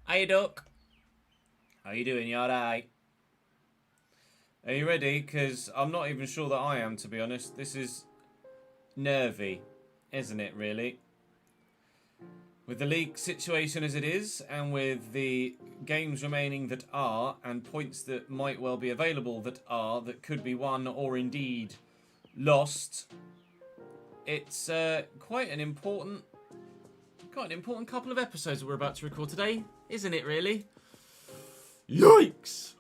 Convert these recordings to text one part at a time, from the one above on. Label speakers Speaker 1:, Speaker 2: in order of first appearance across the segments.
Speaker 1: Hey Duck, how you doing? You alright? Are you ready? Because I'm not even sure that I am, to be honest. This is nervy, isn't it, really? With the league situation as it is, and with the games remaining that are, and points that might well be available that are, that could be won or indeed lost, it's quite an important couple of episodes that we're about to record today, isn't it, really? Yikes!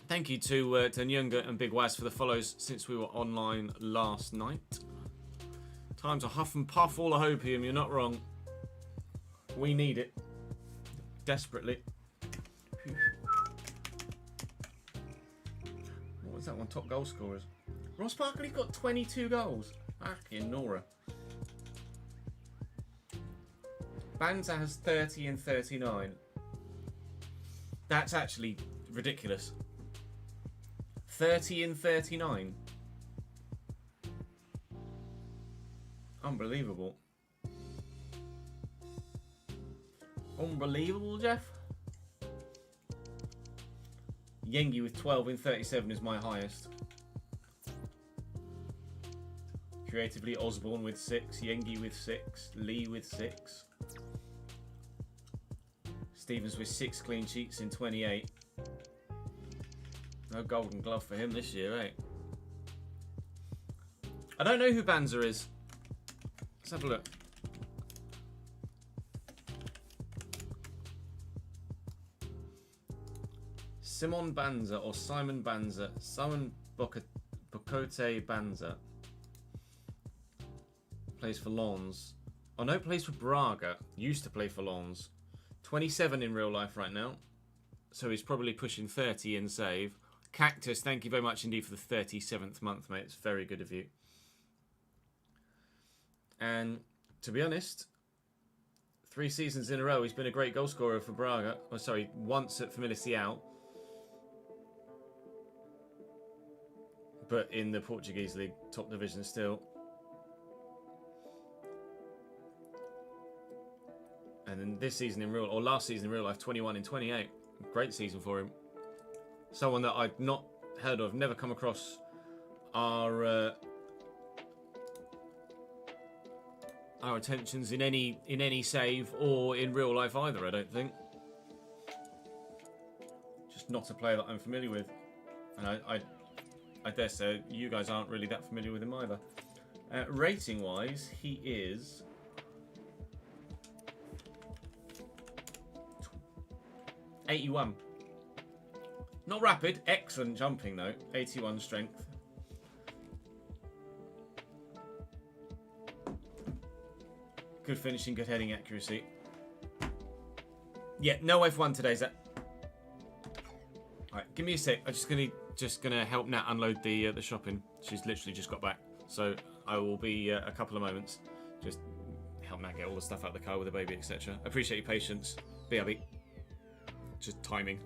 Speaker 1: Thank you to Nyunga and Big Waz for the follows since we were online last night. Time to huff and puff all the hopium, you're not wrong. We need it. Desperately. What was that one? Top goal scorers. Ross Barkley's got 22 goals. Fucking Nora. Banza has 30 and 39. That's actually ridiculous. 30 and 39. Unbelievable. Unbelievable, Jeff. Yengi with 12 and 37 is my highest. Creatively, Osborne with 6, Yengi with 6, Lee with 6. Stevens with 6 clean sheets in 28. No golden glove for him this year, eh? I don't know who Banza is. Let's have a look. Simon Banza or Simon Banza. Simon Bocote Banza. Plays for Lens. Oh no, plays for Braga. Used to play for Lens. 27 in real life right now. So he's probably pushing 30 in save. Cactus, thank you very much indeed for the 37th month, mate. It's very good of you. And to be honest, 3 seasons in a row, he's been a great goal scorer for Braga. Oh, sorry, once at Famalicão. But in the Portuguese league, top division still. And then this season in real, or last season in real life, 21 in 28. Great season for him. Someone that I've not heard of, never come across our our attentions in any save or in real life either. I don't think. Just not a player that I'm familiar with, and I dare say you guys aren't really that familiar with him either. Rating wise, he is 81. Not rapid, excellent jumping though. 81 strength. Good finishing, good heading accuracy. Yeah, no F1 today, Zach. Alright, give me a sec. I'm just gonna help Nat unload the shopping. She's literally just got back. So I will be a couple of moments. Just help Nat get all the stuff out of the car with the baby, etc. Appreciate your patience. BRB. Just timing.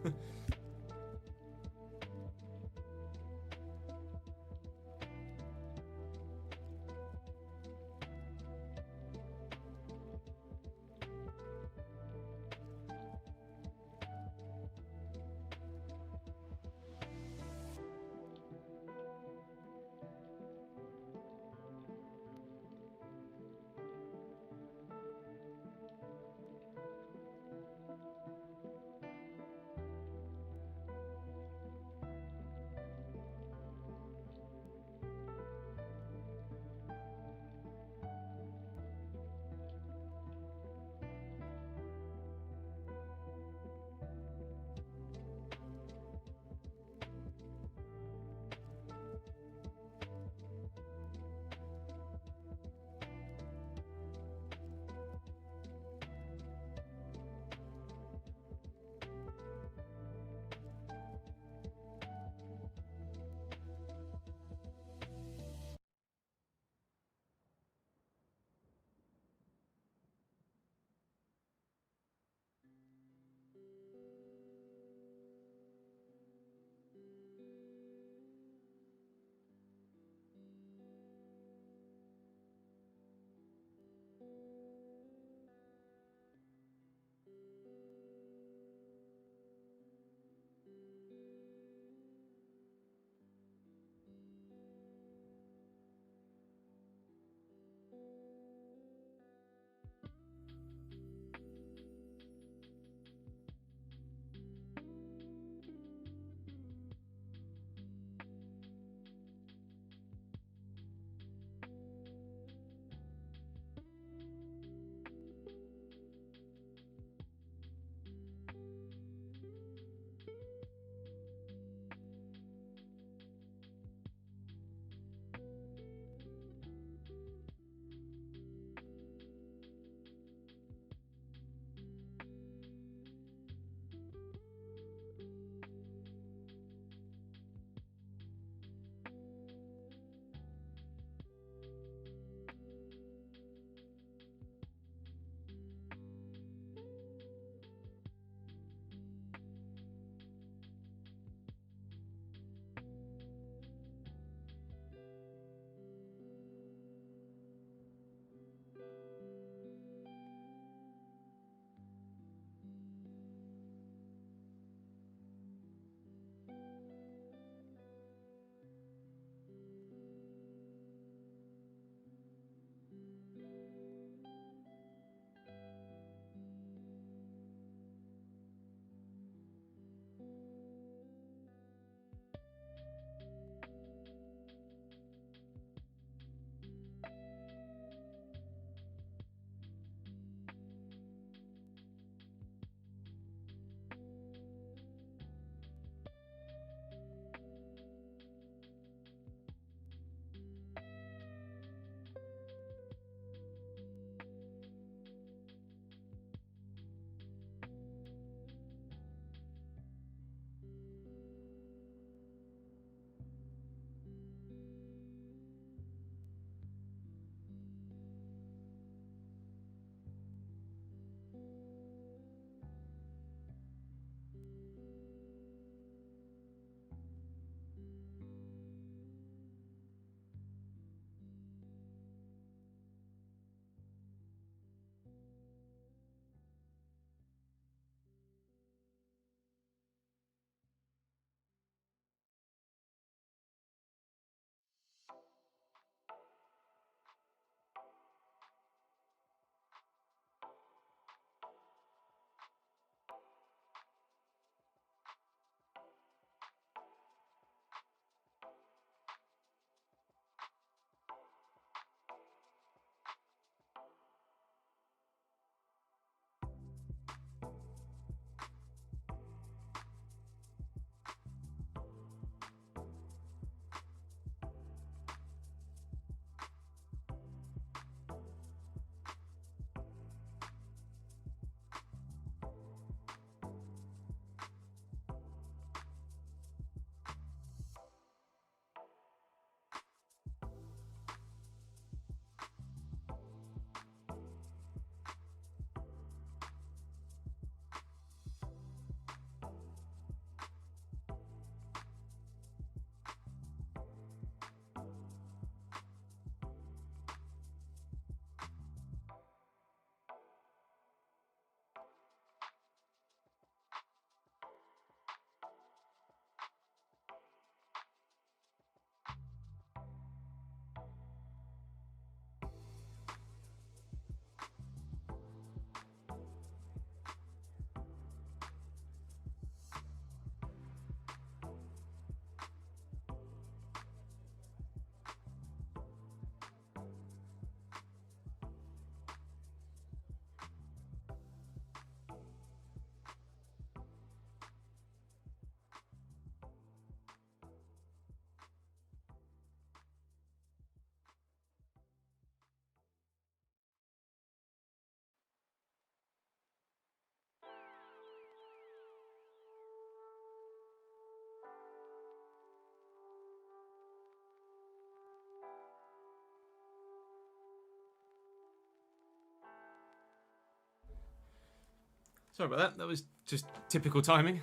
Speaker 1: Sorry about that. That was just typical timing.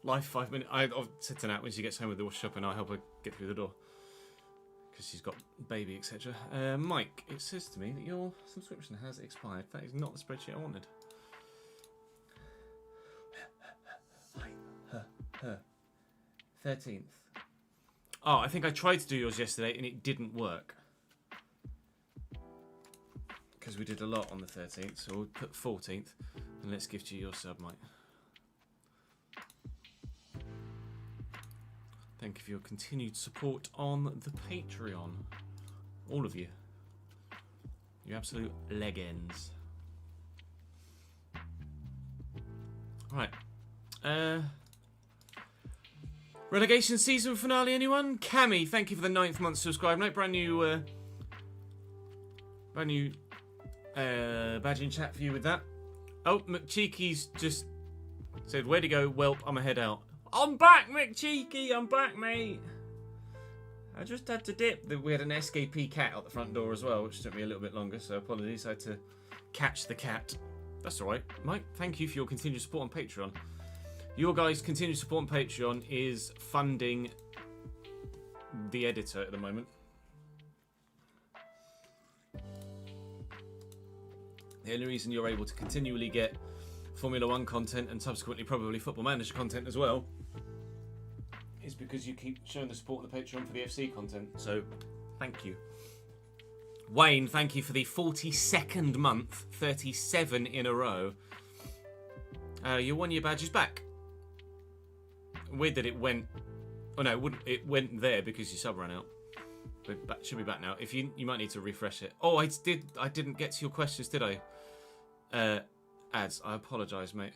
Speaker 1: Live 5 minutes. I'll sit to Nat when she gets home with the wash up and I'll help her get through the door. Because she's got baby, etc. Mike, it says to me that your subscription has expired. That is not the spreadsheet I wanted. Her. 13th. Oh, I think I tried to do yours yesterday and it didn't work. Because we did a lot on the 13th, so we'll put 14th. And let's gift you your sub, Mike. Thank you for your continued support on the Patreon. All of you. You absolute legends. Right. Relegation season finale, anyone? Cammy, thank you for the 9th month subscribe. Note, brand new badge in chat for you with that. Oh, McCheeky's just said, where'd he go? Welp, I'm a head out. I'm back, McCheeky, I'm back, mate. I just had to dip. We had an SKP cat out the front door as well, which took me a little bit longer, so apologies. I had to catch the cat. That's alright. Mike, thank you for your continued support on Patreon. Your guys' continued support on Patreon is funding the editor at the moment. The only reason you're able to continually get Formula 1 content and subsequently probably Football Manager content as well is because you keep showing the support on the Patreon for the FC content. So, thank you. Wayne, thank you for the 42nd month, 37 in a row. Your 1 year badge is back. Weird that it went... Oh no, it went there because your sub ran out. But it should be back now. If you might need to refresh it. Oh, I didn't get to your questions, did I? Ads, I apologise, mate.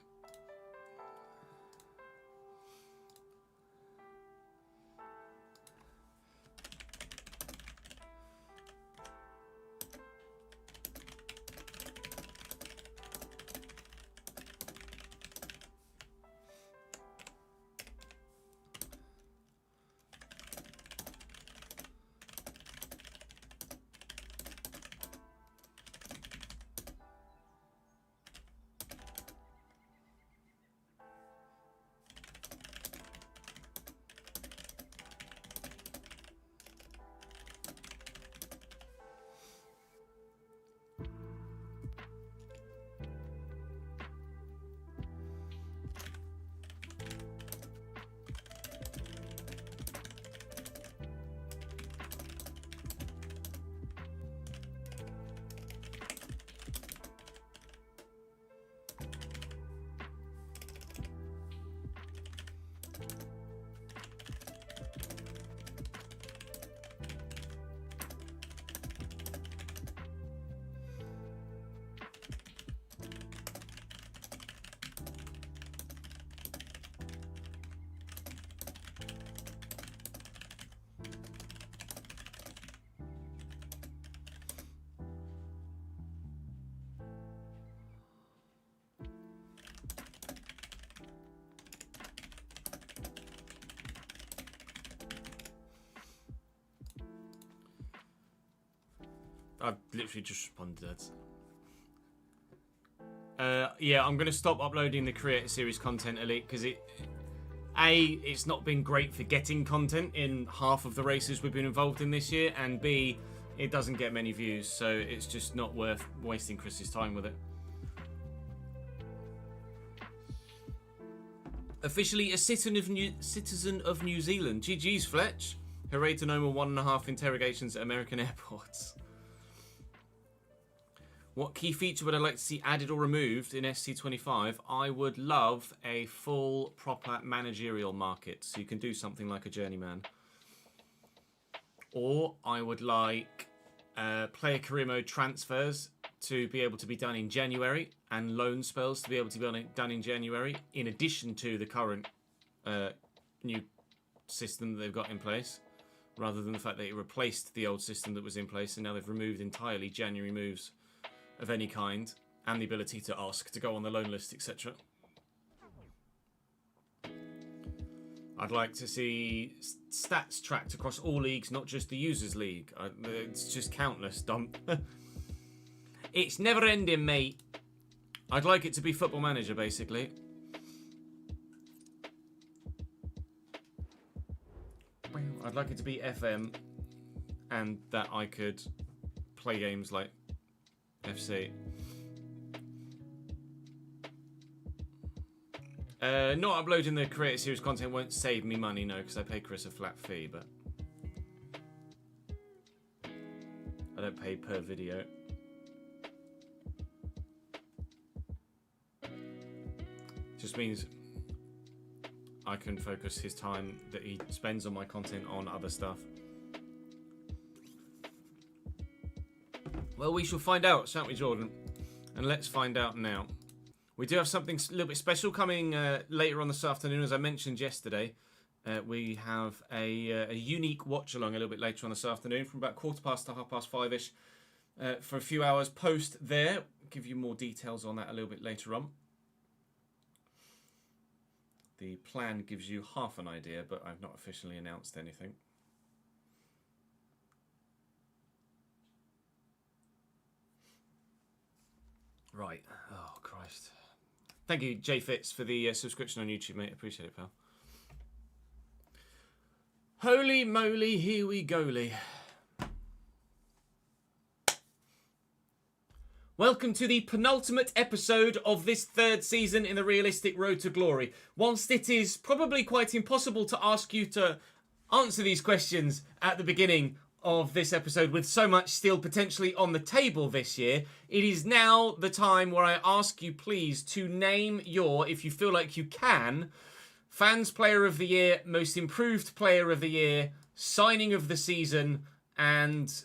Speaker 1: I've literally just responded. Yeah, I'm going to stop uploading the Creator Series content, Elite, because it's not been great for getting content in half of the races we've been involved in this year, and B, it doesn't get many views, so it's just not worth wasting Chris's time with it. Officially a citizen of New Zealand. GG's, Fletch. Hooray to no more 1.5 interrogations at American airports. What key feature would I like to see added or removed in SC25? I would love a full, proper managerial market, so you can do something like a journeyman. Or I would like player career mode transfers to be able to be done in January, and loan spells to be able to be done in January, in addition to the current new system that they've got in place, rather than the fact that it replaced the old system that was in place, and now they've removed entirely January moves of any kind, and the ability to ask to go on the loan list, etc. I'd like to see stats tracked across all leagues, not just the Users League. It's just countless, dump. It's never ending, mate. I'd like it to be Football Manager, basically. I'd like it to be FM, and that I could play games like FC. Not uploading the creator series content won't save me money, no, because I pay Chris a flat fee, but I don't pay per video. Just means I can focus his time that he spends on my content on other stuff. Well, we shall find out, shan't we, Jordan? And let's find out now. We do have something a little bit special coming later on this afternoon. As I mentioned yesterday, we have a unique watch-along a little bit later on this afternoon from about 5:15 to 5:30ish for a few hours post there. I'll give you more details on that a little bit later on. The plan gives you half an idea, but I've not officially announced anything. Right. Oh, Christ. Thank you, Jay Fitz, for the subscription on YouTube, mate. Appreciate it, pal. Holy moly, here we go-ly. Welcome to the penultimate episode of this third season in the realistic road to glory. Whilst it is probably quite impossible to ask you to answer these questions at the beginning of this episode with so much still potentially on the table this year, it is now the time where I ask you please to name your, if you feel like you can, Fans Player of the Year, Most Improved Player of the Year, Signing of the Season, and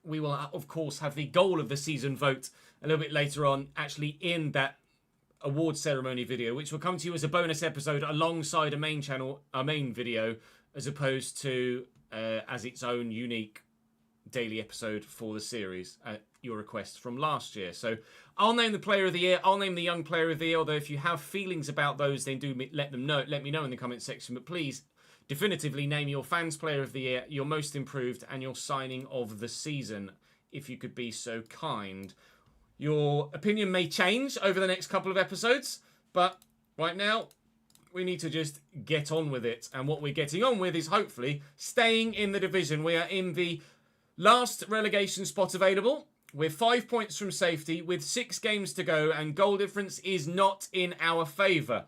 Speaker 1: we will, of course, have the Goal of the Season vote a little bit later on, actually in that award ceremony video, which will come to you as a bonus episode alongside a main video, as opposed to as its own unique daily episode for the series at your request from last year. So I'll name the Player of the Year. I'll name the Young Player of the Year. Although if you have feelings about those, then do let me know in the comment section. But please, definitively name your Fans Player of the Year, your Most Improved, and your Signing of the Season, if you could be so kind. Your opinion may change over the next couple of episodes, but right now, we need to just get on with it. And what we're getting on with is hopefully staying in the division. We are in the last relegation spot available. We're 5 points from safety with 6 games to go, and goal difference is not in our favour.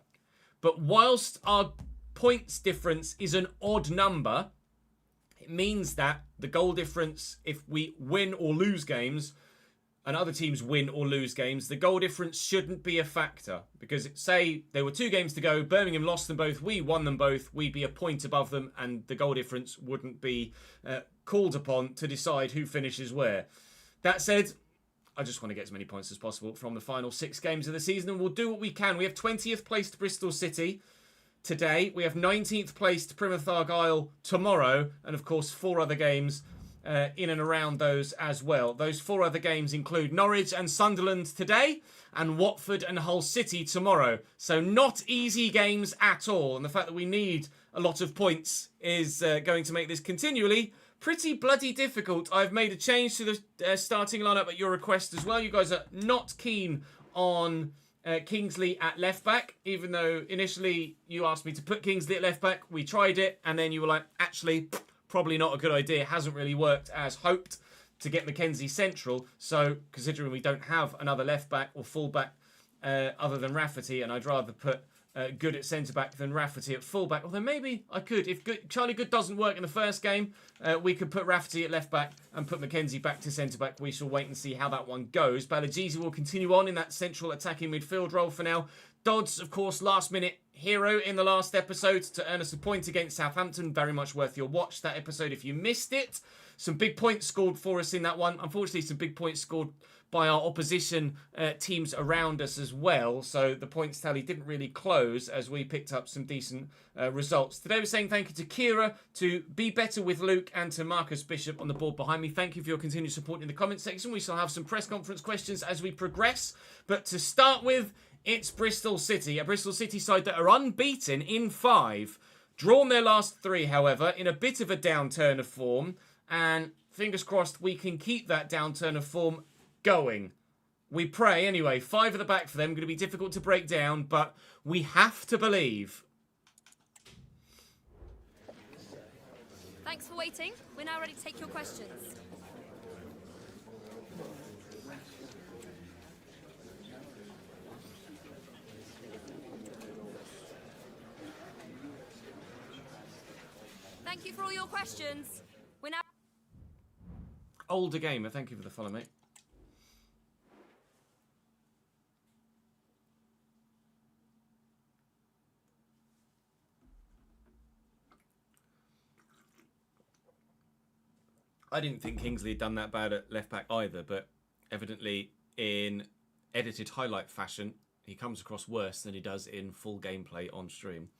Speaker 1: But whilst our points difference is an odd number, it means that the goal difference, if we win or lose games, and other teams win or lose games, the goal difference shouldn't be a factor. Because say there were 2 games to go, Birmingham lost them both, we won them both, we'd be a point above them, and the goal difference wouldn't be called upon to decide who finishes where. That said, I just want to get as many points as possible from the final 6 games of the season, and we'll do what we can. We have 20th placed Bristol City today. We have 19th placed Plymouth Argyle tomorrow, and of course 4 other games in and around those as well. Those 4 other games include Norwich and Sunderland today, and Watford and Hull City tomorrow. So not easy games at all, and the fact that we need a lot of points is going to make this continually pretty bloody difficult. I've made a change to the starting lineup at your request as well. You guys are not keen on Kingsley at left back, even though initially you asked me to put Kingsley at left back. We tried it, and then you were like, actually, probably not a good idea. It hasn't really worked as hoped to get Mackenzie central. So considering we don't have another left back or full back other than Rafferty, and I'd rather put Good at centre back than Rafferty at full back. Although maybe I could, if Charlie Good doesn't work in the first game, we could put Rafferty at left back and put Mackenzie back to centre back. We shall wait and see how that one goes. Balagizi will continue on in that central attacking midfield role for now. Dodds, of course, last minute hero in the last episode to earn us a point against Southampton. Very much worth your watch, that episode, if you missed it. Some big points scored for us in that one. Unfortunately, some big points scored by our opposition teams around us as well. So the points tally didn't really close as we picked up some decent results. Today we're saying thank you to Kira, to Be Better with Luke, and to Marcus Bishop on the board behind me. Thank you for your continued support in the comment section. We shall have some press conference questions as we progress. But to start with, it's Bristol City. A Bristol City side that are unbeaten in 5. Drawn their last 3, however, in a bit of a downturn of form. And fingers crossed we can keep that downturn of form going. We pray anyway. 5 at the back for them. Going to be difficult to break down, but we have to believe.
Speaker 2: Thanks for waiting. We're now ready to take your questions. Thank you for all your questions. We're now...
Speaker 1: Older gamer, thank you for the follow, mate. I didn't think Kingsley had done that bad at left back either, but evidently in edited highlight fashion, he comes across worse than he does in full gameplay on stream.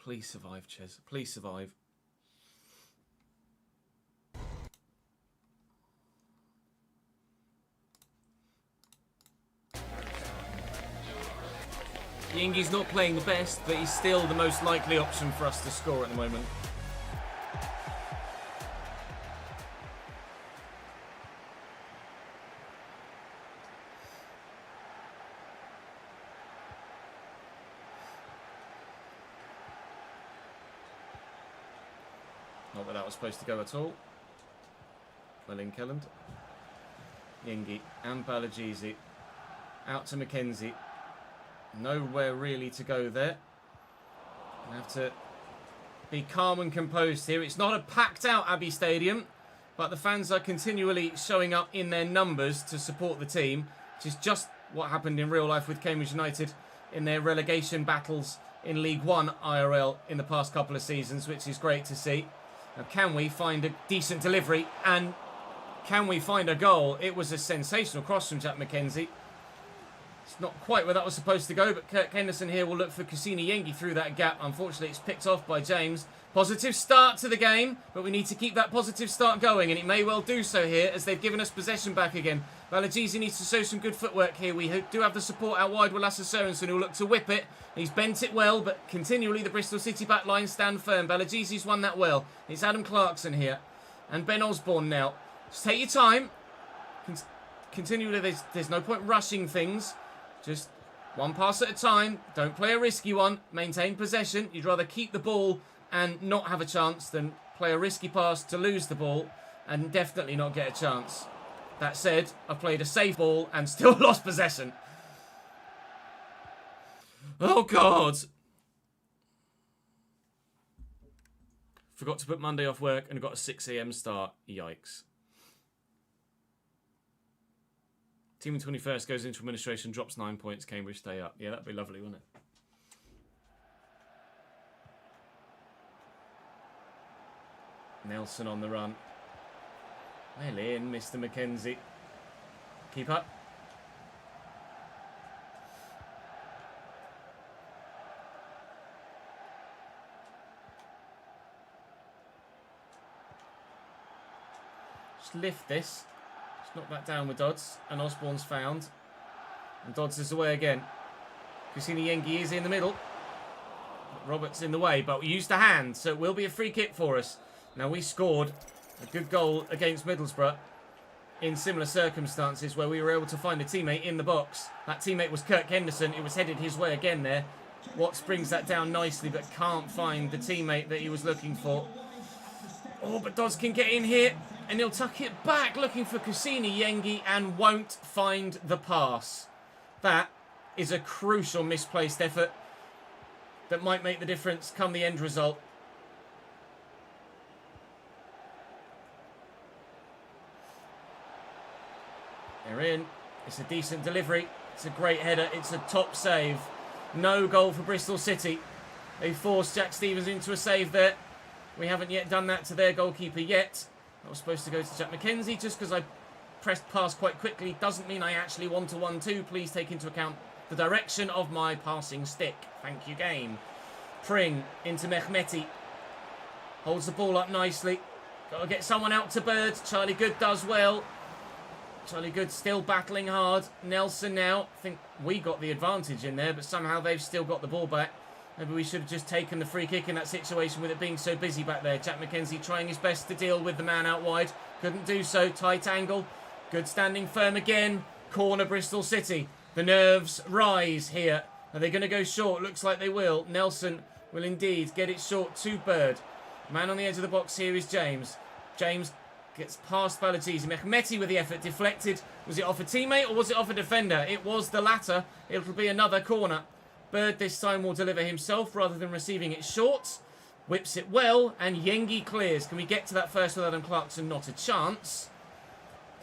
Speaker 1: Please survive, Ches. Please survive. Yengi's not playing the best, but he's still the most likely option for us to score at the moment. Not where that was supposed to go at all. Well in Kelland. Yengi and Balajizi. Out to Mackenzie. Nowhere really to go there. We have to be calm and composed here. It's not a packed out Abbey Stadium, but the fans are continually showing up in their numbers to support the team, which is just what happened in real life with Cambridge United in their relegation battles in League One IRL in the past couple of seasons, which is great to see. Now, can we find a decent delivery and can we find a goal? It was a sensational cross from Jack McKenzie. It's not quite where that was supposed to go, but Kirk Henderson here will look for Kusini Yengi through that gap. Unfortunately, it's picked off by James. Positive start to the game, but we need to keep that positive start going, and it may well do so here as they've given us possession back again. Balajizi needs to show some good footwork here. We do have the support out wide with Lasse Sørensen, who will look to whip it. He's bent it well, but continually the Bristol City back line stand firm. Balajizi's won that well. It's Adam Clarkson here, and Ben Osborne now. Just take your time. Continually, there's no point rushing things. Just one pass at a time. Don't play a risky one. Maintain possession. You'd rather keep the ball and not have a chance than play a risky pass to lose the ball and definitely not get a chance. That said, I've played a safe ball and still lost possession. Oh, God. Forgot to put Monday off work and got a 6 a.m. start. Yikes. Team in 21st goes into administration, drops 9 points. Cambridge stay up. Yeah, that'd be lovely, wouldn't it? Nelson on the run. Well in, Mr. McKenzie. Keep up. Just lift this. Just knock that down with Dodds. And Osborne's found. And Dodds is away again. Kusini Yengi is in the middle. Roberts in the way, but we used a hand, so it will be a free kick for us. Now, we scored a good goal against Middlesbrough in similar circumstances where we were able to find a teammate in the box. That teammate was Kirk Henderson. It was headed his way again there. Watts brings that down nicely, but can't find the teammate that he was looking for. Oh, but Dodds can get in here, and he'll tuck it back, looking for Kusini Yengi, and won't find the pass. That is a crucial misplaced effort that might make the difference come the end result. They're in. It's a decent delivery. It's a great header. It's a top save. No goal for Bristol City. They forced Jack Stevens into a save there. We haven't yet done that to their goalkeeper yet. That was supposed to go to Jack McKenzie. Just because I pressed past quite quickly doesn't mean I actually want a 1-2. Please take into account the direction of my passing stick. Thank you, game. Pring into Mehmeti. Holds the ball up nicely. Got to get someone out to Bird. Charlie Good does well. Charlie Good still battling hard. Nelson now. I think we got the advantage in there, but somehow they've still got the ball back. Maybe we should have just taken the free kick in that situation with it being so busy back there. Jack McKenzie trying his best to deal with the man out wide. Couldn't do so. Tight angle. Good standing firm again. Corner Bristol City. The nerves rise here. Are they going to go short? Looks like they will. Nelson will indeed get it short to Bird. Man on the edge of the box here is James. James gets past Balajizi. Mehmeti with the effort. Deflected. Was it off a teammate or was it off a defender? It was the latter. It'll be another corner. Bird this time will deliver himself rather than receiving it short. Whips it well, and Yengi clears. Can we get to that first with Adam Clarkson? Not a chance.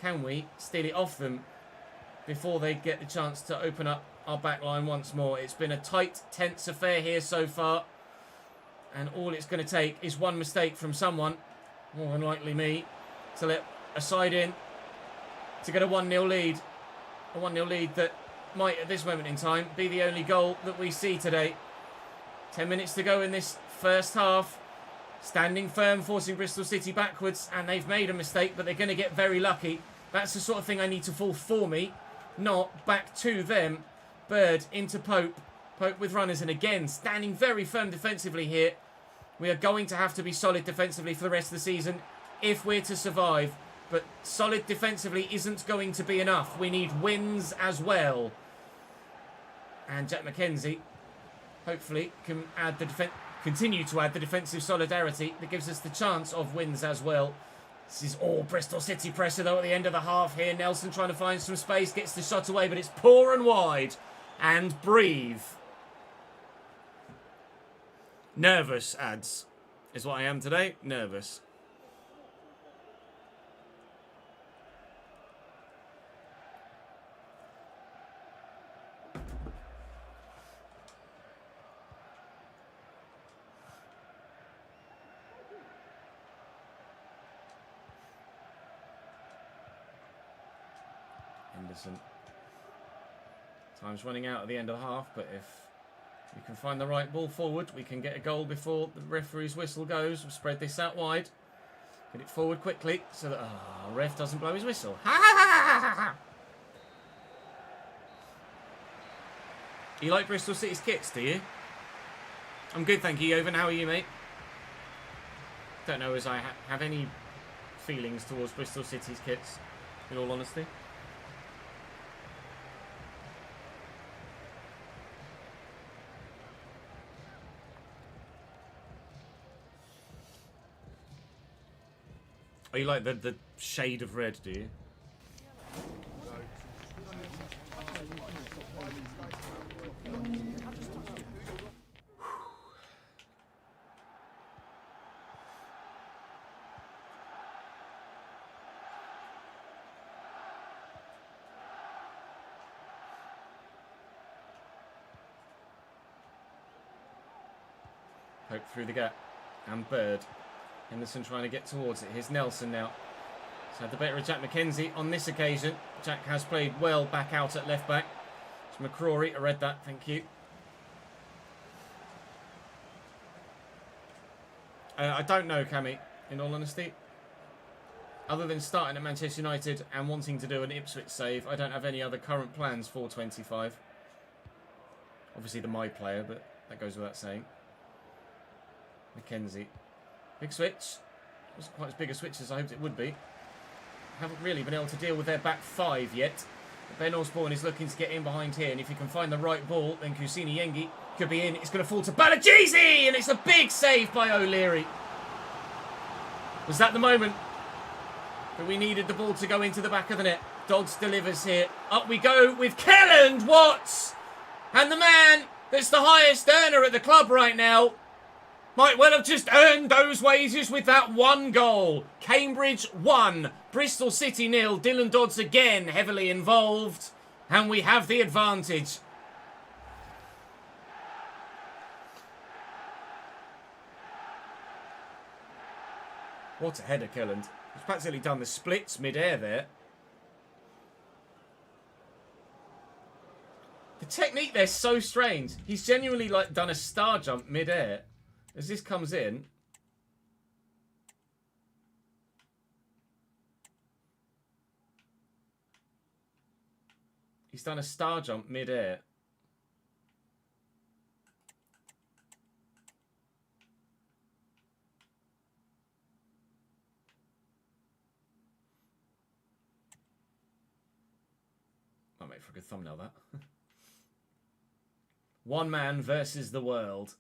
Speaker 1: Can we steal it off them before they get the chance to open up our back line once more? It's been a tight, tense affair here so far. And all it's going to take is one mistake from someone, more than likely me, to let a side in to get a 1-0 lead. A 1-0 lead that might, at this moment in time, be the only goal that we see today. 10 minutes to go in this first half. Standing firm, forcing Bristol City backwards, and they've made a mistake, but they're going to get very lucky. That's the sort of thing I need to fall for me, not back to them. Bird into Pope. Pope with runners, and again, standing very firm defensively here. We are going to have to be solid defensively for the rest of the season if we're to survive. But solid defensively isn't going to be enough. We need wins as well. And Jack McKenzie, hopefully, can add the continue to add the defensive solidarity that gives us the chance of wins as well. This is all Bristol City pressure, though, at the end of the half here. Nelson trying to find some space, gets the shot away, but it's poor and wide. And breathe. Nervous, ads, is what I am today. Nervous. Henderson. Time's running out at the end of the half, but if we can find the right ball forward, we can get a goal before the referee's whistle goes. We'll spread this out wide. Get it forward quickly so that ref doesn't blow his whistle. Ha ha ha ha ha! You like Bristol City's kits, do you? I'm good, thank you, Jovan. How are you, mate? Don't know as I have any feelings towards Bristol City's kits, in all honesty. Oh, you like the shade of red, do you? Pope through the gap. And Bird. Henderson trying to get towards it. Here's Nelson now. He's had the better of Jack McKenzie on this occasion. Jack has played well back out at left back. It's McCrory. I read that. Thank you. I don't know, Cammy, in all honesty. Other than starting at Manchester United and wanting to do an Ipswich save, I don't have any other current plans for 25. Obviously the my player, but that goes without saying. McKenzie. Big switch. Wasn't quite as big a switch as I hoped it would be. Haven't really been able to deal with their back five yet. But Ben Osborne is looking to get in behind here, and if he can find the right ball, then Kusini Yengi could be in. It's going to fall to Balajizi, and it's a big save by O'Leary. Was that the moment that we needed the ball to go into the back of the net? Dodds delivers here. Up we go with Kelland Watts, and the man that's the highest earner at the club right now might well have just earned those wages with that one goal. Cambridge 1, Bristol City 0. Dylan Dodds again heavily involved. And we have the advantage. What a header, Kelland. He's practically done the splits mid-air there. The technique there's so strange. He's genuinely like done a star jump mid-air. As this comes in, he's done a star jump mid-air. make for a good thumbnail, that. One man versus the world.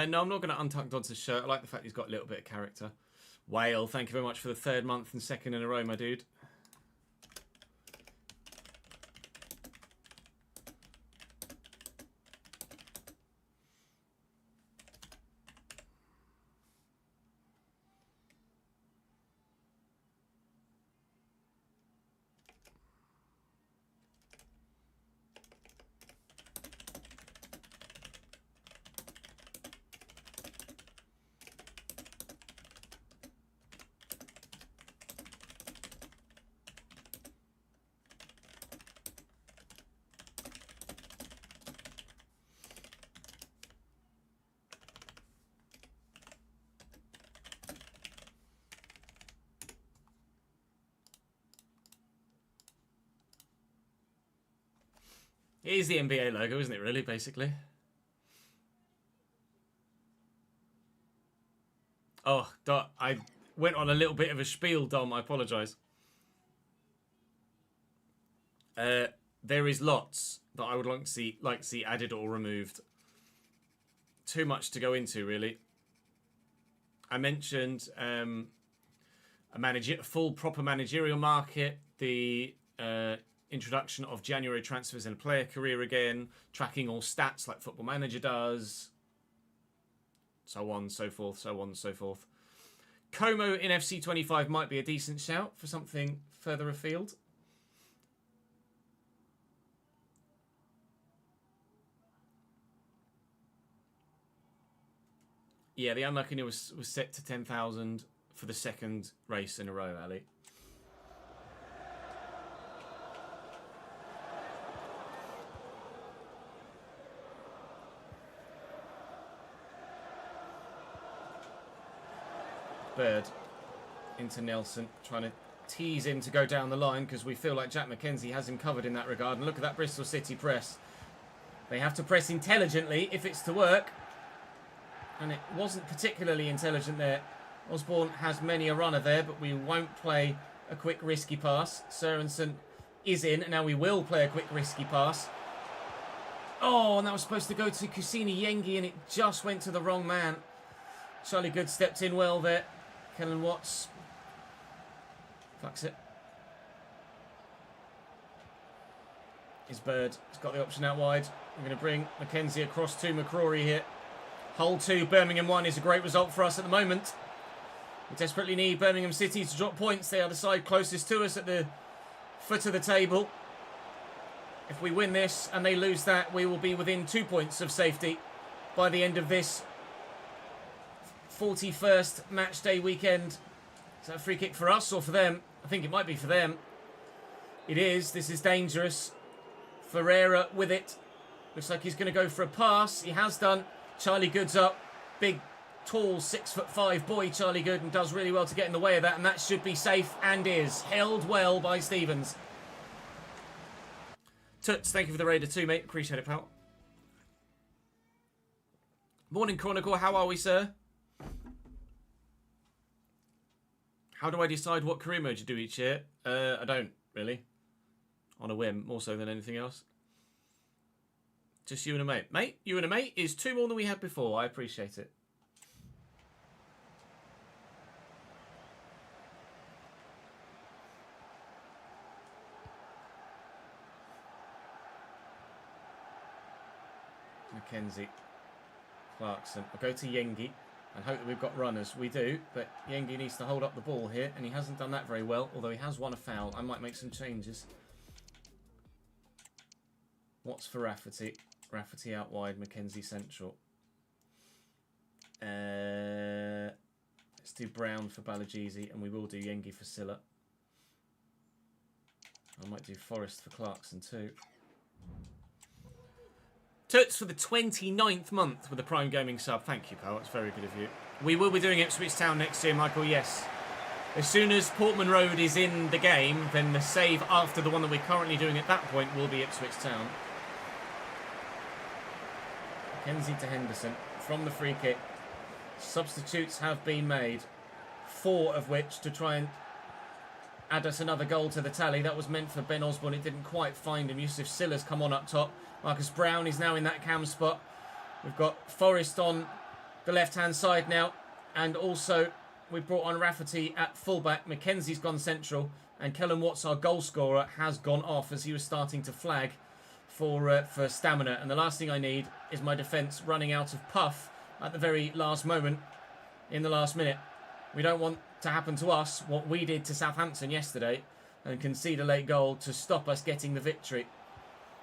Speaker 1: No, I'm not going to untuck Dodds' shirt. I like the fact he's got a little bit of character. Whale, thank you very much for the 3rd month and 2nd in a row, my dude. It is the NBA logo, isn't it, really, basically? Oh, I went on a little bit of a spiel, Dom. I apologise. There is lots that I would like to see added or removed. Too much to go into, really. I mentioned a full proper managerial market, the introduction of January transfers in a player career again, tracking all stats like Football Manager does, so on, so forth, so on, so forth. Como in FC25 might be a decent shout for something further afield. Yeah, the unlucky was set to 10,000 for the 2nd race in a row, Ali. Bird into Nelson, trying to tease him to go down the line because we feel like Jack McKenzie has him covered in that regard. And look at that Bristol City press. They have to press intelligently if it's to work. And it wasn't particularly intelligent there. Osborne has many a runner there, but we won't play a quick risky pass. Sørensen is in, and now we will play a quick risky pass. Oh, and that was supposed to go to Kusini Yengi, and it just went to the wrong man. Charlie Good stepped in well there. Kellen Watts fucks it. Is Bird. He's got the option out wide. We're going to bring McKenzie across to McCrory here. Hull 2, Birmingham 1 is a great result for us at the moment. We desperately need Birmingham City to drop points. They are the side closest to us at the foot of the table. If we win this and they lose that, we will be within 2 points of safety by the end of this 41st match day weekend. Is that a free kick for us or for them? I think it might be for them. It is. This is dangerous. Ferreira with it. Looks like he's going to go for a pass. He has done. Charlie Good's up. Big, tall, 6'5" boy, Charlie Good, and does really well to get in the way of that. And that should be safe and is. Held well by Stevens. Toots, thank you for the Raider too, mate. Appreciate it, pal. Morning, Chronicle. How are we, sir? How do I decide what career mode you do each year? I don't, really. On a whim, more so than anything else. Just you and a mate. Mate, you and a mate is 2 more than we had before. I appreciate it. Mackenzie. Clarkson. I'll go to Yengi and hope that we've got runners. We do, but Yengi needs to hold up the ball here, and he hasn't done that very well, although he has won a foul. I might make some changes. What's for Rafferty? Rafferty out wide, Mackenzie central. Let's do Brown for Balagizi, and we will do Yengi for Silla. I might do Forrest for Clarkson too. Toots for the 29th month with a Prime Gaming sub. Thank you, pal. That's very good of you. We will be doing Ipswich Town next year, Michael. Yes. As soon as Portman Road is in the game, then the save after the one that we're currently doing at that point will be Ipswich Town. Mackenzie to Henderson from the free kick. Substitutes have been made, 4 of which to try and add us another goal to the tally. That was meant for Ben Osborne. It didn't quite find him. Yusuf Silla's come on up top. Marcus Brown is now in that cam spot. We've got Forrest on the left-hand side now. And also, we've brought on Rafferty at fullback. Mackenzie's gone central. And Kellen Watts, our goal scorer, has gone off as he was starting to flag for stamina. And the last thing I need is my defence running out of puff at the very last moment in the last minute. We don't want to happen to us what we did to Southampton yesterday and concede a late goal to stop us getting the victory.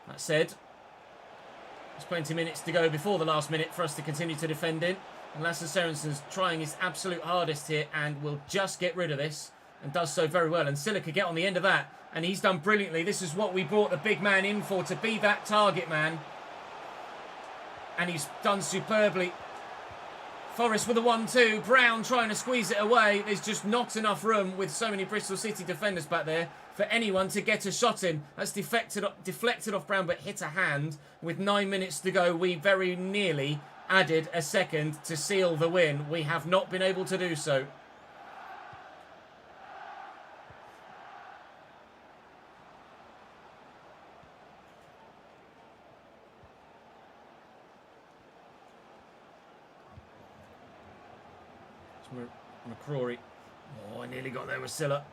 Speaker 1: That said, there's plenty of minutes to go before the last minute for us to continue to defend in. And Lasse Sørenson's trying his absolute hardest here and will just get rid of this and does so very well. And Silla could get on the end of that and he's done brilliantly. This is what we brought the big man in for, to be that target man. And he's done superbly. Forrest with a 1-2. Brown trying to squeeze it away. There's just not enough room with so many Bristol City defenders back there for anyone to get a shot in. That's deflected off Brown but hit a hand. With 9 minutes to go, we very nearly added a second to seal the win. We have not been able to do so. McCrory. Oh, I nearly got there with Silla.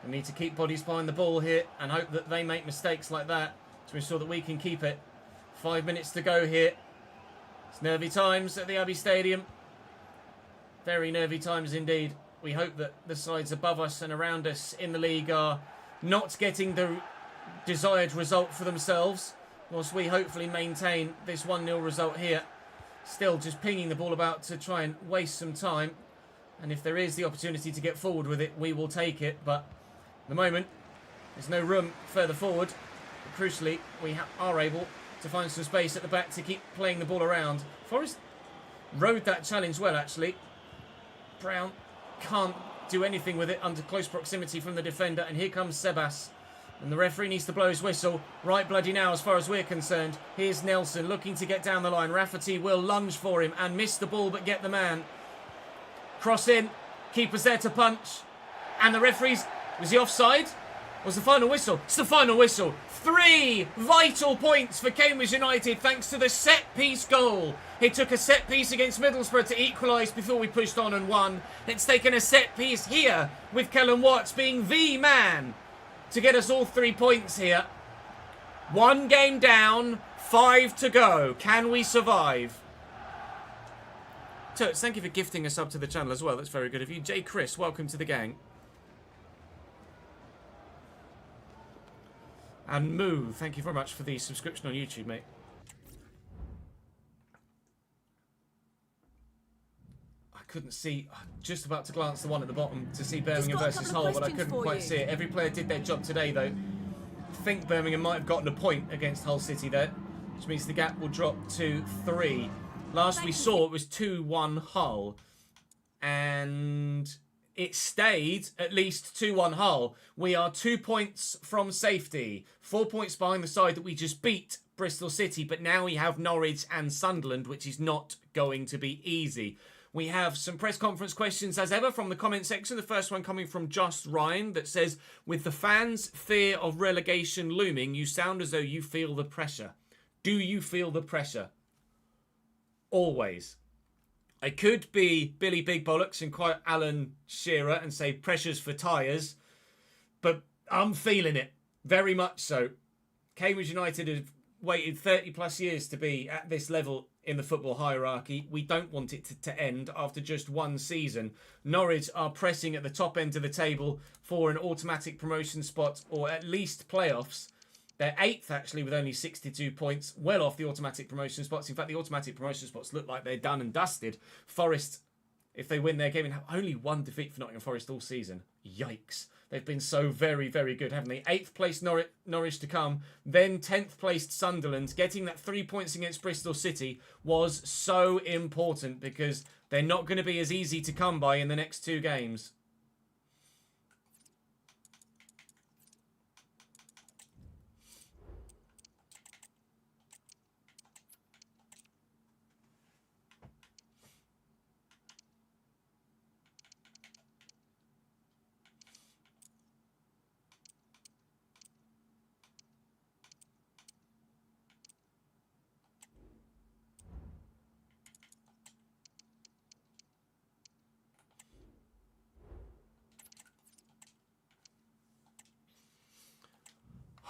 Speaker 1: We need to keep bodies behind the ball here and hope that they make mistakes like that to ensure that we can keep it. 5 minutes to go here. It's nervy times at the Abbey Stadium. Very nervy times indeed. We hope that the sides above us and around us in the league are not getting the desired result for themselves, whilst we hopefully maintain this 1-0 result here. Still just pinging the ball about to try and waste some time. And if there is the opportunity to get forward with it, we will take it. But at the moment, there's no room further forward. But crucially, we are able to find some space at the back to keep playing the ball around. Forrest rode that challenge well, actually. Brown can't do anything with it under close proximity from the defender. And here comes Sebas. And the referee needs to blow his whistle right bloody now as far as we're concerned. Here's Nelson looking to get down the line. Rafferty will lunge for him and miss the ball but get the man. Cross in. Keeper's there to punch. And the referee's... Was he offside? Was the final whistle? It's the final whistle. 3 vital points for Cambridge United thanks to the set-piece goal. It took a set-piece against Middlesbrough to equalise before we pushed on and won. It's taken a set-piece here with Kellen Watts being the man to get us all 3 points here. 1 game down, 5 to go. Can we survive? Toots, thank you for gifting us up to the channel as well. That's very good of you. J. Chris, welcome to the gang. And Moo, thank you very much for the subscription on YouTube, mate. I couldn't see, just about to glance the one at the bottom to see Birmingham versus Hull, but I couldn't quite see it. Every player did their job today, though. I think Birmingham might have gotten a point against Hull City there, which means the gap will drop to 3. Last we saw, it was 2-1 Hull. And it stayed at least 2-1 Hull. We are 2 points from safety. 4 points behind the side that we just beat, Bristol City. But now we have Norwich and Sunderland, which is not going to be easy. We have some press conference questions as ever from the comment section. The first one coming from Just Ryan that says, with the fans' fear of relegation looming, you sound as though you feel the pressure. Do you feel the pressure? Always. I could be Billy Big Bollocks and quote Alan Shearer and say pressures for tyres, but I'm feeling it. Very much so. Cambridge United have waited 30 plus years to be at this level in the football hierarchy. We don't want it to end after just 1 season. Norwich are pressing at the top end of the table for an automatic promotion spot or at least playoffs. They're 8th, actually, with only 62 points, well off the automatic promotion spots. In fact, the automatic promotion spots look like they're done and dusted. Forest if they win their game and have only one defeat for Nottingham Forest all season. Yikes. They've been so very, very good, haven't they? 8th place Norwich to come, then 10th placed Sunderland. Getting that 3 points against Bristol City was so important because they're not going to be as easy to come by in the next 2 games.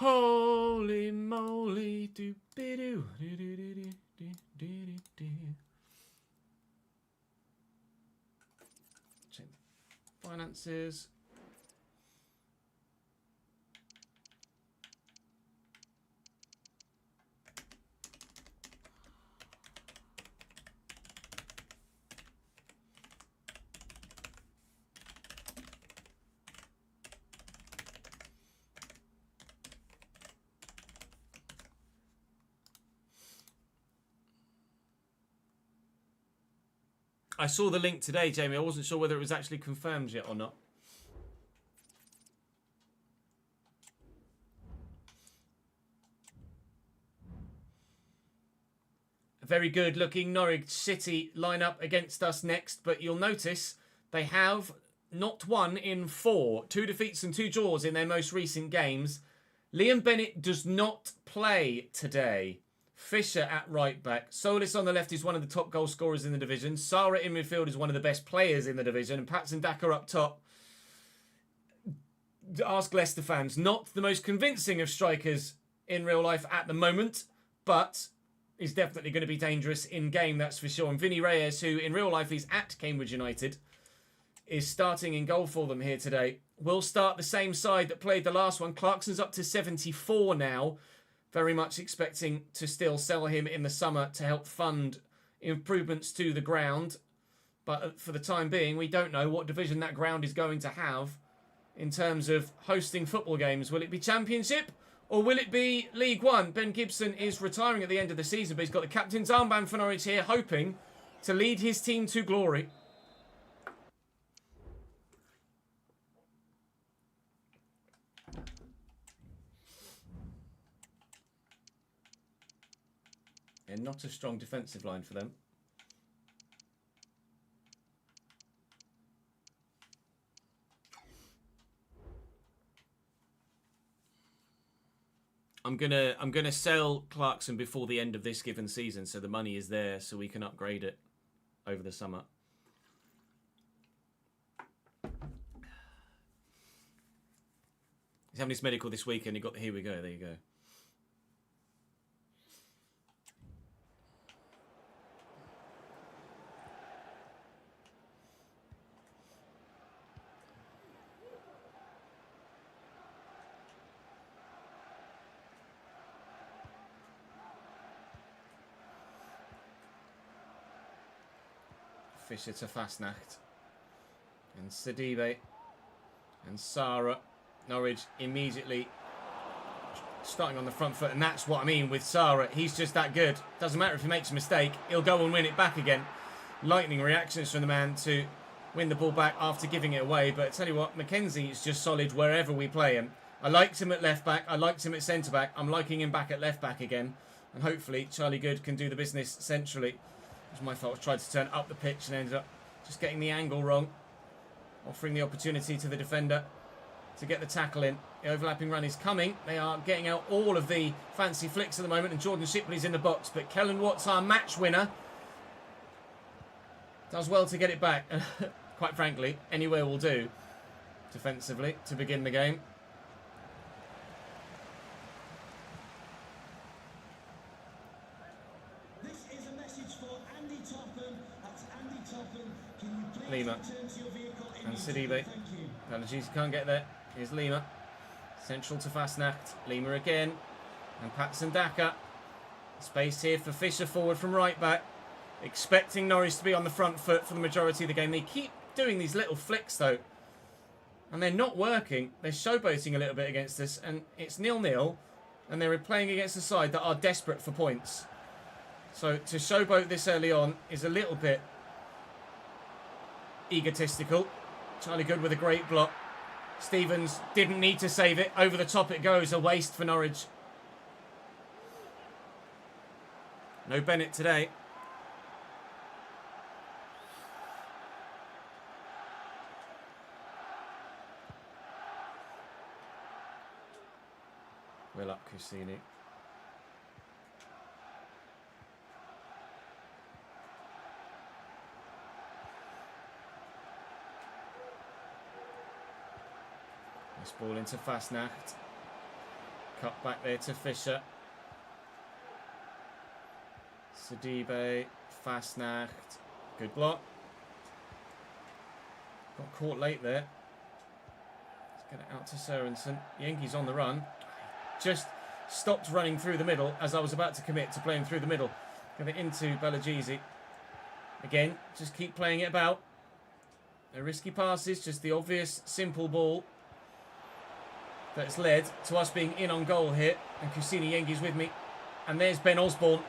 Speaker 1: Holy moly, do be do do do do do do do do. Check finances. I saw the link today, Jamie. I wasn't sure whether it was actually confirmed yet or not. A very good looking Norwich City lineup against us next, but you'll notice they have not won in 4. 2 defeats and 2 draws in their most recent games. Liam Bennett does not play today. Fisher at right back. Solis on the left is one of the top goal scorers in the division. Sarah in midfield is one of the best players in the division. And Patson Daka up top. Ask Leicester fans. Not the most convincing of strikers in real life at the moment, but is definitely going to be dangerous in game, that's for sure. And Vinny Reyes, who in real life is at Cambridge United, is starting in goal for them here today. Will start the same side that played the last one. Clarkson's up to 74 now. Very much expecting to still sell him in the summer to help fund improvements to the ground. But for the time being, we don't know what division that ground is going to have in terms of hosting football games. Will it be Championship or will it be League One? Ben Gibson is retiring at the end of the season, but he's got the captain's armband for Norwich here, hoping to lead his team to glory. And not a strong defensive line for them. I'm gonna sell Clarkson before the end of this given season, so the money is there, so we can upgrade it over the summer. He's having his medical this weekend. He got the, here we go. There you go. Fisher to Fastnacht. And Sidibe. And Sarah. Norwich immediately starting on the front foot. And that's what I mean with Sarah. He's just that good. Doesn't matter if he makes a mistake. He'll go and win it back again. Lightning reactions from the man to win the ball back after giving it away. But I tell you what, Mackenzie is just solid wherever we play him. I liked him at left back. I liked him at centre back. I'm liking him back at left back again. And hopefully Charlie Good can do the business centrally. It was my fault. I tried to turn up the pitch and ended up just getting the angle wrong. Offering the opportunity to the defender to get the tackle in. The overlapping run is coming. They are getting out all of the fancy flicks at the moment, and Jordan Shipley's in the box. But Kellen Watts, our match winner, does well to get it back. Quite frankly, anywhere will do defensively to begin the game. Lima and Sidibe. Apologies, can't get there. Here's Lima. Central to Fastnacht. Lima again. And Patson Daka. Space here for Fisher forward from right back. Expecting Norwich to be on the front foot for the majority of the game. They keep doing these little flicks, though. And they're not working. They're showboating a little bit against us. And it's 0-0. And they're playing against a side that are desperate for points. So to showboat this early on is a little bit egotistical. Charlie Good with a great block. Stevens didn't need to save it. Over the top it goes. A waste for Norwich. No Bennett today. Will up Cassini. This ball into Fastnacht. Cut back there to Fisher. Sidibe. Fastnacht. Good block. Got caught late there. Let's get it out to Sørensen. Yengi's on the run. Just stopped running through the middle as I was about to commit to playing through the middle. Give it into Balagizi. Again, just keep playing it about. No risky passes, just the obvious simple ball that's led to us being in on goal here. And Kusini Yengi's with me. And there's Ben Osborne.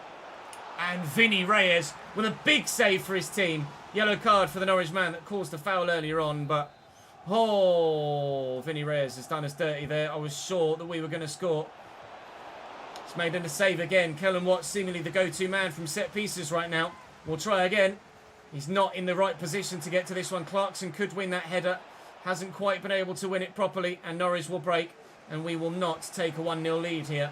Speaker 1: And Vinny Reyes with a big save for his team. Yellow card for the Norwich man that caused the foul earlier on, but oh, Vinny Reyes has done us dirty there. I was sure that we were going to score. He's made a save again. Kellen Watts seemingly the go-to man from set pieces right now. We'll try again. He's not in the right position to get to this one. Clarkson could win that header. Hasn't quite been able to win it properly. And Norwich will break. And we will not take a 1-0 lead here.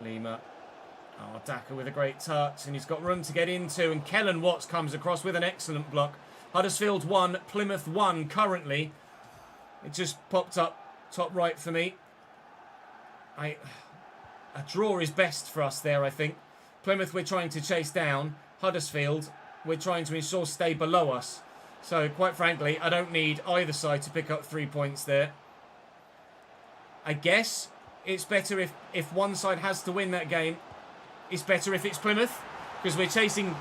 Speaker 1: Lima. Oh, Daka with a great touch. And he's got room to get into. And Kellen Watts comes across with an excellent block. Huddersfield 1, Plymouth 1 currently. It just popped up top right for me. A draw is best for us there, I think. Plymouth we're trying to chase down. Huddersfield we're trying to ensure stay below us. So, quite frankly, I don't need either side to pick up 3 points there. I guess it's better if one side has to win that game. It's better if it's Plymouth, because we're chasing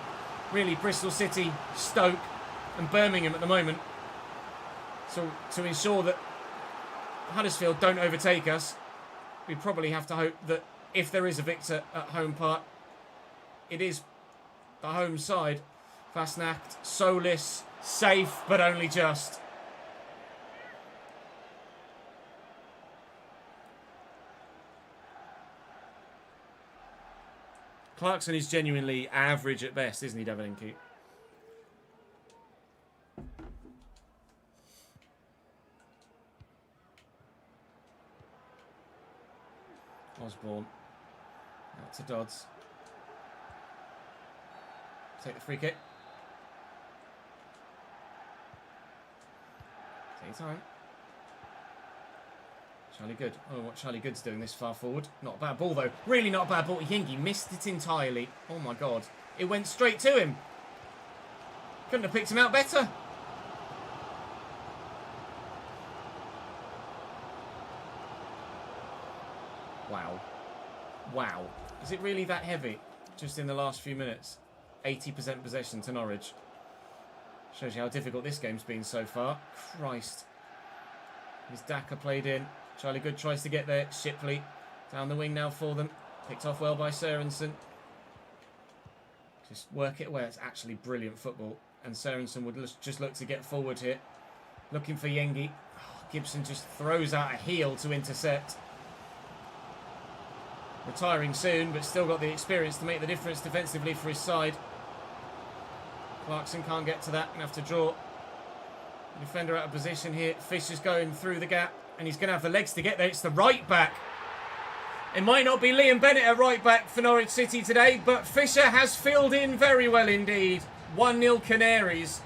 Speaker 1: really Bristol City, Stoke and Birmingham at the moment. So to ensure that Huddersfield don't overtake us, we probably have to hope that if there is a victor at home part, it is the home side. Fastnacht, Solis, safe, but only just. Clarkson is genuinely average at best, isn't he, Davenenke? Osborne. Out to Dodds. Take the free kick. Take your time. Charlie Good. I don't know what Charlie Good's doing this far forward. Not a bad ball, though. Really not a bad ball. Yengi missed it entirely. Oh, my God. It went straight to him. Couldn't have picked him out better. Wow. Wow. Is it really that heavy? Just in the last few minutes. 80% possession to Norwich. Shows you how difficult this game's been so far. Christ. Is Daka played in. Charlie Good tries to get there. Shipley down the wing now for them. Picked off well by Sørensen. Just work it where it's actually brilliant football. And Sørensen would just look to get forward here. Looking for Yengi. Oh, Gibson just throws out a heel to intercept. Retiring soon, but still got the experience to make the difference defensively for his side. Clarkson can't get to that. Gonna have to draw. Defender out of position here. Fisher's going through the gap. And he's going to have the legs to get there. It's the right back. It might not be Liam Bennett at right back for Norwich City today, but Fisher has filled in very well indeed. 1-0 Canaries.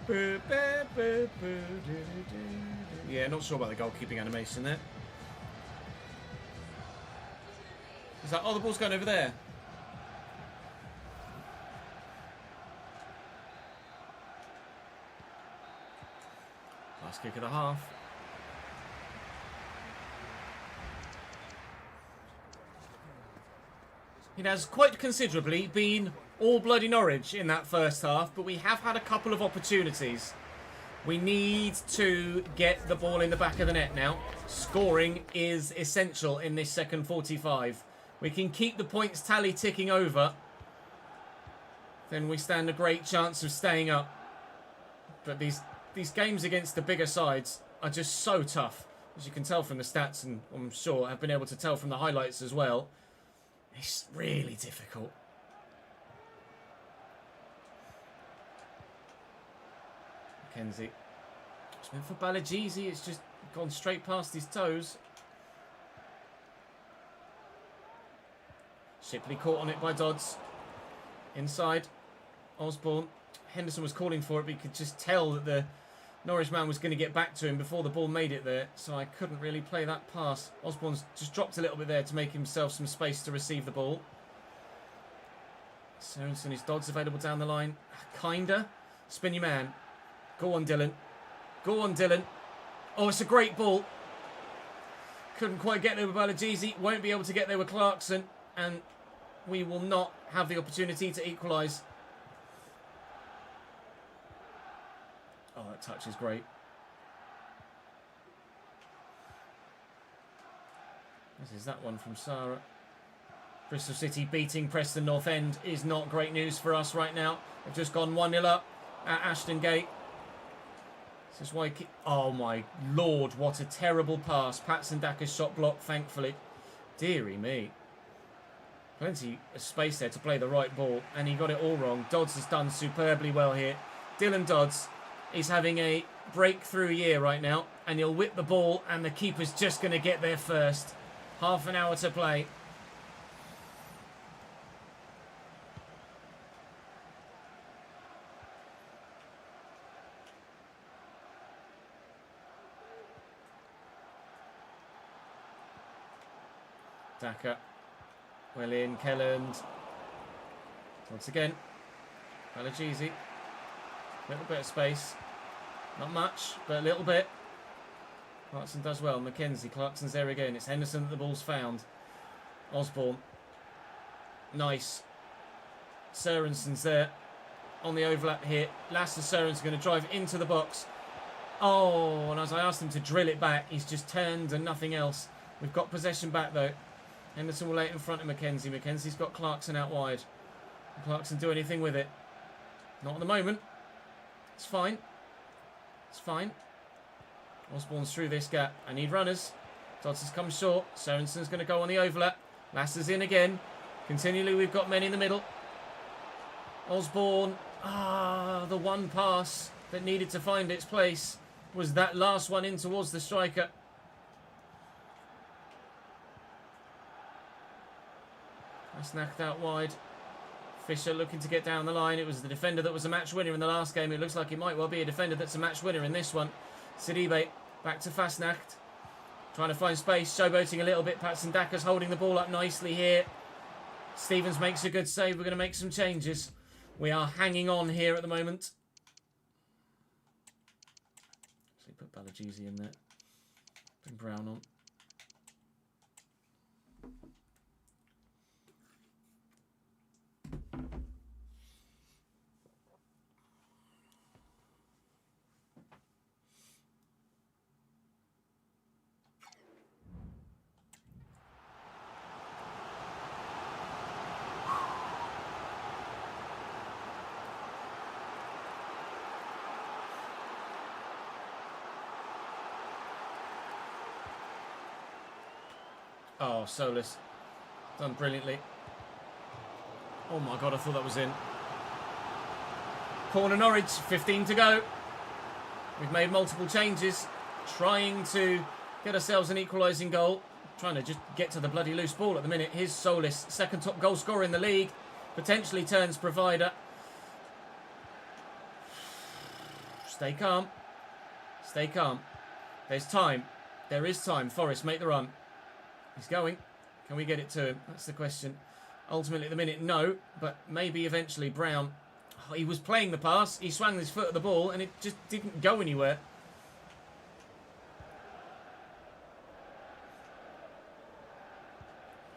Speaker 1: Yeah, not sure about the goalkeeping animation there. Is that... Oh, the ball's going over there. Last kick of the half. It has quite considerably been all bloody Norwich in that first half, but we have had a couple of opportunities. We need to get the ball in the back of the net now. Scoring is essential in this second 45. We can keep the points tally ticking over, then we stand a great chance of staying up. But these games against the bigger sides are just so tough, as you can tell from the stats, and I'm sure I've been able to tell from the highlights as well. It's really difficult. Mackenzie. It's meant for Balagizi. It's just gone straight past his toes. Shipley caught on it by Dodds. Inside. Osborne. Henderson was calling for it, but you could just tell that the Norwich man was going to get back to him before the ball made it there, so I couldn't really play that pass. Osborne's just dropped a little bit there to make himself some space to receive the ball. Sorensen, is Dodds available down the line? Kinda. Spin your man. Go on, Dylan. Go on, Dylan. Oh, it's a great ball. Couldn't quite get there with Balagizi. Won't be able to get there with Clarkson. And we will not have the opportunity to equalise. Oh, that touch is great. This is that one from Sarah. Bristol City beating Preston North End is not great news for us right now. They've just gone 1-0 up at Ashton Gate. This is why... Oh, my Lord, what a terrible pass. Patson Daka's shot blocked, thankfully. Deary me. Plenty of space there to play the right ball, and he got it all wrong. Dodds has done superbly well here. Dylan Dodds is having a breakthrough year right now, and he'll whip the ball, and the keeper's just going to get there first. Half an hour to play. Daka. Well in, Kelland. Once again. Balagizi. Little bit of space. Not much, but a little bit. Clarkson does well. Mackenzie. Clarkson's there again. It's Henderson that the ball's found. Osborne. Nice. Sorensen's there. On the overlap here. Lasse Sorensen going to drive into the box. Oh, and as I asked him to drill it back, he's just turned and nothing else. We've got possession back though. Henderson will lay it in front of Mackenzie. Mackenzie's got Clarkson out wide. Can Clarkson do anything with it? Not at the moment. It's fine. It's fine. Osborne's through this gap. I need runners. Dodds has come short. Sorensen's going to go on the overlap. Lasse's in again. Continually, we've got men in the middle. Osborne. The one pass that needed to find its place was that last one in towards the striker. That's knocked out wide. Fisher looking to get down the line. It was the defender that was a match winner in the last game. It looks like it might well be a defender that's a match winner in this one. Sidibe back to Fastnacht. Trying to find space. Showboating a little bit. Patson Daka's holding the ball up nicely here. Stevens makes a good save. We're going to make some changes. We are hanging on here at the moment. So put Balagizi in there. Bring Brown on. Oh, Solis. Done brilliantly. Oh my God, I thought that was in. Corner Norwich, 15 to go. We've made multiple changes. Trying to get ourselves an equalising goal. Trying to just get to the bloody loose ball at the minute. Here's Solis, second top goal scorer in the league. Potentially turns provider. Stay calm. Stay calm. There's time. There is time. Forrest, make the run. He's going. Can we get it to him? That's the question. Ultimately, at the minute, no. But maybe eventually. Brown. Oh, he was playing the pass. He swung his foot at the ball, and it just didn't go anywhere.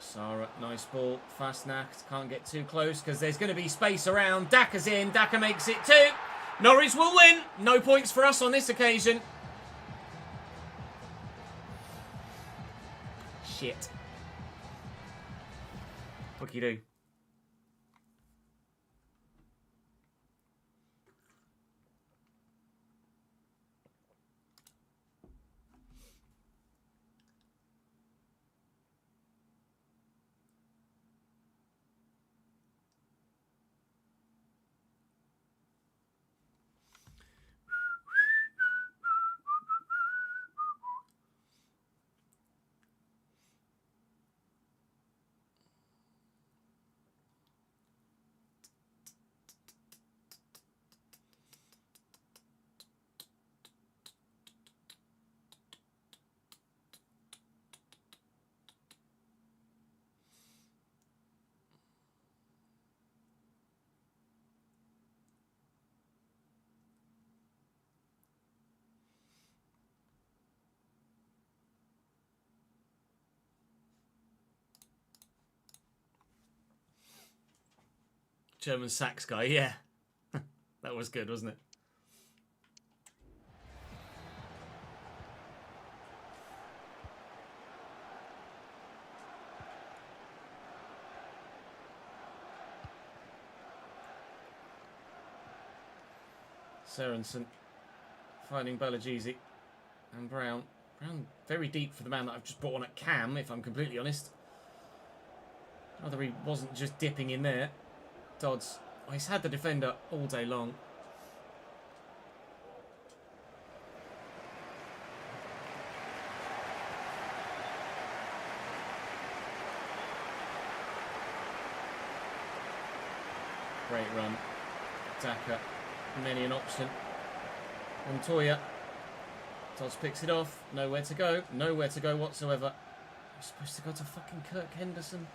Speaker 1: Sarah, nice ball. Fastnack. Can't get too close because there's going to be space around. Daka's in. Daka makes it 2. Norwich will win. No points for us on this occasion. Shit. What can you do? German sax guy, yeah. That was good, wasn't it? Sorensen finding Balagizi and Brown. Brown very deep for the man that I've just brought on at cam, if I'm completely honest. Rather he wasn't just dipping in there. Dodds. Oh, he's had the defender all day long. Great run. Daka. Many an option. Montoya. Dodds picks it off. Nowhere to go. Nowhere to go whatsoever. We're supposed to go to fucking Kirk Henderson.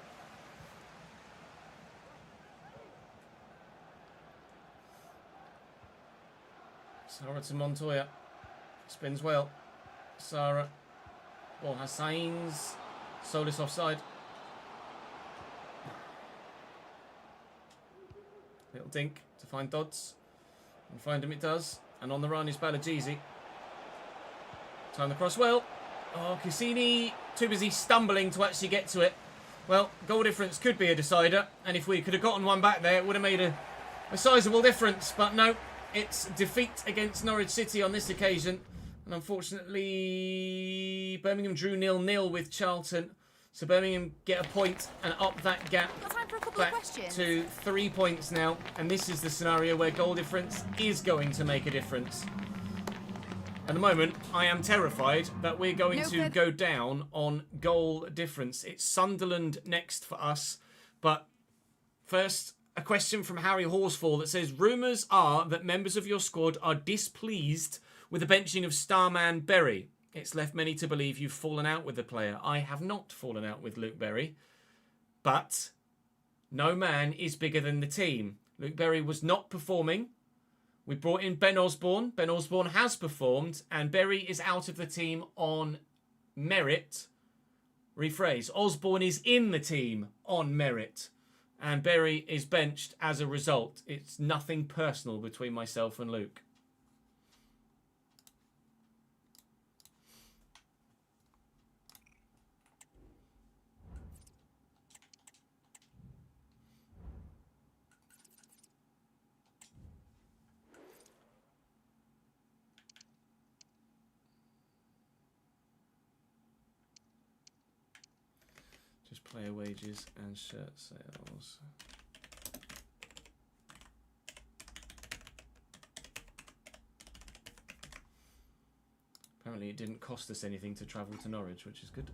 Speaker 1: Sarah to Montoya. Spins well. Sarah. Ball has signs. Solis offside. Little dink to find Dodds. And find him it does. And on the run is Balagizi. Time the cross well. Oh, Cassini too busy stumbling to actually get to it. Well, goal difference could be a decider. And if we could have gotten one back there, it would have made a sizable difference. But no. It's defeat against Norwich City on this occasion. And unfortunately, Birmingham drew 0-0 with Charlton. So Birmingham get a point and up that gap back to 3 points now. And this is the scenario where goal difference is going to make a difference. At the moment, I am terrified that we're going to go down on goal difference. It's Sunderland next for us. But first, a question from Harry Horsfall that says, rumours are that members of your squad are displeased with the benching of starman Berry. It's left many to believe you've fallen out with the player. I have not fallen out with Luke Berry. But no man is bigger than the team. Luke Berry was not performing. We brought in Ben Osborne. Ben Osborne has performed. And Berry is out of the team on merit. Rephrase. Osborne is in the team on merit. And Berry is benched as a result. It's nothing personal between myself and Luke. Just player wages and shirt sales. Apparently it didn't cost us anything to travel to Norwich, which is good.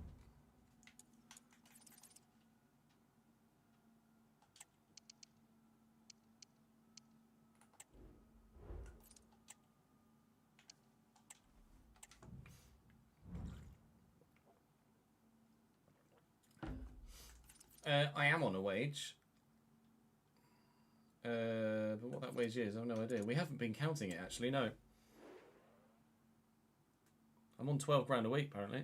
Speaker 1: I am on a wage. But what that wage is, I've no idea. We haven't been counting it, actually, no. I'm on 12 grand a week, apparently.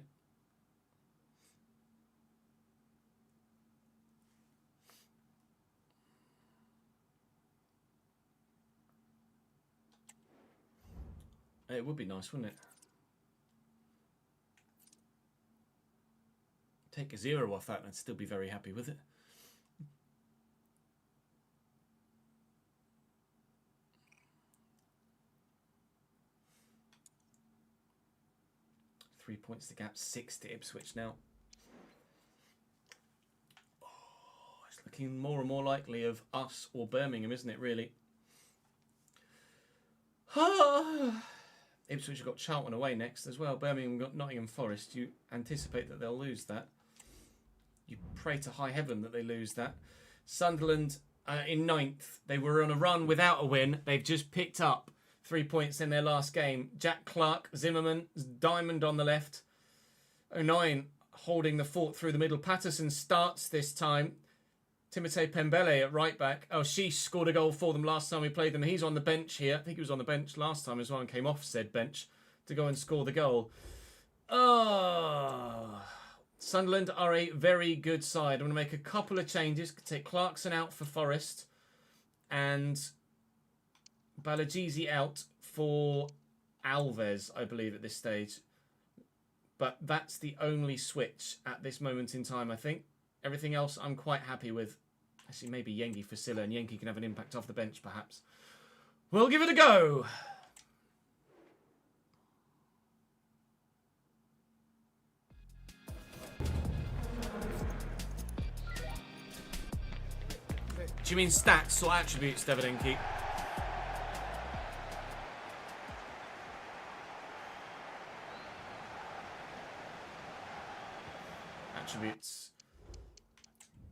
Speaker 1: It would be nice, wouldn't it? Take a 0 off that and I'd still be very happy with it. Three points to gap, 6 to Ipswich now. Oh, it's looking more and more likely of us or Birmingham, isn't it, really? Ipswich have got Charlton away next as well. Birmingham got Nottingham Forest. You anticipate that they'll lose that. You pray to high heaven that they lose that. Sunderland in 9th. They were on a run without a win. They've just picked up 3 points in their last game. Jack Clark, Zimmerman, Diamond on the left. O'Nien holding the fort through the middle. Patterson starts this time. Timothée Pembele at right back. Oh, Sheesh scored a goal for them last time we played them. He's on the bench here. I think he was on the bench last time as well and came off said bench to go and score the goal. Oh, Sunderland are a very good side. I'm going to make a couple of changes. Take Clarkson out for Forest and Balagizi out for Alves, I believe, at this stage. But that's the only switch at this moment in time, I think. Everything else I'm quite happy with. Actually, maybe Yengi for Silla, and Yengi can have an impact off the bench, perhaps. We'll give it a go. Do you mean stats or attributes, Devidenki? Attributes.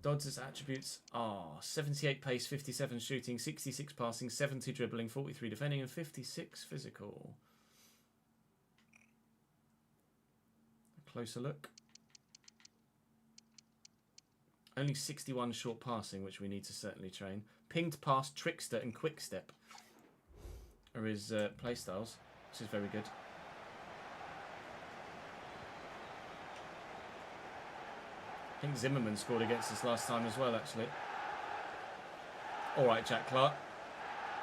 Speaker 1: Dodds' attributes are 78 pace, 57 shooting, 66 passing, 70 dribbling, 43 defending, and 56 physical. A closer look. Only 61 short passing, which we need to certainly train. Pinged pass, trickster, and quick step are his playstyles, which is very good. I think Zimmerman scored against us last time as well, actually. All right, Jack Clark.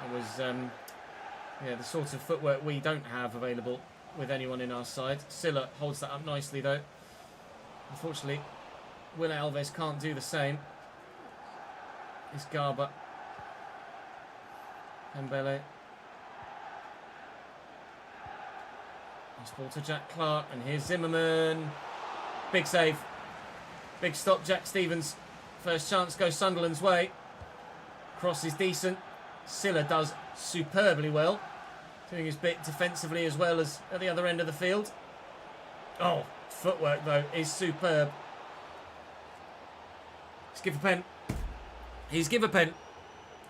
Speaker 1: That was, yeah, the sort of footwork we don't have available with anyone in our side. Silla holds that up nicely, though. Unfortunately, Will Alves can't do the same. It's Garber. Pembele. Nice ball to Jack Clark, and here's Zimmerman. Big save. Big stop, Jack Stevens. First chance goes Sunderland's way. Cross is decent. Silla does superbly well. Doing his bit defensively as well as at the other end of the field. Oh, footwork though is superb. He's give a pen. He's give a pen.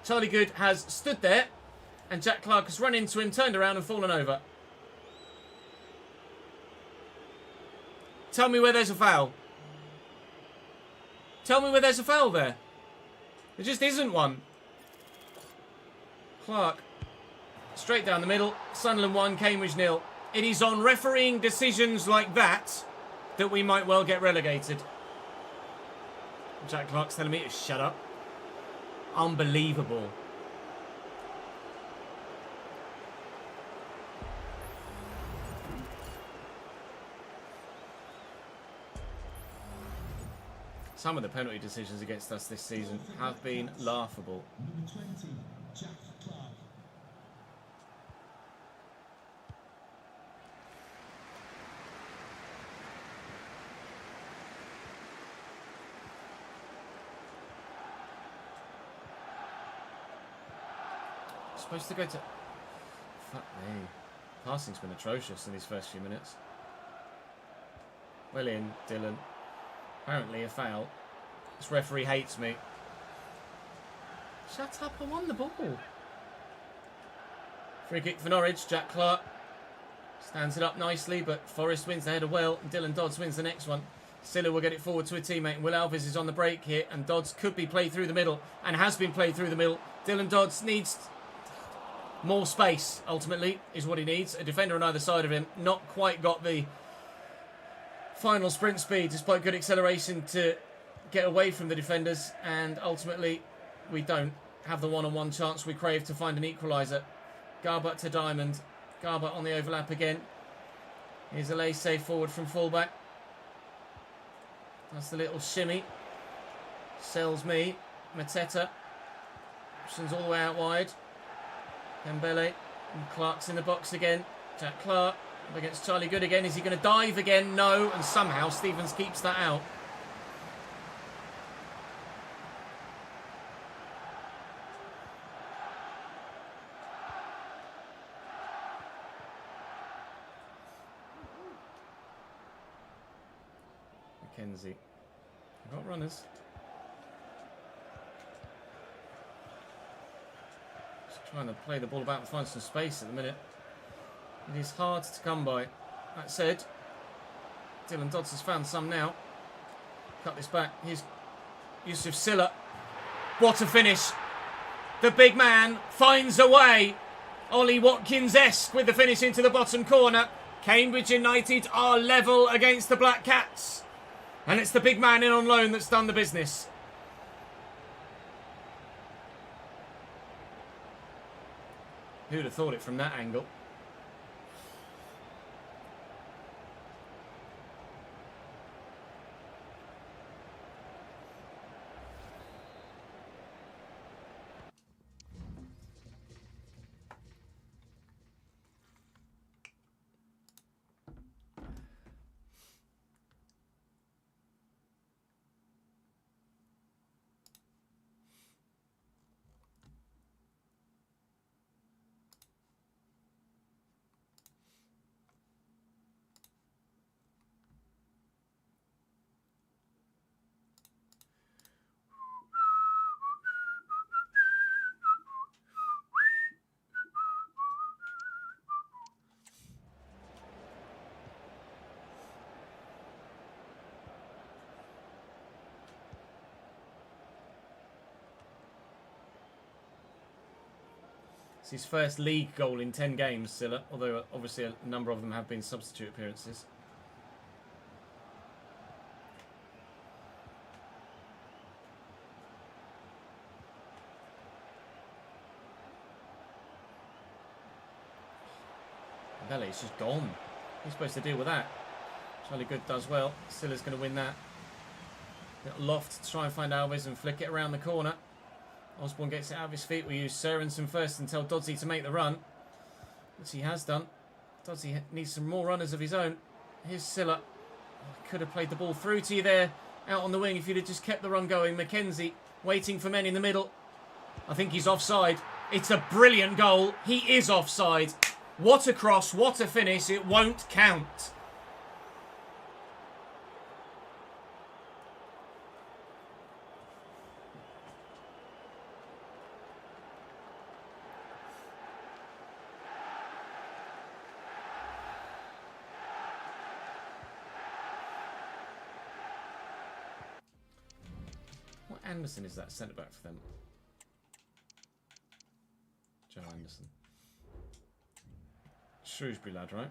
Speaker 1: Charlie Good has stood there and Jack Clark has run into him, turned around and fallen over. Tell me where there's a foul. Tell me where there's a foul there. There just isn't one. Clark. Straight down the middle. Sunderland 1, Cambridge 0. It is on refereeing decisions like that that we might well get relegated. Jack Clark's telling me to shut up. Unbelievable. Some of the penalty decisions against us this season have been laughable.
Speaker 3: Number 20, Jack Clark.
Speaker 1: Supposed to go to... Fuck me. Passing's been atrocious in these first few minutes. Well in, Dylan. Apparently a foul. This referee hates me. Shut up, I won the ball. Free kick for Norwich, Jack Clark. Stands it up nicely, but Forrest wins the header well. And Dylan Dodds wins the next one. Silla will get it forward to a teammate. Will Alves is on the break here, and Dodds could be played through the middle, and has been played through the middle. Dylan Dodds needs more space, ultimately, is what he needs. A defender on either side of him. Not quite got the final sprint speed, despite good acceleration to get away from the defenders, and ultimately we don't have the one-on-one chance we crave to find an equaliser. Garbutt to Diamond. Garbutt on the overlap again. Here's a lay save forward from fullback. That's the little shimmy. Sells me. Mateta. Options all the way out wide. Dembele. And Clark's in the box again. Jack Clark up against Charlie Good again. Is he going to dive again? No. And somehow Stevens keeps that out. Mackenzie. We've got runners. Just trying to play the ball about and find some space at the minute. It is hard to come by. That said, Dylan Dodds has found some now. Cut this back. Here's Yusuf Silla. What a finish. The big man finds a way. Ollie Watkins-esque with the finish into the bottom corner. Cambridge United are level against the Black Cats. And it's the big man in on loan that's done the business. Who'd have thought it from that angle? It's his first league goal in 10 games, Silla, although obviously a number of them have been substitute appearances. Belly's just gone. He's supposed to deal with that. Charlie Good does well. Silla's going to win that. Little loft to try and find Alves and flick it around the corner. Osborne gets it out of his feet. We use Sørensen first and tell Dodsey to make the run, which he has done. Dodsey needs some more runners of his own. Here's Silla. Oh, could have played the ball through to you there, out on the wing if you'd have just kept the run going. Mackenzie waiting for men in the middle. I think he's offside. It's a brilliant goal. He is offside. What a cross, what a finish. It won't count. Anderson is that centre back for them. Joe Anderson. Shrewsbury lad, right?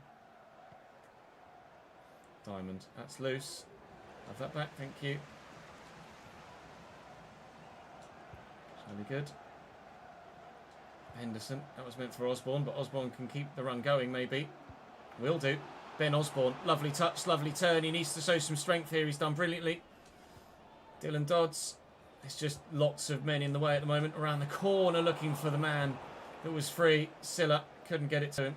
Speaker 1: Diamond. That's loose. Have that back, thank you. Really good. Henderson. That was meant for Osborne, but Osborne can keep the run going, maybe. Will do. Ben Osborne. Lovely touch, lovely turn. He needs to show some strength here. He's done brilliantly. Dylan Dodds. There's just lots of men in the way at the moment. Around the corner looking for the man that was free. Silla couldn't get it to him.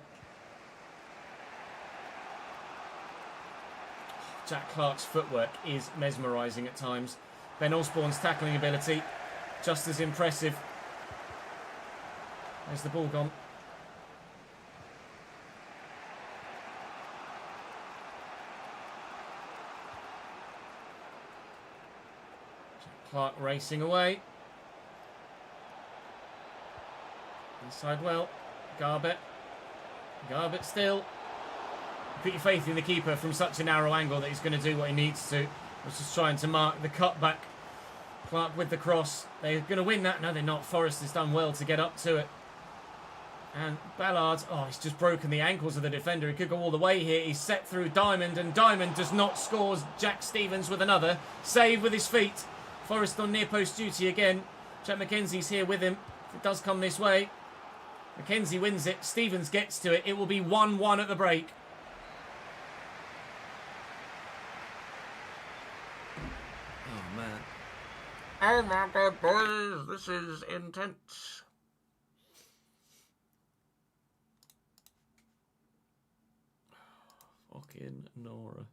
Speaker 1: Jack Clark's footwork is mesmerising at times. Ben Osborne's tackling ability, just as impressive. Where's the ball gone? Clark racing away. Inside well. Garbutt. Garbutt still. Put your faith in the keeper from such a narrow angle that he's going to do what he needs to. Was just trying to mark the cutback. Clark with the cross. They're going to win that. No, they're not. Forrest has done well to get up to it. And Ballard, he's just broken the ankles of the defender. He could go all the way here. He's set through Diamond, and Diamond does not score. Jack Stevens with another save with his feet. Forrest on near post duty again. Jack McKenzie's here with him. If it does come this way, McKenzie wins it. Stevens gets to it. It will be 1-1 at the break. Oh, man. Oh, my God, boys. This is intense. Fucking Nora.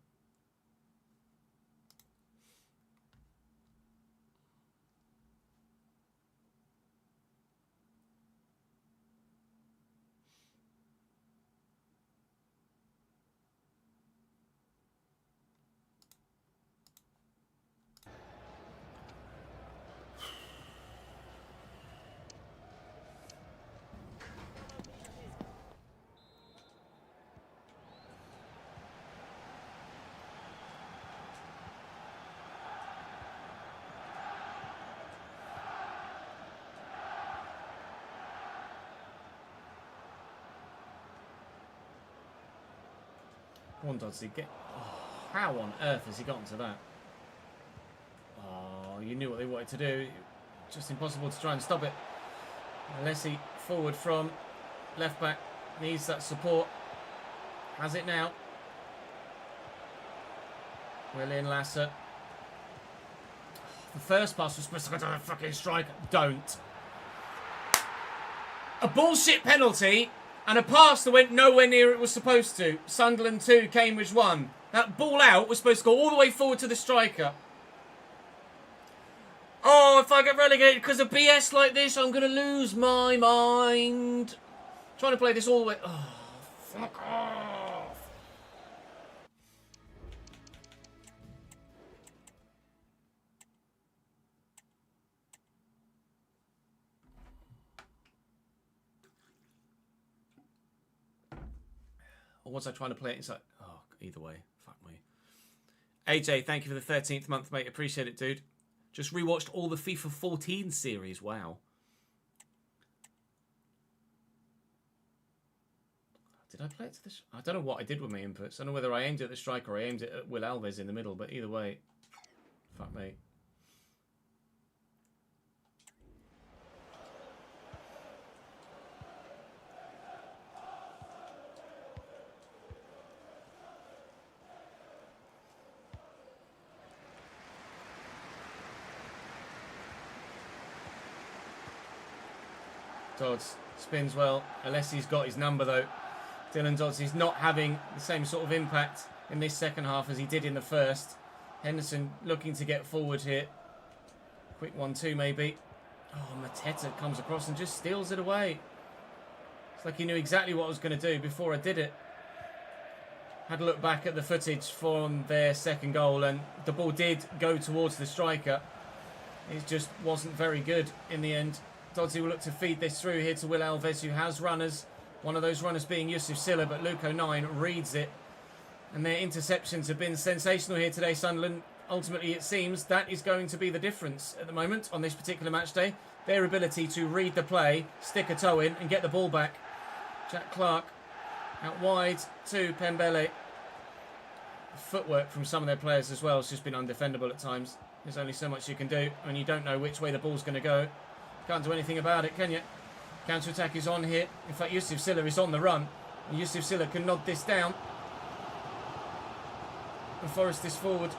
Speaker 1: Come on, Dodsley, get... how on earth has he gotten to that? Oh, you knew what they wanted to do. Just impossible to try and stop it. Alessi forward from left back. Needs that support. Has it now. William Lasser. The first pass was supposed to go to the fucking striker. Don't. A bullshit penalty. And a pass that went nowhere near it was supposed to. Sunderland 2, Cambridge 1. That ball out was supposed to go all the way forward to the striker. Oh, if I get relegated because of BS like this, I'm going to lose my mind. Trying to play this all the way... oh, fuck off. Or was I trying to play it inside? Oh, either way. Fuck me. AJ, thank you for the 13th month, mate. Appreciate it, dude. Just rewatched all the FIFA 14 series. Wow. Did I play it to this? I don't know what I did with my inputs. I don't know whether I aimed it at the striker or I aimed it at Will Alves in the middle, but either way. Fuck me. Dodds spins well. Alessi's got his number though. Dylan Dodds is not having the same sort of impact in this second half as he did in the first. Henderson looking to get forward here. Quick 1-2 maybe. Oh, Mateta comes across and just steals it away. It's like he knew exactly what I was going to do before I did it. Had a look back at the footage from their second goal and the ball did go towards the striker. It just wasn't very good in the end. Doddsy will look to feed this through here to Will Alves, who has runners. One of those runners being Yusuf Silla, but Luke O'Nien reads it. And their interceptions have been sensational here today, Sunderland. Ultimately, it seems that is going to be the difference at the moment on this particular match day. Their ability to read the play, stick a toe in, and get the ball back. Jack Clark out wide to Pembele. Footwork from some of their players as well has just been undefendable at times. There's only so much you can do when you don't know which way the ball's going to go. Can't do anything about it, can you? Counter-attack is on here. In fact, Yusuf Silla is on the run. And Yusuf Silla can nod this down. And Forrest is forward.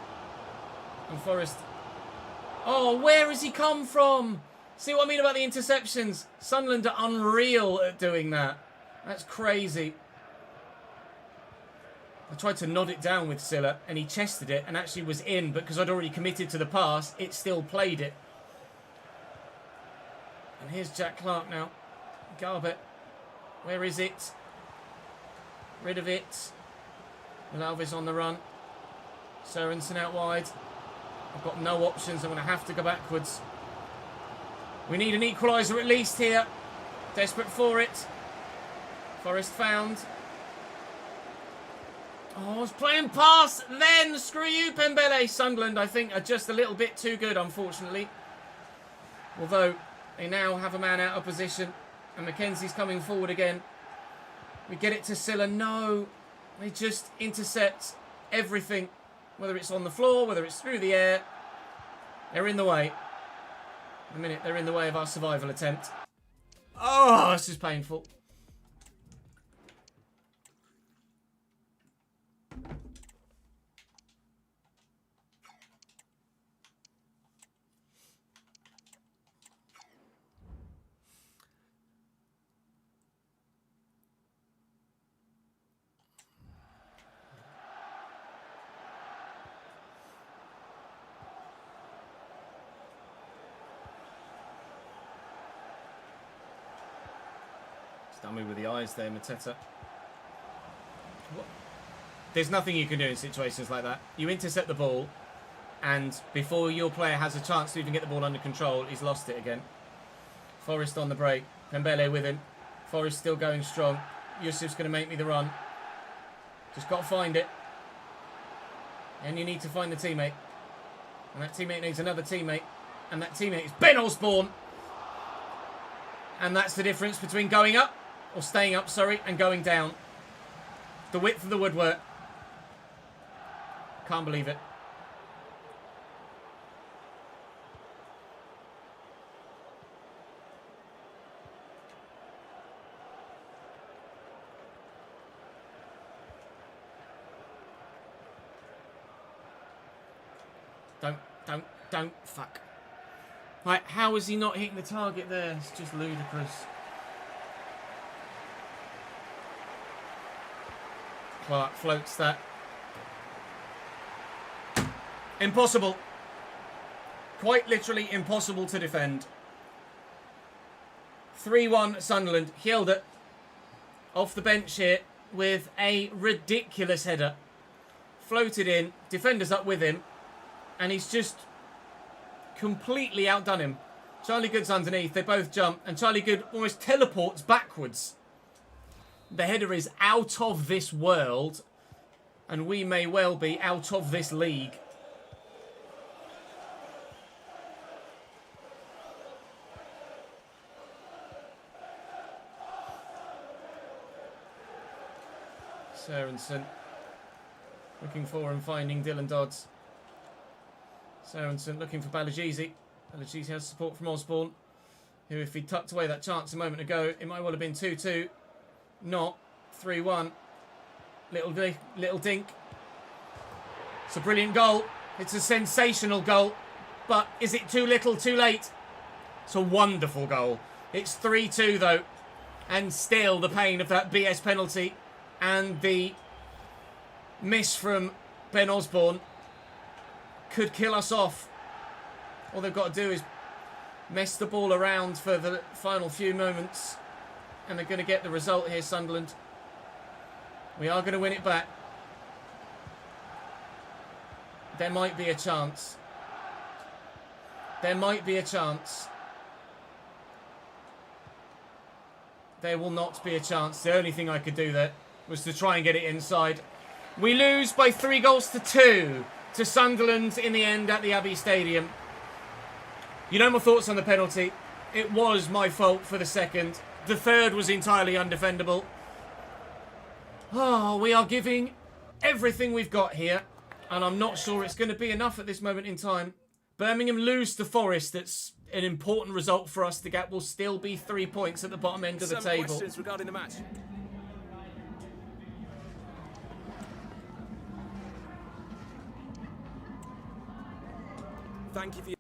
Speaker 1: And Forrest... oh, where has he come from? See what I mean about the interceptions? Sunderland are unreal at doing that. That's crazy. I tried to nod it down with Silla, and he chested it and actually was in, but because I'd already committed to the pass, it still played it. And here's Jack Clark now. Garbett. Where is it? Rid of it. Will Alves on the run. Sørensen out wide. I've got no options. I'm going to have to go backwards. We need an equaliser at least here. Desperate for it. Forrest found. Oh, I was playing pass then. Screw you, Pembele. Sunderland, I think, are just a little bit too good, unfortunately. Although, they now have a man out of position. And Mackenzie's coming forward again. We get it to Silla. No. They just intercept everything. Whether it's on the floor, whether it's through the air. They're in the way. In a minute, they're in the way of our survival attempt. Oh, this is painful. Done me with the eyes there, Mateta. What? There's nothing you can do in situations like that. You intercept the ball, and before your player has a chance to even get the ball under control, he's lost it again. Forrest on the break. Pembele with him. Forrest still going strong. Yusuf's going to make me the run. Just got to find it. And you need to find the teammate. And that teammate needs another teammate. And that teammate is Ben Osborne. And that's the difference between going up, or staying up, sorry, and going down. The width of the woodwork. Can't believe it. Don't, fuck. Right, how is he not hitting the target there? It's just ludicrous. Clark floats that. Impossible. Quite literally impossible to defend. 3-1 Sunderland. Hjelde off the bench here with a ridiculous header. Floated in. Defenders up with him. And he's just completely outdone him. Charlie Good's underneath. They both jump. And Charlie Good almost teleports backwards. The header is out of this world. And we may well be out of this league. Sørensen looking for and finding Dylan Dodds. Sørensen looking for Balagizi. Balagizi has support from Osborne, who, if he tucked away that chance a moment ago, it might well have been 2-2. Not 3-1. Little dink. It's a brilliant goal. It's a sensational goal. But is it too little, too late? It's a wonderful goal. It's 3-2 though. And still the pain of that BS penalty and the miss from Ben Osborne could kill us off. All they've got to do is mess the ball around for the final few moments and they're going to get the result here, Sunderland. We are going to win it back. There might be a chance. There might be a chance. There will not be a chance. The only thing I could do there was to try and get it inside. We lose by 3-2 to Sunderland in the end at the Abbey Stadium. You know my thoughts on the penalty. It was my fault for the second. The third was entirely undefendable. Oh, we are giving everything we've got here. And I'm not sure it's going to be enough at this moment in time. Birmingham lose to Forest. That's an important result for us. The gap will still be 3 points at the bottom end of the table.
Speaker 4: Questions regarding the match. Thank you for your...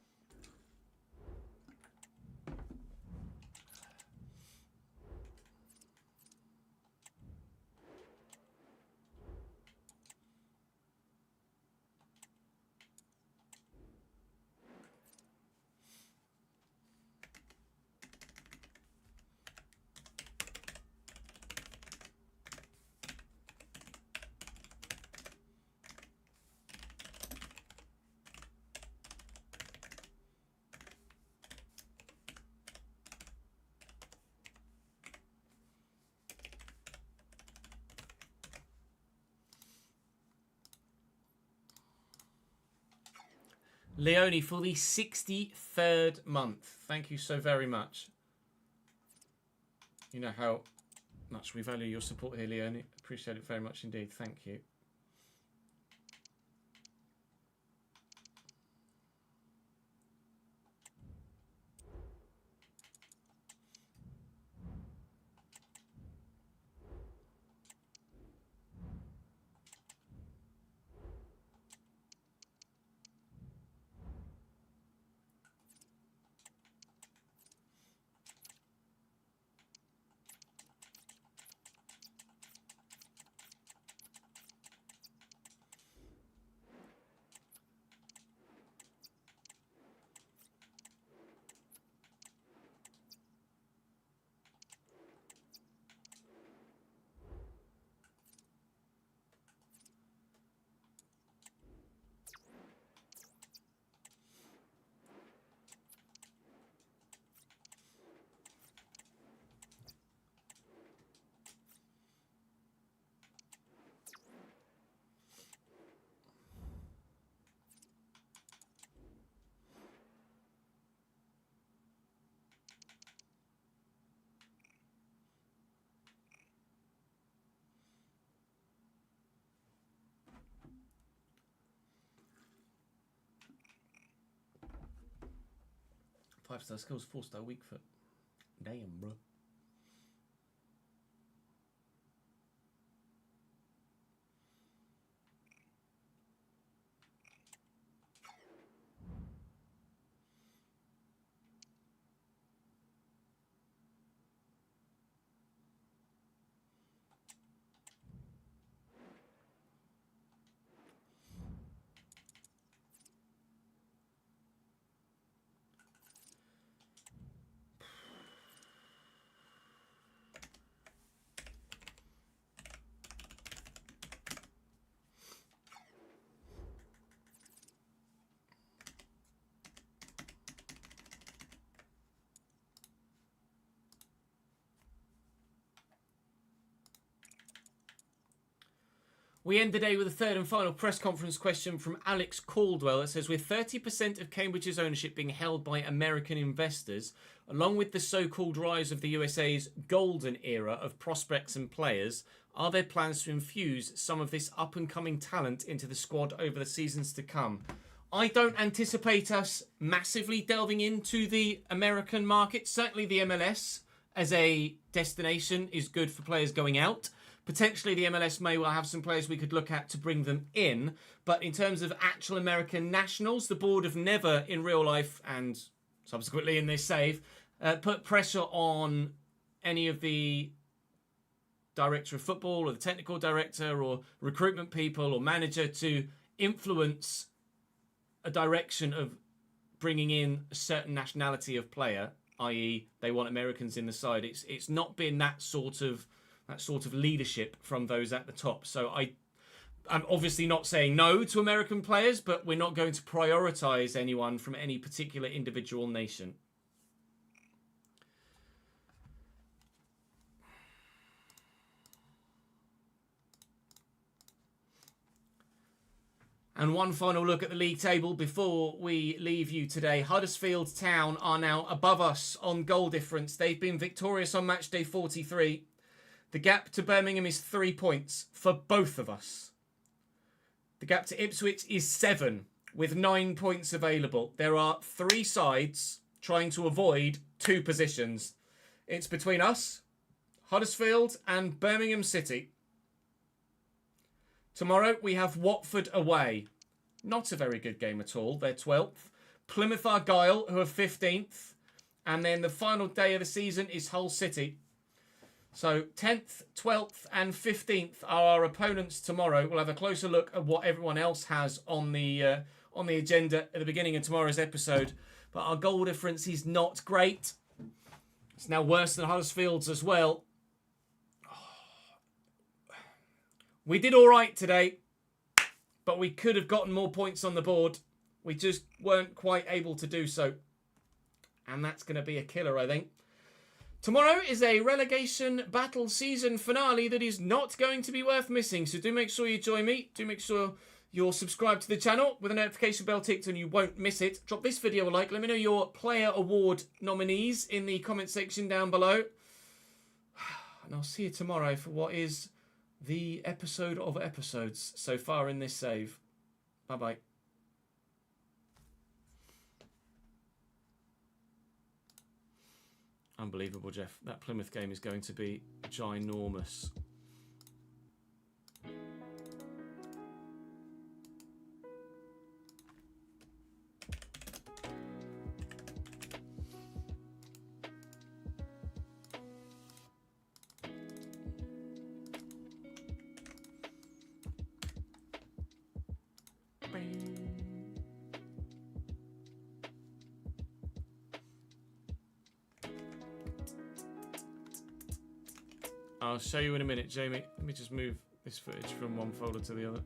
Speaker 1: Leone for the 63rd month. Thank you so very much. You know how much we value your support here, Leone. Appreciate it very much indeed. Thank you. Five-star skills, four-star weak foot. Damn, bro. We end the day with a third and final press conference question from Alex Caldwell that says, with 30% of Cambridge's ownership being held by American investors, along with the so-called rise of the USA's golden era of prospects and players, are there plans to infuse some of this up-and-coming talent into the squad over the seasons to come? I don't anticipate us massively delving into the American market. Certainly the MLS as a destination is good for players going out. Potentially the MLS may well have some players we could look at to bring them in. But in terms of actual American nationals, the board have never in real life and subsequently in this save put pressure on any of the director of football or the technical director or recruitment people or manager to influence a direction of bringing in a certain nationality of player, i.e. they want Americans in the side. It's not been that sort of leadership from those at the top. So I'm obviously not saying no to American players, but we're not going to prioritise anyone from any particular individual nation. And one final look at the league table before we leave you today. Huddersfield Town are now above us on goal difference. They've been victorious on match day 43. The gap to Birmingham is 3 points for both of us. The gap to Ipswich is 7 with 9 points available. There are 3 sides trying to avoid 2 positions. It's between us, Huddersfield and Birmingham City. Tomorrow we have Watford away. Not a very good game at all. They're 12th. Plymouth Argyle, who are 15th. And then the final day of the season is Hull City. So 10th, 12th and 15th are our opponents tomorrow. We'll have a closer look at what everyone else has on the agenda at the beginning of tomorrow's episode. But our goal difference is not great. It's now worse than Huddersfield's as well. We did all right today, but we could have gotten more points on the board. We just weren't quite able to do so. And that's going to be a killer, I think. Tomorrow is a relegation battle season finale that is not going to be worth missing. So do make sure you join me. Do make sure you're subscribed to the channel with a notification bell ticked and you won't miss it. Drop this video a like. Let me know your player award nominees in the comment section down below. And I'll see you tomorrow for what is the episode of episodes so far in this save. Bye-bye. Unbelievable, Jeff. That Plymouth game is going to be ginormous. I'll show you in a minute, Jamie. Let me just move this footage from one folder to the other.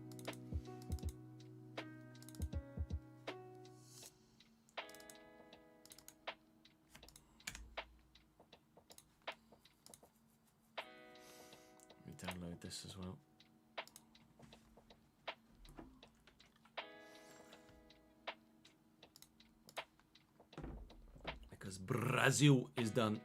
Speaker 1: Let me download this as well. Because Brazil is done.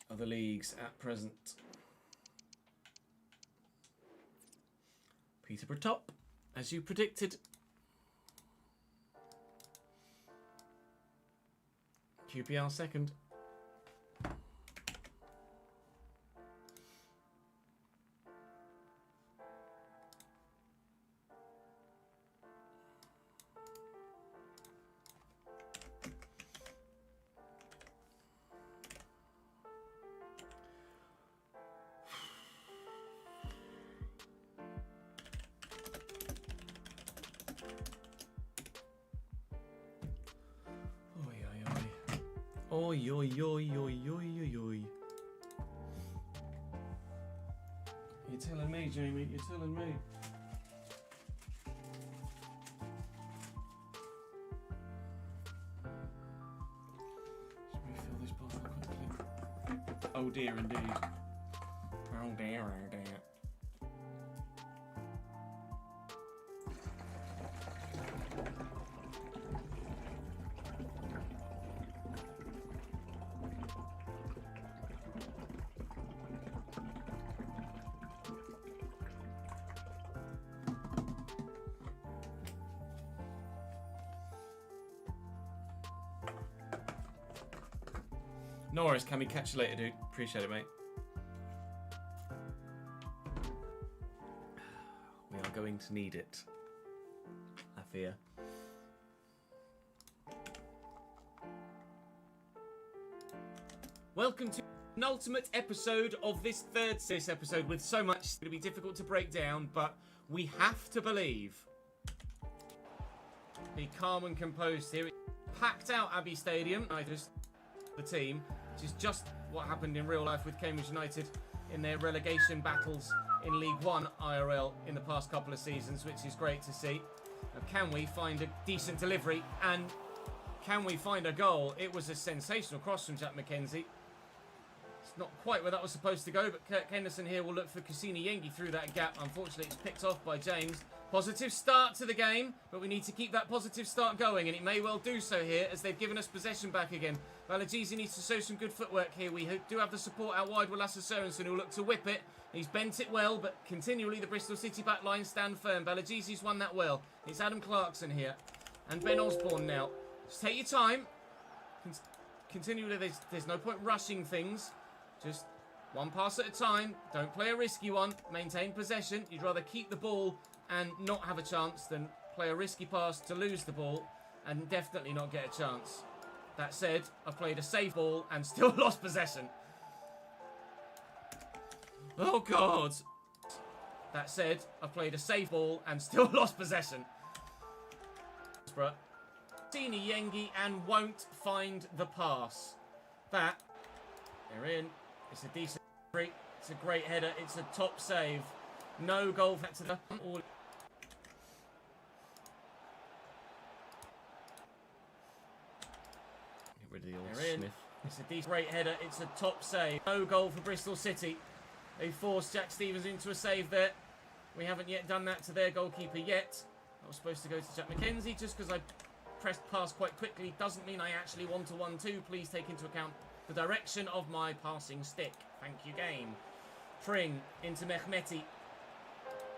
Speaker 1: Other leagues at present. Peterborough top, as you predicted. QPR second. Oi, oi, oi, oi, oi, oi, oi. You're telling me, Jamie, you're telling me. Should we fill this bottle quickly? Oh dear, indeed. Oh dear, oh dear. No worries, can we catch you later, dude? Appreciate it, mate. We are going to need it, I fear. Welcome to an ultimate episode of this third episode with so much. It's going to be difficult to break down, but we have to believe. Be calm and composed here. Packed out Abbey Stadium. The team, which is just what happened in real life with Cambridge United in their relegation battles in League One IRL in the past couple of seasons, which is great to see. Now, can we find a decent delivery and can we find a goal? It was a sensational cross from Jack McKenzie. It's not quite where that was supposed to go, but Kirk Henderson here will look for Kusini Yengi through that gap. Unfortunately, it's picked off by James. Positive start to the game, but we need to keep that positive start going, and it may well do so here as they've given us possession back again. Balagizi needs to show some good footwork here. We do have the support out wide with Lasse Sørensen, who'll look to whip it. He's bent it well, but continually the Bristol City back line stand firm. Balagizi's won that well. It's Adam Clarkson here, and Ben Osborne now. Just take your time. Continually, there's no point rushing things. Just one pass at a time. Don't play a risky one. Maintain possession. You'd rather keep the ball and not have a chance than play a risky pass to lose the ball and definitely not get a chance. That said, I've played a safe ball and still lost possession. Oh, God. That said, I've played a safe ball and still lost possession. Tini Yengi and won't find the pass. That, they're in. It's a decent free. It's a great header. It's a top save. No goal factor.
Speaker 2: in.
Speaker 1: Smith.
Speaker 4: It's a decent great header. It's a top save. No goal for Bristol City. They forced Jack Stevens into a save there. We haven't yet done that to their goalkeeper yet. I was supposed to go to Jack McKenzie just because I pressed past quite quickly. Doesn't mean I actually want a 1-2. Please take into account the direction of my passing stick. Thank you, game. Pring into Mehmeti.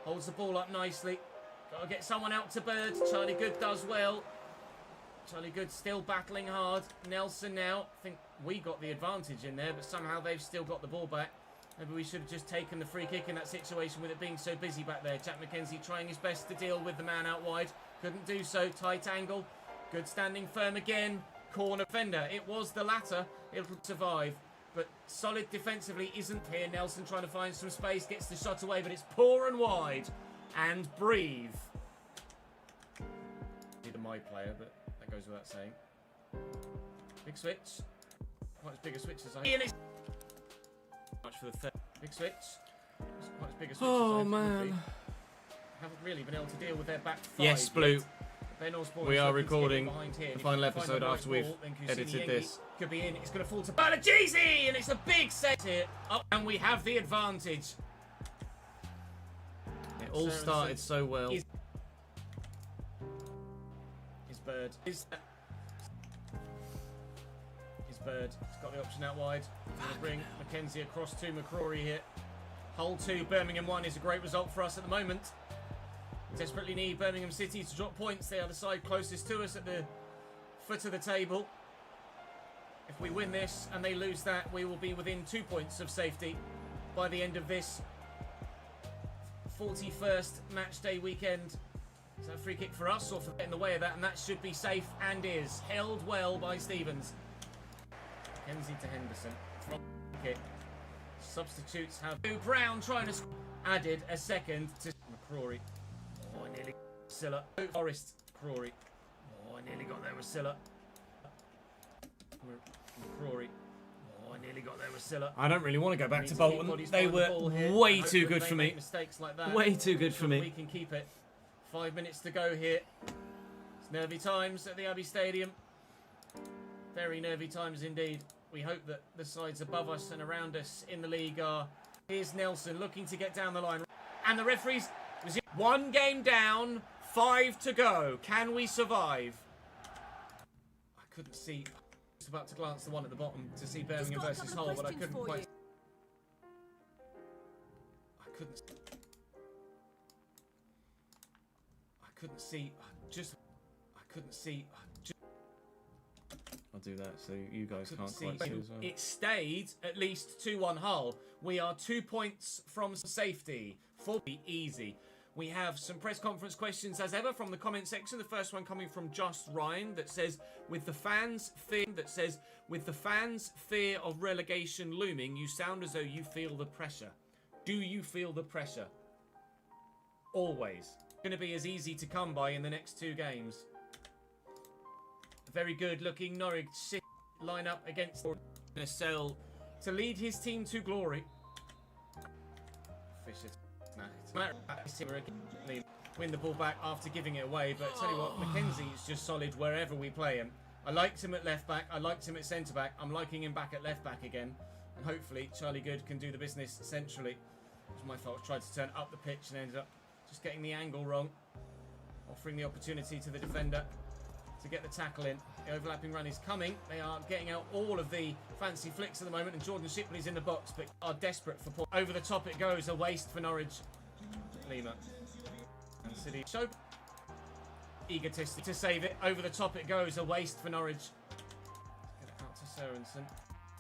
Speaker 4: Holds the ball up nicely. Got to get someone out to Bird. Charlie Good does well. Charlie Good still battling hard. Nelson now. I think we got the advantage in there, but somehow they've still got the ball back. Maybe we should have just taken the free kick in that situation with it being so busy back there. Jack McKenzie trying his best to deal with the man out wide. Couldn't do so. Tight angle. Good standing firm again. Corner fender. It was the latter. It'll survive. But solid defensively isn't here. Nelson trying to find some space. Gets the shot away, but it's poor and wide. And breathe. Neither my player, but that goes without saying. Big switch. Quite as big a switch as I... Much for the third. Big switch. It's quite as big a switch as I man. Haven't really been able to deal with their back five.
Speaker 1: Yes, Blue.
Speaker 4: Ben Osborne
Speaker 1: We are
Speaker 4: looking to get
Speaker 1: recording
Speaker 4: behind here.
Speaker 1: the final episode
Speaker 4: Find
Speaker 1: after
Speaker 4: right
Speaker 1: we've
Speaker 4: ball, then Kusini
Speaker 1: edited
Speaker 4: Yengi
Speaker 1: this.
Speaker 4: Could be in. It's going to fall to Balajizi, and it's a big set here. Up, and we have the advantage.
Speaker 1: It all started so well.
Speaker 4: His Bird. His Bird. He's got the option out wide. Going to bring McKenzie across to McCrory here. Hull 2, Birmingham 1 is a great result for us at the moment. Desperately need Birmingham City to drop points. They are the side closest to us at the foot of the table. If we win this and they lose that, we will be within 2 points of safety by the end of this 41st match day weekend. Is that a free kick for us or for getting in the way of that? And that should be safe and is. Held well by Stevens. Kenzie to Henderson. From kick. Substitutes have Brown trying to added a second to McCrory. Oh, I nearly Silla. Forrest Crawley. Oh, I nearly got there with Silla. McCrory. Oh, I nearly got there with Silla.
Speaker 1: I don't really want to go back to
Speaker 4: Keep
Speaker 1: Bolton.
Speaker 4: bodies
Speaker 1: They
Speaker 4: behind the ball
Speaker 1: were
Speaker 4: here.
Speaker 1: way
Speaker 4: Hope
Speaker 1: too
Speaker 4: that
Speaker 1: good
Speaker 4: they
Speaker 1: for
Speaker 4: make
Speaker 1: me.
Speaker 4: Mistakes like that.
Speaker 1: Way too good for
Speaker 4: We
Speaker 1: me.
Speaker 4: can keep it. 5 minutes to go here. It's nervy times at the Abbey Stadium. Very nervy times indeed. We hope that the sides above us and around us in the league are. Here's Nelson looking to get down the line. And the referees. 1 game down, 5 to go. Can we survive? I couldn't see. I was about to glance the one at the bottom to see Birmingham versus Hull, but I couldn't quite. I couldn't. I couldn't see. I couldn't see.
Speaker 1: I'll do that so you guys can't
Speaker 4: See,
Speaker 1: quite see as well.
Speaker 4: it stayed at least 2-1 Hull. We are 2 points from safety. 4 easy. We have some press conference questions as ever from the comment section. The first one coming from Just Ryan that says, with the fans' fear of relegation looming, you sound as though you feel the pressure. Do you feel the pressure? Always. It's going to be as easy to come by in the next 2 games. Very good looking Norwich City line up against Cell to lead his team to glory. Fisher win the ball back after giving it away, but tell you what, McKenzie is just solid wherever we play him. I liked him at left back, I liked him at centre back, I'm liking him back at left back again, and hopefully Charlie Good can do the business centrally. It was my fault. I tried to turn up the pitch and ended up just getting the angle wrong, offering the opportunity to the defender to get the tackle in. The overlapping run is coming. They are getting out all of the fancy flicks at the moment, and Jordan Shipley's in the box, but are desperate for points. Over the top it goes, a waste for Norwich. Lima. And City. So egotistic to save it. Over the top it goes, a waste for Norwich. Get it out to Sorensen.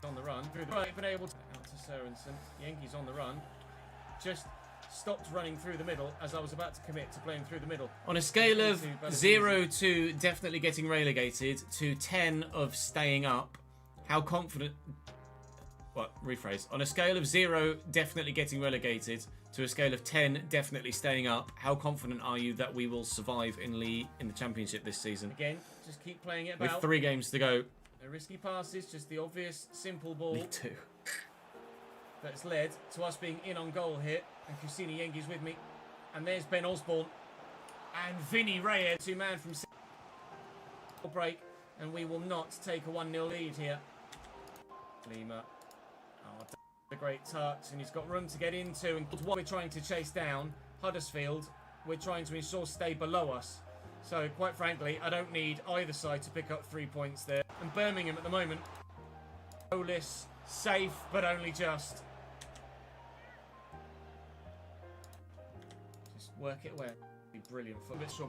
Speaker 4: On the run. Through the right, been able to out to Sorensen. Yankees on the run. Just stopped running through the middle as I was about to commit to playing through the middle.
Speaker 1: On a scale of 0 to definitely getting relegated to 10 of staying up, how confident... Well, rephrase. On a scale of 0 definitely getting relegated to a scale of 10 definitely staying up, how confident are you that we will survive in the Championship this season?
Speaker 4: Again, just keep playing it about.
Speaker 1: With 3 games to go.
Speaker 4: No risky passes, just the obvious simple ball.
Speaker 1: Me too.
Speaker 4: That's led to us being in on goal here. And Kusini Yengi's with me. And there's Ben Osborne. And Vinny Reyes, 2-man from break. And we will not take a 1-0 lead here. Lima. Oh, a great touch, and he's got room to get into. And what we're trying to chase down, Huddersfield, we're trying to ensure stay below us. So, quite frankly, I don't need either side to pick up 3 points there. And Birmingham at the moment, goalless, safe, but only just. Just work it where. Be brilliant football. Just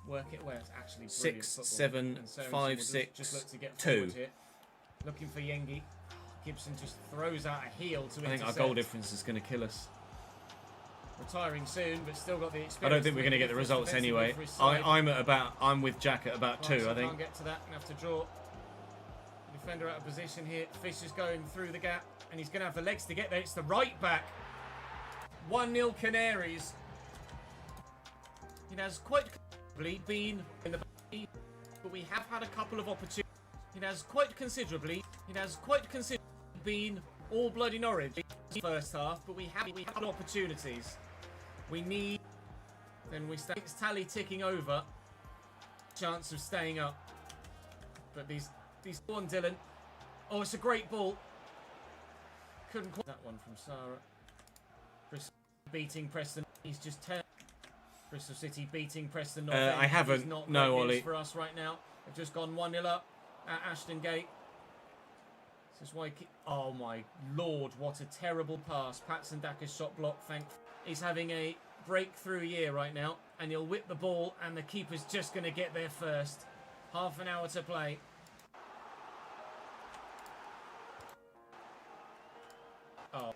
Speaker 4: work it where it's actually brilliant
Speaker 1: 6,
Speaker 4: football.
Speaker 1: 7,
Speaker 4: And Sorensen
Speaker 1: 5,
Speaker 4: will
Speaker 1: 6,
Speaker 4: just look to get
Speaker 1: 2.
Speaker 4: forward here. Looking for Yengi. Gibson just throws out a heel to
Speaker 1: I think our
Speaker 4: intercept.
Speaker 1: goal difference is going to kill us.
Speaker 4: Retiring soon, but still got the experience.
Speaker 1: I don't think we're going to get the results anyway. I'm with Jack at about 2, I think.
Speaker 4: Can't get to that and have to draw. Defender out of position here. Fisher's going through the gap, and he's going to have the legs to get there. It's the right back. 1-0 Canaries. It has quite considerably been in the back, but we have had a couple of opportunities. It has quite considerably been all bloody Norwich first half, but we have had opportunities. We need. Then we stay. It's tally ticking over. Chance of staying up. But these on Dylan. Oh, it's a great ball. Couldn't quite that one from Sarah. Bristol beating Preston. He's just turned. Bristol City beating Preston.
Speaker 1: I haven't.
Speaker 4: Not
Speaker 1: No,
Speaker 4: great
Speaker 1: Ollie.
Speaker 4: news for us right now. They've just gone 1-0 up at Ashton Gate. This is why. Oh my lord! What a terrible pass. Patson Daka's shot block. He's having a breakthrough year right now, and he'll whip the ball, and the keeper's just going to get there first. Half an hour to play. Oh.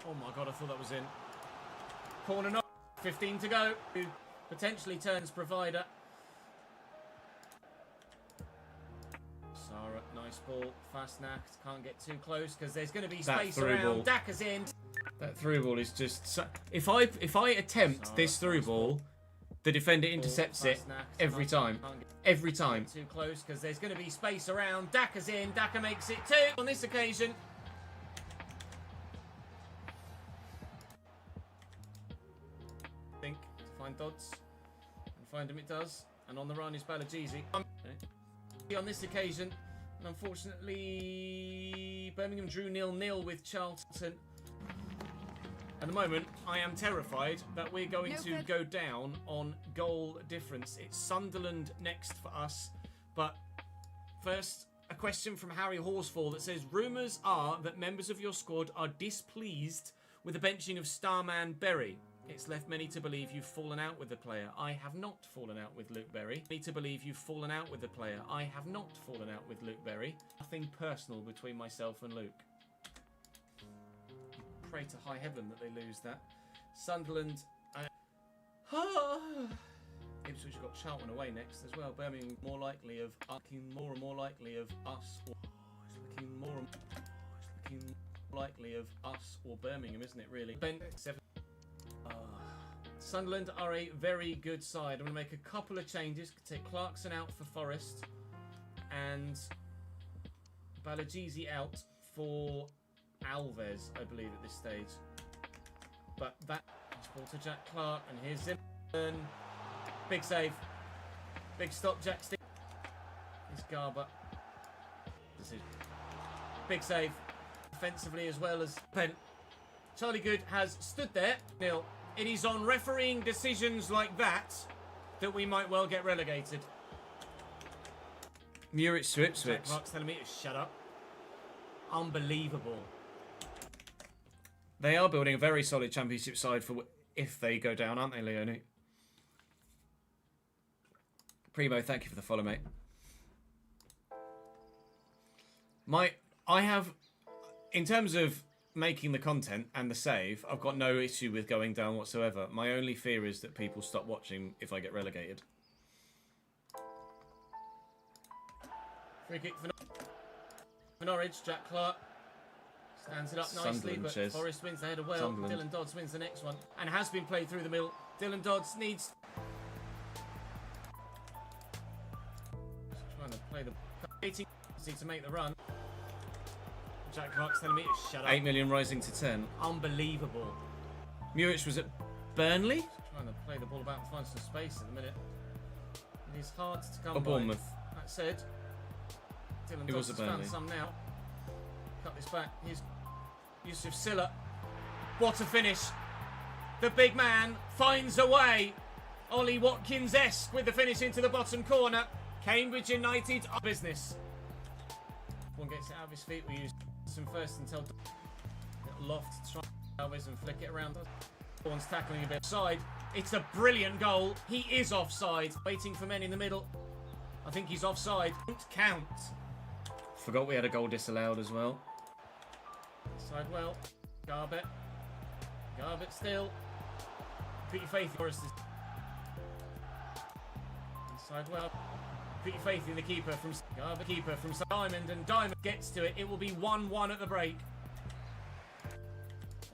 Speaker 4: Oh my god, I thought that was in. Corner knock. 15 to go. Potentially turns provider. Sarah, nice ball. Fast knacked. Can't get too close because there's going to be space
Speaker 1: through
Speaker 4: around.
Speaker 1: ball.
Speaker 4: Daka's in.
Speaker 1: That through ball is just... So, if I attempt
Speaker 4: Sarah,
Speaker 1: this through
Speaker 4: nice
Speaker 1: ball, the defender intercepts it
Speaker 4: Fast knacked.
Speaker 1: every time.
Speaker 4: Can't get
Speaker 1: Every time.
Speaker 4: too close because there's going to be space around. Daka's in. Daka makes it 2 on this occasion. Think to find Dodds, and find him it does, and on the run is Balajizi. On this occasion, and unfortunately, Birmingham drew 0-0 with Charlton. At the moment, I am terrified that we're going to go down on goal difference. It's Sunderland next for us, but first, a question from Harry Horsfall that says, rumours are that members of your squad are displeased with the benching of Starman Berry. It's left many to believe you've fallen out with the player. I have not fallen out with Luke Berry. Many to believe you've fallen out with the player. I have not fallen out with Luke Berry. Nothing personal between myself and Luke. Pray to high heaven that they lose that. Sunderland. Ipswich got Charlton away next as well. Birmingham more likely of looking more and more likely of us. Looking more likely of us or Birmingham, isn't it? Really. 7. Sunderland are a very good side. I'm going to make a couple of changes. Take Clarkson out for Forest and Balajizi out for Alves, I believe, at this stage. But that is ball to Jack Clark, and here's Zimmerman. Big save. Big stop, Jack Steve. Here's Garber. Decision. Big save. Defensively as well as Penn. Charlie Good has stood there. Nil. It is on refereeing decisions like that that we might well get relegated.
Speaker 1: Norwich to Ipswich.
Speaker 4: Jack Clark's telling me to shut up. Unbelievable.
Speaker 1: They are building a very solid championship side for if they go down, aren't they, Leone? Primo, thank you for the follow, mate. I have, in terms of making the content and the save, I've got no issue with going down whatsoever. My only fear is that people stop watching if I get relegated.
Speaker 4: Free kick for Norwich. Jack Clark stands it up nicely,
Speaker 1: Sunderland,
Speaker 4: but
Speaker 1: cheers.
Speaker 4: Forest wins the header well.
Speaker 1: Sunderland.
Speaker 4: Dylan Dodds wins the next one and has been played through the middle. Dylan Dodds needs... Trying to play the... 18 need to make the run. Jack Clark's telling me to shut up.
Speaker 1: 8 million rising to 10.
Speaker 4: Unbelievable.
Speaker 1: Norwich was at Burnley?
Speaker 4: Trying to play the ball about and find some space at the minute. It is hard to come
Speaker 1: Or
Speaker 4: by.
Speaker 1: Bournemouth?
Speaker 4: That said, Dylan
Speaker 1: It was
Speaker 4: Dobbs
Speaker 1: a
Speaker 4: has found
Speaker 1: Burnley.
Speaker 4: some now. Cut this back. Here's Yusuf Silla. What a finish. The big man finds a way. Ollie Watkins-esque with the finish into the bottom corner. Cambridge United are business. One gets it out of his feet. We use some first until little loft to try Alves and flick it around. One's tackling a bit offside. It's a brilliant goal. He is offside. Waiting for men in the middle. I think he's offside. Don't count.
Speaker 1: Forgot we had a goal disallowed as well.
Speaker 4: Side well. Garbett. Garbett still. Put your faith in Forrest. Inside well. Put your faith in the keeper from Garbett. Keeper from Diamond, and Diamond gets to it. It will be 1-1 at the break.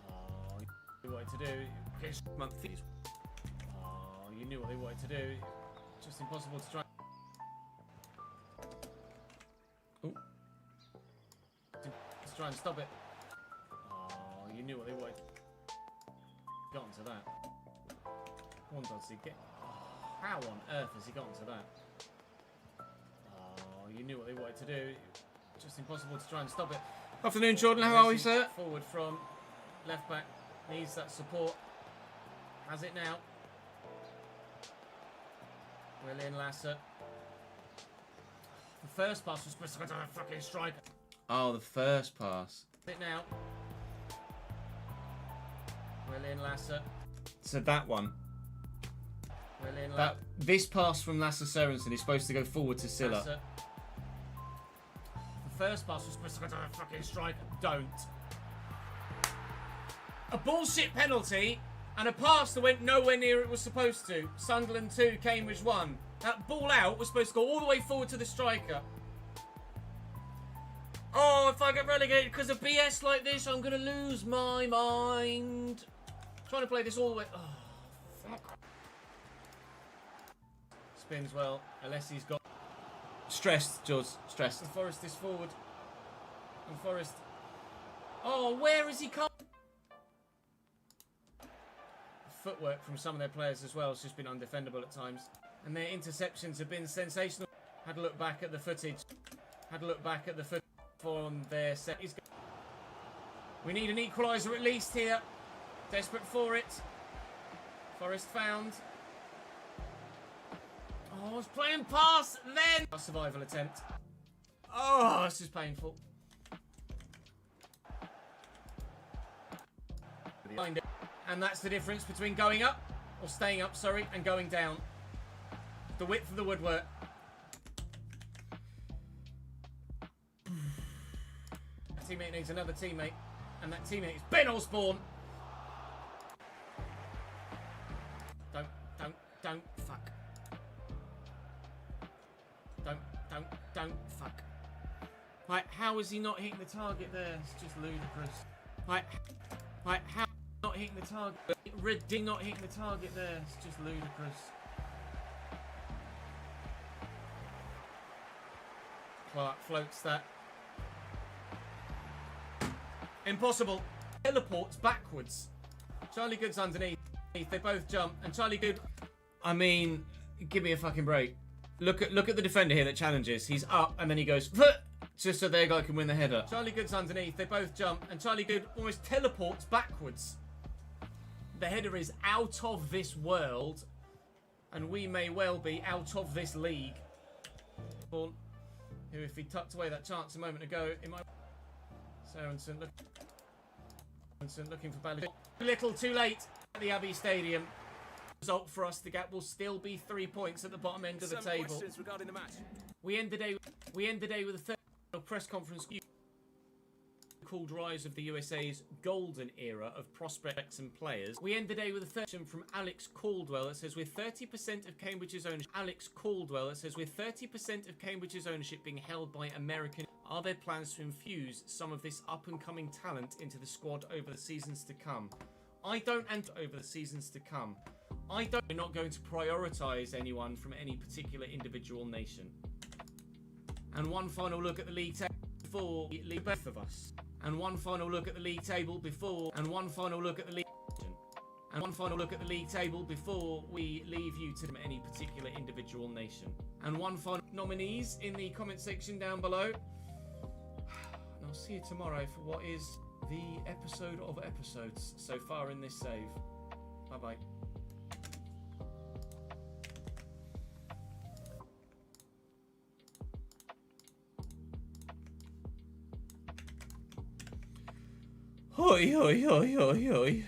Speaker 4: Oh, you knew what to do. Oh, you knew what they wanted to do. Just impossible to try.
Speaker 1: Oh.
Speaker 4: Let's try and stop it. Oh, you knew what they wanted. Got onto that. One Doddsy, get. Oh, how on earth has he got onto that? Oh, you knew what they wanted to do. Just impossible to try and stop it.
Speaker 1: Afternoon, Jordan. How are we, sir?
Speaker 4: Forward from left back. Needs that support. Has it now. William Lasser. The first pass was supposed to go to the fucking striker.
Speaker 1: Oh, the first pass.
Speaker 4: It now. William Lasser.
Speaker 1: So that one.
Speaker 4: William
Speaker 1: This pass from Lasse Sørensen is supposed to go forward to Silla.
Speaker 4: Lasser. The first pass was supposed to go to the fucking striker. Don't. A bullshit penalty and a pass that went nowhere near it was supposed to. Sunderland 2, Cambridge 1. That ball out was supposed to go all the way forward to the striker. Oh, if I get relegated because of BS like this, I'm going to lose my mind. Trying to play this all the way. Oh, fuck. Spins well, unless he's got.
Speaker 1: Stressed, George. Stressed.
Speaker 4: And Forrest is forward. And Forrest. Oh, where is he come? Footwork from some of their players as well has just been undefendable at times. And their interceptions have been sensational. Had a look back at the footage. Had a look back at the footage from their set. We need an equaliser at least here. Desperate for it. Forrest found. Oh, I was playing pass then. A survival attempt. Oh, this is painful. Behind it. And that's the difference between going up, or staying up, sorry, and going down. The width of the woodwork. A teammate needs another teammate, and that teammate is Ben Osborne. Don't, fuck. Don't, fuck. Right, how is he not hitting the target there? It's just ludicrous. Right, how not hitting the target? Redding not hitting the target there. It's just ludicrous. Clark floats that. Impossible. Teleports backwards. Charlie Good's underneath. They both jump, and Charlie Good.
Speaker 1: I mean, give me a fucking break. Look at the defender here that challenges. He's up, and then he goes, just so their guy can win the header.
Speaker 4: Charlie Good's underneath. They both jump, and Charlie Good almost teleports backwards. The header is out of this world, and we may well be out of this league. Who, if he tucked away that chance a moment ago, it might. Sørensen looking for Bally. Too little, too late at the Abbey Stadium. Result for us, the gap will still be 3 points at the bottom end of the table.
Speaker 5: Regarding the match.
Speaker 4: We end the day with a third press conference called Rise of the USA's golden era of prospects and players. We end the day with a third from Alex Caldwell that says with 30% of Cambridge's ownership. Alex Caldwell that says with 30% of Cambridge's ownership being held by American, are there plans to infuse some of this up-and-coming talent into the squad over the seasons to come? We're not going to prioritise anyone from any particular individual nation. And one final look at the league table before both of us. And one final look at the league table before. And one final look at the league. And one final look at the league table before we leave you to any particular individual nation. And one final nominees in the comment section down below. And I'll see you tomorrow for what is the episode of episodes so far in this save. Bye-bye. Hoi, hoi, hoi, hoi, hoi.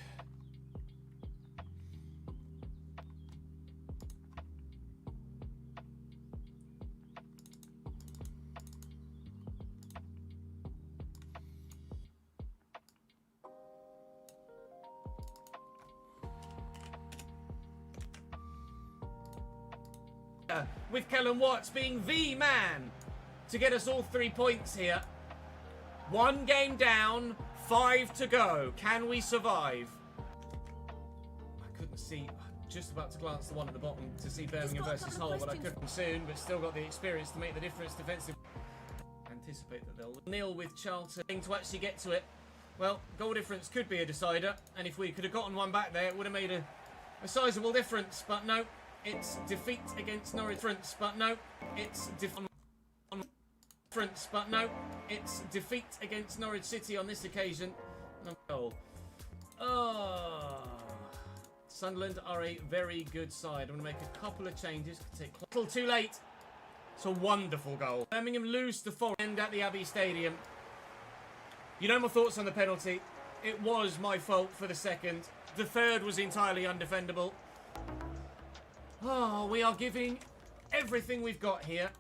Speaker 4: With Kellen Watts being the man to get us all 3 points here. 1 game down, 5 to go. Can we survive? I couldn't see. Just about to glance the one at the bottom to see Birmingham versus Hull, but I couldn't soon. But still got the experience to make the difference defensively. Anticipate that they'll nil with Charlton to actually get to it. Well, goal difference could be a decider, and if we could have gotten one back there, it would have made a sizable difference. But no. It's defeat against Norwich, but no. It's but no. It's defeat against Norwich City on this occasion. No goal. Oh. Sunderland are a very good side. I'm going to make a couple of changes. Take a little too late. It's a wonderful goal. Birmingham lose to Forest at the Abbey Stadium. You know my thoughts on the penalty. It was my fault for the second. The third was entirely undefendable. Oh, we are giving everything we've got here.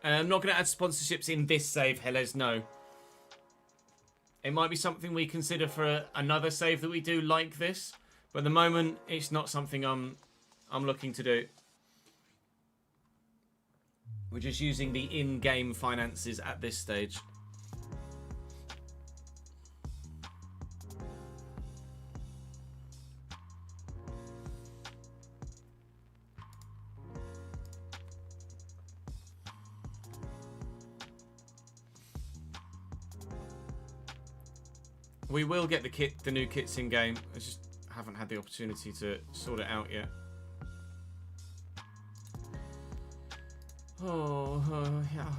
Speaker 4: I'm not going to add sponsorships in this save, Helles, no. It might be something we consider for another save that we do like this. But at the moment, it's not something I'm looking to do. We're just using the in-game finances at this stage. We will get the new kits in game. I just haven't had the opportunity to sort it out yet. Oh, yeah.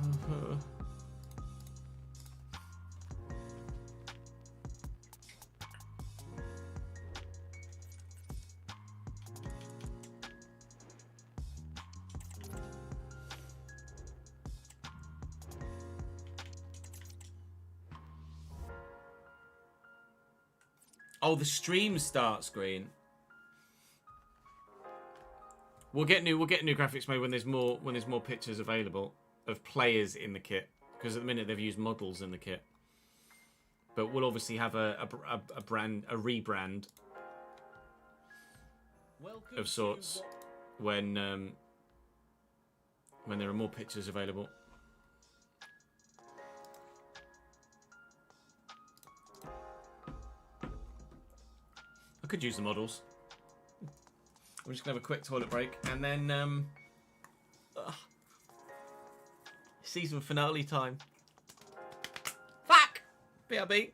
Speaker 4: Oh, the stream start screen. We'll get new graphics mode when there's more pictures available of players in the kit, because at the minute they've used models in the kit. But we'll obviously have a rebrand of sorts when there are more pictures available. I could use the models. I'm just going to have a quick toilet break and then season finale time. Fuck! BRB.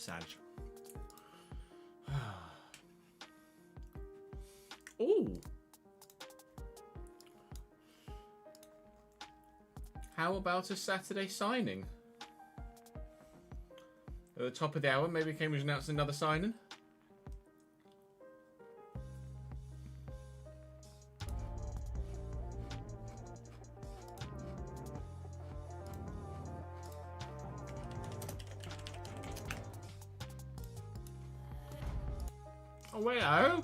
Speaker 1: Sad. Ooh. How about a Saturday signing? At the top of the hour, maybe Cambridge announced another signing. Oh, hello.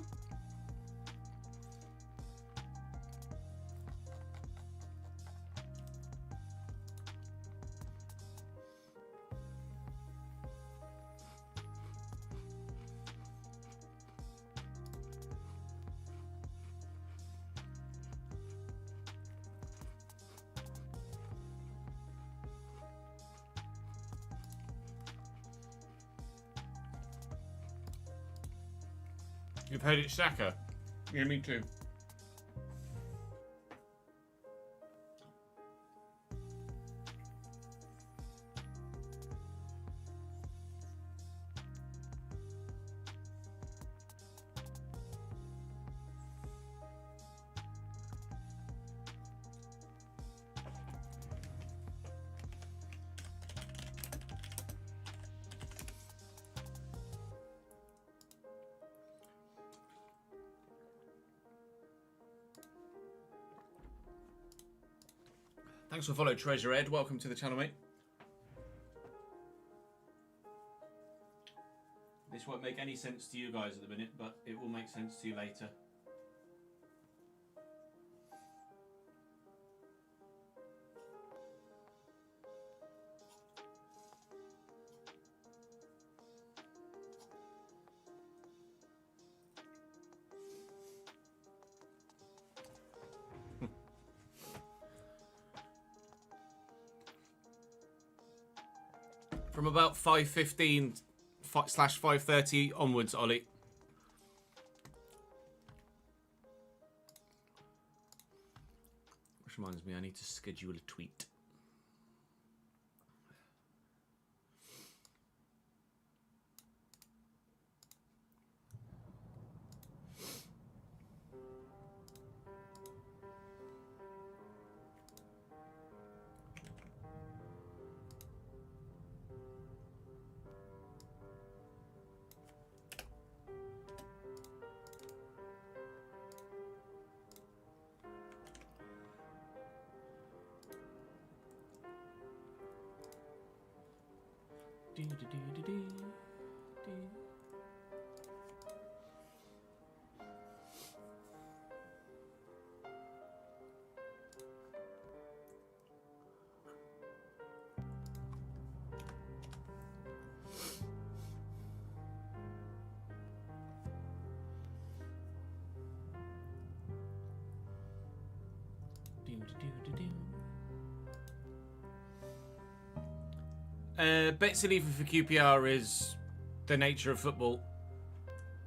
Speaker 1: You've heard it's Saka? Yeah, me too. Thanks for following, Treasure Ed. Welcome to the channel, mate. This won't make any sense to you guys at the minute, but it will make sense to you later. From about 5:15 / 5:30 onwards, Ollie. Which reminds me, I need to schedule a tweet. Betsy leaving for QPR is the nature of football.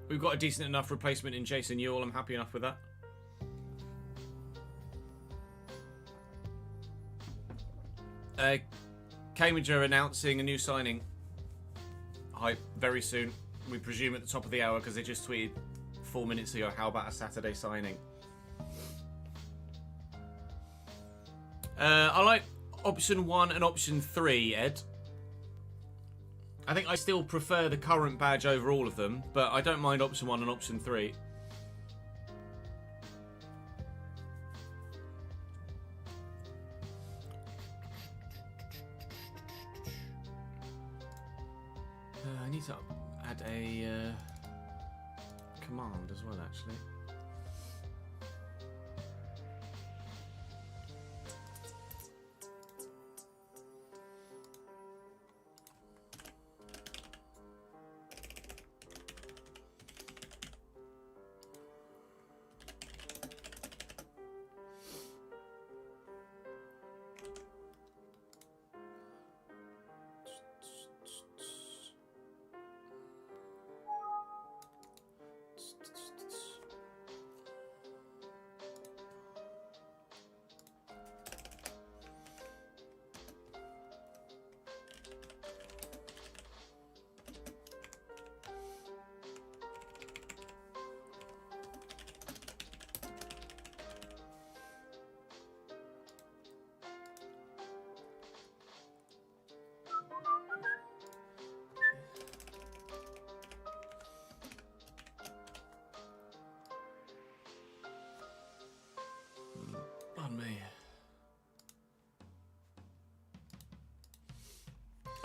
Speaker 1: We've got a decent enough replacement in Jason Newell. I'm happy enough with that. Cambridge are announcing a new signing. Hype very soon. We presume at the top of the hour because they just tweeted 4 minutes ago. How about a Saturday signing? I like option 1 and option 3, Ed. I think I still prefer the current badge over all of them, but I don't mind option 1 and option 3. I need to add a command as well, actually.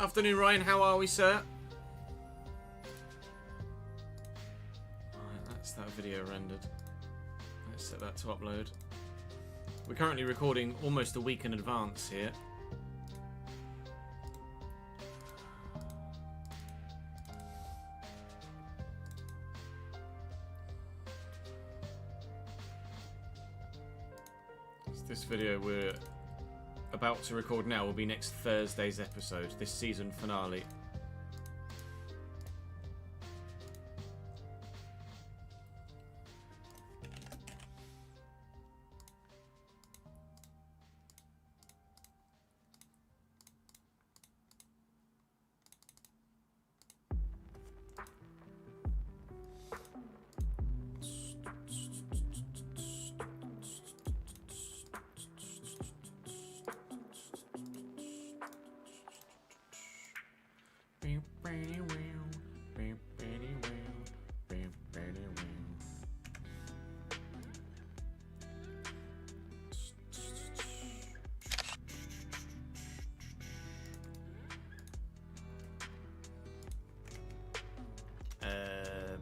Speaker 4: Afternoon, Ryan. How are we, sir? Right, that's that video rendered. Let's set that to upload. We're currently recording almost a week in advance here. This video we're about to record now will be next Thursday's episode, this season finale.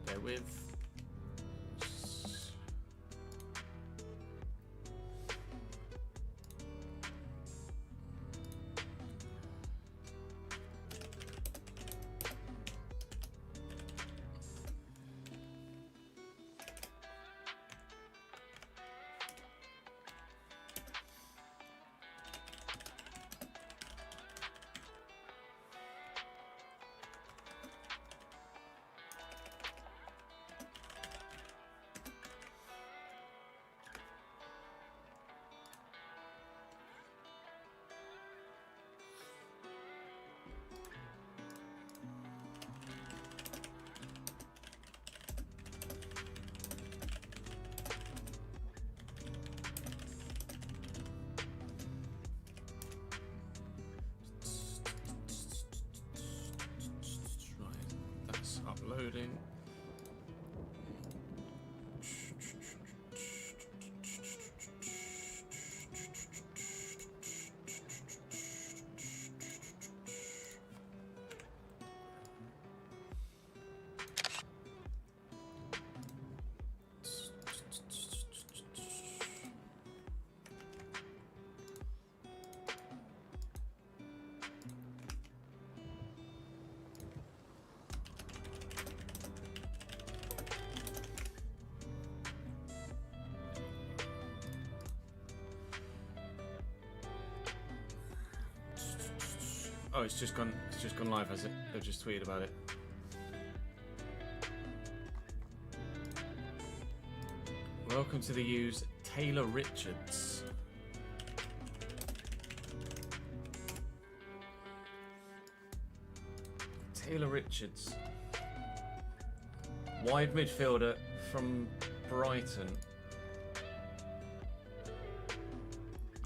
Speaker 4: Bear with. Uploading. Oh, it's just gone live, has it? They've just tweeted about it. Welcome to the use Taylor Richards. Taylor Richards. Wide midfielder from Brighton.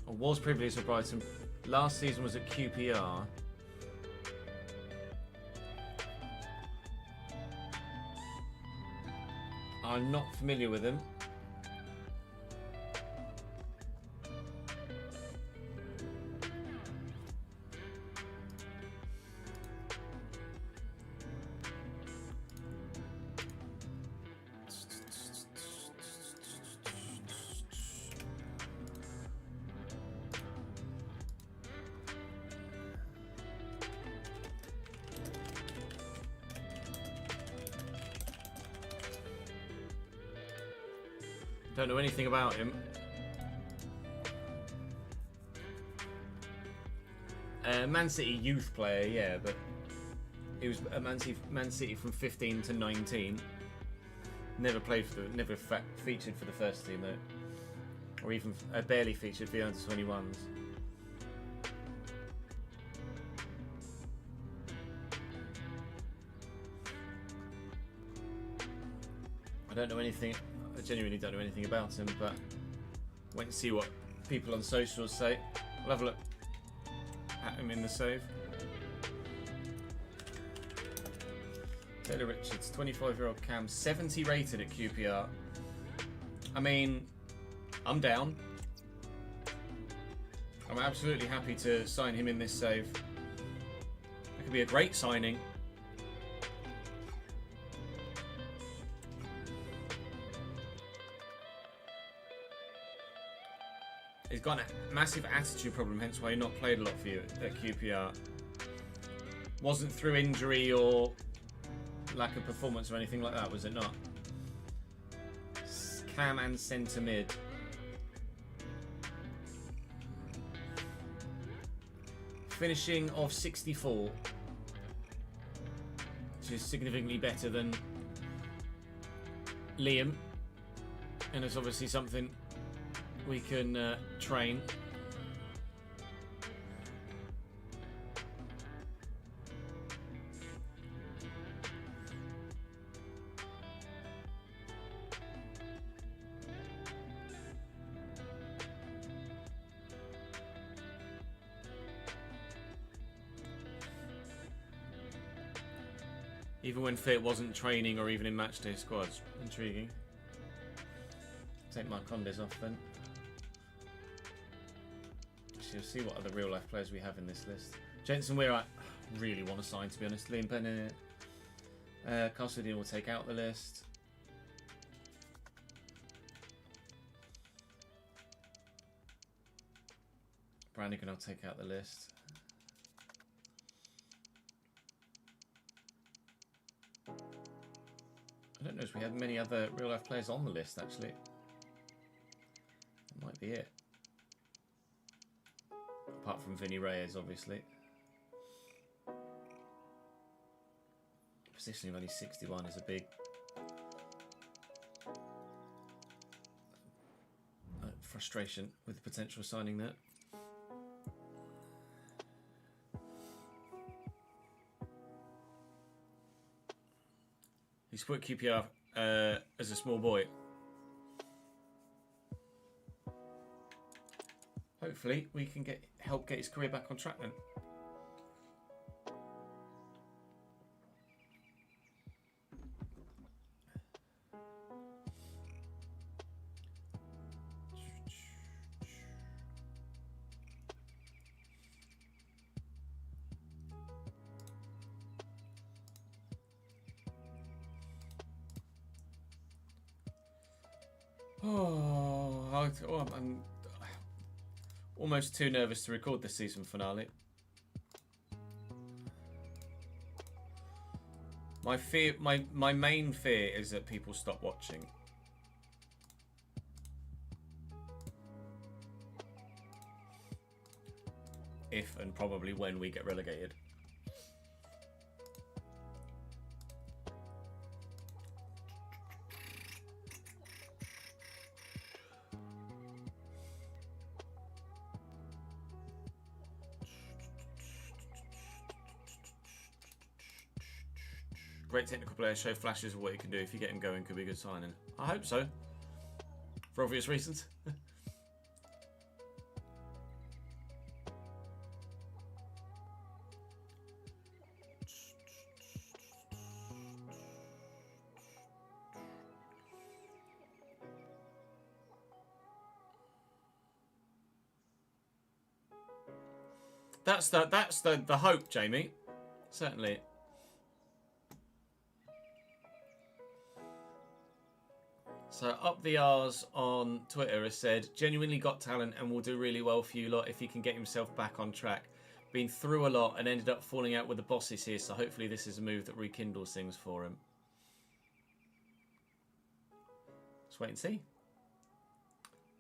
Speaker 4: Or was previously at Brighton. Last season was at QPR. I'm not familiar with him. Don't know anything about him. Man City youth player, yeah, but he was at Man City from 15 to 19. Never played for the, featured for the first team though, or even barely featured for the under 21s. I don't know anything. I genuinely don't know anything about him, but wait and see what people on socials say. We'll have a look at him in the save. Taylor Richards, 25-year-old Cam, 70 rated at QPR. I mean, I'm down. I'm absolutely happy to sign him in this save.
Speaker 1: could be a great signing. He's got a massive attitude problem, hence why he not played a lot for you at QPR. Wasn't through injury or lack of performance or anything like that, was it not? Cam and centre mid. Finishing of 64, which is significantly better than Liam, and it's obviously something we can train. Even when fit wasn't training or even in matchday squads. Intriguing. Take my Condes off then. You'll see what other real life players we have in this list. Jensen Weir, I really want to sign, to be honest. Liam Bennett. Castledian will take out the list. Brannigan will take out the list. I don't know if we had many other real life players on the list, actually. That might be it. Apart from Vinny Reyes, obviously. Positioning of only 61 is a big frustration with the potential signing that. He split QPR as a small boy. Hopefully we can help get his career back on track then. I'm almost too nervous to record the season finale. My main fear is that people stop watching. If and probably when we get relegated. Great technical player, show flashes of what he can do. If you get him going, could be a good signing. I hope so. For obvious reasons. That's the hope, Jamie. Certainly. So Up the R's on Twitter has said, genuinely got talent and will do really well for you lot if he can get himself back on track. Been through a lot and ended up falling out with the bosses here, so hopefully this is a move that rekindles things for him. Let's wait and see.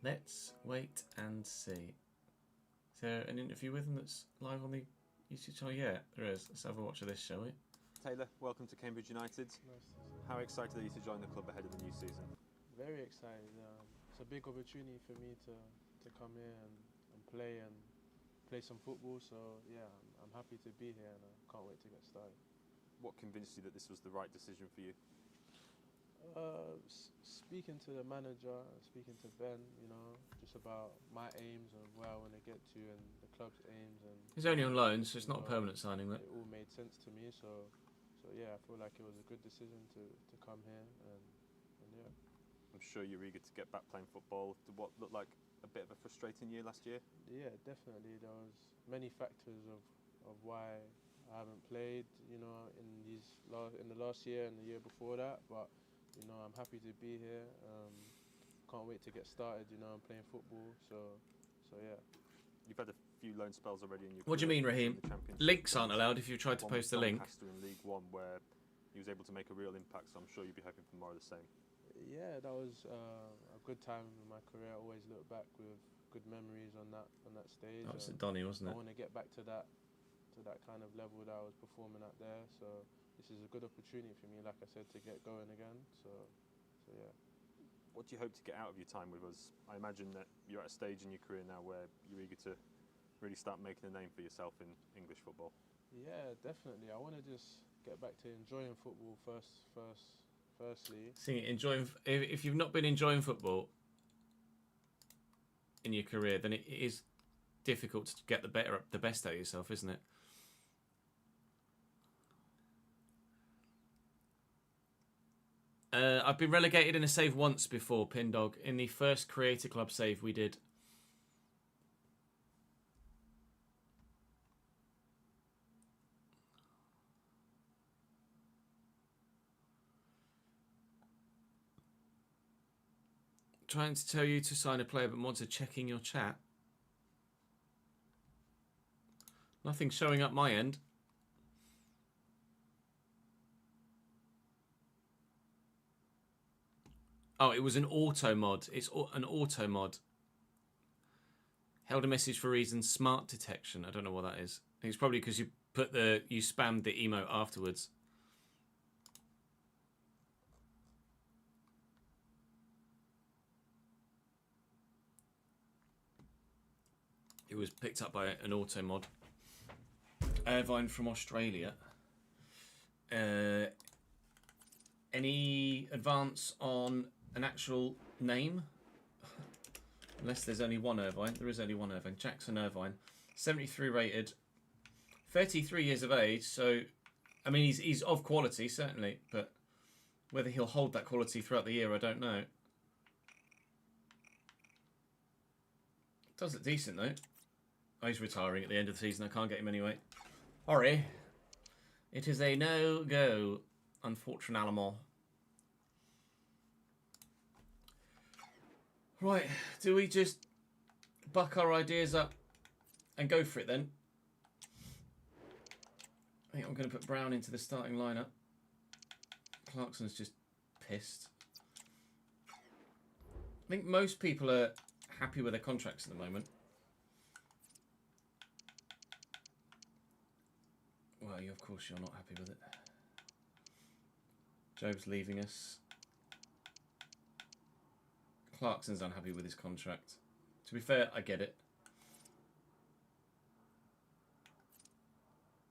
Speaker 1: Let's wait and see. Is there an interview with him that's live on the YouTube channel? Yeah, there is. Let's have a watch of this, shall we?
Speaker 5: Taylor, welcome to Cambridge United. How excited are you to join the club ahead of the new season?
Speaker 6: Very excited. It's a big opportunity for me to come here and play some football. So yeah, I'm happy to be here and I can't wait to get started.
Speaker 5: What convinced you that this was the right decision for you?
Speaker 6: Speaking to the manager, speaking to Ben, you know, just about my aims and where I want to get to and the club's aims. And
Speaker 1: He's only on loan, so it's not a permanent signing. That
Speaker 6: it all made sense to me. So yeah, I feel like it was a good decision to come here and yeah.
Speaker 5: I'm sure you're eager to get back playing football. Did what looked like a bit of a frustrating year last year?
Speaker 6: Yeah, definitely. There was many factors of why I haven't played, you know, in the last year and the year before that. But you know, I'm happy to be here. Can't wait to get started. You know, I'm playing football, so yeah.
Speaker 5: You've had a few loan spells already in your
Speaker 1: What do you
Speaker 5: career
Speaker 1: mean, Raheem?
Speaker 5: in the Championship.
Speaker 1: Links aren't allowed if you tried to
Speaker 5: One with
Speaker 1: post a link.
Speaker 5: Doncaster in League One, where he was able to make a real impact. So I'm sure you'd be hoping for more of the same.
Speaker 6: Yeah, that was a good time in my career. I always look back with good memories on that stage.
Speaker 1: That was at Donny, wasn't
Speaker 6: I
Speaker 1: it?
Speaker 6: want to get back to that kind of level that I was performing at there. So this is a good opportunity for me, like I said, to get going again. So yeah.
Speaker 5: What do you hope to get out of your time with us? I imagine that you're at a stage in your career now where you're eager to really start making a name for yourself in English football.
Speaker 6: Yeah, definitely. I want to just get back to enjoying football firstly.
Speaker 1: See, if you've not been enjoying football in your career, then it is difficult to get the best out of yourself, isn't it? I've been relegated in a save once before, Pindog. In the first Creator Club save we did. Trying to tell you to sign a player, but mods are checking your chat. Nothing showing up my end. Oh, it was an auto mod. It's an auto mod. Held a message for reason smart detection. I don't know what that is. I think it's probably because you spammed the emote afterwards. It was picked up by an auto mod. Irvine from Australia. Any advance on an actual name? Unless there's only one Irvine. There is only one Irvine. Jackson Irvine. 73 rated. 33 years of age. So, I mean, he's of quality, certainly. But whether he'll hold that quality throughout the year, I don't know. Does look decent, though. Oh, he's retiring at the end of the season. I can't get him anyway. Sorry. It is a no-go, unfortunately. Right, do we just buck our ideas up and go for it then? I think I'm going to put Brown into the starting lineup. Clarkson's just pissed. I think most people are happy with their contracts at the moment. Well, of course you're not happy with it. Job's leaving us. Clarkson's unhappy with his contract. To be fair, I get it.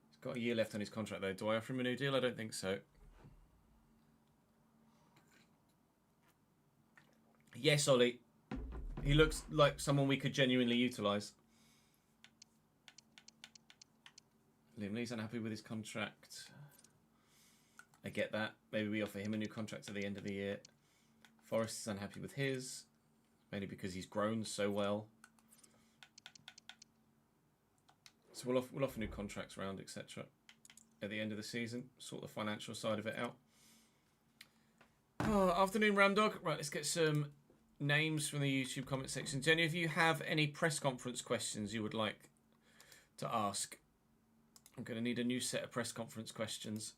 Speaker 1: He's got a year left on his contract though. Do I offer him a new deal? I don't think so. Yes, Ollie. He looks like someone we could genuinely utilise. Liam Lee's unhappy with his contract. I get that. Maybe we offer him a new contract at the end of the year. Forrest is unhappy with his. Mainly because he's grown so well. So we'll offer new contracts round, etc. At the end of the season. Sort the financial side of it out. Oh, afternoon, Ramdog. Right, let's get some names from the YouTube comment section. Do any of you have any press conference questions you would like to ask? I'm going to need a new set of press conference questions.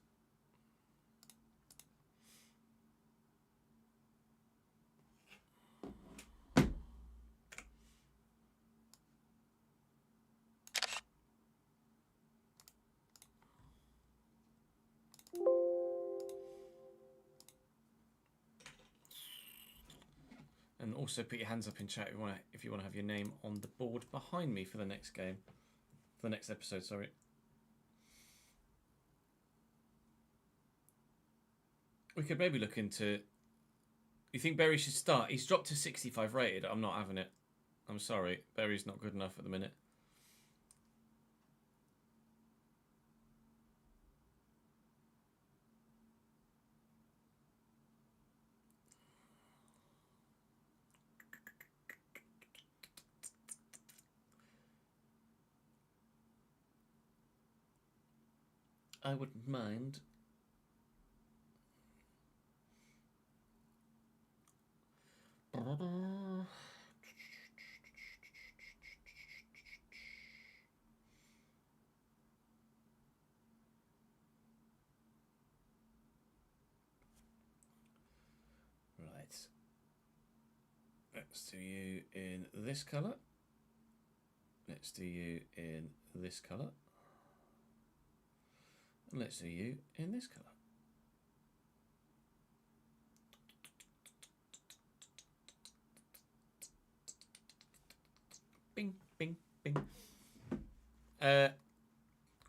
Speaker 1: And also put your hands up in chat if you want to have your name on the board behind me for the next game. For the next episode, sorry. We could maybe look into... You think Berry should start? He's dropped to 65 rated. I'm not having it. I'm sorry. Berry's not good enough at the minute. I wouldn't mind. Right. Let's do you in this colour. Let's do you in this colour. And let's do you in this colour. Bing, bing, bing.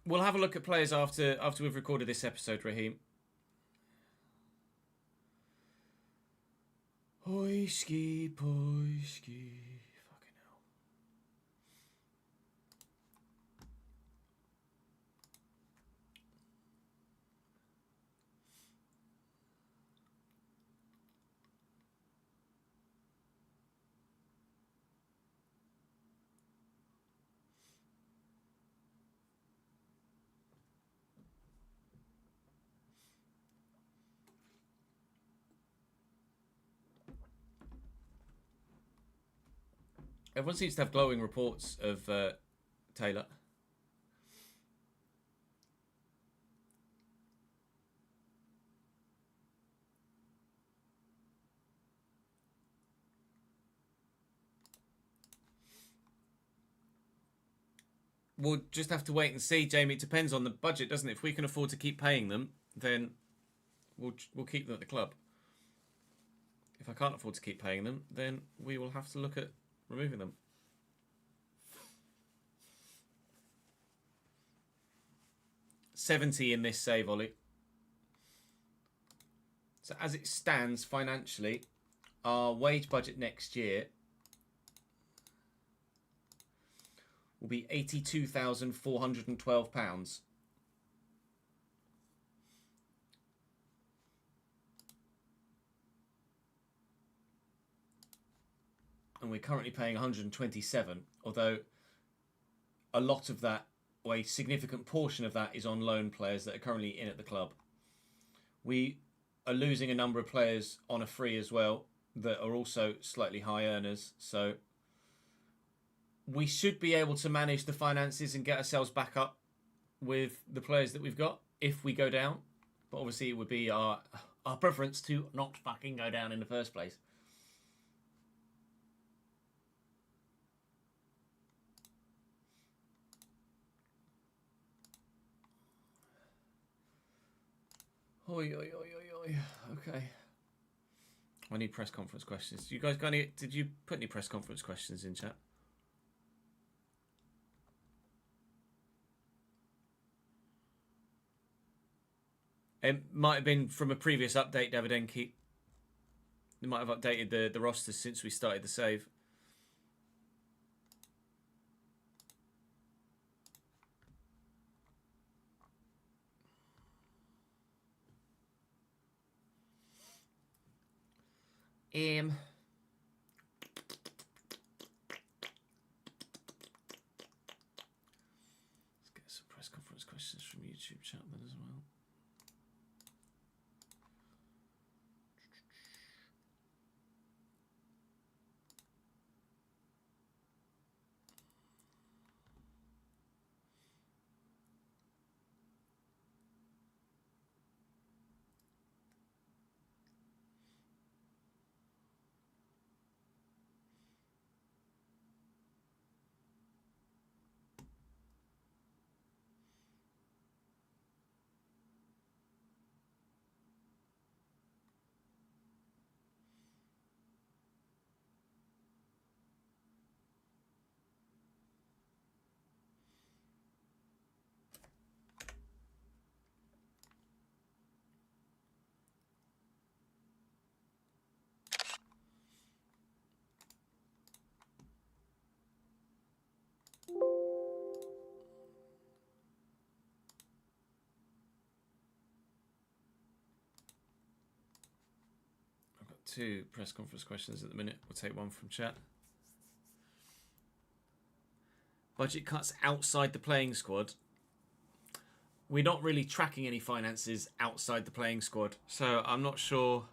Speaker 1: We'll have a look at players after we've recorded this episode, Raheem. Hoisky, poisky. Fucking hell. Everyone seems to have glowing reports of Taylor. We'll just have to wait and see, Jamie. It depends on the budget, doesn't it? If we can afford to keep paying them, then we'll keep them at the club. If I can't afford to keep paying them, then we will have to look at removing them. $70 in this save, Ollie. So as it stands financially, our wage budget next year will be £82,412. And we're currently paying 127, although a lot of that, or a significant portion of that, is on loan players that are currently in at the club. We are losing a number of players on a free as well that are also slightly high earners, so we should be able to manage the finances and get ourselves back up with the players that we've got if we go down. But obviously it would be our preference to not fucking go down in the first place. Oi, oi, oi, oi, oi. Okay. I need press conference questions. You guys got any? Did you put any press conference questions in chat? It might have been from a previous update, Davidenki. They might have updated the rosters since we started the save. Let's get some press conference questions from YouTube chat then as well. I've got 2 press conference questions at the minute. We'll take one from chat. Budget cuts outside the playing squad. we're not really tracking any finances outside the playing squad. So I'm not sure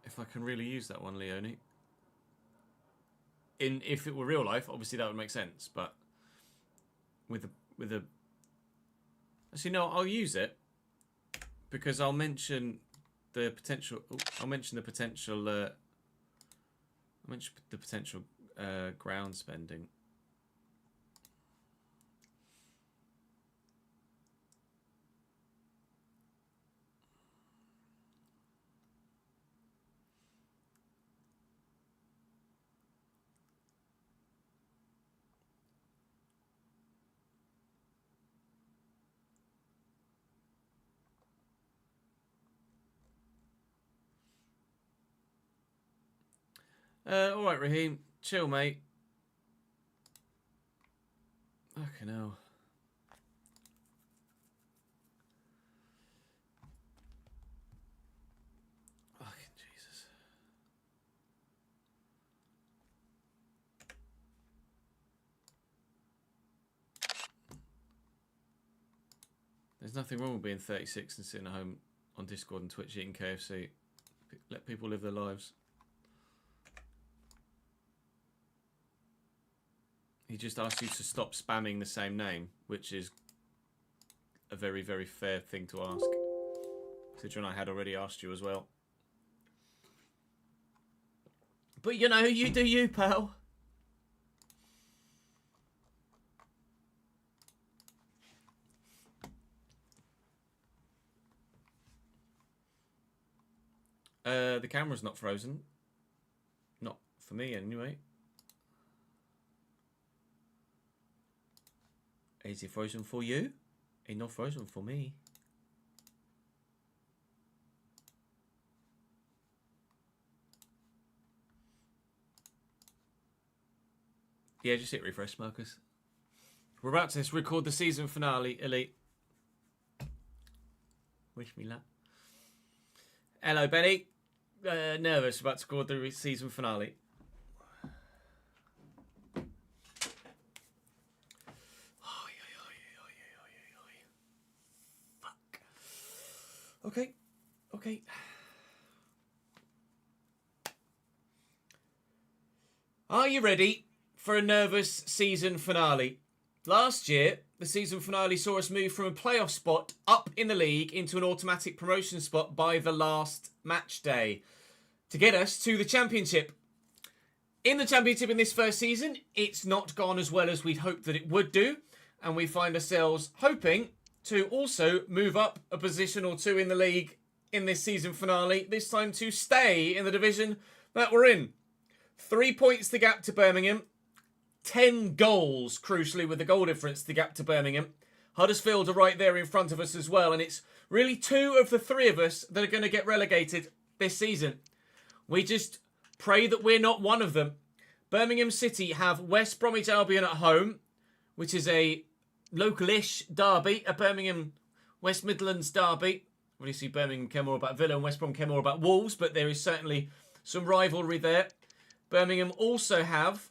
Speaker 1: if I can really use that one, Leone. If it were real life, obviously that would make sense. But with a actually no, I'll use it because I'll mention the potential. I'll mention the potential. I'll mention the potential ground spending. All right, Raheem, chill, mate. Okay, no. Fucking Jesus. There's nothing wrong with being 36 and sitting at home on Discord and Twitch eating KFC. Let people live their lives. He just asked you to stop spamming the same name, which is a very, very fair thing to ask. Considering I had already asked you as well. But you know, you do you, pal. The camera's not frozen. Not for me, anyway. Is it frozen for you? It's not frozen for me. Yeah, just hit refresh, Marcus. We're about to record the season finale, Elite. Wish me luck. Hello, Benny. Nervous about to record the season finale. Okay. Are you ready for a nervous season finale? Last year, the season finale saw us move from a playoff spot up in the league into an automatic promotion spot by the last match day to get us to the championship. In the championship in this first season, it's not gone as well as we'd hoped that it would do, and we find ourselves hoping to also move up a position or two in the league in this season finale, this time to stay in the division that we're in. 3 points the gap to Birmingham, 10 goals, crucially, with the goal difference the gap to Birmingham. Huddersfield are right there in front of us as well, and it's really two of the three of us that are going to get relegated this season. We just pray that we're not one of them. Birmingham City have West Bromwich Albion at home, which is a local-ish derby, a Birmingham West Midlands derby. Obviously, Birmingham care more about Villa and West Brom care more about Wolves, but there is certainly some rivalry there. Birmingham also have...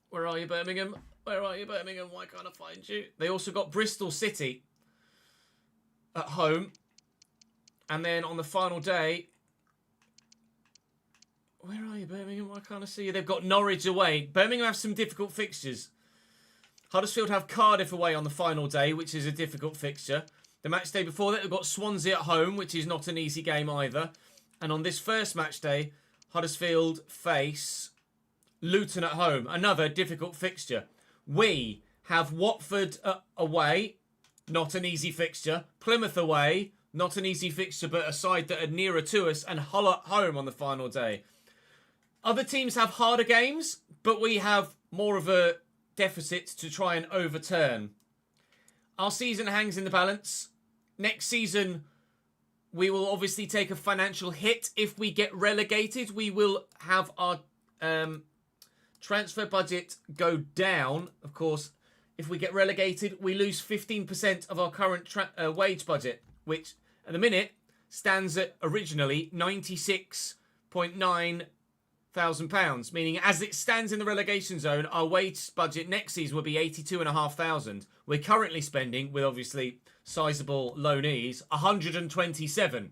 Speaker 1: Where are you, Birmingham? Where are you, Birmingham? Why can't I find you? They also got Bristol City at home. And then on the final day... Where are you, Birmingham? Why can't I see you? They've got Norwich away. Birmingham have some difficult fixtures. Huddersfield have Cardiff away on the final day, which is a difficult fixture. The match day before that, they've got Swansea at home, which is not an easy game either. And on this first match day, Huddersfield face Luton at home, another difficult fixture. We have Watford away, not an easy fixture. Plymouth away, not an easy fixture, but a side that are nearer to us. And Hull at home on the final day. Other teams have harder games, but we have more of a deficit to try and overturn. Our season hangs in the balance. Next season, we will obviously take a financial hit. If we get relegated, we will have our transfer budget go down. Of course, if we get relegated, we lose 15% of our current wage budget, which at the minute stands at originally 96.9
Speaker 4: £82,500, meaning as it stands in the relegation zone, our wage budget next season will be £82,500. We're currently spending, with obviously sizable loanees, 127.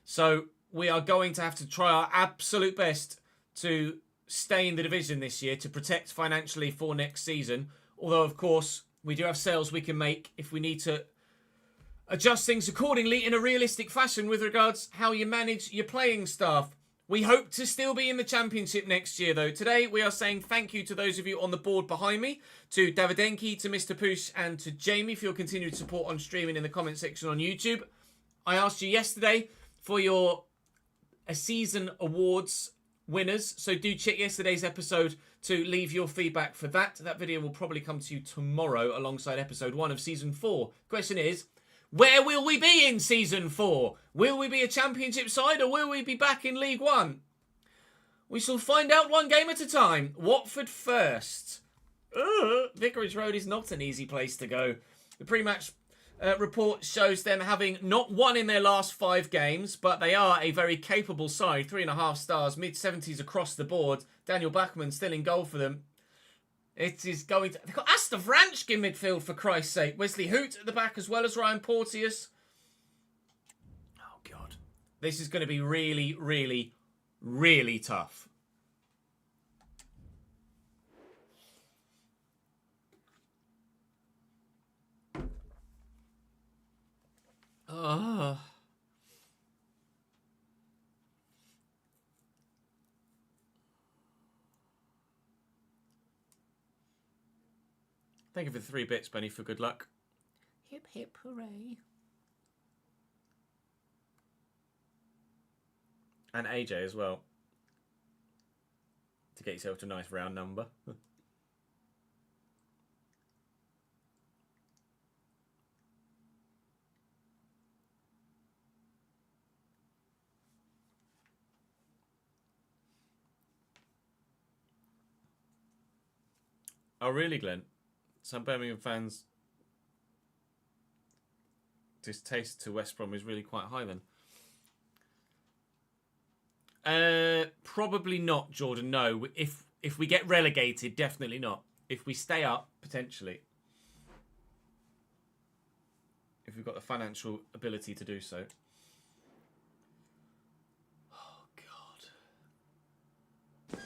Speaker 4: So we are going to have to try our absolute best to stay in the division this year to protect financially for next season. Although, of course, we do have sales we can make if we need to adjust things accordingly in a realistic fashion with regards how you manage your playing staff. We hope to still be in the Championship next year, though. Today, we are saying thank you to those of you on the board behind me, to Davidenki, to Mr. Poosh, and to Jamie for your continued support on streaming in the comment section on YouTube. I asked you yesterday for your season awards winners, so do check yesterday's episode to leave your feedback for that. That video will probably come to you tomorrow alongside episode 1 of season 4. Question is, where will we be in season 4? Will we be a Championship side or will we be back in League One? We shall find out one game at a time. Watford first. Vicarage Road is not an easy place to go. The pre-match report shows them having not won in their last 5 games, but they are a very capable side. 3.5 stars, mid-70s across the board. Daniel Bachmann still in goal for them. It is going to... They've got Asta Vranchk in midfield, for Christ's sake. Wesley Hoot at the back as well as Ryan Porteous. Oh, God. This is going to be really, really, really tough. Oh. Thank you for the 3 bits, Benny, for good luck. Hip, hip, hooray. And AJ as well. To get yourself to a nice round number. Oh, really, Glenn? Some Birmingham fans' distaste to West Brom is really quite high then. Probably not, Jordan. No. If we get relegated, definitely not. If we stay up, potentially. If we've got the financial ability to do so. Oh, God.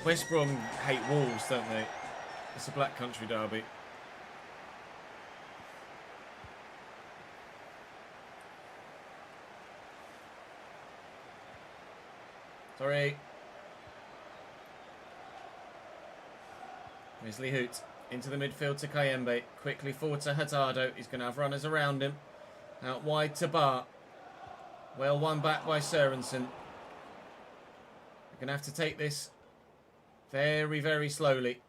Speaker 4: West Brom hate Wolves, don't they? It's a Black Country derby. Sorry. Wesley Hoot into the midfield to Kayembe. Quickly forward to Hurtado. He's going to have runners around him. Out wide to Bar. Well won back by Sørensen. We're going to have to take this very, very slowly.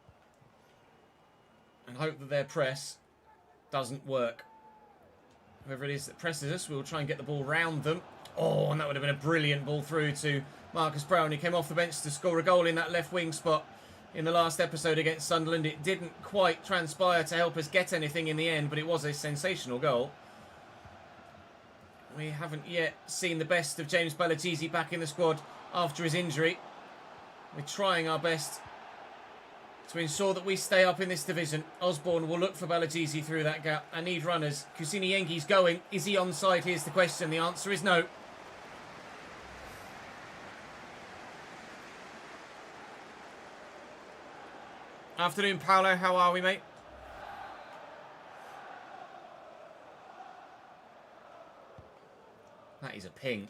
Speaker 4: And hope that their press doesn't work. Whoever it is that presses us, we'll try and get the ball round them. Oh, and that would have been a brilliant ball through to Marcus Brown. He came off the bench to score a goal in that left wing spot in the last episode against Sunderland. It didn't quite transpire to help us get anything in the end, but it was a sensational goal. We haven't yet seen the best of James Balagizi back in the squad after his injury. We're trying our best to ensure that we stay up in this division. Osborne will look for Balagizi through that gap. I need runners. Kusini Yengi's going. Is he onside? Here's the question. The answer is no. Afternoon, Paolo. How are we, mate? That is a ping.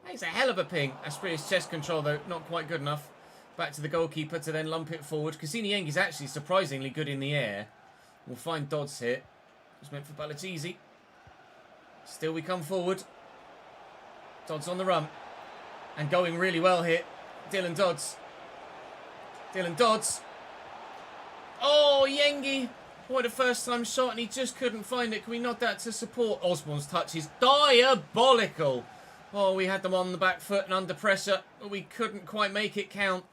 Speaker 4: That is a hell of a ping. Aspria's chest control, though, not quite good enough. Back to the goalkeeper to then lump it forward. Kusini Yengi is actually surprisingly good in the air. We'll find Dodds here. It's meant for Balagizi. Still we come forward. Dodds on the run. And going really well here. Dylan Dodds. Dylan Dodds. Oh, Yengi. What a first time shot and he just couldn't find it. Can we nod that to support? Osborne's touch is diabolical. Oh, we had them on the back foot and under pressure, but we couldn't quite make it count.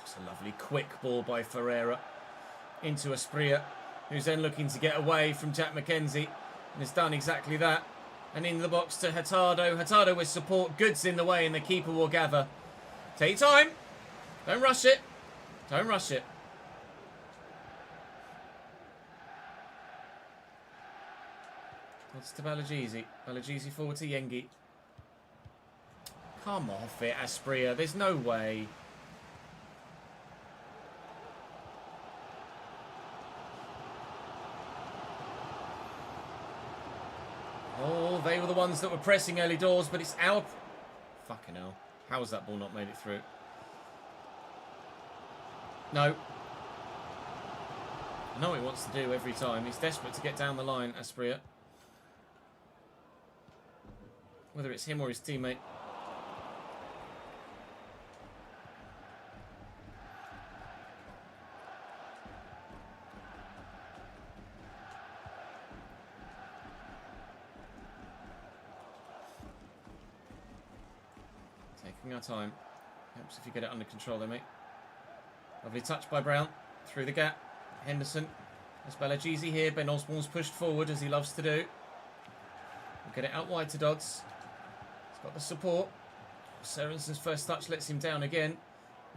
Speaker 4: It's a lovely quick ball by Ferreira into Aspria, who's then looking to get away from Jack McKenzie. And has done exactly that. And in the box to Hurtado. Hurtado with support. Goods in the way and the keeper will gather. Take your time. Don't rush it. Don't rush it. That's to Balagizi. Balagizi forward to Yengi. Come off it, Aspria. There's no way. Oh, they were the ones that were pressing early doors, but it's our... Fucking hell. How has that ball not made it through? No. I know what he wants to do every time. He's desperate to get down the line, Aspria. Whether it's him or his teammate. Taking our time. Helps if you get it under control there, mate. Lovely touch by Brown. Through the gap. Henderson. There's Balagizi here. Ben Osborne's pushed forward as he loves to do. We'll get it out wide to Dodds. He's got the support. Sorensen's first touch lets him down again.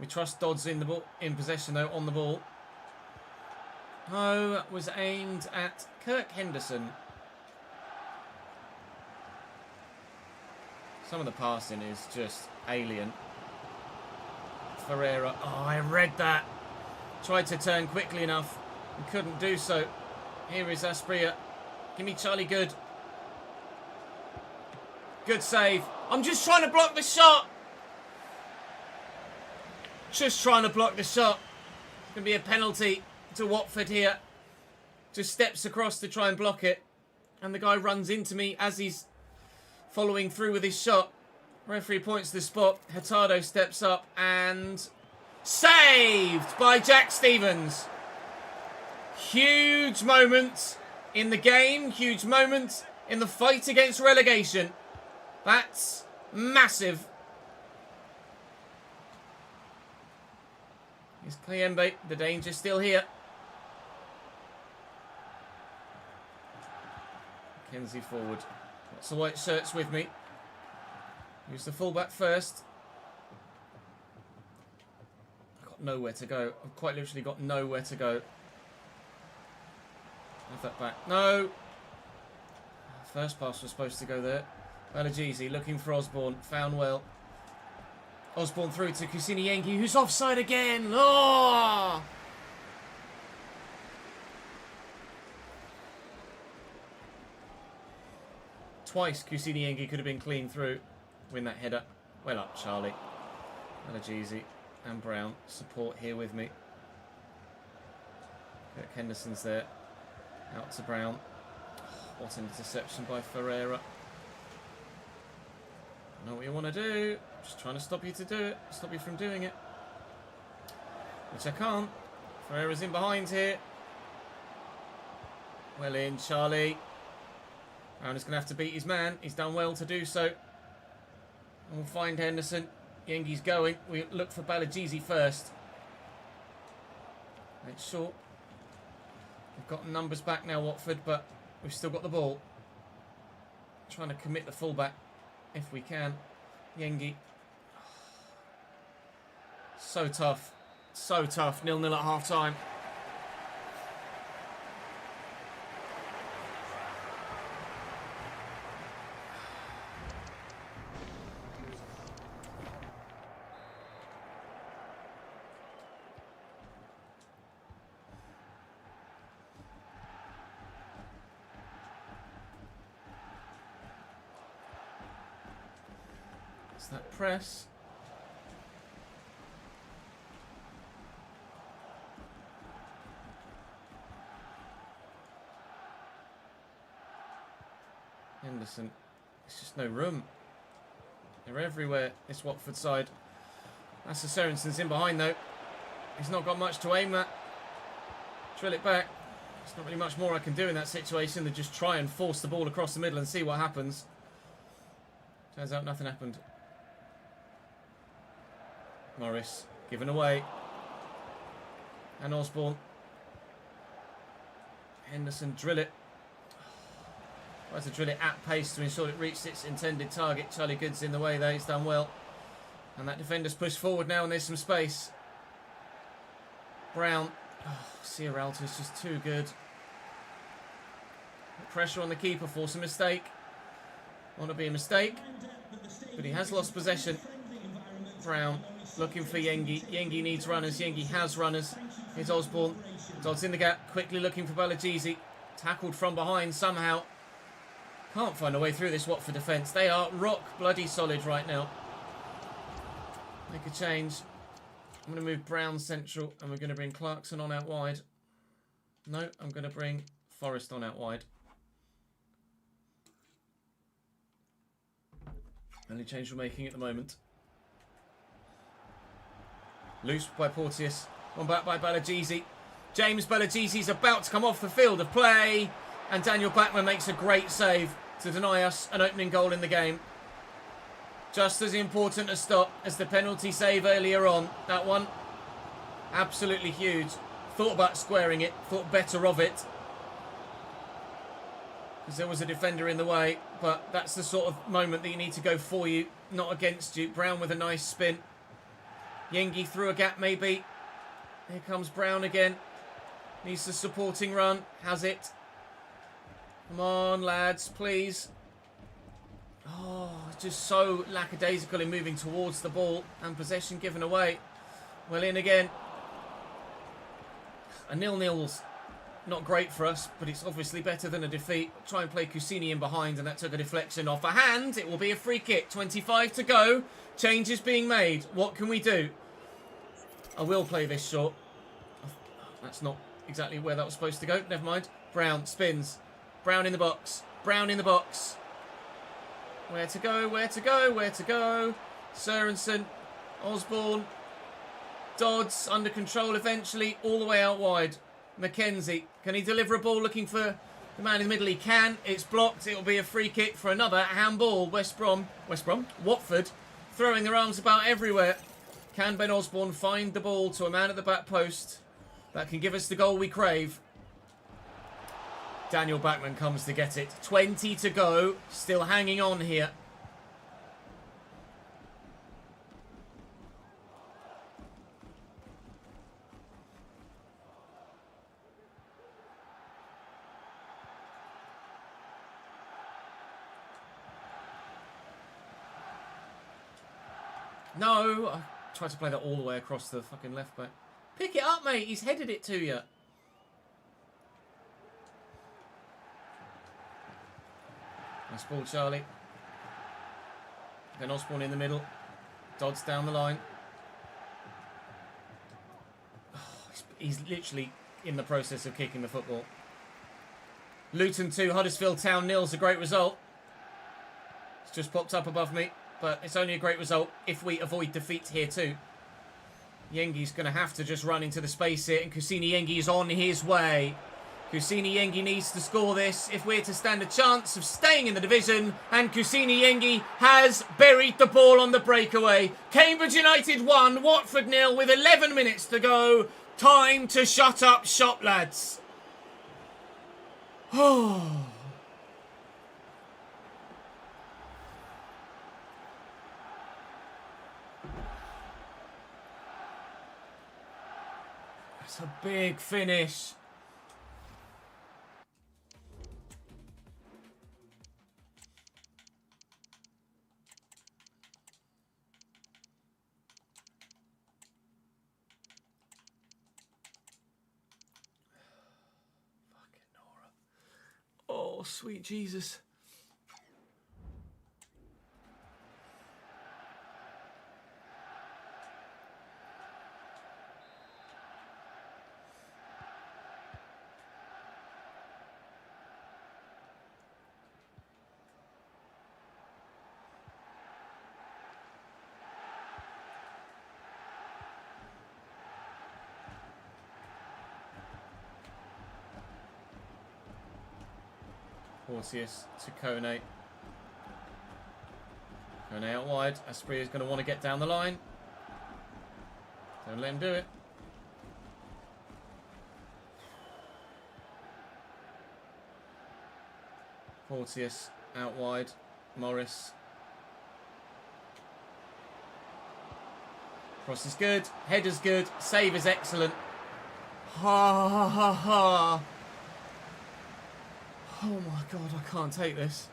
Speaker 4: We trust Dodds in the ball, in possession though, on the ball. No, that was aimed at Kirk Henderson. Some of the passing is just alien. Ferreira. Oh, I read that. Tried to turn quickly enough and couldn't do so. Here is Aspria. Give me Charlie Good. Good save. I'm just trying to block the shot. Just trying to block the shot. It's going to be a penalty to Watford here. Just steps across to try and block it. And the guy runs into me as he's following through with his shot. Referee points to the spot. Hurtado steps up and... saved by Jack Stevens. Huge moment in the game. Huge moment in the fight against relegation. That's massive. Here's Cleembe. The danger's still here. Mackenzie forward. Lots of white shirts with me. Use the fullback first. I've got nowhere to go. I've quite literally got nowhere to go. Have that back. No! First pass was supposed to go there. Balagizi looking for Osborne. Found well. Osborne through to Kusini Yengi, who's offside again. Oh! Twice Kusini Yengi could have been clean through. Win that header. Well up, Charlie. Balagizi and Brown. Support here with me. Kirk Henderson's there. Out to Brown. What an interception by Ferreira. I know what you want to do. Just trying to stop you to do it. Stop you from doing it. Which I can't. Ferreira's in behind here. Well in, Charlie. Brown is going to have to beat his man. He's done well to do so. And we'll find Henderson. Yengi's going. We look for Balagizi first. It's short. We've got numbers back now, Watford, but we've still got the ball. Trying to commit the fullback if we can. Yengi. So tough. So tough. 0-0 at half time. That press. Henderson. There's just no room. They're everywhere, this Watford side. That's the Sorensen's in behind though. He's not got much to aim at. Drill it back. There's not really much more I can do in that situation than just try and force the ball across the middle and see what happens. Turns out nothing happened. Morris, given away. And Osborne. Henderson, drill it. Tries to drill it at pace to ensure it reached its intended target. Charlie Good's in the way there. He's done well. And that defender's pushed forward now and there's some space. Brown. Oh, Ciaralto's just too good. Pressure on the keeper, force a mistake. Want to be a mistake. But he has lost possession. Brown looking for Yengi. Yengi needs runners. Yengi has runners. Here's Osborne. Dodds in the gap. Quickly looking for Balagizi. Tackled from behind somehow. Can't find a way through this Watford defence. They are rock bloody solid right now. Make a change. I'm going to move Brown central and we're going to bring Clarkson on out wide. No, I'm going to bring Forrest on out wide. Only change we're making at the moment. Loose by Porteous. One back by Balagizi. James Balagizi's about to come off the field of play. And Daniel Backman makes a great save to deny us an opening goal in the game. Just as important a stop as the penalty save earlier on. That one, absolutely huge. Thought about squaring it, thought better of it. Because there was a defender in the way. But that's the sort of moment that you need to go for you, not against you. Brown with a nice spin. Yengi through a gap maybe. Here comes Brown again. Needs the supporting run. Has it. Come on, lads, please. Oh, just so lackadaisical in moving towards the ball and possession given away. Well, in again. A 0-0's not great for us, but it's obviously better than a defeat. Try and play Kusini in behind, and that took a deflection off a hand. It will be a free kick. 25 to go. Change is being made. What can we do? I will play this short. That's not exactly where that was supposed to go. Never mind. Brown spins. Brown in the box. Brown in the box. Where to go? Where to go? Where to go? Sørensen. Osborne. Dodds under control eventually. All the way out wide. Mackenzie. Can he deliver a ball looking for the man in the middle? He can. It's blocked. It will be a free kick for another handball. West Brom. Watford. Throwing their arms about everywhere. Can Ben Osborne find the ball to a man at the back post that can give us the goal we crave? Daniel Backman comes to get it. 20 to go. Still hanging on here. No, I tried to play that all the way across the fucking left back. Pick it up, mate. He's headed it to you. Nice ball, Charlie. Then Osborne in the middle. Dodds down the line. Oh, he's literally in the process of kicking the football. Luton 2, Huddersfield Town 0 is a great result. It's just popped up above me. But it's only a great result if we avoid defeat here too. Yengi's going to have to just run into the space here. And Kusini Yengi is on his way. Kusini Yengi needs to score this if we're to stand a chance of staying in the division. And Kusini Yengi has buried the ball on the breakaway. Cambridge United 1, Watford 0 with 11 minutes to go. Time to shut up shop, lads. Oh. That's a big finish. Fucking Nora. Oh, sweet Jesus. Porteous to Kone. Kone out wide. Asprey is going to want to get down the line. Don't let him do it.
Speaker 1: Porteous out wide. Morris. Cross is good. Header's good. Save is excellent. Ha ha ha ha. Oh my god, I can't take this.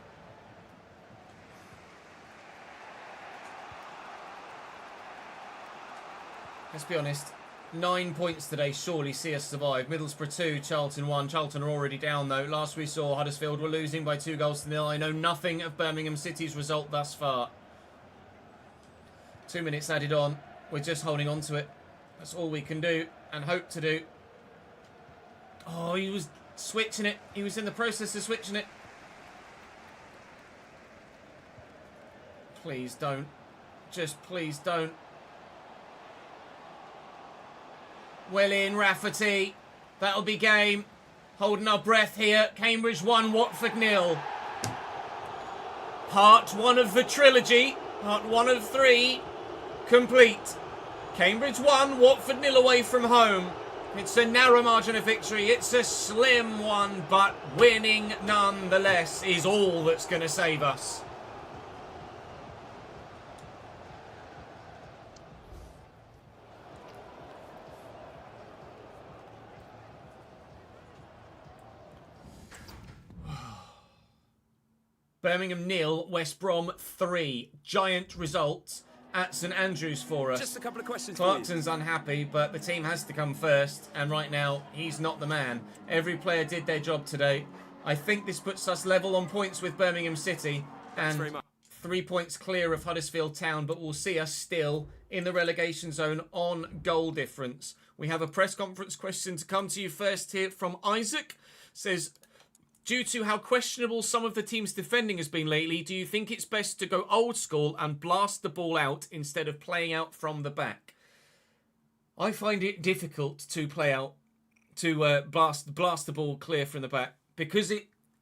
Speaker 1: Let's be honest. 9 points today surely see us survive. Middlesbrough 2, Charlton 1. Charlton are already down though. Last we saw, Huddersfield were losing by 2-0. I know nothing of Birmingham City's result thus far. 2 minutes added on. We're just holding on to it. That's all we can do and hope to do. Oh, he was switching it. He was in the process of switching it. Please don't. Just please don't. Well in, Rafferty. That'll be game. Holding our breath here. Cambridge 1, Watford 0. Part 1 of the trilogy. Part 1 of 3. Complete. Cambridge 1, Watford 0 away from home. It's a narrow margin of victory. It's a slim one, but winning nonetheless is all that's going to save us. Birmingham 0, West Brom 3. Giant result at St Andrews for us.
Speaker 7: Just a couple of questions,
Speaker 1: Clarkson's unhappy, but the team has to come first, and right now, he's not the man. Every player did their job today. I think this puts us level on points with Birmingham City, and 3 points clear of Huddersfield Town, but we'll see us still in the relegation zone on goal difference. We have a press conference question to come to you first here from Isaac. Says, due to how questionable some of the team's defending has been lately, do you think it's best to go old school and blast the ball out instead of playing out from the back? I find it difficult to play out, to blast the ball clear from the back, because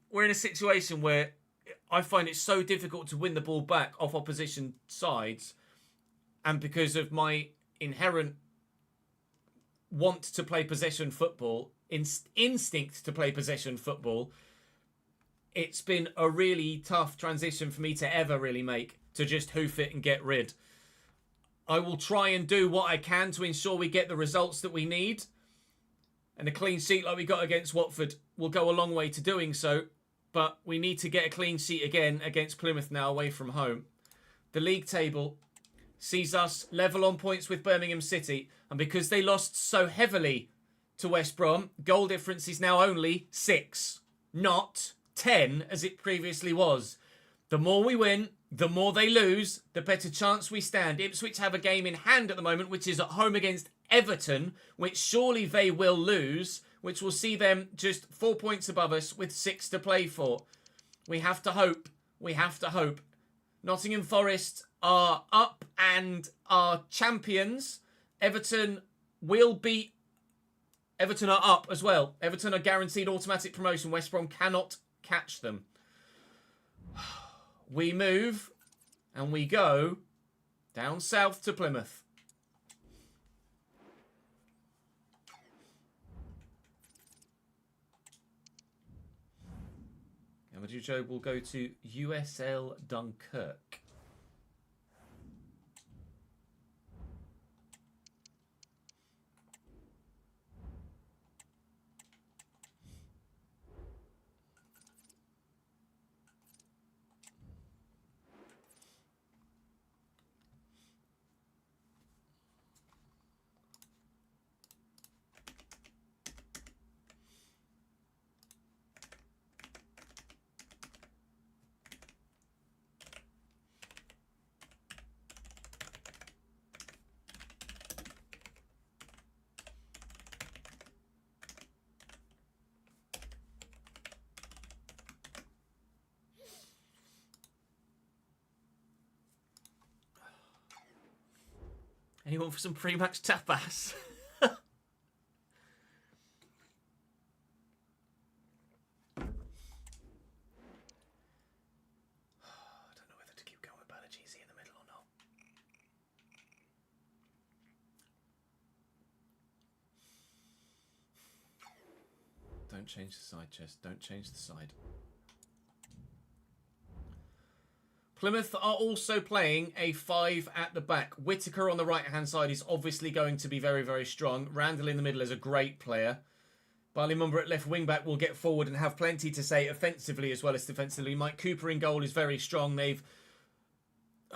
Speaker 1: we're in a situation where I find it so difficult to win the ball back off opposition sides, and because of my inherent want to play possession football, instinct to play possession football, it's been a really tough transition for me to ever really make, to just hoof it and get rid. I will try and do what I can to ensure we get the results that we need. And a clean sheet like we got against Watford will go a long way to doing so. But we need to get a clean sheet again against Plymouth now away from home. The league table sees us level on points with Birmingham City. And because they lost so heavily to West Brom, goal difference is now only 6, not 10 as it previously was. The more we win, the more they lose, the better chance we stand. Ipswich have a game in hand at the moment, which is at home against Everton, which surely they will lose, which will see them just 4 points above us with 6 to play for. We have to hope. We have to hope. Nottingham Forest are up and are champions. Everton will beat. Everton are up as well. Everton are guaranteed automatic promotion. West Brom cannot catch them. We move and we go down south to Plymouth. And the Joe will go to USL Dunkirk. Anyone for some pre-match tapas? I don't know whether to keep going with Balajizi in the middle or not. Don't change the side, Chess. Don't change the side.
Speaker 4: Plymouth are also playing a 5 at the back. Whittaker on the right-hand side is obviously going to be very, very strong. Randall in the middle is a great player. Barley Mumba at left wing-back will get forward and have plenty to say offensively as well as defensively. Mike Cooper in goal is very strong. They've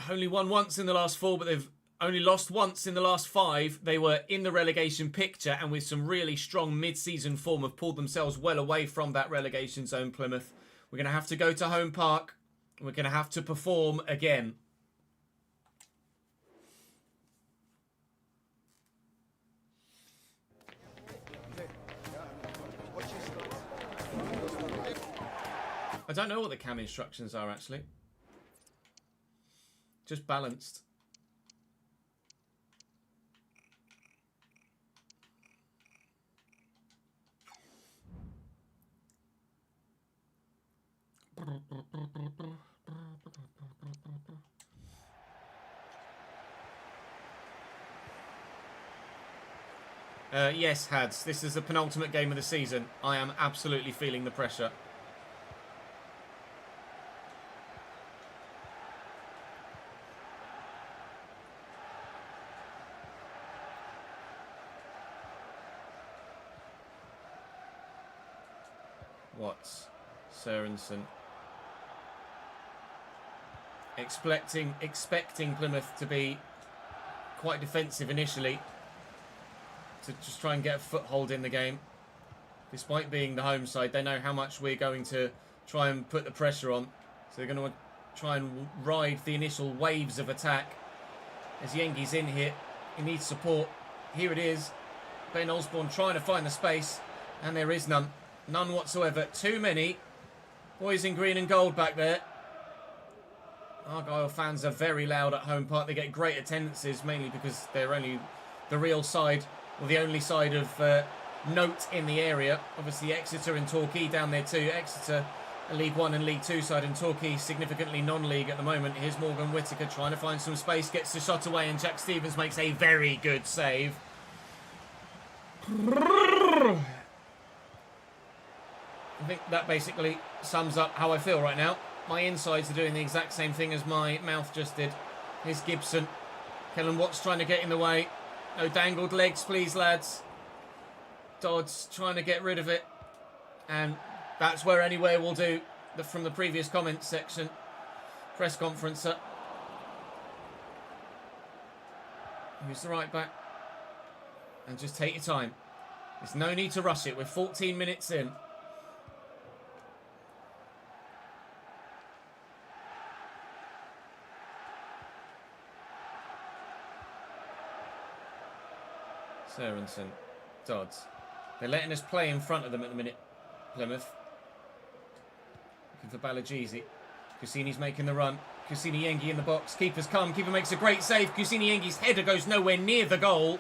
Speaker 4: only won once in the last 4, but they've only lost once in the last 5. They were in the relegation picture and with some really strong mid-season form have pulled themselves well away from that relegation zone, Plymouth. We're going to have to go to Home Park. We're going to have to perform again. I don't know what the cam instructions are, actually. Just balanced. Yes, Hads. This is the penultimate game of the season. I am absolutely feeling the pressure. Watts, Sørensen. Expecting Plymouth to be quite defensive initially, to just try and get a foothold in the game. Despite being the home side, they know how much we're going to try and put the pressure on. So they're going to try and ride the initial waves of attack. As Yengi's in here, he needs support. Here it is. Ben Osborne trying to find the space, and there is none. None whatsoever. Too many boys in green and gold back there. Argyle fans are very loud at Home Park. They get great attendances, mainly because they're only the real side, or the only side of note in the area. Obviously Exeter and Torquay down there too. Exeter a League 1 and League 2 side, and Torquay significantly non-league at the moment. Here's Morgan Whittaker trying to find some space, gets the shot away, and Jack Stevens makes a very good save. I think that basically sums up how I feel right now. My insides are doing the exact same thing as my mouth just did. Here's Gibson. Kellen Watts trying to get in the way. No dangled legs, please, lads. Dodds trying to get rid of it. And that's where anywhere will do, from the previous comments section. Press conference. Who's the right back? And just take your time. There's no need to rush it. We're 14 minutes in. Sørensen, Dodds. They're letting us play in front of them at the minute, Plymouth. Looking for Balagizi. Kusini's making the run. Kusini Yengi in the box. Keeper's come. Keeper makes a great save. Kusini Yengi's header goes nowhere near the goal,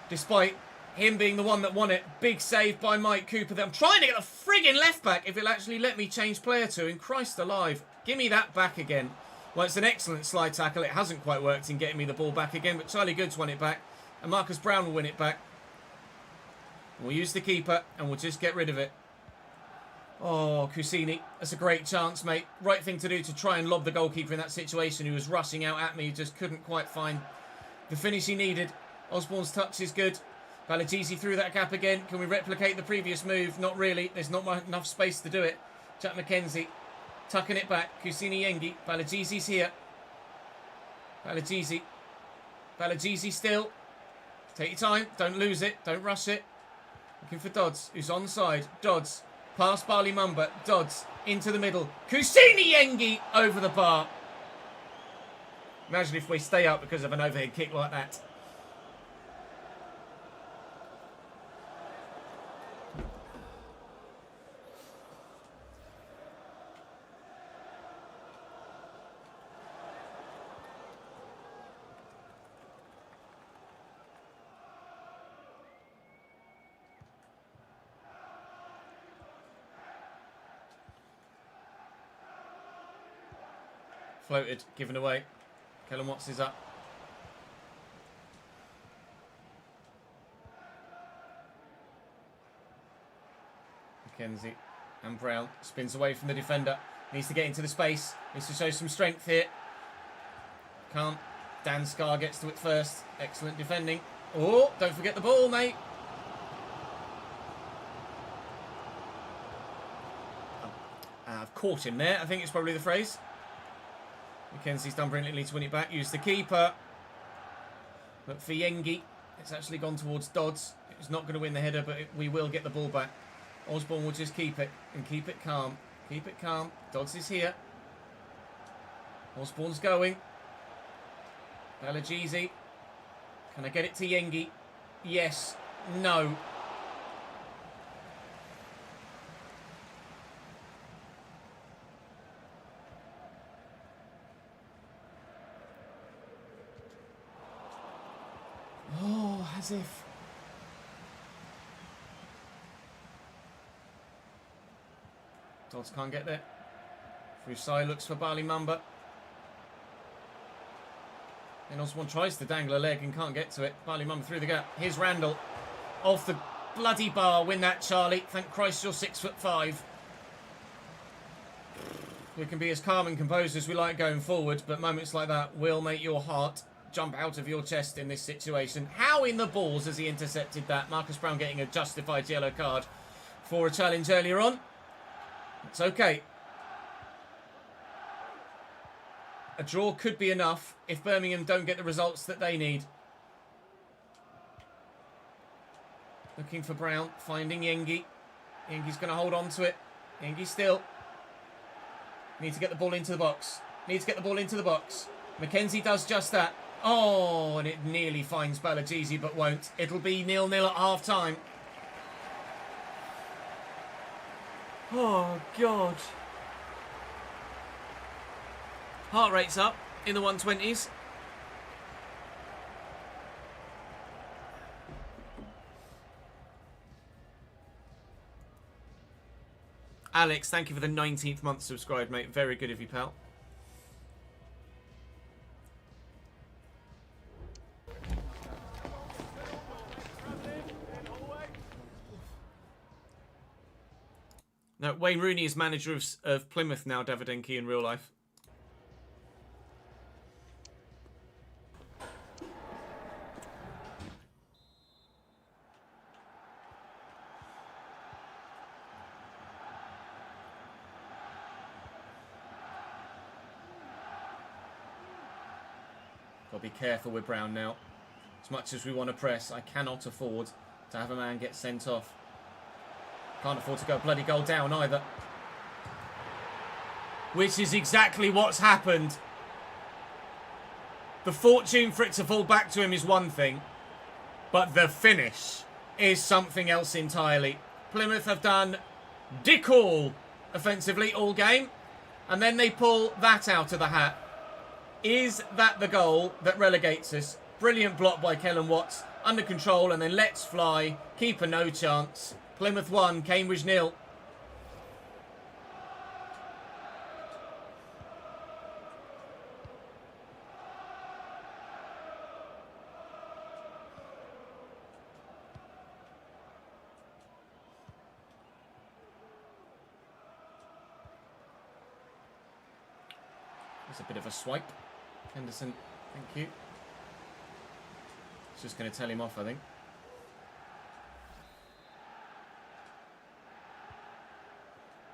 Speaker 4: despite him being the one that won it. Big save by Mike Cooper. I'm trying to get the friggin' left back, if it'll actually let me change player to. In Christ alive. Give me that back again. Well, it's an excellent slide tackle. It hasn't quite worked in getting me the ball back again, but Charlie Goods won it back. And Marcus Brown will win it back. We'll use the keeper and we'll just get rid of it. Oh, Kusini. That's a great chance, mate. Right thing to do to try and lob the goalkeeper in that situation, who was rushing out at me. Just couldn't quite find the finish he needed. Osborne's touch is good. Balagizi through that gap again. Can we replicate the previous move? Not really. There's not enough space to do it. Jack McKenzie tucking it back. Kusini Yengi. Balagizi's here. Balagizi. Balagizi still. Take your time. Don't lose it. Don't rush it. Looking for Dodds, who's on the side. Dodds. Past Barley Mumba. Dodds. Into the middle. Kusini Yengi over the bar. Imagine if we stay up because of an overhead kick like that. Floated, given away. Kellen Watts is up. McKenzie and Brown spins away from the defender. Needs to get into the space. Needs to show some strength here. Can't. Dan Scar gets to it first. Excellent defending. Oh, don't forget the ball, mate. I've caught him there, I think it's probably the phrase. Mackenzie's done brilliantly to win it back. Use the keeper. But for Yengi, it's actually gone towards Dodds. It's not going to win the header, but we will get the ball back. Osborne will just keep it and keep it calm. Keep it calm. Dodds is here. Osborne's going. Balagizi. Can I get it to Yengi? Yes. No. Oh, as if. Dodds can't get there. Fusai looks for Bali Mamba. And Osborne tries to dangle a leg and can't get to it. Bali Mamba through the gap. Here's Randall. Off the bloody bar. Win that, Charlie. Thank Christ you're 6'5". We can be as calm and composed as we like going forward, but moments like that will make your heart jump out of your chest in this situation. How in the balls has he intercepted that? Marcus Brown getting a justified yellow card for a challenge earlier on. It's okay. A draw could be enough if Birmingham don't get the results that they need. Looking for Brown, finding Yengi. Yengi's going to hold on to it. Yengi still. Need to get the ball into the box. Needs to get the ball into the box. Mackenzie does just that. Oh, and it nearly finds Balagizi, but won't. It'll be 0-0 at half-time. Oh, God. Heart rate's up in the 120s. Alex, thank you for the 19th month subscribed, mate. Very good of you, pal. No, Wayne Rooney is manager of Plymouth now, Davidenki, in real life. Got to be careful with Brown now. As much as we want to press, I cannot afford to have a man get sent off. Can't afford to go bloody goal down either. Which is exactly what's happened. The fortune for it to fall back to him is one thing, but the finish is something else entirely. Plymouth have done dick all offensively all game, and then they pull that out of the hat. Is that the goal that relegates us? Brilliant block by Kellen Watts. Under control and then lets fly. Keeper no chance. Plymouth 1, Cambridge 0. There's a bit of a swipe. Henderson, thank you. It's just going to tell him off, I think.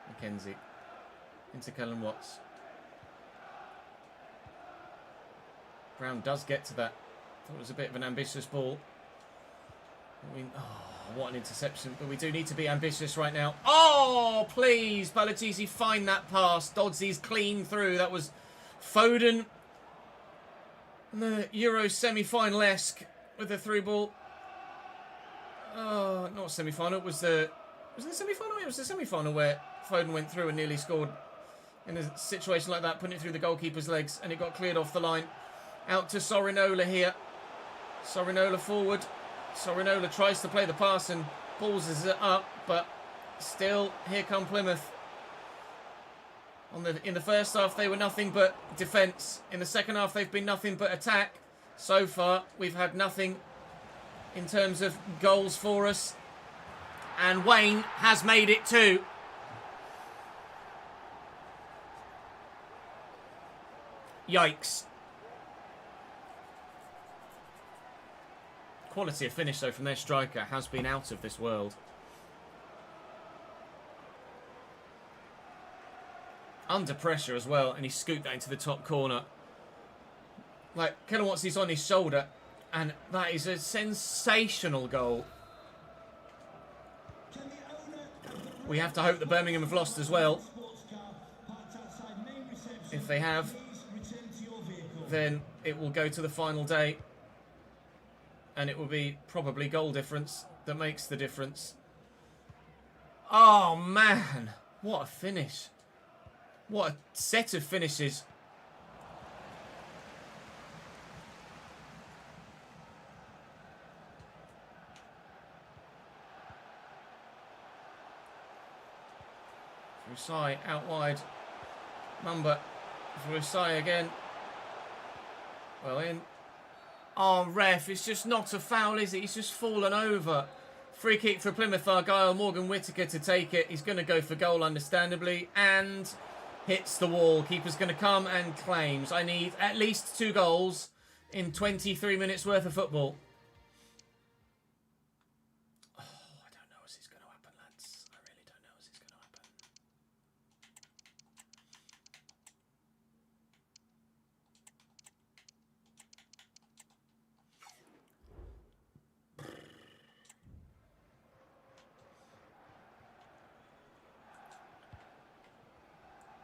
Speaker 4: Mackenzie. Into Kellen Watts. Brown does get to that. Thought it was a bit of an ambitious ball. I mean, oh, what an interception. But we do need to be ambitious right now. Oh, please, Balagizi, find that pass. Dodsey's clean through. That was Foden. And the Euro semi-final-esque with the through ball. Oh, not semi-final. Was it the semi-final? It was the semi-final where Foden went through and nearly scored in a situation like that, putting it through the goalkeeper's legs, and it got cleared off the line. Out to Sorinola here. Sorinola forward. Sorinola tries to play the pass and balls it up, but still, here come Plymouth. In the first half, they were nothing but defence. In the second half, they've been nothing but attack. So far, we've had nothing in terms of goals for us. And Wayne has made it 2. Yikes. Quality of finish, though, from their striker has been out of this world. Under pressure as well, and he scooped that into the top corner. Like, Kelawatsy's on his shoulder, and that is a sensational goal. We have to hope that Birmingham have lost as well. If they have, then it will go to the final day. And it will be probably goal difference that makes the difference. Oh, man. What a finish. What a set of finishes. Rusai out wide. Mumba for Rusai again. Well in. Oh, ref, it's just not a foul, is it? He's just fallen over. Free kick for Plymouth Argyle. Morgan Whittaker to take it. He's going to go for goal, understandably. And hits the wall. Keeper's going to come and claims. I need at least 2 goals in 23 minutes worth of football. Oh, I don't know what's going to happen, lads. I really don't know what's going to happen.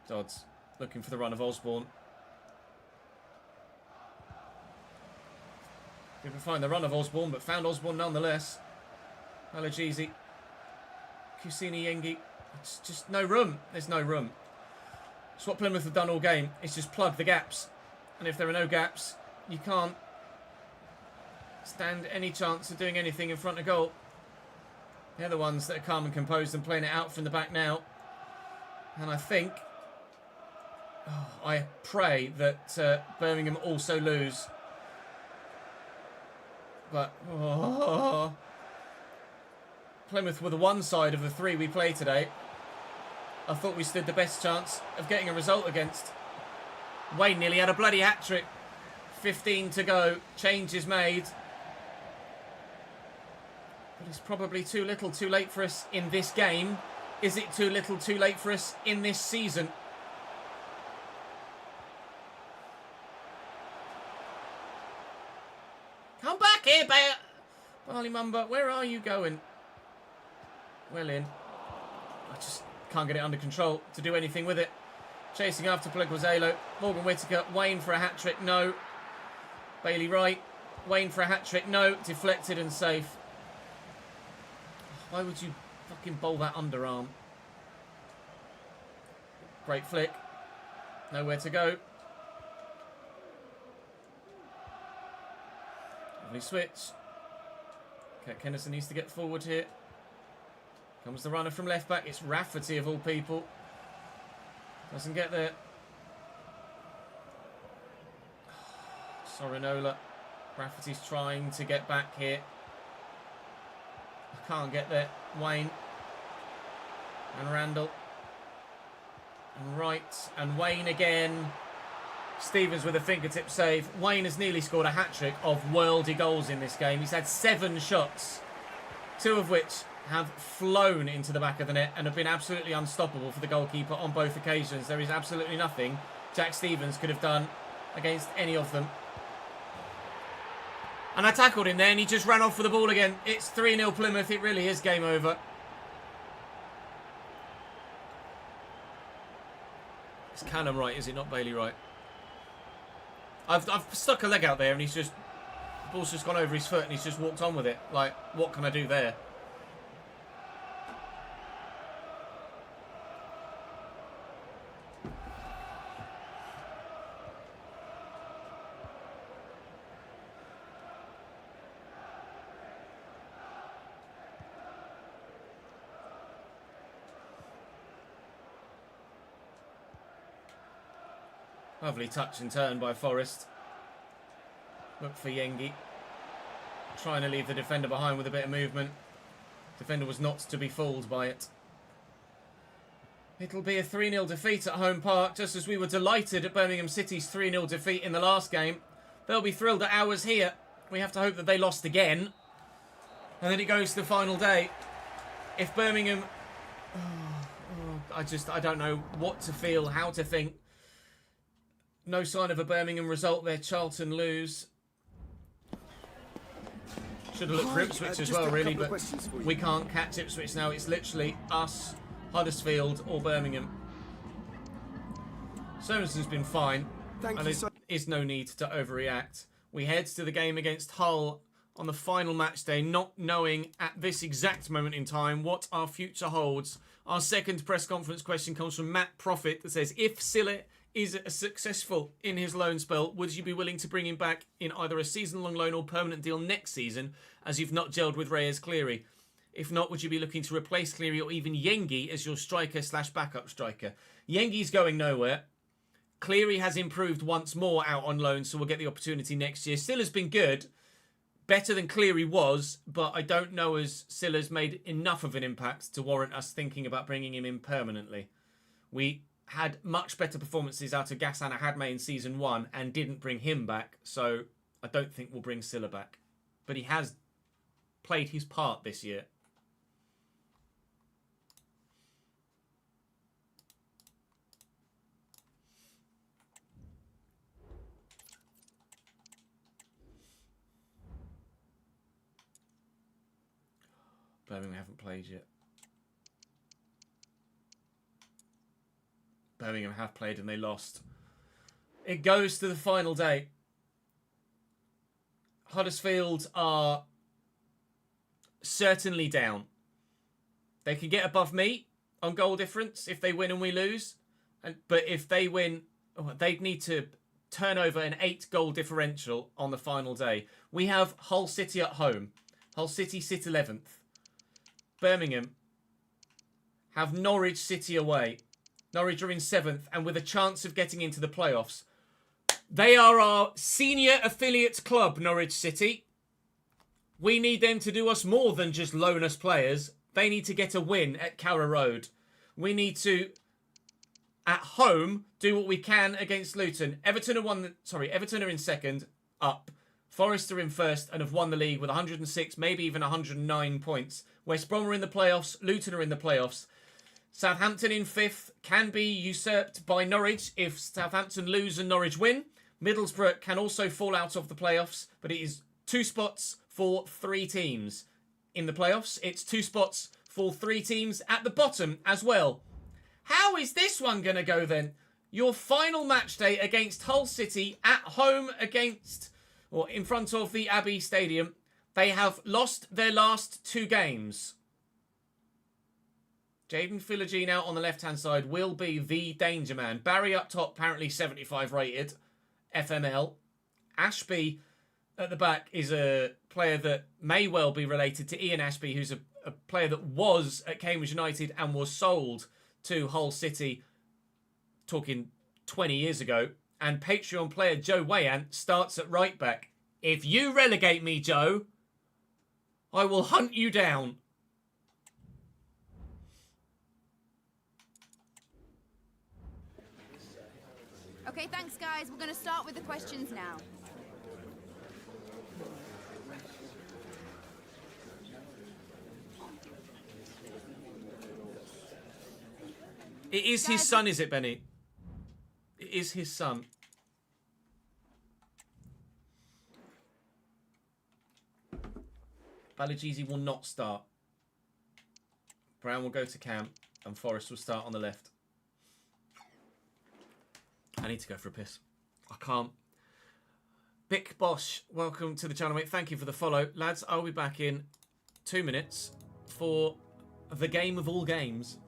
Speaker 4: Dodds looking for the run of Osborne. Didn't find the run of Osborne, but found Osborne nonetheless. Alajizi. Kusini Yengi. It's just no room. There's no room. It's what Plymouth have done all game. It's just plug the gaps. And if there are no gaps, you can't stand any chance of doing anything in front of goal. They're the ones that are calm and composed and playing it out from the back now. And I think... I pray that Birmingham also lose. But Plymouth were the one side of the 3 we played today. I thought we stood the best chance of getting a result against. Wayne nearly had a bloody hat-trick. 15 to go. Change is made. But it's probably too little too late for us in this game. Is it too little too late for us in this season? Come back here, Barley Mumba. Where are you going? Well in. I just can't get it under control to do anything with it. Chasing after Pleguizelo. Morgan Whittaker. Wayne for a hat-trick. No. Bailey Wright. Wayne for a hat-trick. No. Deflected and safe. Why would you fucking bowl that underarm? Great flick. Nowhere to go. Lovely switch. Kurt Kennison needs to get forward here. Comes the runner from left back. It's Rafferty of all people. Doesn't get there. Sorinola. Rafferty's trying to get back here. I can't get there. Wayne. And Randall. And Wright. And Wayne again. Stevens with a fingertip save. Wayne has nearly scored a hat-trick of worldy goals in this game. He's had 7 shots, 2 of which have flown into the back of the net and have been absolutely unstoppable for the goalkeeper on both occasions. There is absolutely nothing Jack Stevens could have done against any of them. And I tackled him there and he just ran off with the ball again. It's 3-0 Plymouth. It really is game over. It's Callum Wright, is it not Bailey Wright? I've stuck a leg out there and he's just... The ball's just gone over his foot and he's just walked on with it. Like, what can I do there? Lovely touch and turn by Forrest. Look for Yengi. Trying to leave the defender behind with a bit of movement. Defender was not to be fooled by it. It'll be a 3-0 defeat at home park, just as we were delighted at Birmingham City's 3-0 defeat in the last game. They'll be thrilled at ours here. We have to hope that they lost again. And then it goes to the final day. If Birmingham... I don't know what to feel, how to think. No sign of a Birmingham result there. Charlton lose. Should have looked for Ipswich as well, really, but we can't catch Ipswich now. It's literally us, Huddersfield, or Birmingham. Somerson's been fine, and there is no need to overreact. We head to the game against Hull on the final match day, not knowing at this exact moment in time what our future holds. Our second press conference question comes from Matt Profit that says, if Silla is successful in his loan spell, would you be willing to bring him back in either a season-long loan or permanent deal next season, as you've not gelled with Reyes Cleary? If not, would you be looking to replace Cleary or even Yengi as your striker/backup striker? Yengi's going nowhere. Cleary has improved once more out on loan, so we'll get the opportunity next year. Silla's been good, better than Cleary was, but I don't know as Silla's made enough of an impact to warrant us thinking about bringing him in permanently. We had much better performances out of Ghassan Ahadme in Season 1 and didn't bring him back, so I don't think we'll bring Silla back. But he has played his part this year. Birmingham haven't played yet. Birmingham have played and they lost. It goes to the final day. Huddersfield are certainly down. They can get above me on goal difference if they win and we lose. But if they win, they'd need to turn over an 8-goal differential on the final day. We have Hull City at home. Hull City sit 11th. Birmingham have Norwich City away. Norwich are in 7th and with a chance of getting into the playoffs. They are our senior affiliate club, Norwich City. We need them to do us more than just loan us players. They need to get a win at Carrow Road. We need to, at home, do what we can against Luton. Everton are in 2nd, up. Forest are in 1st and have won the league with 106, maybe even 109 points. West Brom are in the playoffs. Luton are in the playoffs. Southampton in 5th can be usurped by Norwich if Southampton lose and Norwich win. Middlesbrough can also fall out of the playoffs, but it is 2 spots for 3 teams in the playoffs. It's 2 spots for 3 teams at the bottom as well. How is this one going to go then? Your final match day against Hull City at home against, or in front of the Abbey Stadium. They have lost their last 2 games. Jaden Philogene out on the left-hand side will be the danger man. Barry up top, apparently 75 rated. FML. Ashby at the back is a player that may well be related to Ian Ashby, who's a player that was at Cambridge United and was sold to Hull City, talking 20 years ago. And Patreon player Joe Wayant starts at right back. If you relegate me, Joe, I will hunt you down.
Speaker 2: Okay, thanks guys. We're going to start with the questions now.
Speaker 4: It is his son, is it, Benny? It is his son. Balagizi will not start. Brown will go to camp and Forrest will start on the left. I need to go for a piss. I can't. Bick Bosch, welcome to the channel, mate. Thank you for the follow. Lads, I'll be back in 2 minutes for the game of all games.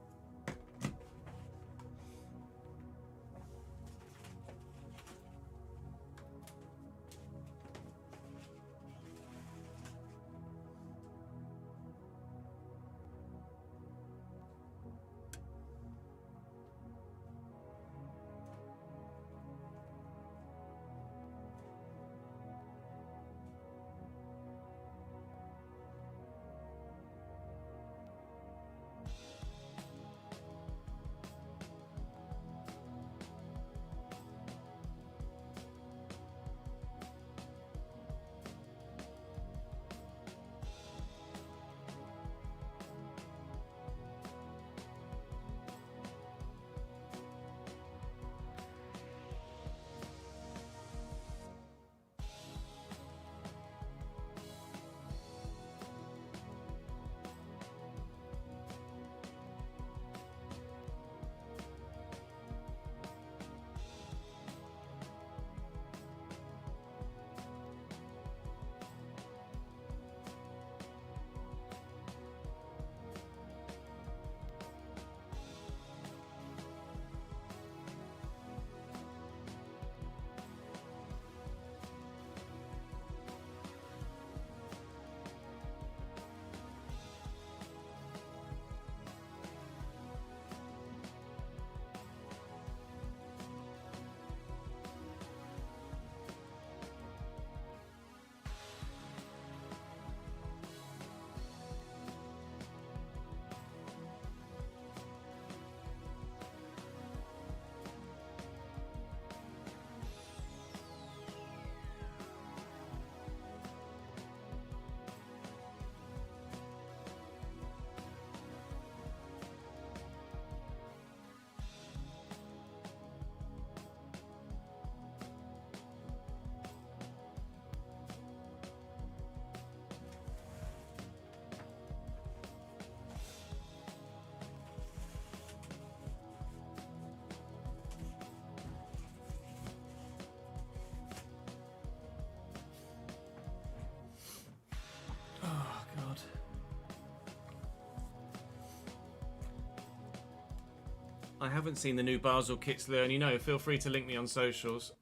Speaker 4: I haven't seen the new Basel kits, Lou, and you know, feel free to link me on socials.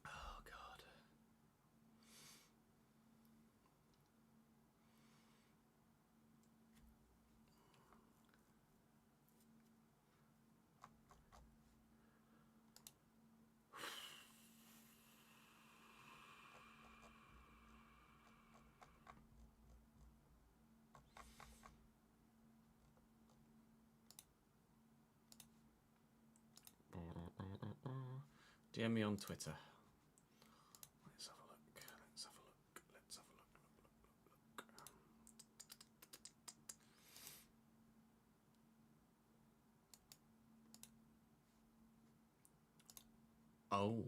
Speaker 4: Oh, God. DM me on Twitter. Let's have a look. Let's have a look. Let's have a look. Oh.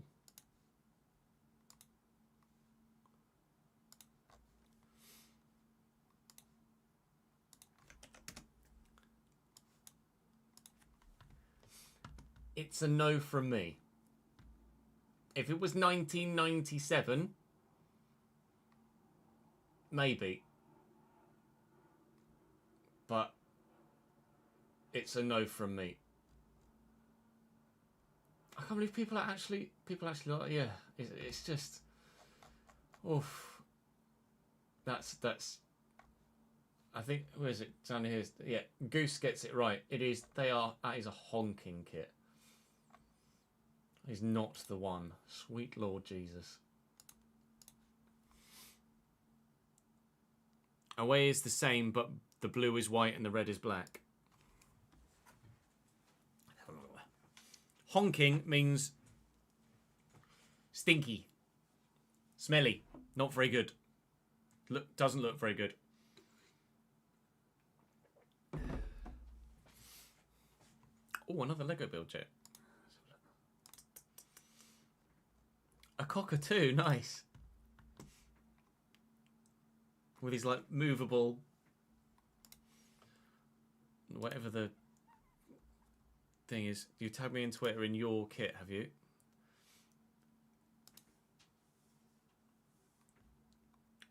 Speaker 4: It's a no from me. If it was 1997, maybe. But it's a no from me. I can't believe people actually like, yeah, it's just, oof. That's, I think, where is it? Down here. Yeah, Goose gets it right. That is a honking kit. He's not the one. Sweet Lord Jesus. Away is the same, but the blue is white and the red is black. Honking means stinky, smelly, not very good. Doesn't look very good. Oh, another Lego build jet. A cockatoo, nice. With his, like, movable... whatever the thing is. You tagged me in Twitter in your kit, have you?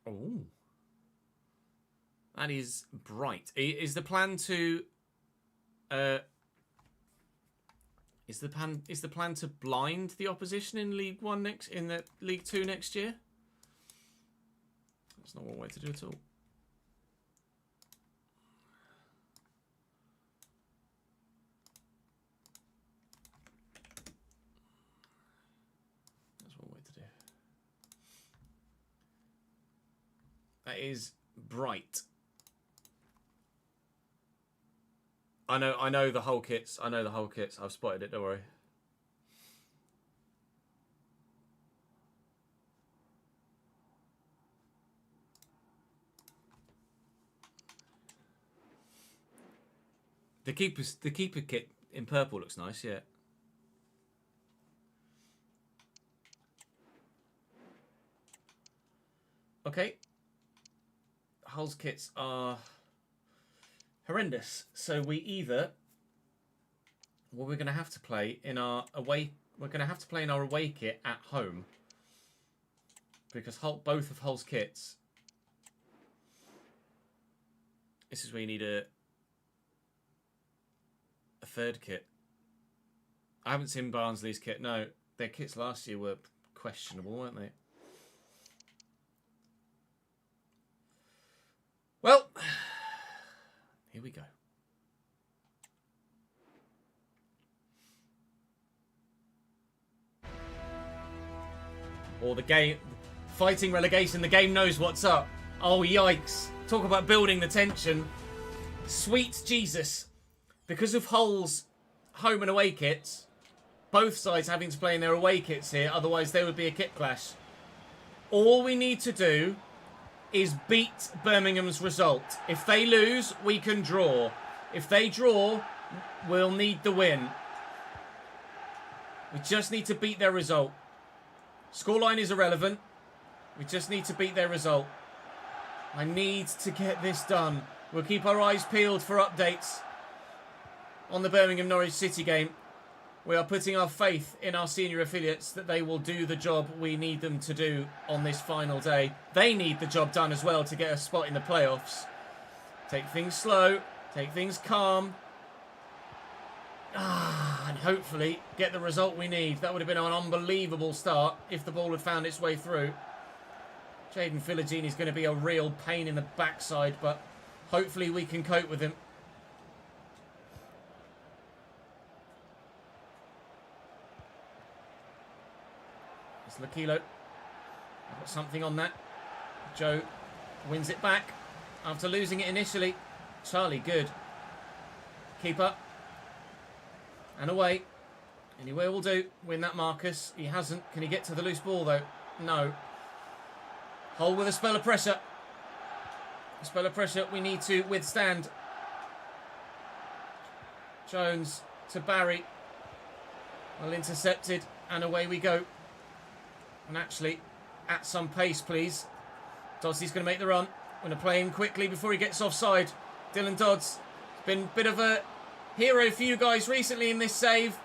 Speaker 4: Oh. That is bright. Is the plan to... Is the plan to blind the opposition in League One in the League Two next year? That's not one way to do it at all. That's one way to do. That is bright. I know the whole kits. I know the whole kits. I've spotted it, don't worry. The keeper kit in purple looks nice, yeah. Okay. Hull's kits are horrendous. So we're going to have to play in our away kit at home, because both of Hull's kits. This is where you need a third kit. I haven't seen Barnsley's kit. No, their kits last year were questionable, weren't they? Well, here we go. Or the game, fighting relegation, the game knows what's up. Oh, yikes. Talk about building the tension. Sweet Jesus. Because of Hull's home and away kits, both sides having to play in their away kits here, otherwise there would be a kit clash. All we need to do is beat Birmingham's result. If they lose, we can draw. If they draw, we'll need the win. We just need to beat their result. Scoreline is irrelevant. We just need to beat their result. I need to get this done. We'll keep our eyes peeled for updates. on the Birmingham Norwich City game. We are putting our faith in our senior affiliates that they will do the job we need them to do on this final day. They need the job done as well to get a spot in the playoffs. Take things slow, take things calm, and hopefully get the result we need. That would have been an unbelievable start if the ball had found its way through. Jaden Philogene is going to be a real pain in the backside, but hopefully we can cope with him. It's Lakilo. I've got something on that. Joe wins it back after losing it initially. Charlie, good. Keeper. And away. Anywhere will do. Win that, Marcus. He hasn't. Can he get to the loose ball, though? No. Hold with a spell of pressure. A spell of pressure we need to withstand. Jones to Barry. Well intercepted. And away we go. And actually, at some pace, please. Dodsey's going to make the run. I'm going to play him quickly before he gets offside. Dylan Dodds. It's been a bit of a hero for you guys recently in this save.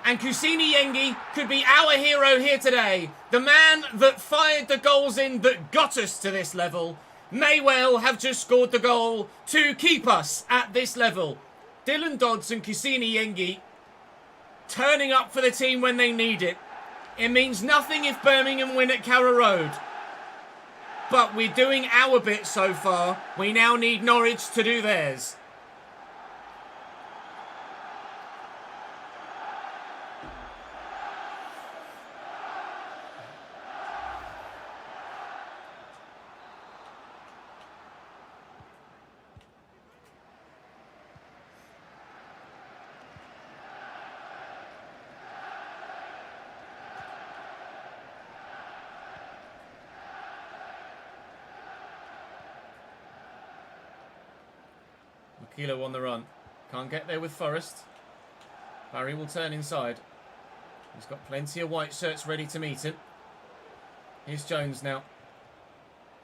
Speaker 4: And Kusini Yengi could be our hero here today. The man that fired the goals in that got us to this level may well have just scored the goal to keep us at this level. Dylan Dodds and Kusini Yengi turning up for the team when they need it. It means nothing if Birmingham win at Carrow Road. But we're doing our bit so far. We now need Norwich to do theirs. Kilo on the run. Can't get there with Forrest. Barry will turn inside. He's got plenty of white shirts ready to meet him. Here's Jones now.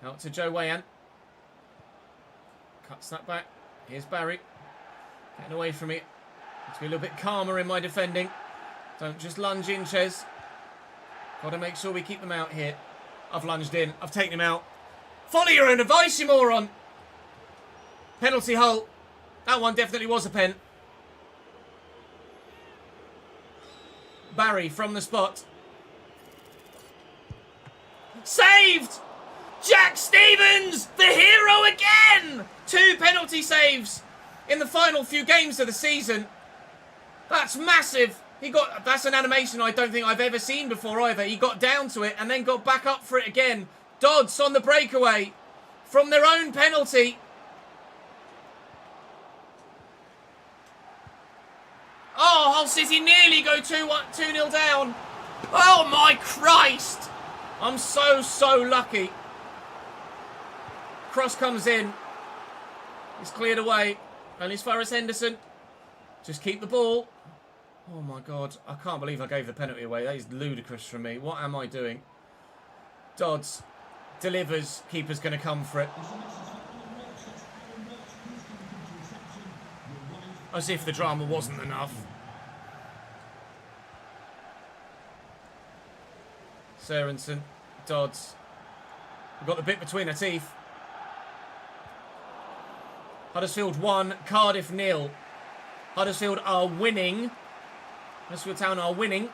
Speaker 4: Out to Joe Wayan. Cuts that back. Here's Barry. Getting away from it. Need to be a little bit calmer in my defending. Don't just lunge in, Ches. Got to make sure we keep them out here. I've lunged in. I've taken him out. Follow your own advice, you moron. Penalty Hull. That one definitely was a pen. Barry from the spot. Saved! Jack Stevens, the hero again! 2 penalty saves in the final few games of the season. That's massive. That's an animation I don't think I've ever seen before either. He got down to it and then got back up for it again. Dodds on the breakaway from their own penalty. Oh, Hull City nearly go 2-0 down. Oh my Christ. I'm so lucky. Cross comes in. It's cleared away. And as far as Henderson. Just keep the ball. Oh my God. I can't believe I gave the penalty away. That is ludicrous from me. What am I doing? Dodds delivers. Keeper's going to come for it. As if the drama wasn't enough. Sørensen, Dodds. We've got the bit between our teeth. Huddersfield 1, Cardiff 0. Huddersfield are winning. Huddersfield Town are winning.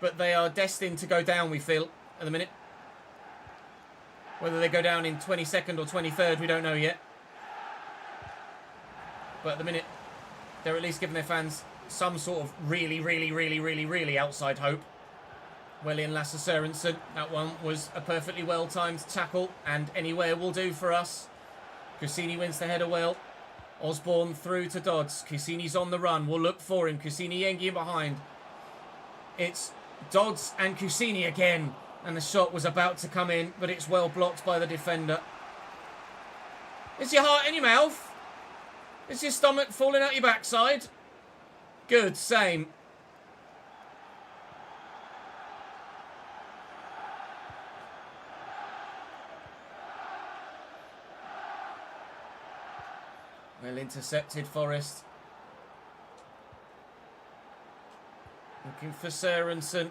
Speaker 4: But they are destined to go down, we feel, at the minute. Whether they go down in 22nd or 23rd, we don't know yet. But at the minute, they're at least giving their fans some sort of really outside hope. Well in Lasse Sørensen. That one was a perfectly well-timed tackle, and anywhere will do for us. Kusini wins the header well. Osborne through to Dodds. Kusini's on the run. We'll look for him. Kusini Yengi behind. It's Dodds and Kusini again. And the shot was about to come in, but it's well blocked by the defender. Is your heart in your mouth? Is your stomach falling out your backside? Good, same. Well intercepted, Forrest. Looking for Sørensen.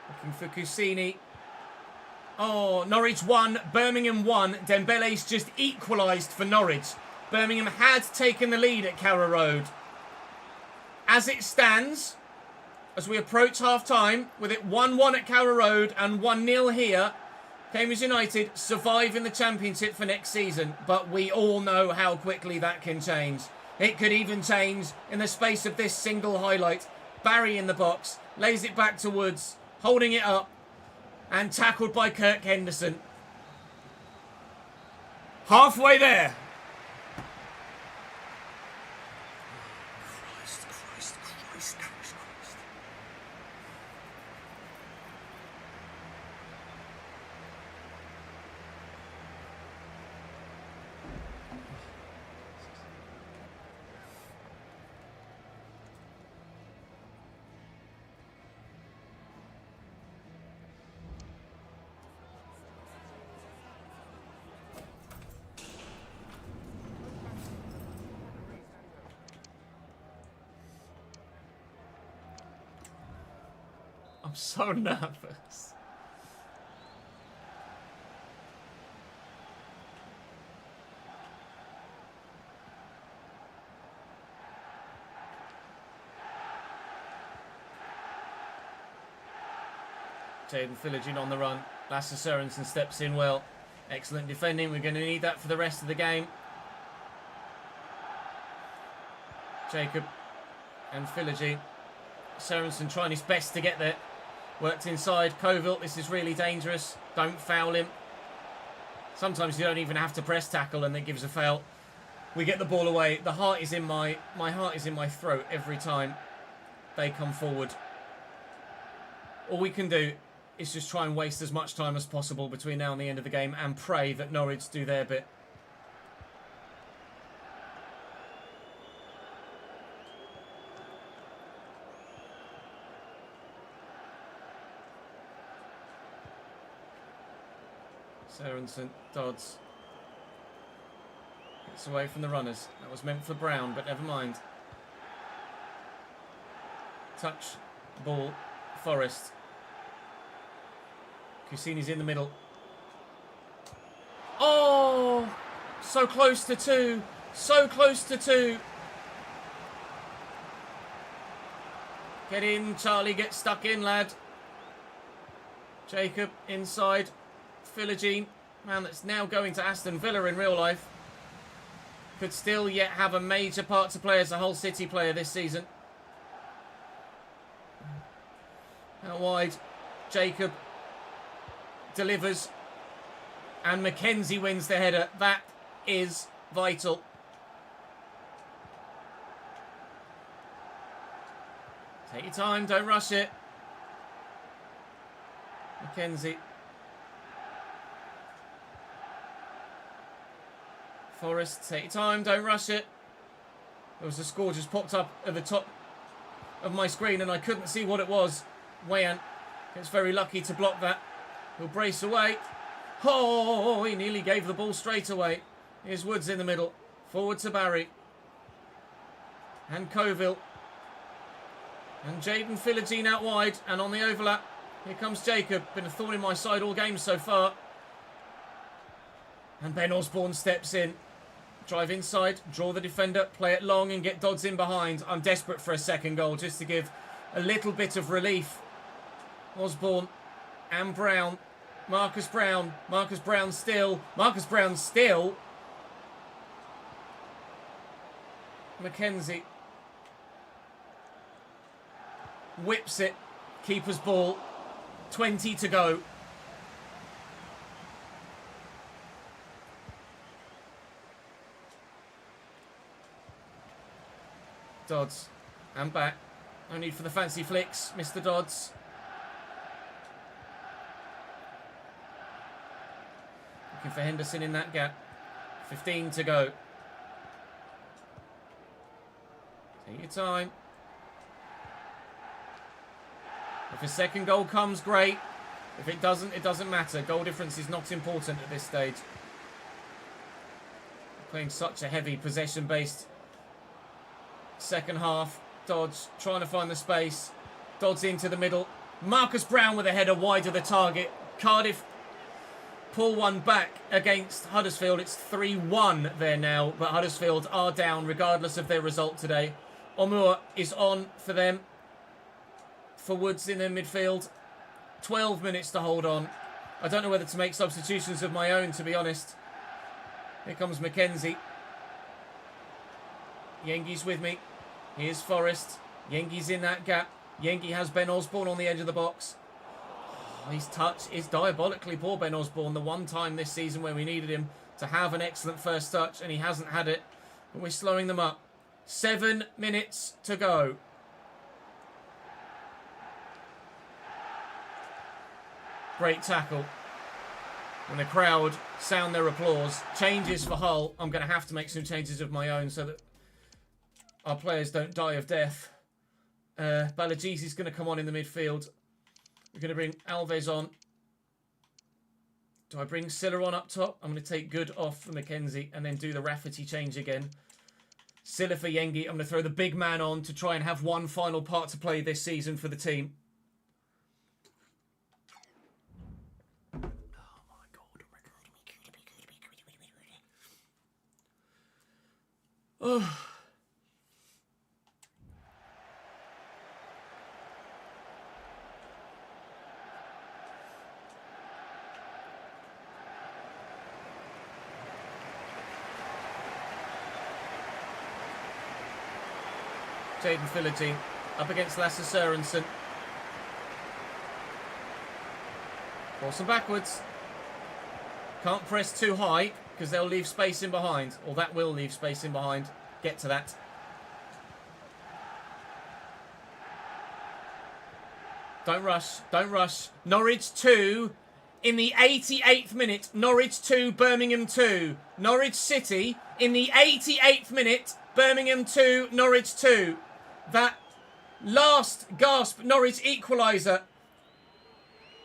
Speaker 4: Looking for Kusini. Oh, Norwich 1, Birmingham 1. Dembele's just equalised for Norwich. Birmingham had taken the lead at Carrow Road. As it stands, as we approach half-time, with it 1-1 at Carrow Road and 1-0 here, Cambridge United survive in the Championship for next season. But we all know how quickly that can change. It could even change in the space of this single highlight. Barry in the box, lays it back to Woods, holding it up, and tackled by Kirk Henderson. Halfway there. Christ. I'm so nervous. Jaden Philogene on the run. Lasse Sørensen steps in well. Excellent defending. We're going to need that for the rest of the game. Jacob and Philogene. Sørensen trying his best to get there. Worked inside. Kovilt, this is really dangerous. Don't foul him. Sometimes you don't even have to press tackle and it gives a foul. We get the ball away. The heart is in my heart is in my throat every time they come forward. All we can do is just try and waste as much time as possible between now and the end of the game and pray that Norwich do their bit. Sørensen, Dodds. Gets away from the runners. That was meant for Brown, but never mind. Touch, ball, Forrest. Kusini's in the middle. Oh! So close to two. So close to two. Get in, Charlie. Get stuck in, lad. Jacob inside. Philogene, man that's now going to Aston Villa in real life, could still yet have a major part to play as a Hull City player this season. Out wide, Jacob delivers, and Mackenzie wins the header. That is vital. Take your time, don't rush it. Mackenzie. Forrest, take your time, don't rush it. There was a score just popped up at the top of my screen and I couldn't see what it was. Wayan gets very lucky to block that. He'll brace away. Oh, he nearly gave the ball straight away. Here's Woods in the middle. Forward to Barry. And Kovill. And Jaden Philogene out wide. And on the overlap, here comes Jacob. Been a thorn in my side all game so far. And Ben Osborne steps in. Drive inside, draw the defender, play it long and get Dodds in behind. I'm desperate for a second goal just to give a little bit of relief. Osborne and Brown. Marcus Brown. Marcus Brown still. Marcus Brown still. Mackenzie. Whips it. Keeper's ball. 20 to go. Dodds. And back. No need for the fancy flicks, Mr. Dodds. Looking for Henderson in that gap. 15 to go. Take your time. If a second goal comes, great. If it doesn't, it doesn't matter. Goal difference is not important at this stage. Playing such a heavy possession-based second half. Dodge trying to find the space. Dodds into the middle. Marcus Brown with a header wide of the target. Cardiff pull one back against Huddersfield. It's 3-1 there now, but Huddersfield are down regardless of their result today. Omur is on for them. For Woods in their midfield. 12 minutes to hold on. I don't know whether to make substitutions of my own, to be honest. Here comes Mackenzie. Yengi's with me. Here's Forrest. Yengi's in that gap. Yengi has Ben Osborne on the edge of the box. Oh, his touch is diabolically poor, Ben Osborne. The one time this season where we needed him to have an excellent first touch, and he hasn't had it. But we're slowing them up. 7 minutes to go. Great tackle. And the crowd sound their applause. Changes for Hull. I'm going to have to make some changes of my own so that our players don't die of death. Balagisi's going to come on in the midfield. We're going to bring Alves on. Do I bring Silla on up top? I'm going to take Good off for Mackenzie and then do the Rafferty change again. Silla for Yengi. I'm going to throw the big man on to try and have one final part to play this season for the team. Oh. Jaden Philogene up against Lasse Sørensen. Force them backwards. Can't press too high because they'll leave space in behind. Or that will leave space in behind. Get to that. Don't rush. Don't rush. Norwich 2 in the 88th minute. Norwich 2, Birmingham 2. Norwich City in the 88th minute. Birmingham 2, Norwich 2. That last gasp Norwich equaliser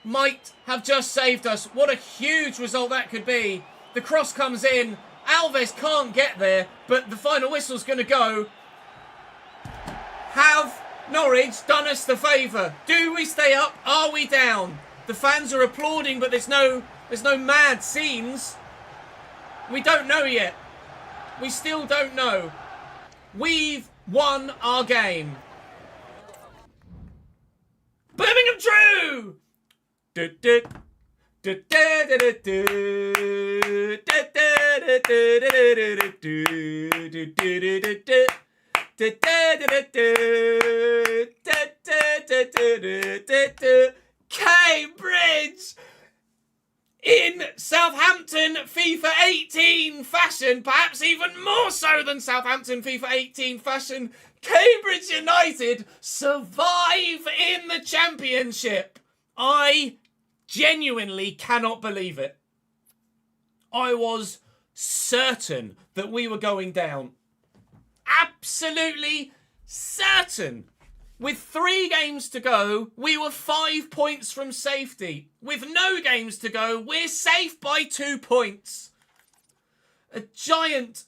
Speaker 4: might have just saved us. What a huge result that could be. The cross comes in. Alves can't get there, but the final whistle's going to go. Have Norwich done us the favour? Do we stay up? Are we down? The fans are applauding, but there's no mad scenes. We don't know yet. We still don't know. We've won our game. Birmingham True! Cambridge! In Southampton FIFA 18 fashion, perhaps even more so than Southampton FIFA 18 fashion, Cambridge United survive in the Championship. I genuinely cannot believe it. I was certain that we were going down. Absolutely certain. With 3 games to go, we were 5 points from safety. With no games to go, we're safe by 2 points. A giant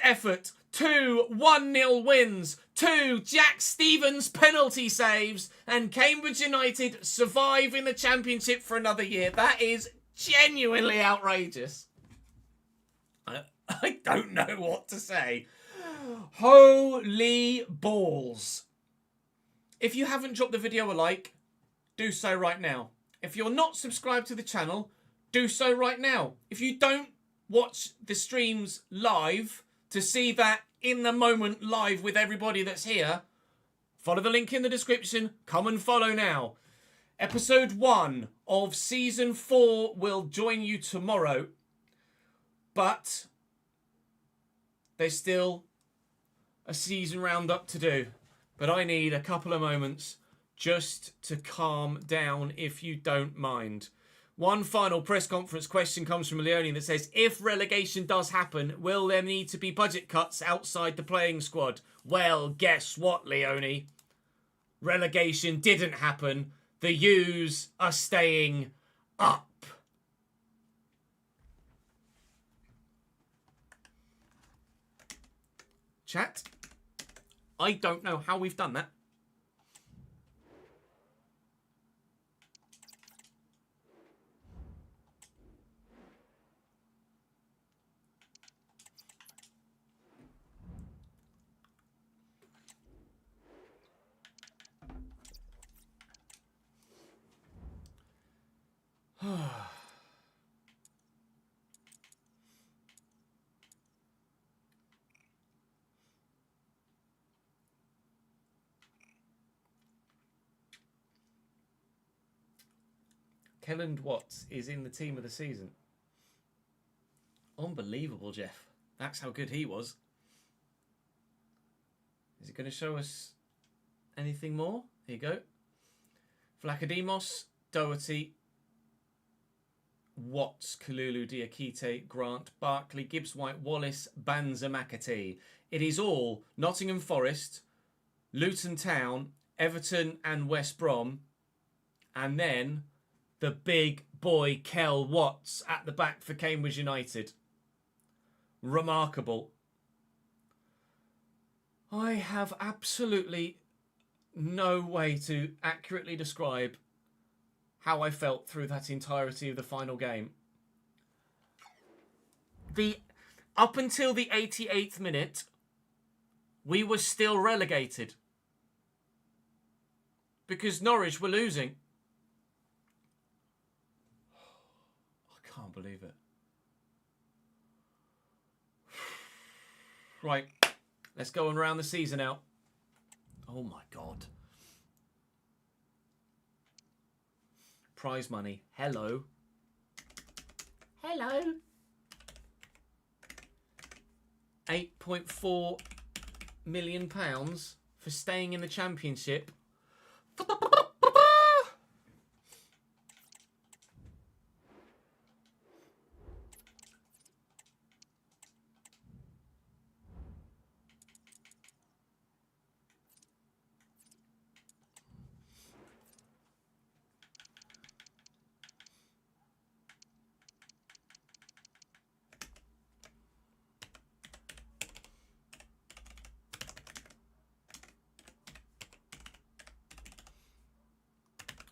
Speaker 4: effort. 2 1-0 wins. 2 Jack Stevens penalty saves. And Cambridge United survive in the Championship for another year. That is genuinely outrageous. I don't know what to say. Holy balls. If you haven't dropped the video a like, do so right now. If you're not subscribed to the channel, do so right now. If you don't watch the streams live to see that in the moment live with everybody that's here, follow the link in the description. Come and follow now. Episode 1 of Season 4 will join you tomorrow. But there's still a season roundup to do. But I need a couple of moments just to calm down, if you don't mind. One final press conference question comes from Leone that says, if relegation does happen, will there need to be budget cuts outside the playing squad? Well, guess what, Leone? Relegation didn't happen. The U's are staying up. Chat, I don't know how we've done that. Kelland Watts is in the team of the season. Unbelievable, Jeff. That's how good he was. Is it going to show us anything more? Here you go. Vlachodimos, Doherty, Watts, Kalulu, Diakite, Grant, Barkley, Gibbs White, Wallace, Banza, McAtee. It is all Nottingham Forest, Luton Town, Everton and West Brom. And then the big boy Kel Watts at the back for Cambridge United. Remarkable. I have absolutely no way to accurately describe how I felt through that entirety of the final game. Up until the 88th minute, we were still relegated because Norwich were losing. I can't believe it. Right, let's go on around the season out. Oh my God. Prize money. Hello. Hello. £8.4 million for staying in the Championship.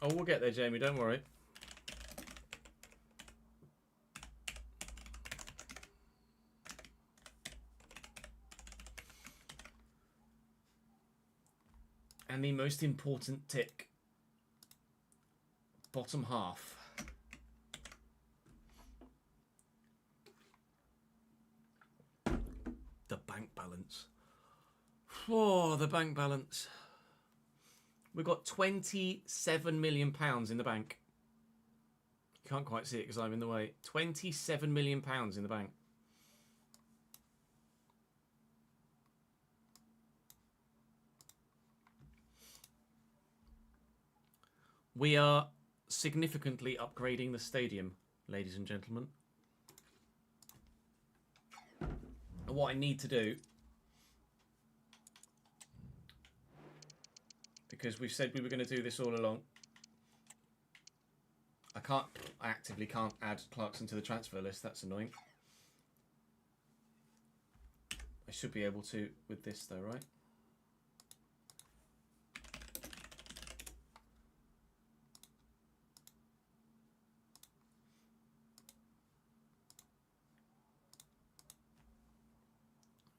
Speaker 4: Oh, we'll get there, Jamie, don't worry. And the most important tick. Bottom half. The bank balance. Oh, the bank balance. We've got £27 million in the bank. You can't quite see it because I'm in the way. £27 million in the bank. We are significantly upgrading the stadium, ladies and gentlemen. And what I need to do, because we've said we were going to do this all along, I actively can't add Clarkson to the transfer list. That's annoying. I should be able to with this though, right?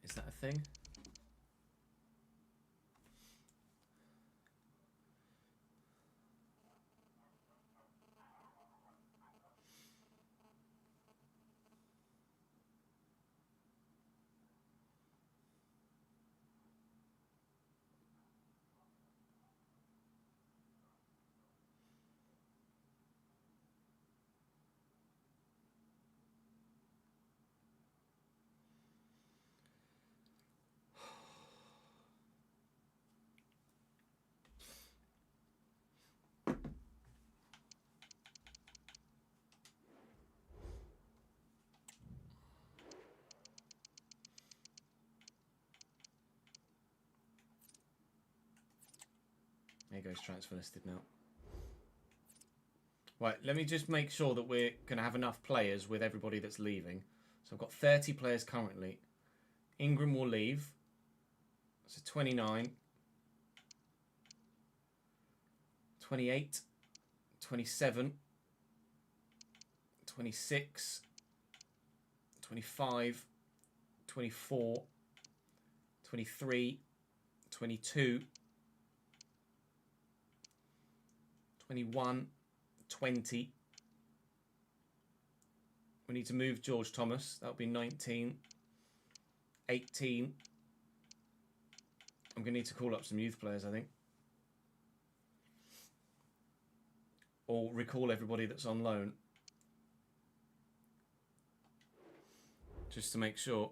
Speaker 4: Is that a thing? There goes transfer listed now. Right, let me just make sure that we're going to have enough players with everybody that's leaving. So I've got 30 players currently. Ingram will leave.
Speaker 1: So 29, 28, 27, 26, 25, 24, 23, 22, 21, 20. We need to move George Thomas. That'll be 19, 18. I'm going to need to call up some youth players, I think. Or recall everybody that's on loan. Just to make sure.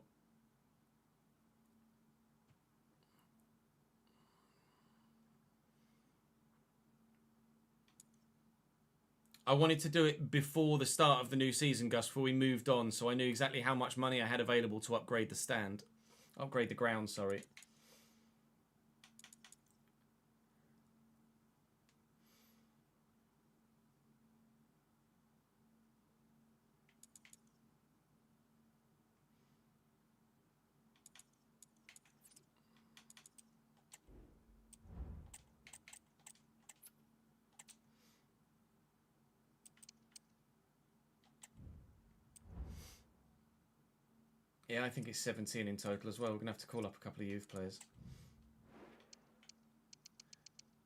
Speaker 1: I wanted to do it before the start of the new season, Gus, before we moved on, so I knew exactly how much money I had available to upgrade the stand. Upgrade the ground, sorry. Yeah, I think it's 17 in total as well. We're going to have to call up a couple of youth players.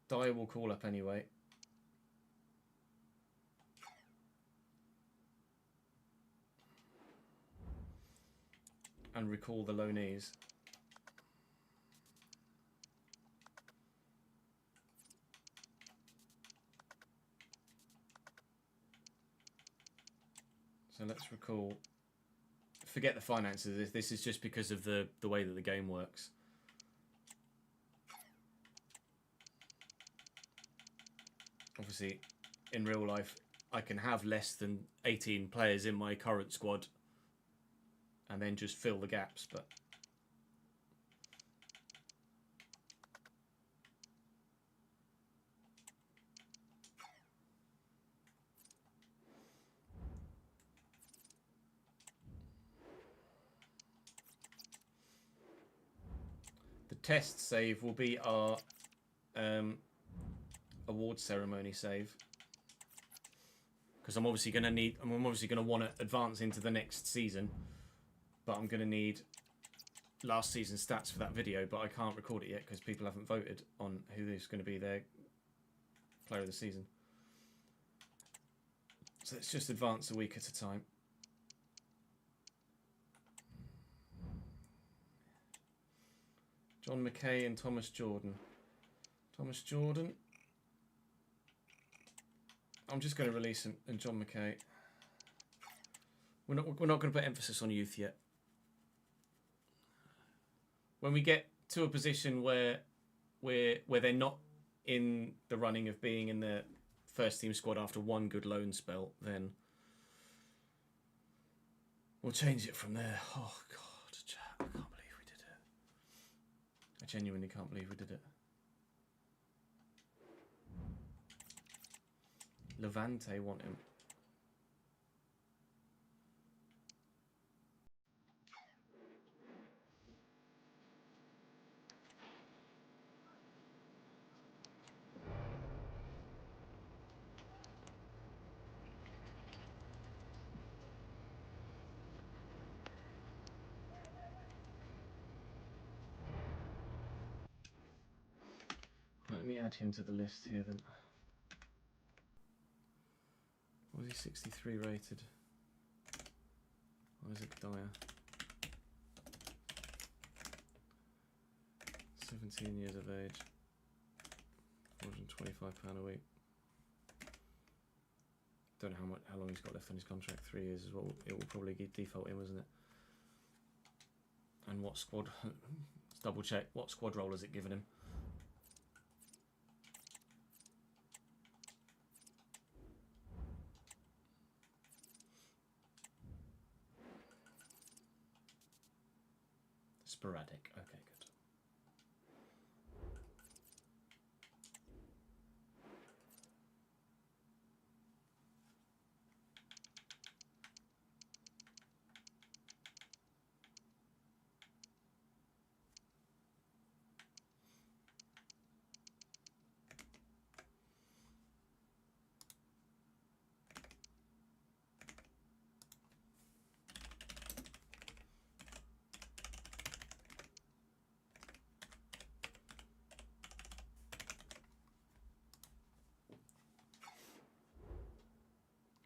Speaker 1: Dyer will call up anyway. And recall the loanees. So let's recall. Forget the finances. This is just because of the way that the game works. Obviously, in real life, I can have less than 18 players in my current squad and then just fill the gaps, but the test save will be our award ceremony save, because I'm obviously going to want to advance into the next season, but I'm going to need last season's stats for that video, but I can't record it yet because people haven't voted on who is going to be their player of the season. So let's just advance a week at a time. John McKay and Thomas Jordan. Thomas Jordan. I'm just going to release him and John McKay. We're not going to put emphasis on youth yet. When we get to a position where they're not in the running of being in the first team squad after one good loan spell, then we'll change it from there. Oh God, chat, I can't believe we did it. I genuinely can't believe we did it. Levante want him. Let me add him to the list here then. Was he 63 rated? Isaac Dyer. 17 years of age. £425 a week. Don't know how long he's got left on his contract. 3 years is what it will probably default him, isn't it? And what squad? Let's double check. What squad role has it given him? Sporadic. Okay, good.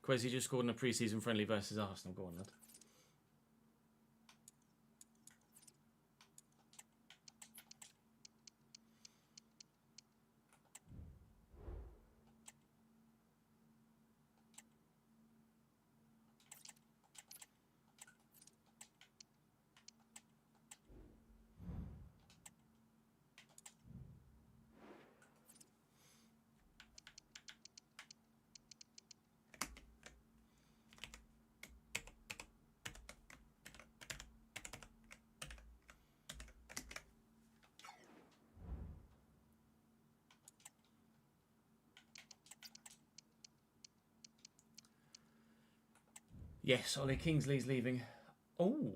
Speaker 4: Kwesi just scored in a pre-season friendly versus Arsenal. Go on, lad. Yes, Ollie Kingsley's leaving. Oh.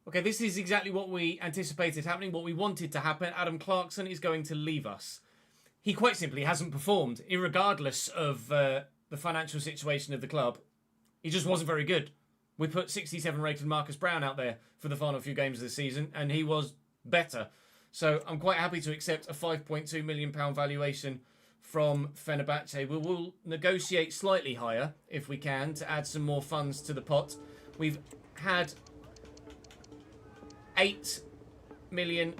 Speaker 4: Okay, this is exactly what we anticipated happening, what we wanted to happen. Adam Clarkson is going to leave us. He quite simply hasn't performed, irregardless of the financial situation of the club. He just wasn't very good. We put 67 rated Marcus Brown out there for the final few games of the season, and he was better. So I'm quite happy to accept a £5.2 million valuation from Fenerbahce. We will negotiate slightly higher, if we can, to add some more funds to the pot. We've had £8 million,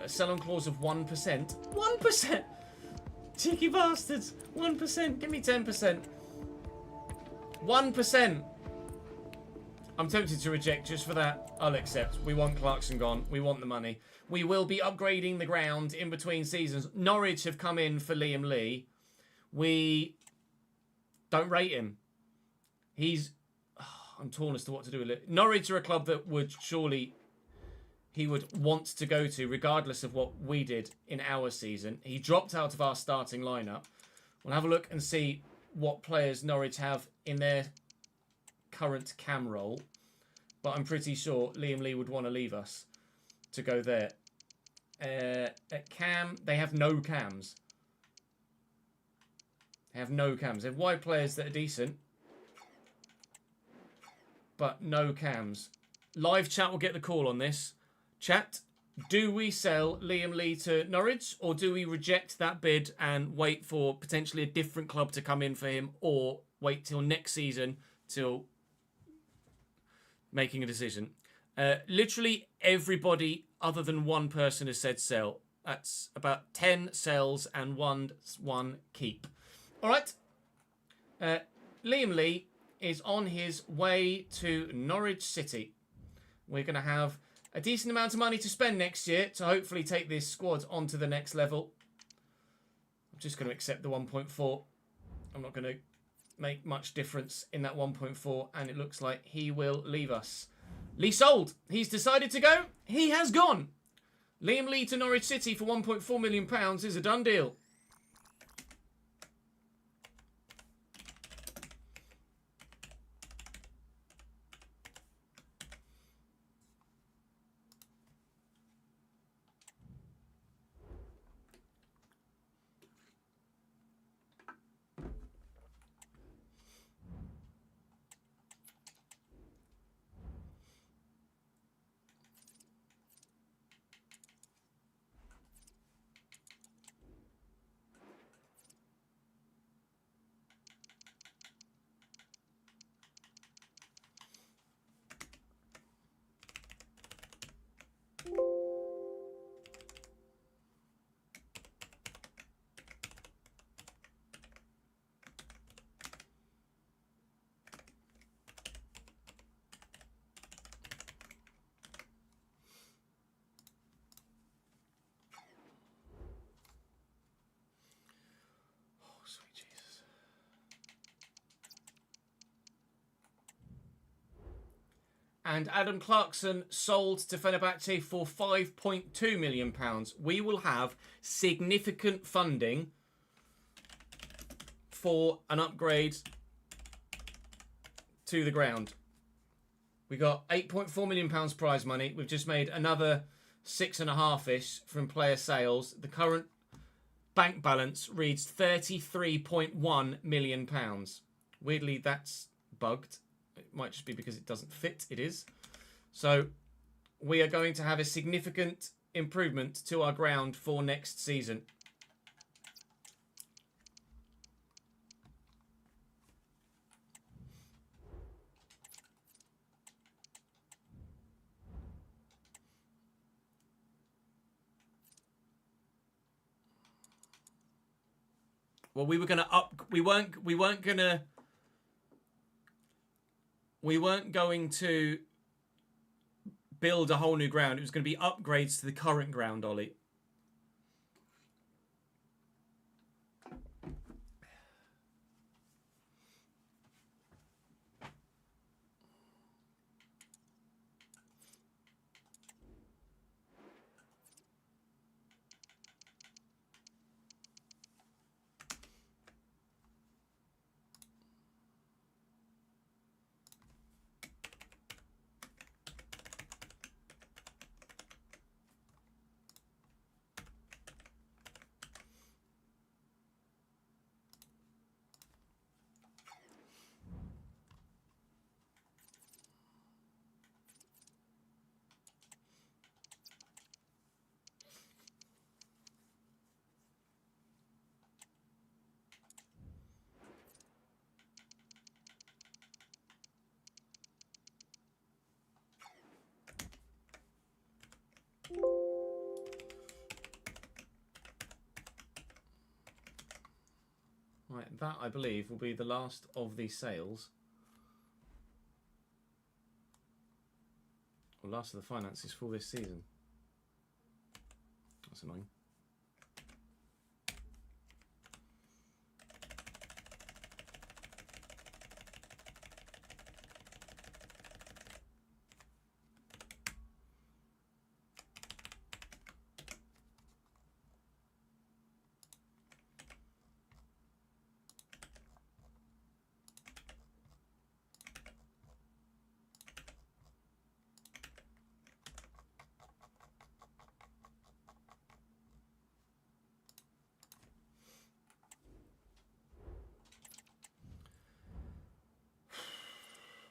Speaker 4: a sell-on clause of 1%. 1%! Cheeky bastards! 1%, give me 10%. 1%! I'm tempted to reject just for that. I'll accept. We want Clarkson gone. We want the money. We will be upgrading the ground in between seasons. Norwich have come in for Liam Lee. We don't rate him. He's... I'm torn as to what to do with it. Norwich are a club that would surely... he would want to go to, regardless of what we did in our season. He dropped out of our starting lineup. We'll have a look and see what players Norwich have in their current cam role. But I'm pretty sure Liam Lee would want to leave us to go there. At cam, they have no cams. They have no cams. They have wide players that are decent, but no cams. Live chat will get the call on this. Chat, do we sell Liam Lee to Norwich, or do we reject that bid and wait for potentially a different club to come in for him, or wait till next season till making a decision? Literally everybody other than one person has said sell. That's about 10 sells and one keep. All right. Liam Lee is on his way to Norwich City. We're going to have a decent amount of money to spend next year to hopefully take this squad on to the next level. I'm just going to accept the 1.4. I'm not going to make much difference in that 1.4, and it looks like he will leave us. Lee sold. He's decided to go. He has gone. Liam Lee to Norwich City for £1.4 million is a done deal. And Adam Clarkson sold to Fenerbahce for £5.2 million. We will have significant funding for an upgrade to the ground. We got £8.4 million prize money. We've just made another 6.5-ish from player sales. The current bank balance reads £33.1 million. Weirdly, that's bugged. It might just be because it doesn't fit. It is. So we are going to have a significant improvement to our ground for next season.
Speaker 1: Well, we were gonna up. We weren't going to build a whole new ground. It was going to be upgrades to the current ground, Ollie. Right, that I believe will be the last of the sales. Or last of the finances for this season. That's annoying.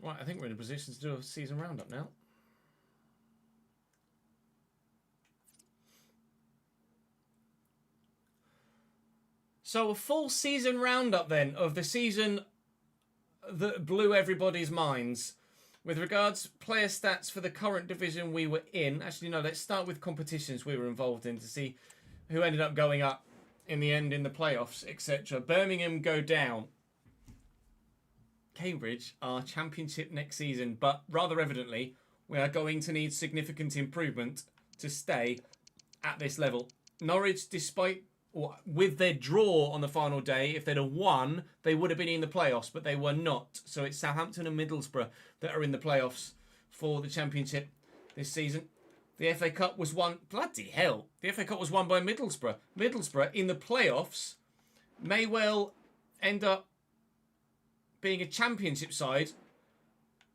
Speaker 1: Right, I think we're in a position to do a season roundup now. So a full season roundup then of the season that blew everybody's minds. With regards player stats for the current division we were in. Actually, no, let's start with competitions we were involved in to see who ended up going up in the end in the playoffs, etc. Birmingham go down. Cambridge are championship next season, but rather evidently, we are going to need significant improvement to stay at this level. Norwich, despite or with their draw on the final day, if they'd have won, they would have been in the playoffs, but they were not. So it's Southampton and Middlesbrough that are in the playoffs for the championship this season. The FA Cup was won. Bloody hell! The FA Cup was won by Middlesbrough. Middlesbrough in the playoffs may well end up being a championship side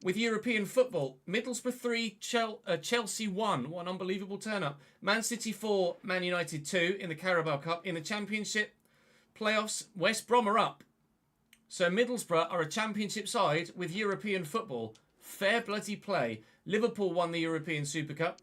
Speaker 1: with European football. Middlesbrough 3, Chelsea 1. What an unbelievable turn-up. Man City 4, Man United 2 in the Carabao Cup. In the championship playoffs, West Brom are up. So Middlesbrough are a championship side with European football. Fair bloody play. Liverpool won the European Super Cup.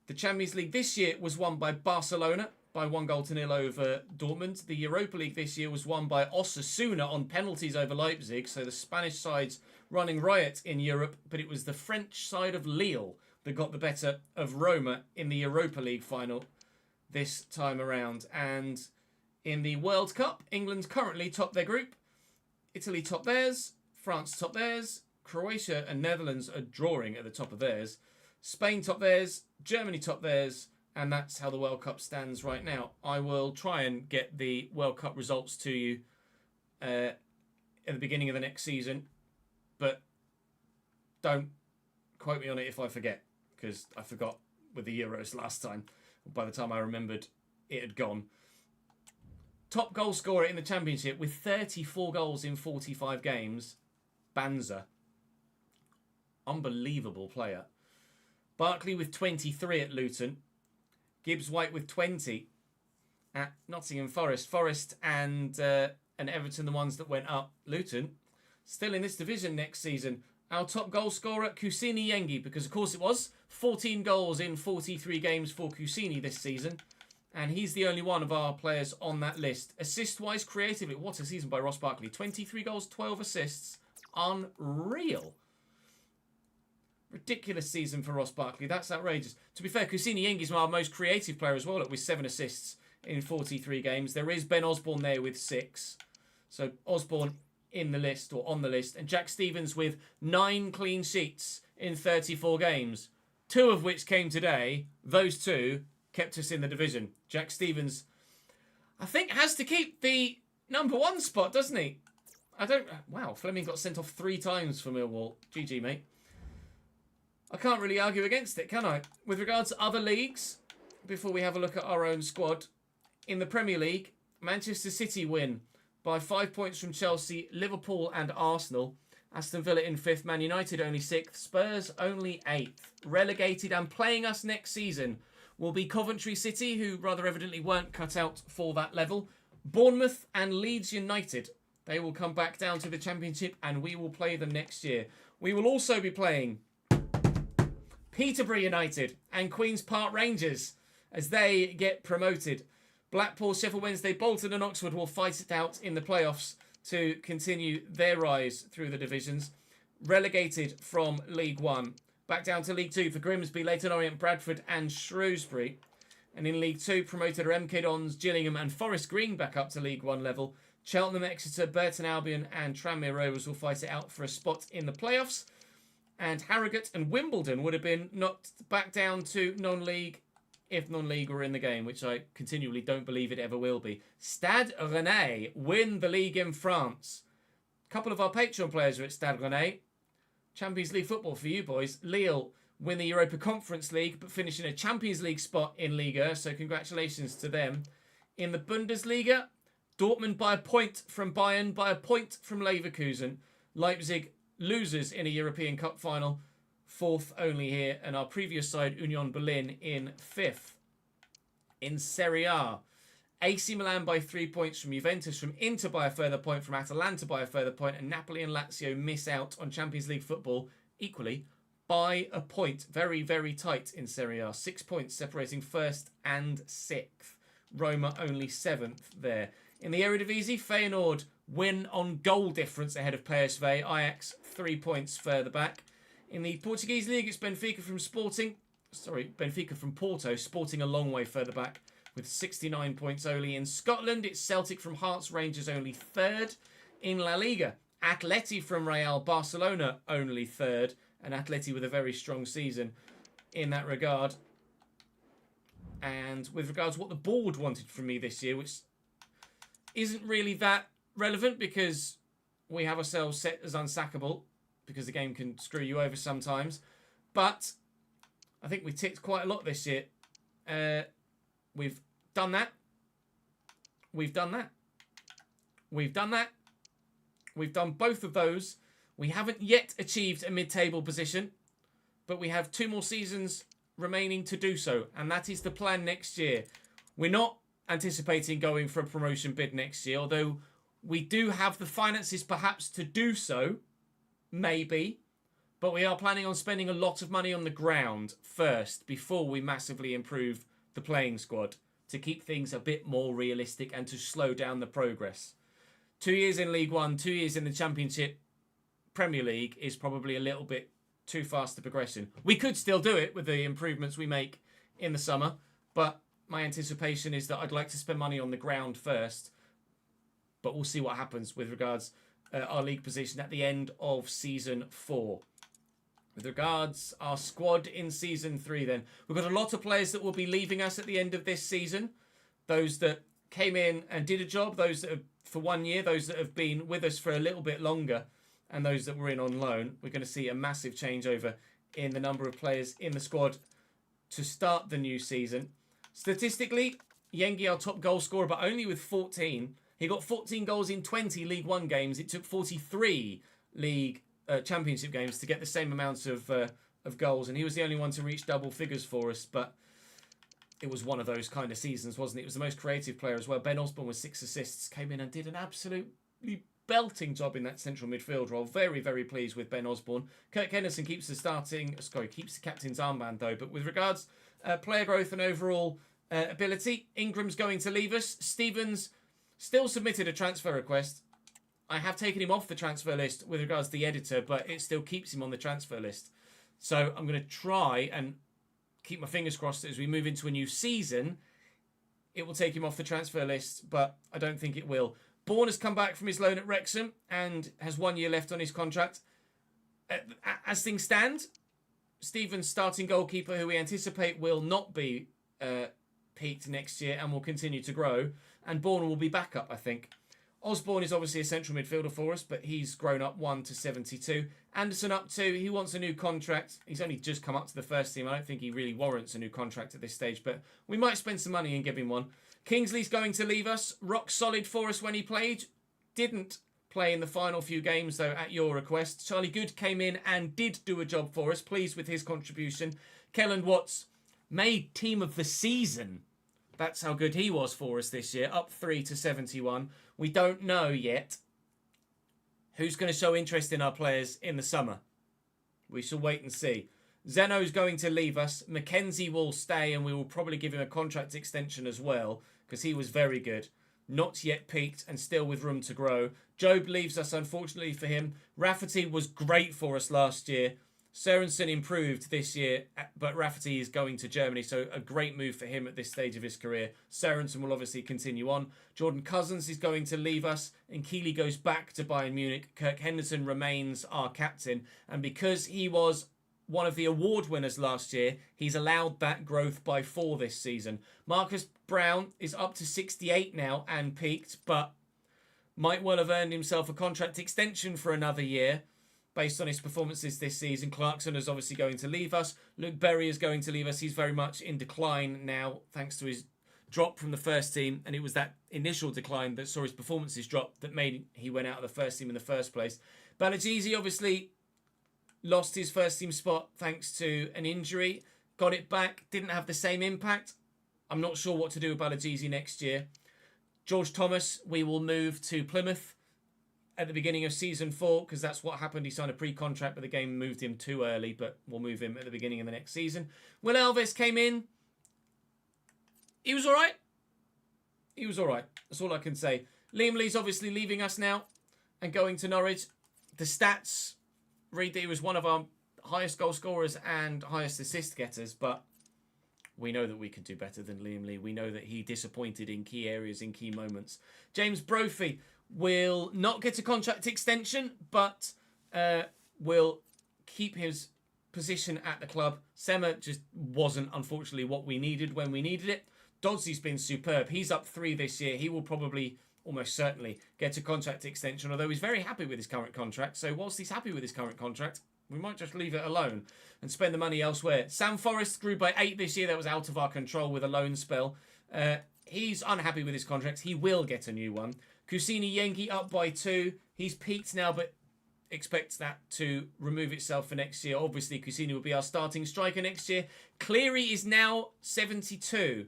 Speaker 1: The Champions League this year was won by Barcelona by 1-0 over Dortmund. The Europa League this year was won by Osasuna on penalties over Leipzig. So the Spanish side's running riot in Europe, but it was the French side of Lille that got the better of Roma in the Europa League final this time around. And in the World Cup, England currently top their group. Italy top theirs. France top theirs. Croatia and Netherlands are drawing at the top of theirs. Spain top theirs. Germany top theirs. And that's how the World Cup stands right now. I will try and get the World Cup results to you at the beginning of the next season. But don't quote me on it if I forget, because I forgot with the Euros last time. By the time I remembered, it had gone. Top goal scorer in the Championship with 34 goals in 45 games, Banza. Unbelievable player. Barkley with 23 at Luton. Gibbs-White with 20 at Nottingham Forest. Forest and Everton, the ones that went up. Luton, still in this division next season. Our top goal scorer, Kusini Yengi, because of course it was 14 goals in 43 games for Kusini this season. And he's the only one of our players on that list. Assist-wise, creatively, what a season by Ross Barkley. 23 goals, 12 assists. Unreal. Ridiculous season for Ross Barkley. That's outrageous. To be fair, Kusini Yengi's our most creative player as well, with 7 assists
Speaker 4: in 43 games. There is Ben Osborne there with 6. So Osborne in the list, or on the list. And Jack Stevens with 9 clean sheets in 34 games. 2 of which came today. Those 2 kept us in the division. Jack Stevens, I think, has to keep the number 1 spot, doesn't he? Wow, Fleming got sent off 3 times for Millwall. GG, mate. I can't really argue against it, can I? With regards to other leagues, before we have a look at our own squad, in the Premier League, Manchester City win by 5 points from Chelsea, Liverpool and Arsenal. Aston Villa in 5th, Man United only 6th, Spurs only 8th. Relegated and playing us next season will be Coventry City, who rather evidently weren't cut out for that level. Bournemouth and Leeds United. They will come back down to the Championship and we will play them next year. We will also be playing Peterborough United and Queen's Park Rangers as they get promoted. Blackpool, Sheffield Wednesday, Bolton and Oxford will fight it out in the playoffs to continue their rise through the divisions. Relegated from League One. Back down to League Two for Grimsby, Leyton Orient, Bradford and Shrewsbury. And in League Two, promoted are MK Dons, Gillingham and Forest Green back up to League One level. Cheltenham, Exeter, Burton Albion and Tranmere Rovers will fight it out for a spot in the playoffs. And Harrogate and Wimbledon would have been knocked back down to non-league if non-league were in the game, which I continually don't believe it ever will be. Stade Rennais win the league in France. A couple of our Patreon players are at Stade Rennais. Champions League football for you boys. Lille win the Europa Conference League, but finish in a Champions League spot in Liga, so congratulations to them. In the Bundesliga, Dortmund by a point from Bayern, by a point from Leverkusen. Leipzig losers in a European Cup final. 4th only here, and our previous side, Union Berlin, in 5th. In Serie A, AC Milan by 3 points from Juventus, from Inter by a further point, from Atalanta by a further point, and Napoli and Lazio miss out on Champions League football equally by a point. Very, very tight in Serie A. 6 points separating 1st and 6th. Roma only 7th there. In the Eredivisie, Feyenoord win on goal difference ahead of PSV. Ajax 3 points further back. In the Portuguese league, it's Benfica from Porto, Sporting a long way further back with 69 points only. In Scotland, it's Celtic from Hearts, Rangers only 3rd. In La Liga, Atleti from Real, Barcelona only 3rd, and Atleti with a very strong season in that regard. And with regards to what the board wanted from me this year, which isn't really that relevant because we have ourselves set as unsackable, because the game can screw you over sometimes. But I think we ticked quite a lot this year. We've done that. We've done that. We've done that. We've done both of those. We haven't yet achieved a mid-table position, but we have 2 more seasons remaining to do so, and that is the plan next year. We're not anticipating going for a promotion bid next year, although we do have the finances perhaps to do so. Maybe. But we are planning on spending a lot of money on the ground first before we massively improve the playing squad to keep things a bit more realistic and to slow down the progress. 2 years in League One, 2 years in the Championship, Premier League is probably a little bit too fast a progression. We could still do it with the improvements we make in the summer, but my anticipation is that I'd like to spend money on the ground first. But we'll see what happens with regards our league position at the end of Season 4. With regards our squad in Season 3 then, we've got a lot of players that will be leaving us at the end of this season. Those that came in and did a job, those that have for 1 year, those that have been with us for a little bit longer, and those that were in on loan. We're going to see a massive changeover in the number of players in the squad to start the new season. Statistically, Yengi, our top goal scorer, but only with 14. He got 14 goals in 20 League One games. It took 43 League Championship games to get the same amount of goals, and he was the only one to reach double figures for us. But it was one of those kind of seasons, wasn't it? It was the most creative player as well. Ben Osborne with 6 assists, came in and did an absolutely belting job in that central midfield role. Very, very pleased with Ben Osborne. Kirk Henderson keeps the captain's armband though. But with regards player growth and overall ability, Ingram's going to leave us. Stevens still submitted a transfer request. I have taken him off the transfer list with regards to the editor, but it still keeps him on the transfer list. So I'm going to try and keep my fingers crossed as we move into a new season. it will take him off the transfer list, but I don't think it will. Bourne has come back from his loan at Wrexham and has 1 year left on his contract. As things stand, Stevens, starting goalkeeper, who we anticipate will not be peaked next year and will continue to grow, and Bourne will be back up, I think. Osborne is obviously a central midfielder for us, but he's grown up 1 to 72. Anderson up 2. He wants a new contract. He's only just come up to the first team. I don't think he really warrants a new contract at this stage, but we might spend some money and give him one. Kingsley's going to leave us. Rock solid for us when he played. Didn't play in the final few games, though, at your request. Charlie Good came in and did do a job for us. Pleased with his contribution. Kelland Watts made team of the season. That's how good he was for us this year. Up 3 to 71. We don't know yet who's going to show interest in our players in the summer. We shall wait and see. Zeno's going to leave us. Mackenzie will stay, and we will probably give him a contract extension as well, because he was very good. Not yet peaked and still with room to grow. Job leaves us, unfortunately for him. Rafferty was great for us last year. Sørensen improved this year, but Rafferty is going to Germany, so a great move for him at this stage of his career. Sørensen will obviously continue on. Jordan Cousins is going to leave us, and Keeley goes back to Bayern Munich. Kirk Henderson remains our captain, and because he was one of the award winners last year, he's allowed that growth by 4 this season. Marcus Brown is up to 68 now and peaked, but might well have earned himself a contract extension for another year based on his performances this season. Clarkson is obviously going to leave us. Luke Berry is going to leave us. He's very much in decline now, thanks to his drop from the first team, and it was that initial decline that saw his performances drop that made he went out of the first team in the first place. Balagizi obviously lost his first team spot thanks to an injury. Got it back, didn't have the same impact. I'm not sure what to do with Balagizi next year. George Thomas, we will move to Plymouth at the beginning of season 4, because that's what happened. He signed a pre-contract, but the game moved him too early, but we'll move him at the beginning of the next season. Will Elvis came in. He was all right. He was all right. That's all I can say. Liam Lee's obviously leaving us now and going to Norwich. The stats read that he was one of our highest goal scorers and highest assist getters, but we know that we can do better than Liam Lee. We know that he disappointed in key areas, in key moments. James Brophy will not get a contract extension, but will keep his position at the club. Sema just wasn't, unfortunately, what we needed when we needed it. Dodsley's been superb. He's up 3 this year. He will probably, almost certainly, get a contract extension, although he's very happy with his current contract. So whilst he's happy with his current contract, we might just leave it alone and spend the money elsewhere. Sam Forrest grew by 8 this year. That was out of our control with a loan spell. He's unhappy with his contract. He will get a new one. Kusini Yengi up by 2. He's peaked now, but expects that to remove itself for next year. Obviously, Kusini will be our starting striker next year. Cleary is now 72.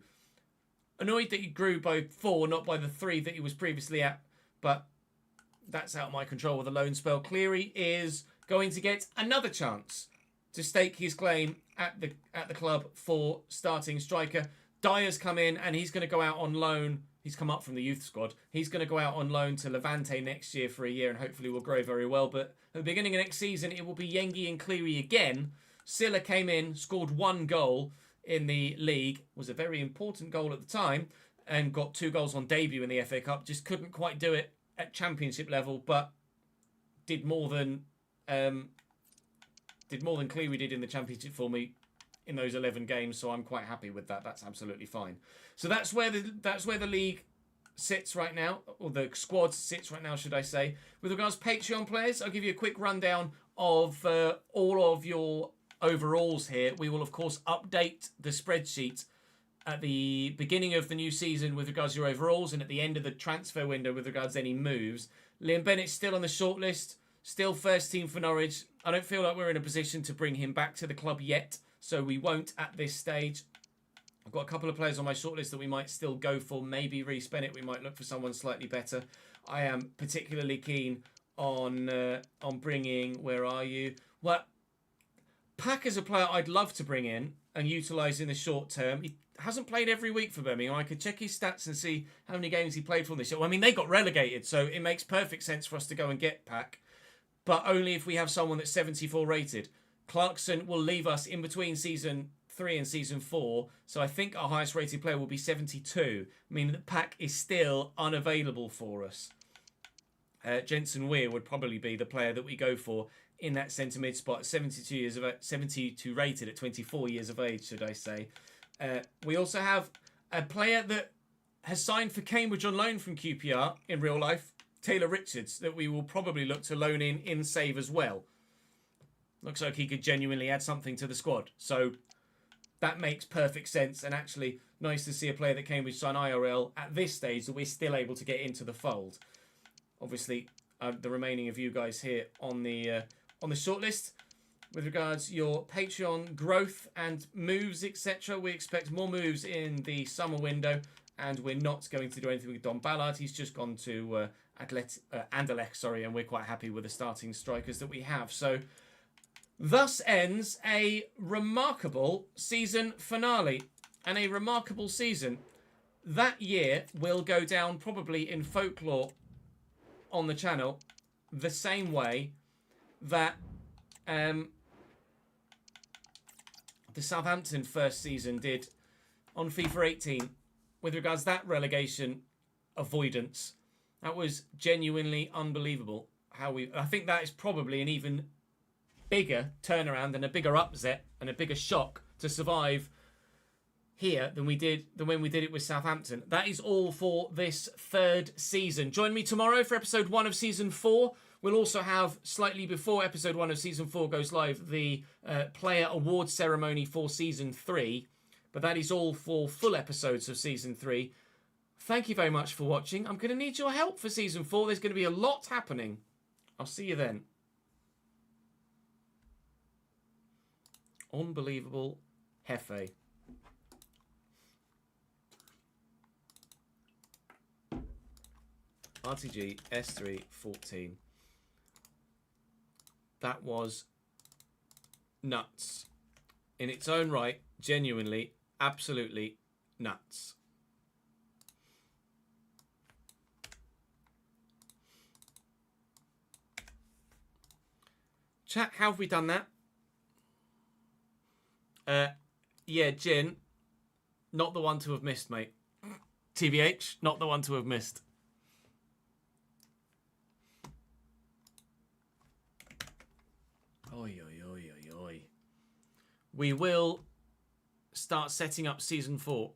Speaker 4: Annoyed that he grew by 4, not by the 3 that he was previously at, but that's out of my control with a loan spell. Cleary is going to get another chance to stake his claim at the club for starting striker. Dyer's come in and he's going to go out on loan. He's come up from the youth squad. He's going to go out on loan to Levante next year for a year and hopefully will grow very well. But at the beginning of next season, it will be Yengi and Cleary again. Silla came in, scored 1 goal in the league. Was a very important goal at the time and got 2 goals on debut in the FA Cup. Just couldn't quite do it at championship level, but did more than Cleary did in the championship for me in those 11 games, so I'm quite happy with that. That's absolutely fine. So that's where the league sits right now, or the squad sits right now, should I say. With regards to Patreon players, I'll give you a quick rundown of all of your overalls here. We will, of course, update the spreadsheet at the beginning of the new season with regards to your overalls and at the end of the transfer window with regards to any moves. Liam Bennett's still on the shortlist, still first team for Norwich. I don't feel like we're in a position to bring him back to the club yet, so we won't at this stage. I've got a couple of players on my shortlist that we might still go for. Maybe Reece Bennett. We might look for someone slightly better. I am particularly keen on bringing... Where are you? Well, Pack is a player I'd love to bring in and utilise in the short term. He hasn't played every week for Birmingham. I could check his stats and see how many games he played for this year. Well, I mean, they got relegated, so it makes perfect sense for us to go and get Pack, but only if we have someone that's 74 rated. Clarkson will leave us in between season
Speaker 1: 3 in Season 4, so I think our highest rated player will be 72, meaning that Pack is still unavailable for us. Jensen Weir would probably be the player that we go for in that centre mid spot, 72 rated at 24 years of age, should I say. We also have a player that has signed for Cambridge on loan from QPR in real life, Taylor Richards, that we will probably look to loan in save as well. Looks like he could genuinely add something to the squad. So that makes perfect sense, and actually nice to see a player that Cambridge signed IRL at this stage that we're still able to get into the fold. Obviously, the remaining of you guys here on the shortlist. With regards your Patreon growth and moves, etc., we expect more moves in the summer window, and we're not going to do anything with Don Ballard. He's just gone to Anderlecht, and we're quite happy with the starting strikers that we have. So, thus ends a remarkable season finale, and a remarkable season. That year will go down probably in folklore on the channel the same way that the Southampton first season did on FIFA 18 with regards to that relegation avoidance. That was genuinely unbelievable. I think that is probably an even bigger turnaround and a bigger upset and a bigger shock to survive here than when we did it with Southampton. That is all for this third season. Join me tomorrow for episode 1 of season 4. We'll also have, slightly before episode 1 of season 4 goes live, the player award ceremony for season 3. But that is all for full episodes of season 3. Thank you very much for watching. I'm going to need your help for season 4. There's going to be a lot happening. I'll see you then. Unbelievable Hefe. RTG S3 14. That was nuts. In its own right, genuinely, absolutely nuts. Chat, how have we done that? Yeah, Jin, not the one to have missed, mate. TBH, not the one to have missed. Oi, oi, oi, oi, oi. We will start setting up season 4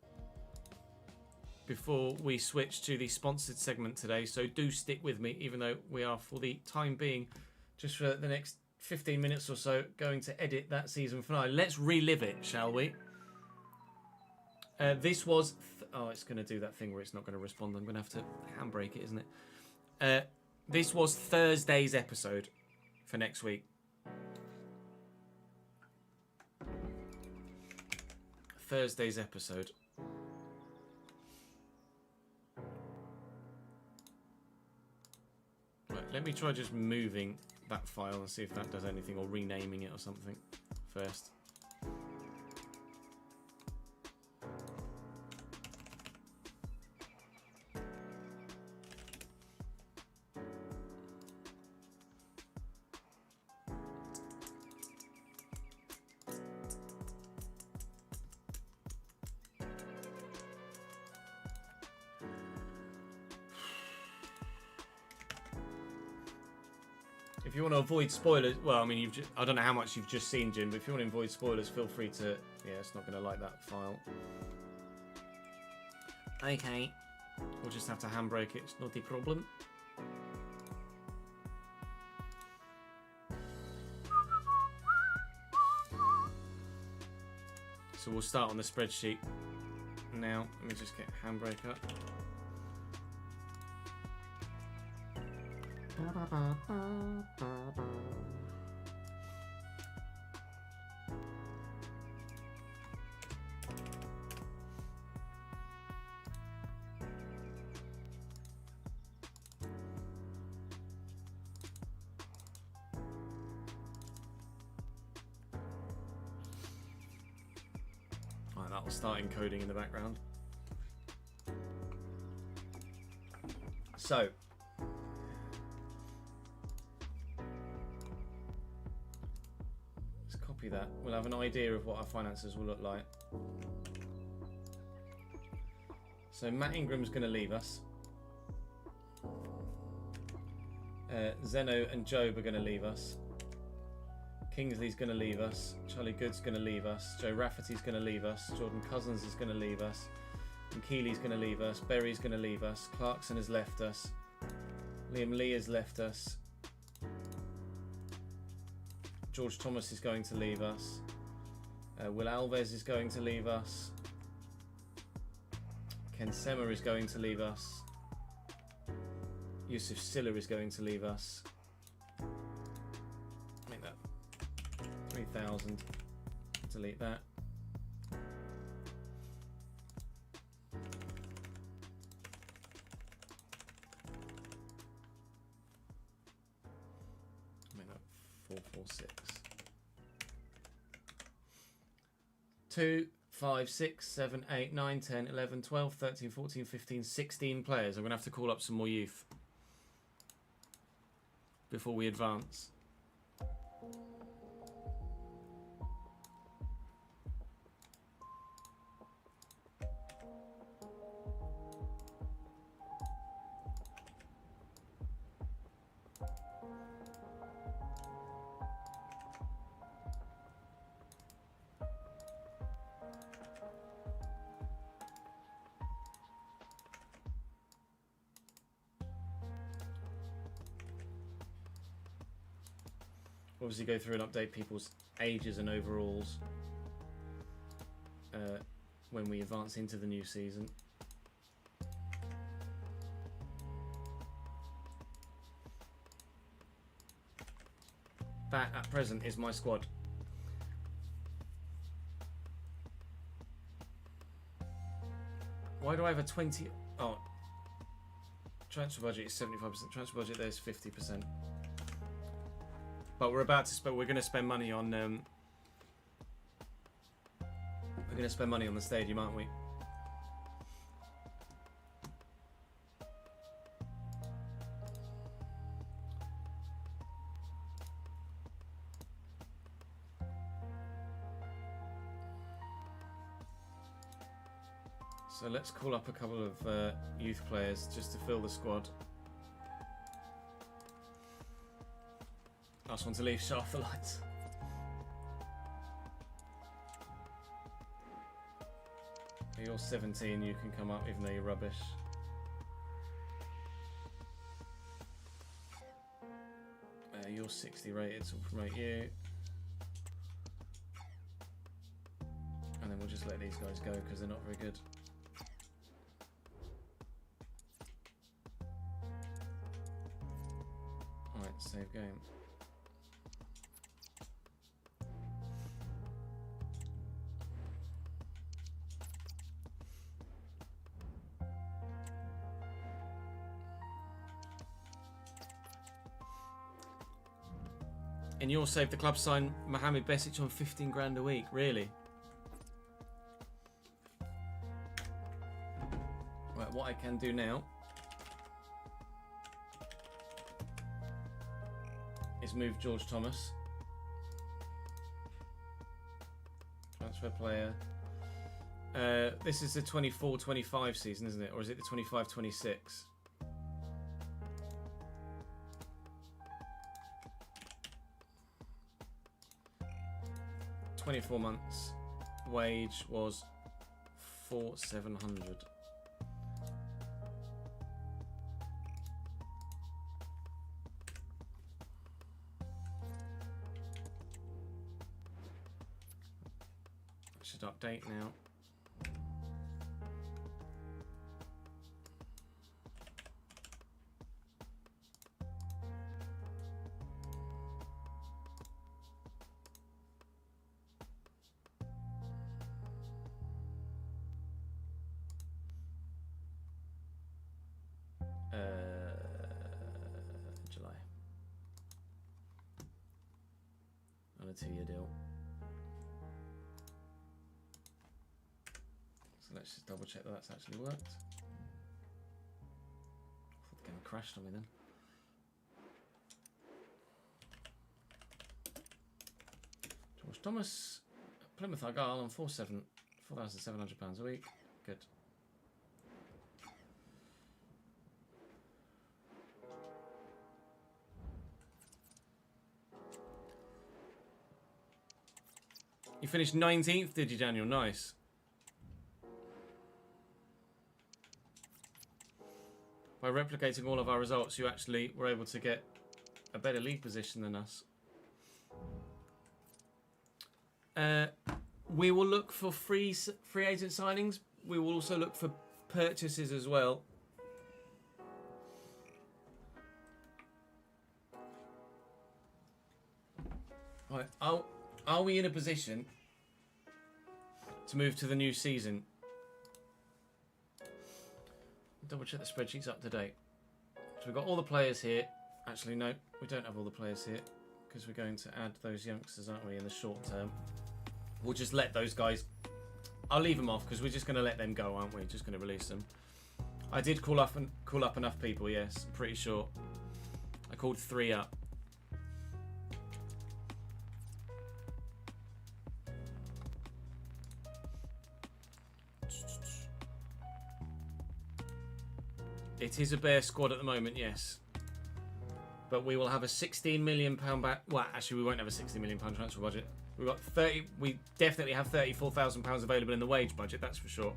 Speaker 1: before we switch to the sponsored segment today, so do stick with me, even though we are, for the time being, just for the next 15 minutes or so, going to edit that season finale. Let's relive it, shall we? This was... oh, it's going to do that thing where it's not going to respond. I'm going to have to handbrake it, isn't it? This was Thursday's episode for next week. Thursday's episode. Right, let me try just moving that file and see if that does anything, or renaming it or something first. If you want to avoid spoilers, well, I mean, I don't know how much you've just seen, Jin, but if you want to avoid spoilers, feel free to... yeah, it's not going to like that file. Okay. We'll just have to handbrake it. It's not a problem. So we'll start on the spreadsheet now. Let me just get handbrake up. Right, that will start encoding in the background. So,
Speaker 4: copy that. We'll have an idea of what our finances will look like. So Matt Ingram's going to leave us. Zeno and Job are going to leave us. Kingsley's going to leave us. Charlie Good's going to leave us. Joe Rafferty's going to leave us. Jordan Cousins is going to leave us. And Keeley's going to leave us. Berry's going to leave us. Clarkson has left us. Liam Lee has left us. George Thomas is going to leave us. Will Alves is going to leave us. Ken Sema is going to leave us. Yusuf Silla is going to leave us. Make that 3,000. Delete that. Make that 446. 2, 5, 6, 7, 8, 9, 10, 11, 12, 13, 14, 15, 16 players. I'm going to have to call up some more youth before we advance. Obviously go through and update people's ages and overalls when we advance into the new season. That at present is my squad. Why do I have a 20? Oh, transfer budget is 75%. Transfer budget there is 50%. But we're about to spend. We're going to spend money on. We're going to spend money on the stadium, aren't we? So let's call up a couple of youth players just to fill the squad. Last one to leave, shut off the lights. You're 17, you can come up even though you're rubbish. You're 60 rated, so we'll promote you. And then we'll just let these guys go because they're not very good. Alright, save game. And you'll save the club sign Mohamed Besic on 15 grand a week, really? Right, what I can do now is move George Thomas. Transfer player. This is the 24-25 season, isn't it? Or is it the 25-26? 24 months. Wage was 4,700. Should update now. July. On a 2-year deal. So let's just double check that that's actually worked. I thought the game crashed on me then. George Thomas, Plymouth Argyle on £4,700 a week. Good. You finished 19th, did you, Daniel? Nice. By replicating all of our results, you actually were able to get a better league position than us. We will look for free agent signings. We will also look for purchases as well. Right, are we in a position to move to the new season? Double check the spreadsheet's up to date. So we've got all the players here. Actually, no, we don't have all the players here because we're going to add those youngsters, aren't we, in the short term. We'll just let those guys... I'll leave them off because we're just going to let them go, aren't we? Just going to release them. I did call up enough people, yes. I'm pretty sure. I called 3 up. It is a bare squad at the moment, yes. But we will have a £16 million back. Well, actually, we won't have a £60 million transfer budget. We've got 30. We definitely have £34,000 available in the wage budget. That's for sure.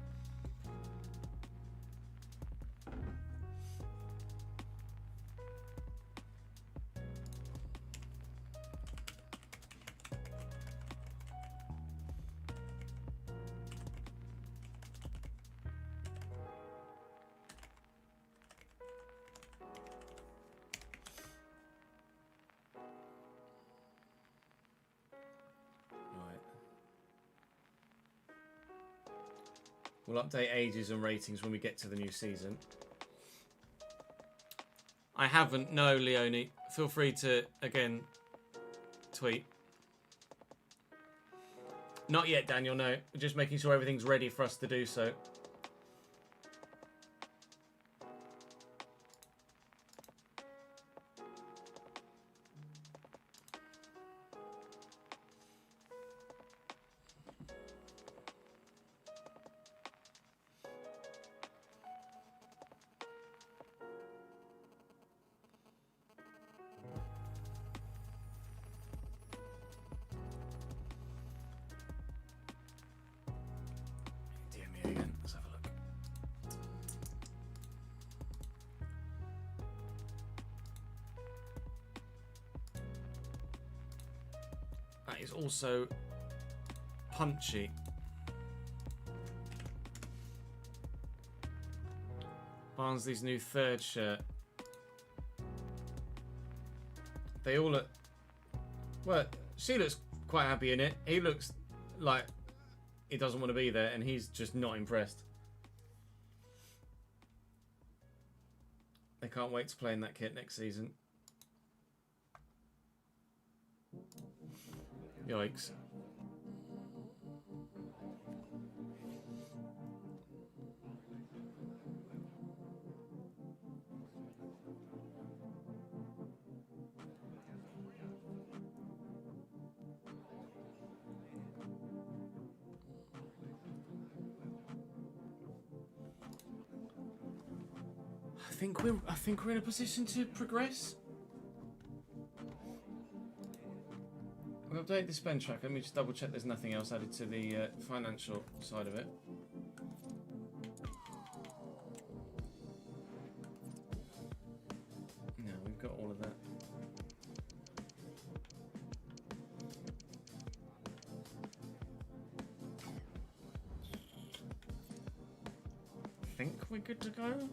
Speaker 4: We'll update ages and ratings when we get to the new season. I haven't. No, Leone. Feel free to, again, tweet. Not yet, Daniel, no. We're just making sure everything's ready for us to do so. Is also punchy. Barnsley's new 3rd shirt. They all look... Well, she looks quite happy in it. He looks like he doesn't want to be there and he's just not impressed. They can't wait to play in that kit next season. Yikes. I think we're in a position to progress. We'll update the spend track. Let me just double check there's nothing else added to the financial side of it. No, we've got all of that. I think we're good to go.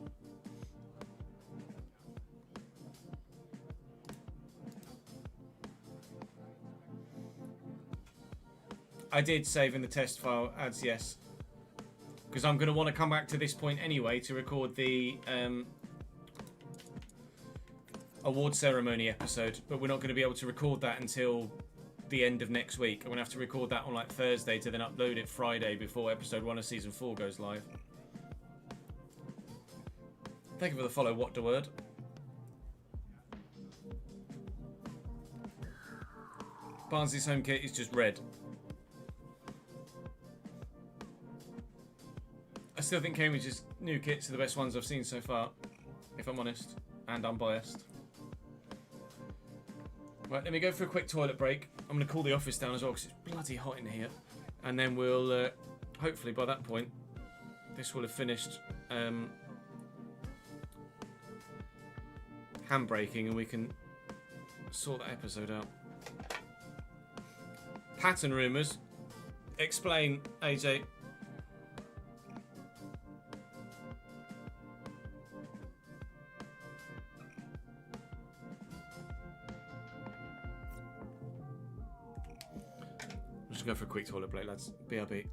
Speaker 4: I did save in the test file ads, yes. Because I'm going to want to come back to this point anyway to record the award ceremony episode. But we're not going to be able to record that until the end of next week. I'm going to have to record that on like Thursday to then upload it Friday before episode 1 of season 4 goes live. Thank you for the follow, What the Word.
Speaker 1: Barnsley's home kit is just red. I still think Cambridge's new kits are the best ones I've seen so far, if I'm honest, and unbiased. Right, let me go for a quick toilet break. I'm going to cool the office down as well because it's bloody hot in here. And then we'll, hopefully by that point, this will have finished handbraking and we can sort that episode out. Pattern rumours. Explain, AJ. Just go for a quick toilet break, lads. BRB.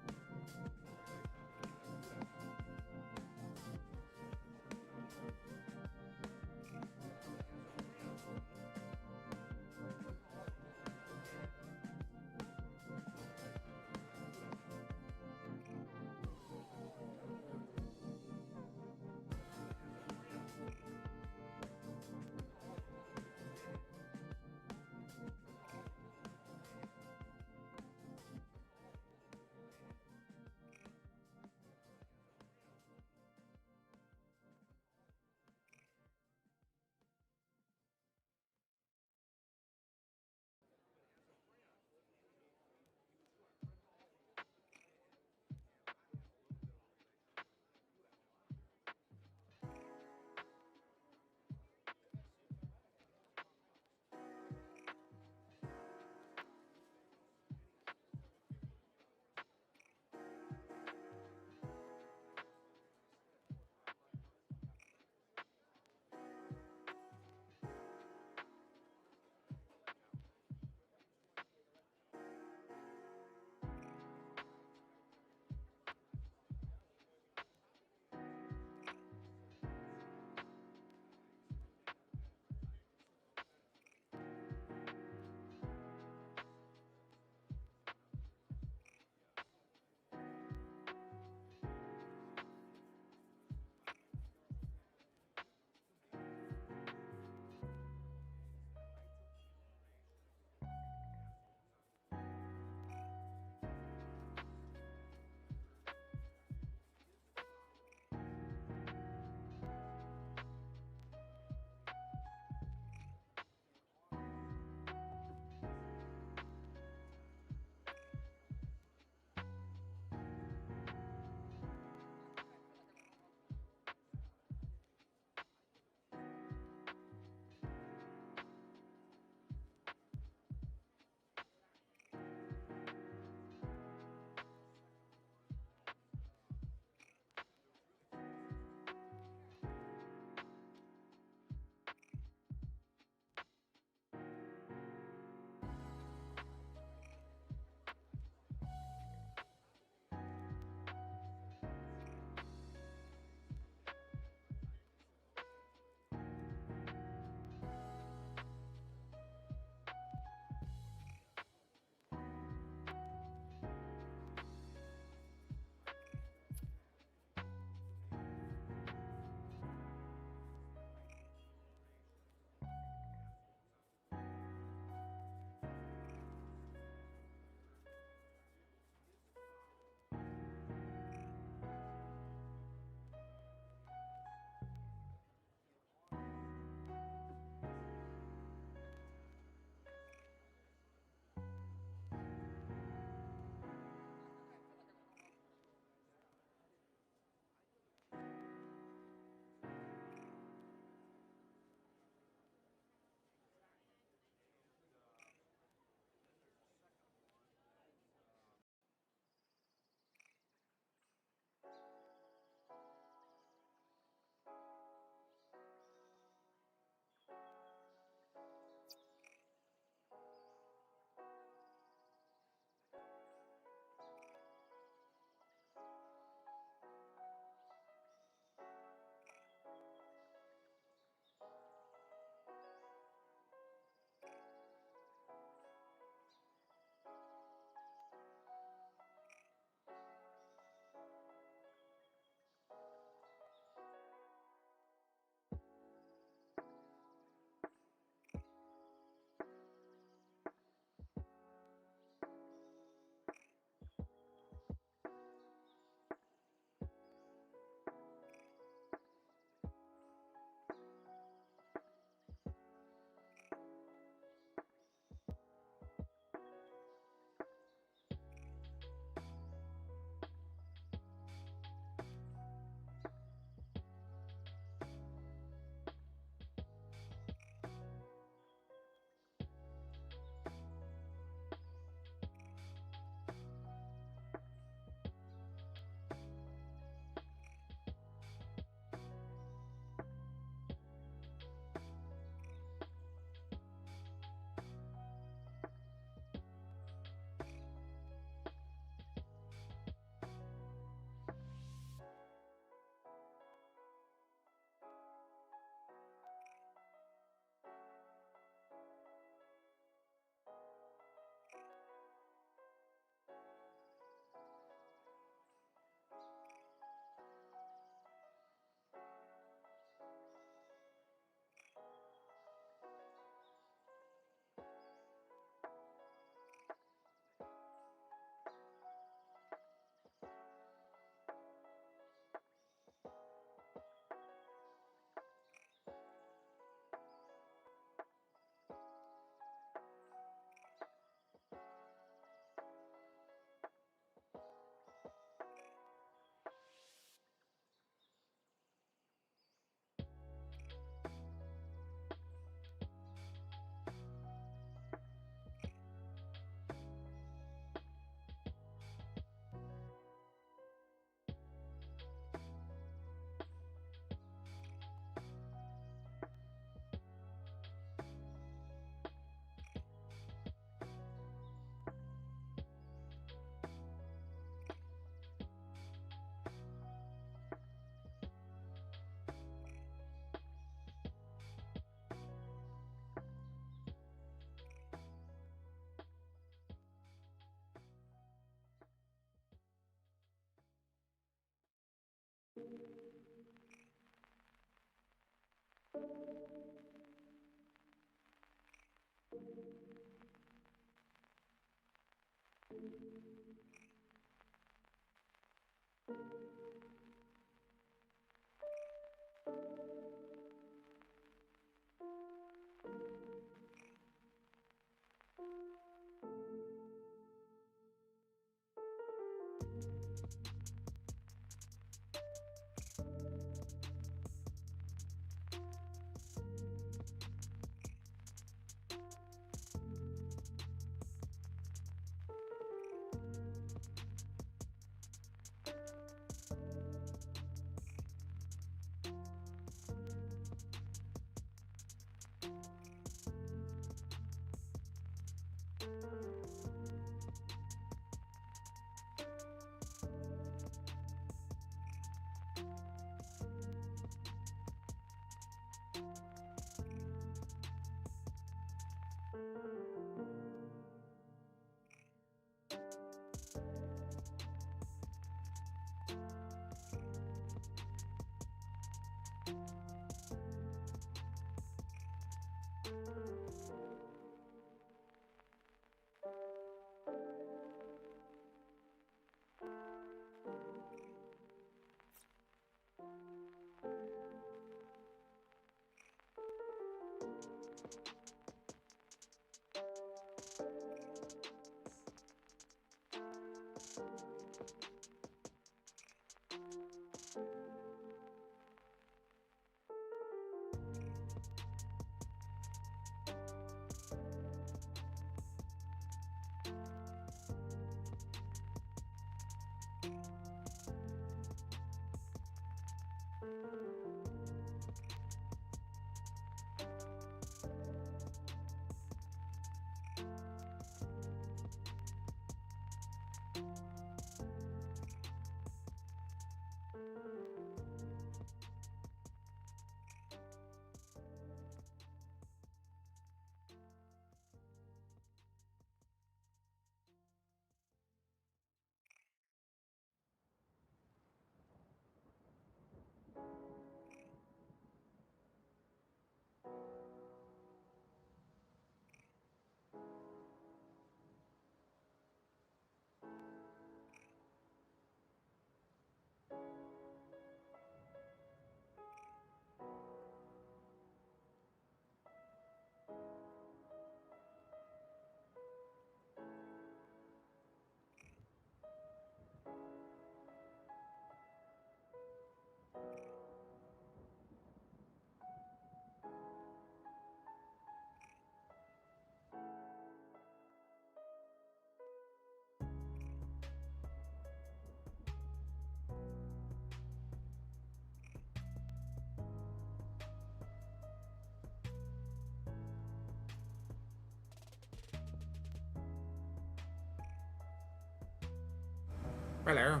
Speaker 1: Hello.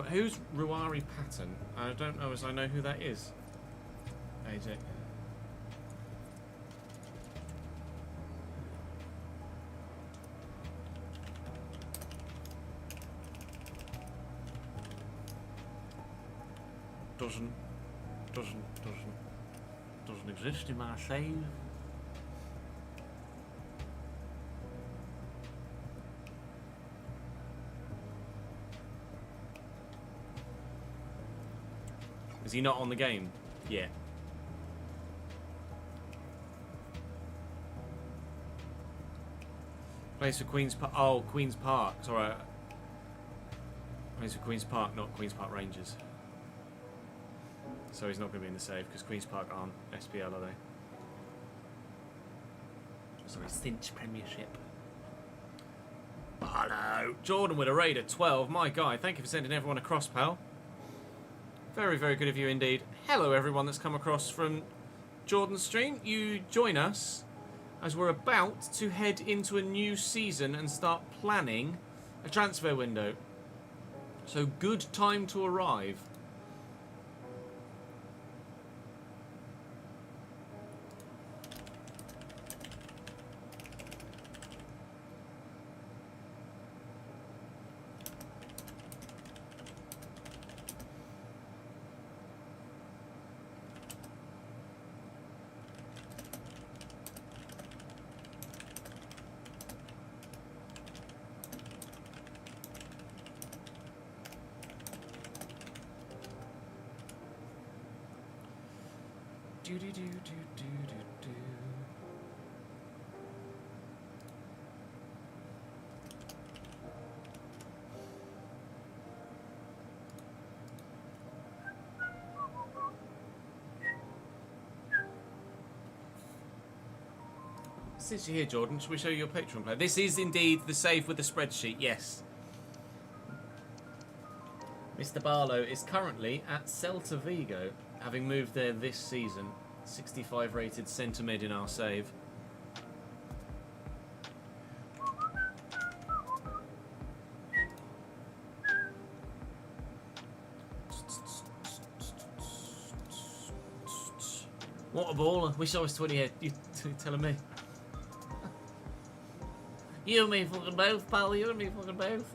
Speaker 1: Who's Ruari Patton? I don't know as I know who that is. AJ. Doesn't exist in my save. Is he not on the game? Yeah. Plays for Queen's Park. Oh, Queen's Park. Sorry. Plays for Queen's Park, not Queen's Park Rangers. So he's not going to be in the save because Queen's Park aren't SPL, are they? Sorry, Cinch Premiership. Hello. Jordan with a raid at 12. My guy, thank you for sending everyone across, pal. Very, very good of you indeed. Hello, everyone that's come across from Jordan's stream. You join us as we're about to head into a new season and start planning a transfer window. So good time to arrive. Do do do do do do do. Since you're here, Jordan, should we show you your Patreon player? This is indeed the save with the spreadsheet, yes. Mr. Barlow is currently at Celta Vigo, having moved there this season. 65 rated centre mid in our save. What a baller. Wish I was 28. You telling me? You and me fucking both, pal. You and me fucking both.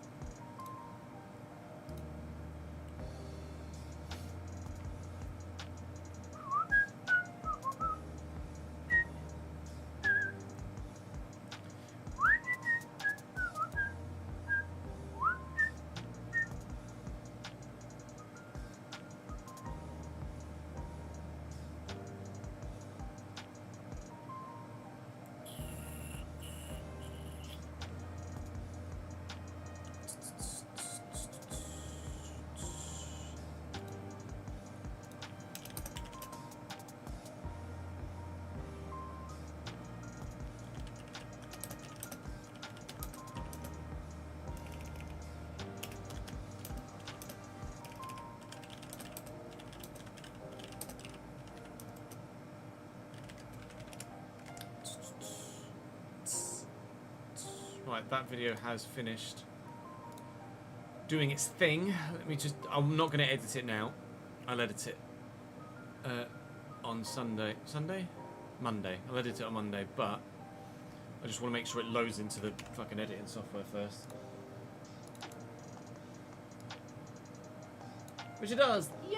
Speaker 1: Right, that video has finished doing its thing. Let me just... I'm not going to edit it now. I'll edit it on Sunday. Sunday? Monday. I'll edit it on Monday, but I just want to make sure it loads into the fucking editing software first. Which it does. Yay!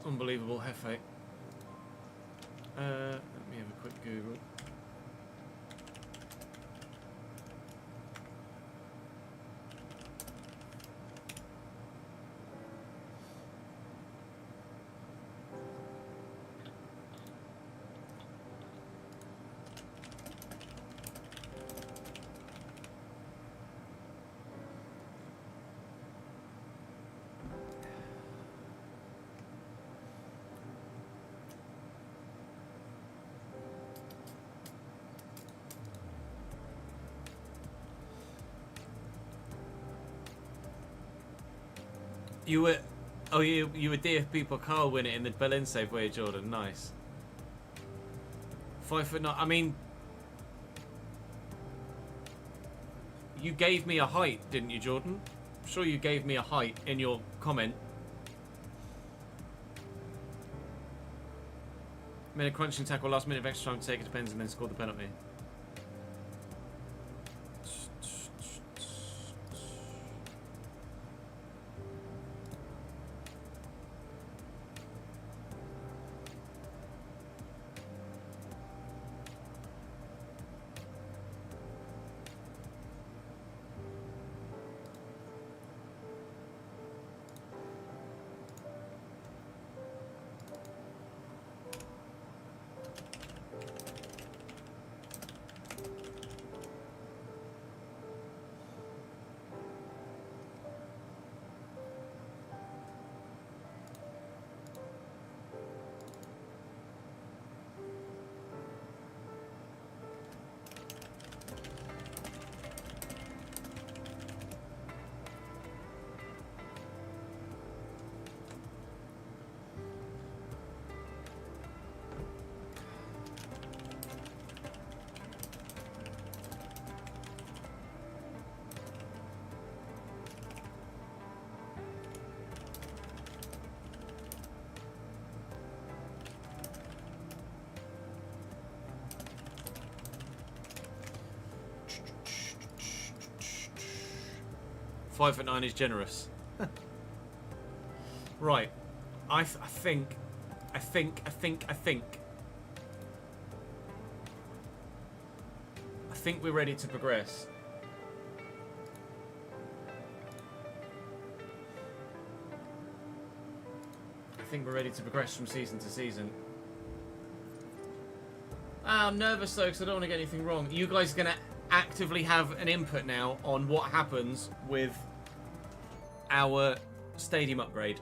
Speaker 1: Unbelievable, Hefe. Let me have a quick Google. You were, oh, you were DFB Pokal winner in the Berlin save, were you, Jordan? Nice. 5'9". I mean, you gave me a height, didn't you, Jordan? I'm sure you gave me a height in your comment. Made a crunching tackle, last minute of extra time to take it, depends, and then scored the penalty. 5'9" is generous. Right. I think we're ready to progress. I think we're ready to progress from season to season. I'm nervous though because I don't want to get anything wrong. You guys are going to actively have an input now on what happens with our stadium upgrade.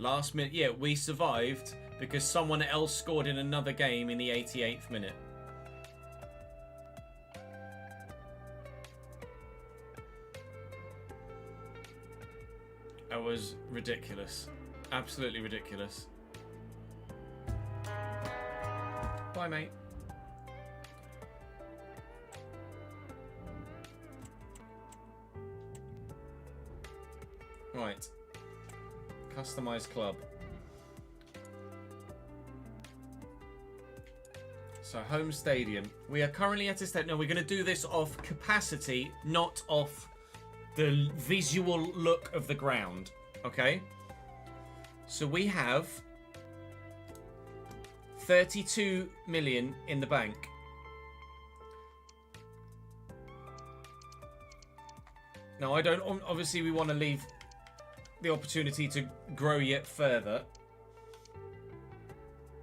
Speaker 1: Last minute, yeah, we survived because someone else scored in another game in the 88th minute. That was ridiculous. Absolutely ridiculous. Bye, mate. Right. Customized club. So home stadium. We are currently at a state. No, we're going to do this off capacity, not off the visual look of the ground. Okay. So we have 32 million in the bank. Now I don't. Obviously, we want to leave the opportunity to grow yet further.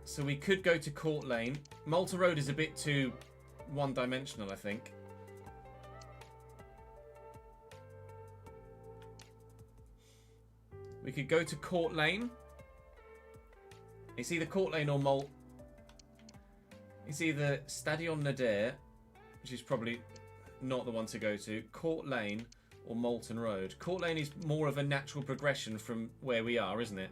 Speaker 1: So we could go to Court Lane. Malta Road is a bit too one-dimensional, I think. We could go to Court Lane. It's either Court Lane or It's either Stadion Nader, which is probably not the one to go to, Court Lane, or Malton Road. Court Lane is more of a natural progression from where we are, isn't it?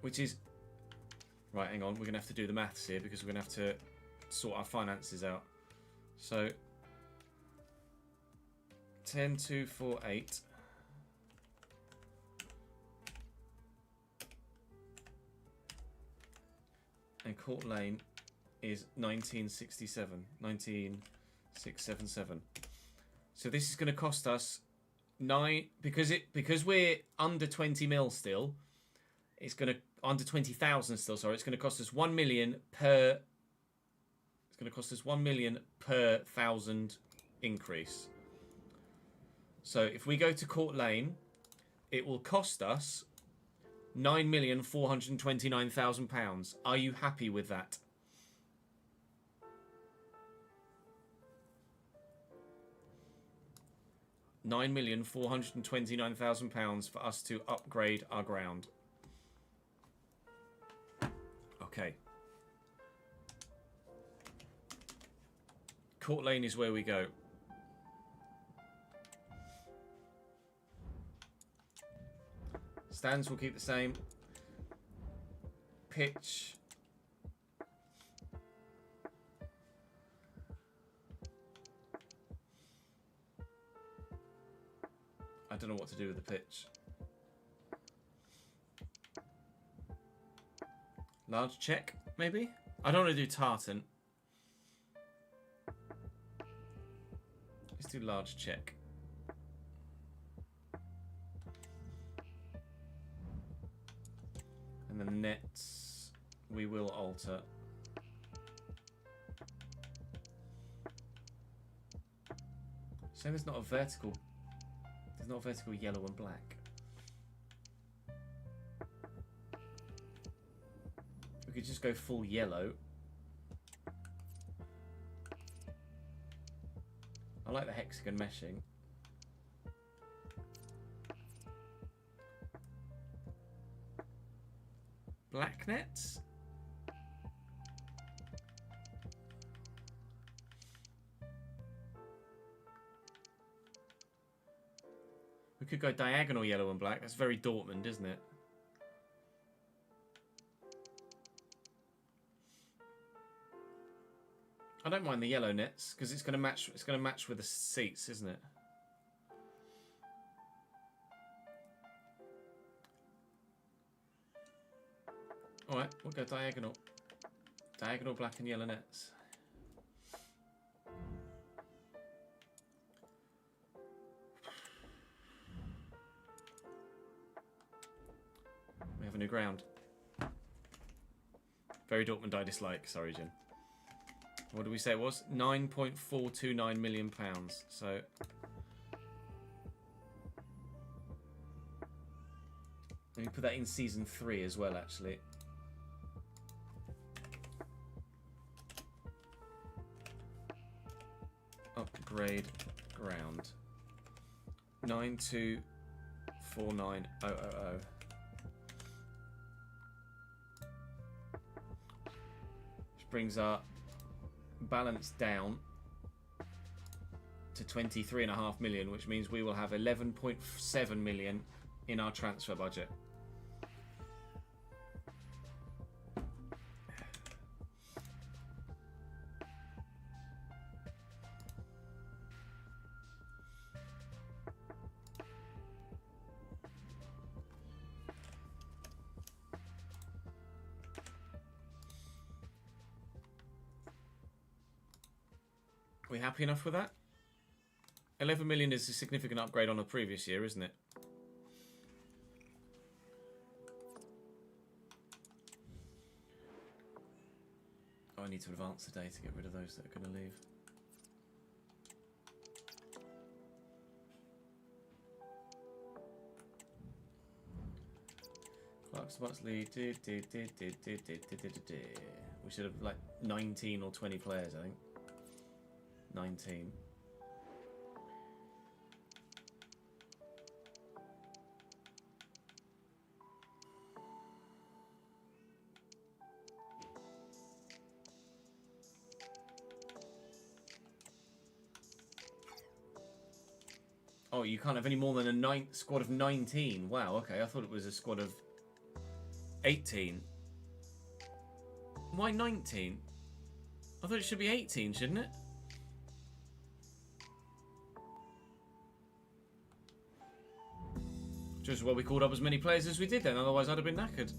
Speaker 1: Which is... Right, hang on. We're going to have to do the maths here because we're going to have to sort our finances out. So... 10, 2, 4, 8. And Court Lane is 1967. 19677. So this is going to cost us 9 because we're under 20 mil still. It's going to under 20,000 still. Sorry, it's going to cost us 1 million per. It's going to cost us 1 million per 1,000 increase. So if we go to Court Lane, it will cost us £9,429,000. Are you happy with that? £9,429,000 for us to upgrade our ground. Okay. Court Lane is where we go. Stands will keep the same. Pitch. I don't know what to do with the pitch. Large check, maybe? I don't want to do tartan. Let's do large check. And the nets we will alter. So there's not a vertical. There's not a vertical yellow and black. We could just go full yellow. I like the hexagon meshing. Black nets? We
Speaker 4: We could go diagonal yellow and black. That's very Dortmund, isn't it? I don't mind the yellow nets because it's going to match. It's going to match with the seats, isn't it? All right, we'll go diagonal. Diagonal black and yellow nets. We have a new ground. Very Dortmund I dislike. Sorry, Jim. What did we say it was? £9.429 million. So let me put that in season 3 as well, actually. Upgrade ground. 9249000. Which brings our balance down to 23.5 million, which means we will have 11.7 million in our transfer budget. We happy enough with that? 11 million is a significant upgrade on the previous year, isn't it? Oh, I need to advance the day to get rid of those that are going to leave. Clark's Buxley. We should have like 19 or 20 players, I think. 19. Oh, you can't have any more than a squad of 19. Wow, okay. I thought it was a squad of 18. Why 19? I thought it should be 18, shouldn't it? Just well, we called up as many players as we did then, otherwise I'd have been knackered.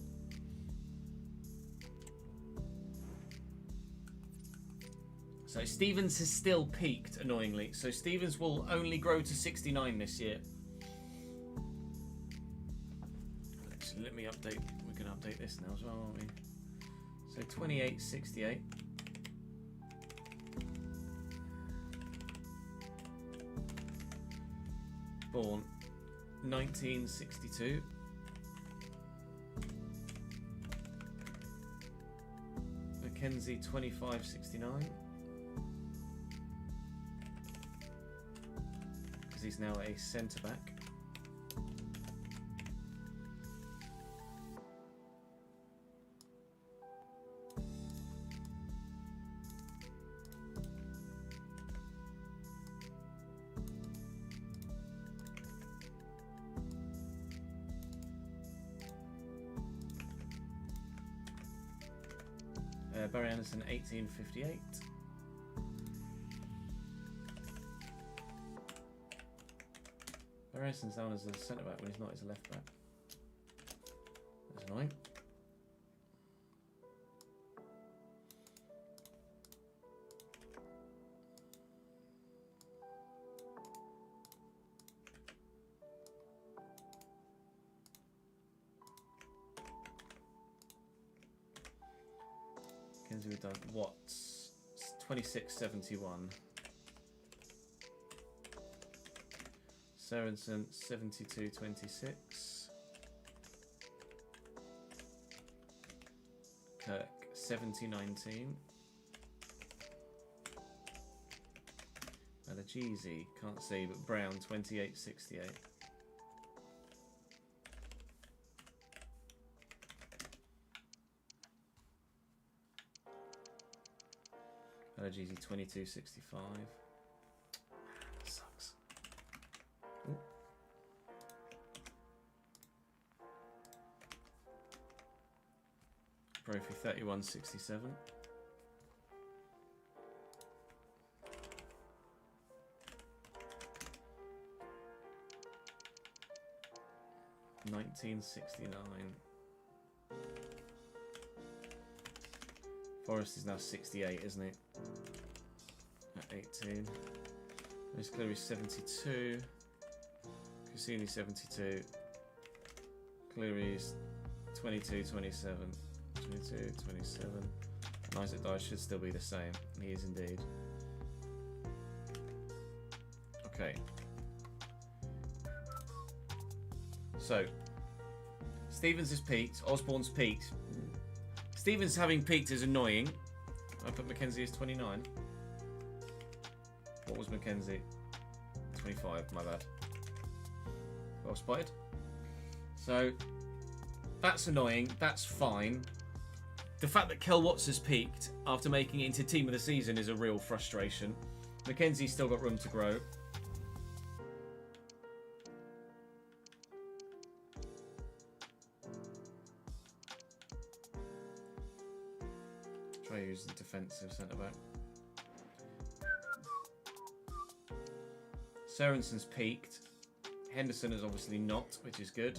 Speaker 4: So Stevens has still peaked, annoyingly. So Stevens will only grow to 69 this year. Actually, let me update. We can update this now as well, aren't we? So 2868. Born 1962. Mackenzie 2569. Because he's now a centre back. Barry Anderson, 1858. Barry Anderson's down as a centre back when he's not as a left back. That's annoying. We've done Watts 2671, Sorensen 7226, Kirk 7019, Malajeezy, can't see, but Brown 2868. Jeezy 2265. Sucks. Ooh.
Speaker 1: Trophy 31.67. $19.69. Forest is now 68, isn't it? At 18. Miss Cleary 72. Cassini 72. Cleary's 22, 27. 22, 27. And Isaac Dyer should still be the same. He is indeed. Okay. So, Stevens has peaked. Osborne's peaked. Stevens having peaked is annoying. I put Mackenzie as 29. What was Mackenzie? 25, my bad. Well spotted. So, that's annoying. That's fine. The fact that Kel Watts has peaked after making it into team of the season is a real frustration. Mackenzie's still got room to grow. Try using defensive centre-back. Sorensen's peaked. Henderson is obviously not, which is good.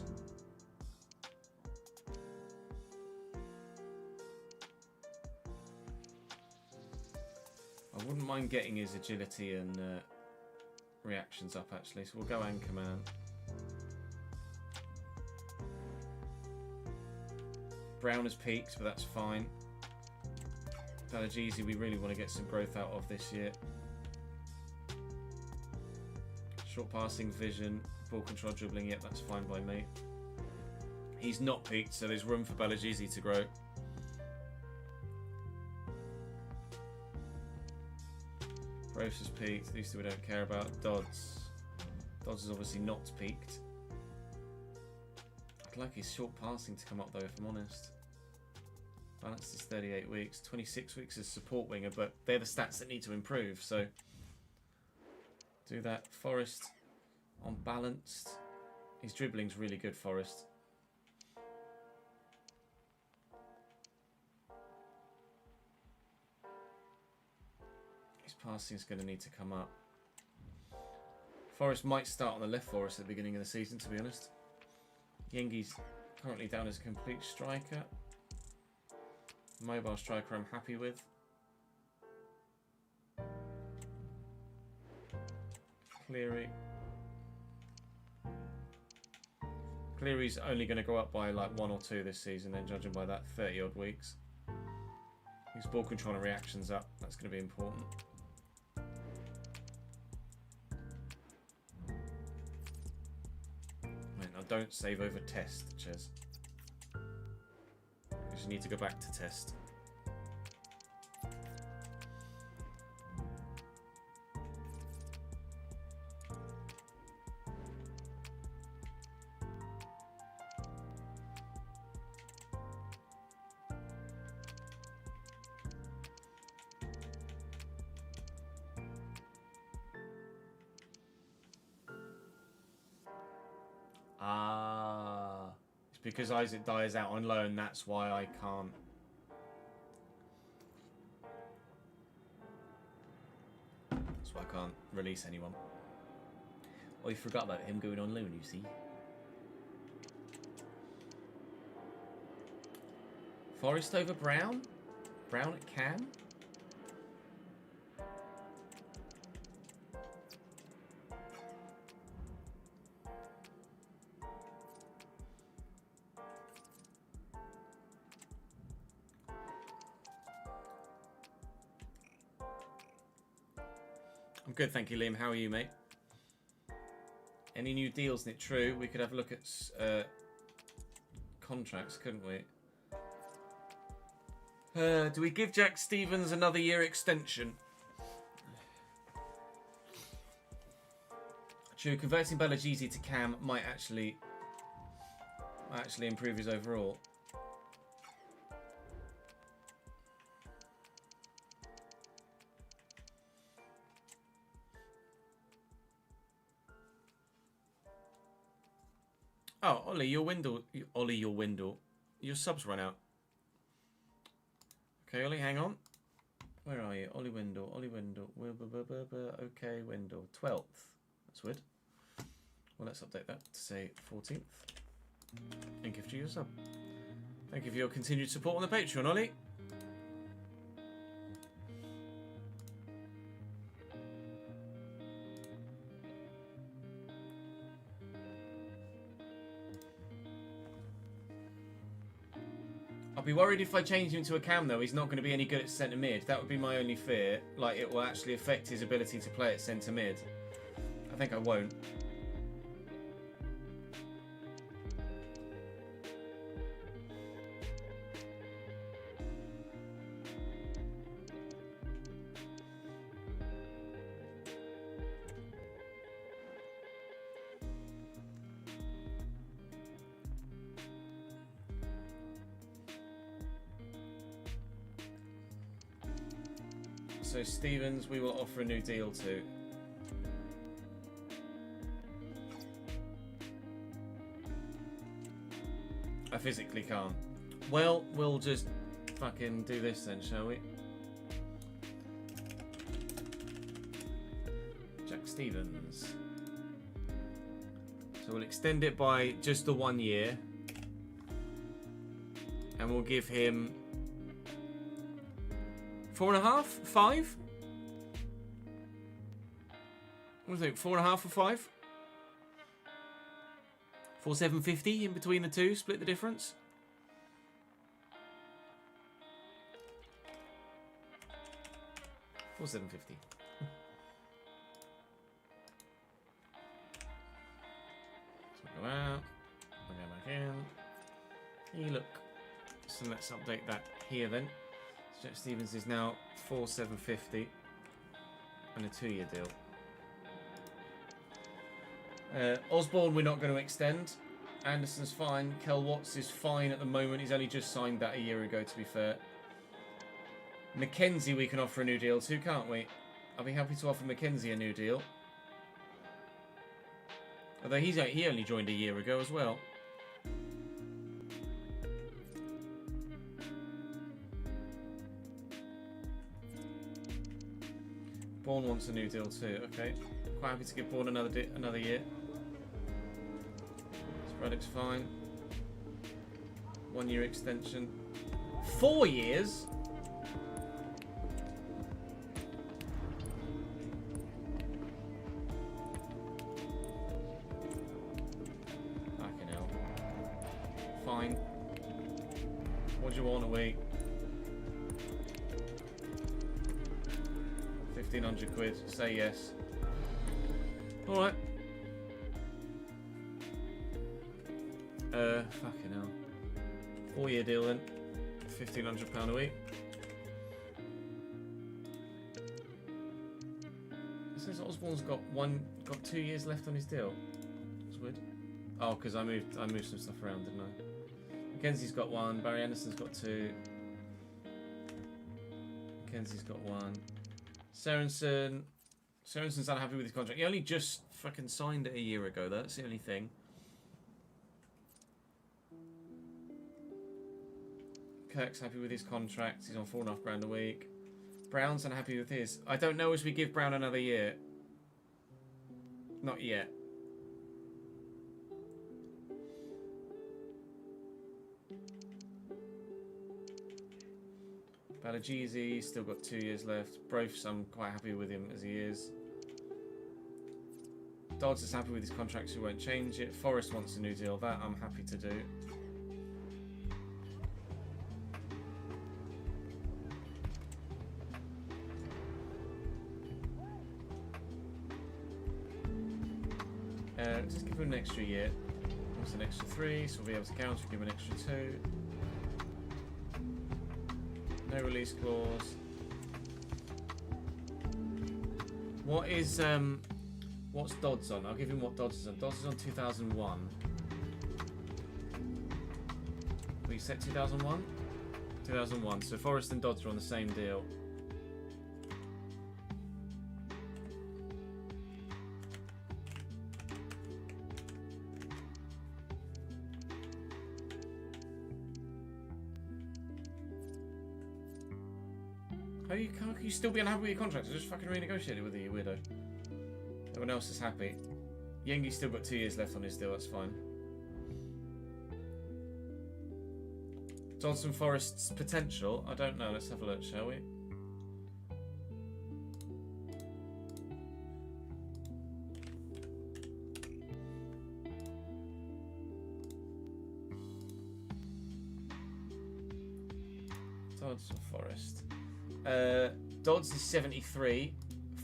Speaker 1: I wouldn't mind getting his agility and reactions up, actually. So we'll go Anchorman. Brown has peaked, but that's fine. Balajisi, we really want to get some growth out of this year. Short passing, vision, ball control, dribbling, yep, that's fine by me. He's not peaked, so there's room for Balajisi to grow. Gross has peaked, these two we don't care about. Dodds. Dodds is obviously not peaked. I'd like his short passing to come up though, if I'm honest. Balanced is 38 weeks, 26 weeks as support winger, but they're the stats that need to improve, so do that. Forrest on balanced. His dribbling's really good, Forrest. His passing's going to need to come up. Forrest might start on the left for us at the beginning of the season, to be honest. Yengi's currently down as a complete striker. Mobile striker I'm happy with. Cleary. Cleary's only going to go up by like 1 or 2 this season, then judging by that 30 odd weeks. His ball control and reactions up, that's going to be important. Right, now don't save over test, Ches. We just need to go back to test. It's because Isaac Dyer's out on loan, that's why I can't. That's why I can't release anyone. Oh, you forgot about him going on loan, you see. Forrest over Brown? Brown at Cam? I'm good, thank you, Liam. How are you, mate? Any new deals? Isn't it true? We could have a look at contracts, couldn't we? Do we give Jack Stevens another year extension? True, converting Balajisi to Cam might actually improve his overall. Oh, Ollie, your subs run out. Okay, Ollie, hang on. Where are you? Ollie Windle, Ollie Windle. Okay, Windle. 12th. That's weird. Well, let's update that to say 14th. And gift you a sub. Thank you for your continued support on the Patreon, Ollie. I'll be worried if I change him to a cam, though. He's not going to be any good at centre mid. That would be my only fear. Like, it will actually affect his ability to play at centre mid. I think I won't. So Stevens, we will offer a new deal to. I physically can't. Well, we'll just fucking do this then, shall we? Jack Stevens. So we'll extend it by just the 1 year. And we'll give him 4.5? 5? What do you think? 4.5 or 5? 4,750 in between the two, split the difference. $4,750. So we'll go out. We'll go back in. Hey, look. So let's update that here then. Jack Stevens is now 4,750 and a 2-year deal. Osborne we're not going to extend. Anderson's fine. Kel Watts is fine at the moment. He's only just signed that a year ago, to be fair. Mackenzie we can offer a new deal to, can't we? I'll be happy to offer Mackenzie a new deal. Although he only joined a year ago as well. Bourne wants a new deal too. Okay, quite happy to give Bourne another year. Spreadic's fine. 1 year extension. 4 years. Fucking hell. Fine. What do you want a week? 1,500 quid. Say yes. Alright. Fucking hell. 4 year deal then. £1,500 a week. It says Osborne's got 2 years left on his deal. That's weird. Oh, because I moved some stuff around, didn't I? Mackenzie's got 1. Barry Anderson's got 2. Mackenzie's got 1. Sorensen's unhappy with his contract. He only just fucking signed it a year ago, though. That's the only thing. Kirk's happy with his contract. He's on £4.5 a week. Brown's unhappy with his. I don't know as we give Brown another year. Not yet. Balagizi, still got 2 years left. Broths, I'm quite happy with him as he is. Dodds is happy with his contract, so he won't change it. Forrest wants a new deal. That I'm happy to do. Just give him an extra year. What's an extra 3? So we'll be able to counter. Give him an extra 2. No release clause. What's Dodds on? I'll give him what Dodds is on. Dodds is on 2001. We set 2001? 2001. So Forrest and Dodds are on the same deal.
Speaker 4: how can you still be unhappy with your contract? I just fucking renegotiated with you, you weirdo. Everyone else is happy. Yengi's still got 2 years left on his deal, that's fine. Dodson Forest's potential? I don't know, let's have a look, shall we? Dodson Forest. Dodds is 73,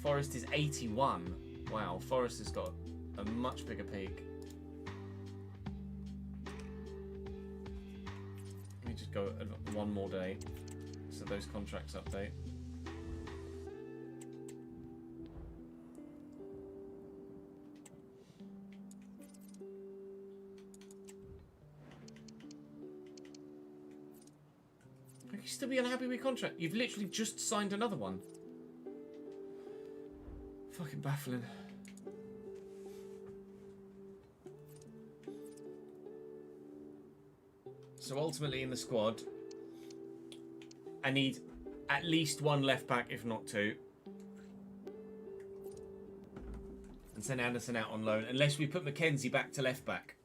Speaker 4: Forest is 81. Wow, Forest has got a much bigger peak. Let me just go one more day so those contracts update. How can you still be unhappy with your contract? You've literally just signed another one. Fucking baffling. So ultimately in the squad, I need at least 1 left back, if not 2. And send Anderson out on loan, unless we put Mackenzie back to left back.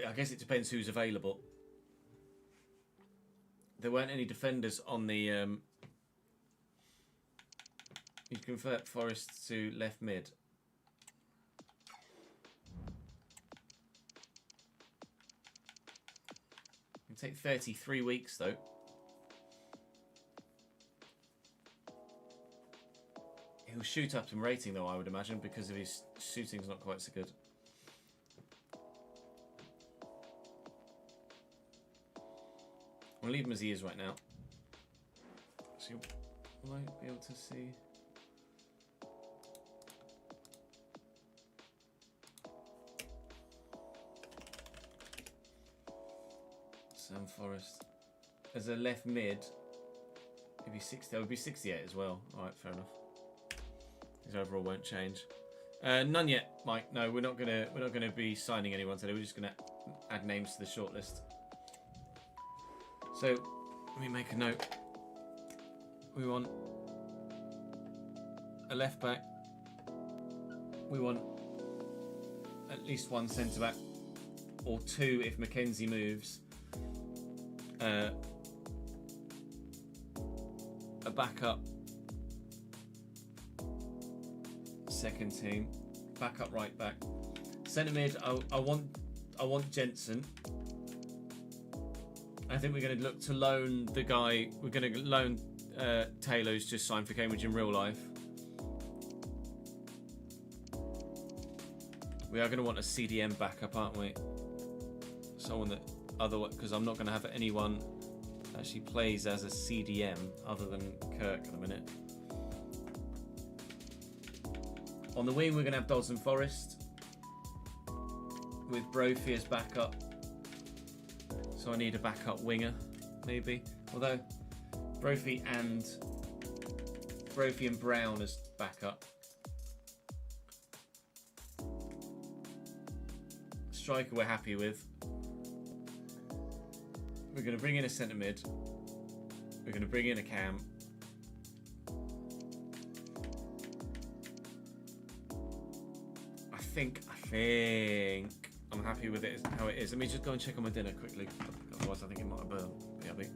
Speaker 4: I guess it depends who's available. There weren't any defenders on the... You convert Forest to left mid. It'll take 33 weeks though. He'll shoot up in rating though, I would imagine, because of his shooting's not quite so good. I'll leave him as he is right now. So will I be able to see? Sam Forrest as a left mid. He'd be 60. That would be 68 as well. All right, fair enough. His overall won't change. None yet, Mike. No, we're not gonna be signing anyone today. We're just gonna add names to the shortlist. So let me make a note. We want a left back. We want at least 1 centre back, or 2 if Mackenzie moves. A backup second team, backup right back, centre mid. I want Jensen. I think we're going to look to loan the guy. We're going to loan Taylor, who's just signed for Cambridge in real life. We are going to want a CDM backup, aren't we? Someone that because I'm not going to have anyone that actually plays as a CDM other than Kirk at the minute. On the wing, we're going to have Dodson Forest with Brophy as backup. So I need a backup winger, maybe. Although Brophy and Brown as backup. Striker we're happy with. We're going to bring in a centre mid. We're going to bring in a cam. I think I'm happy with it how it is. Let me just go and check on my dinner quickly. Otherwise I think it might have burned. BRB.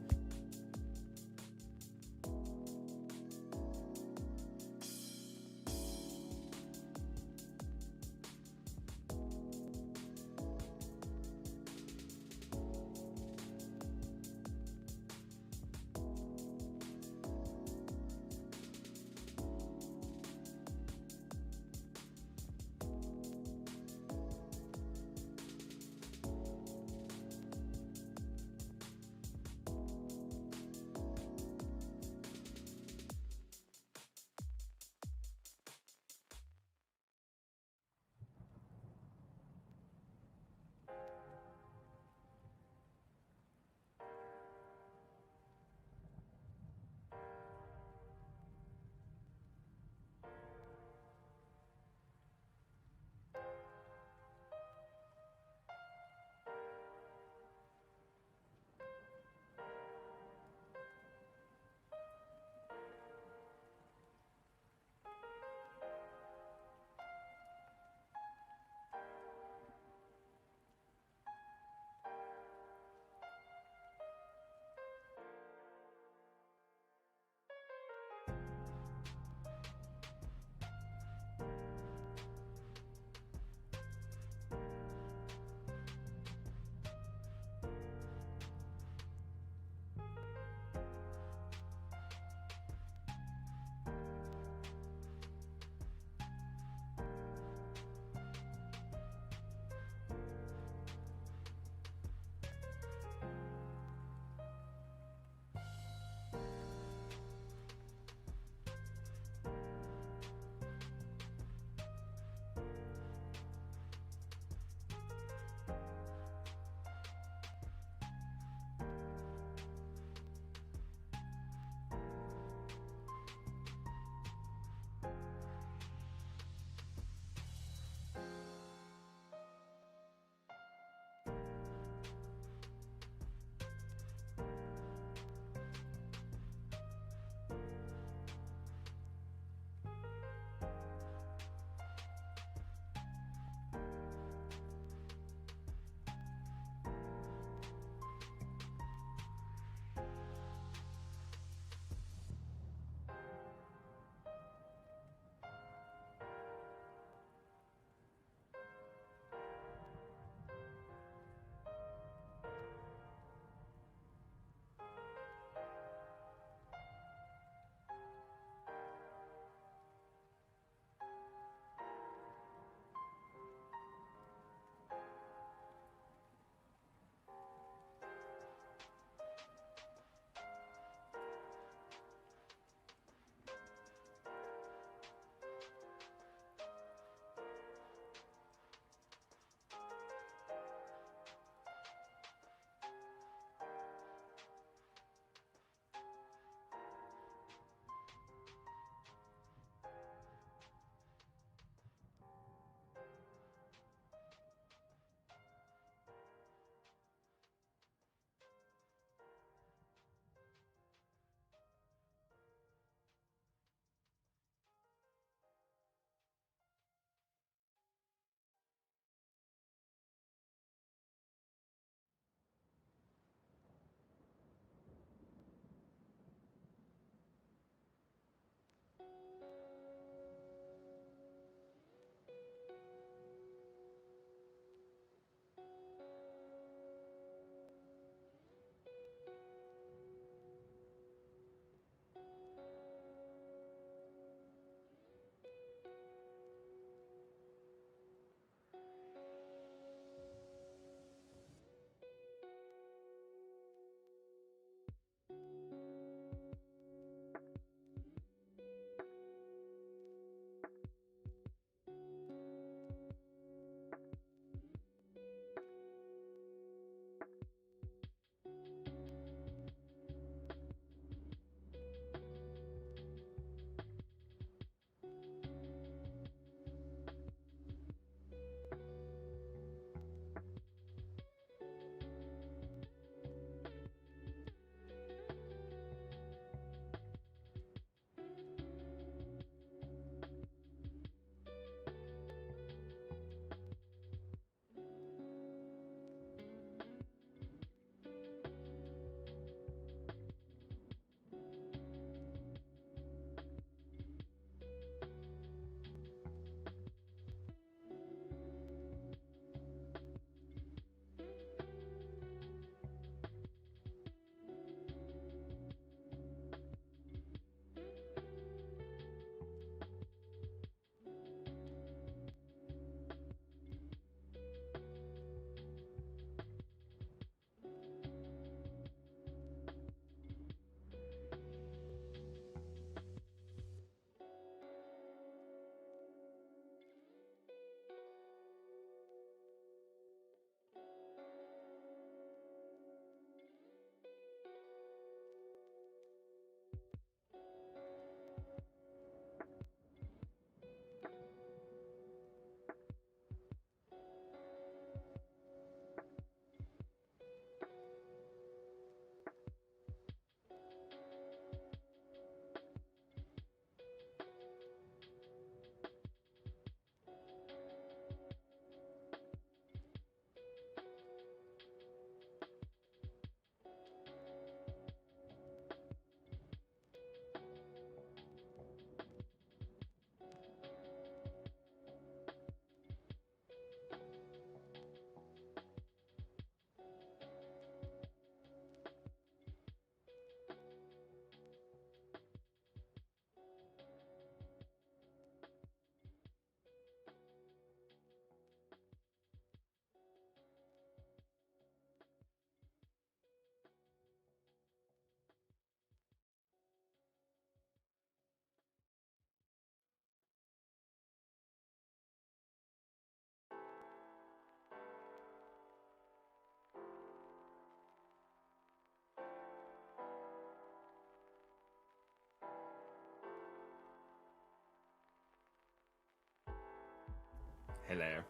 Speaker 1: Hello.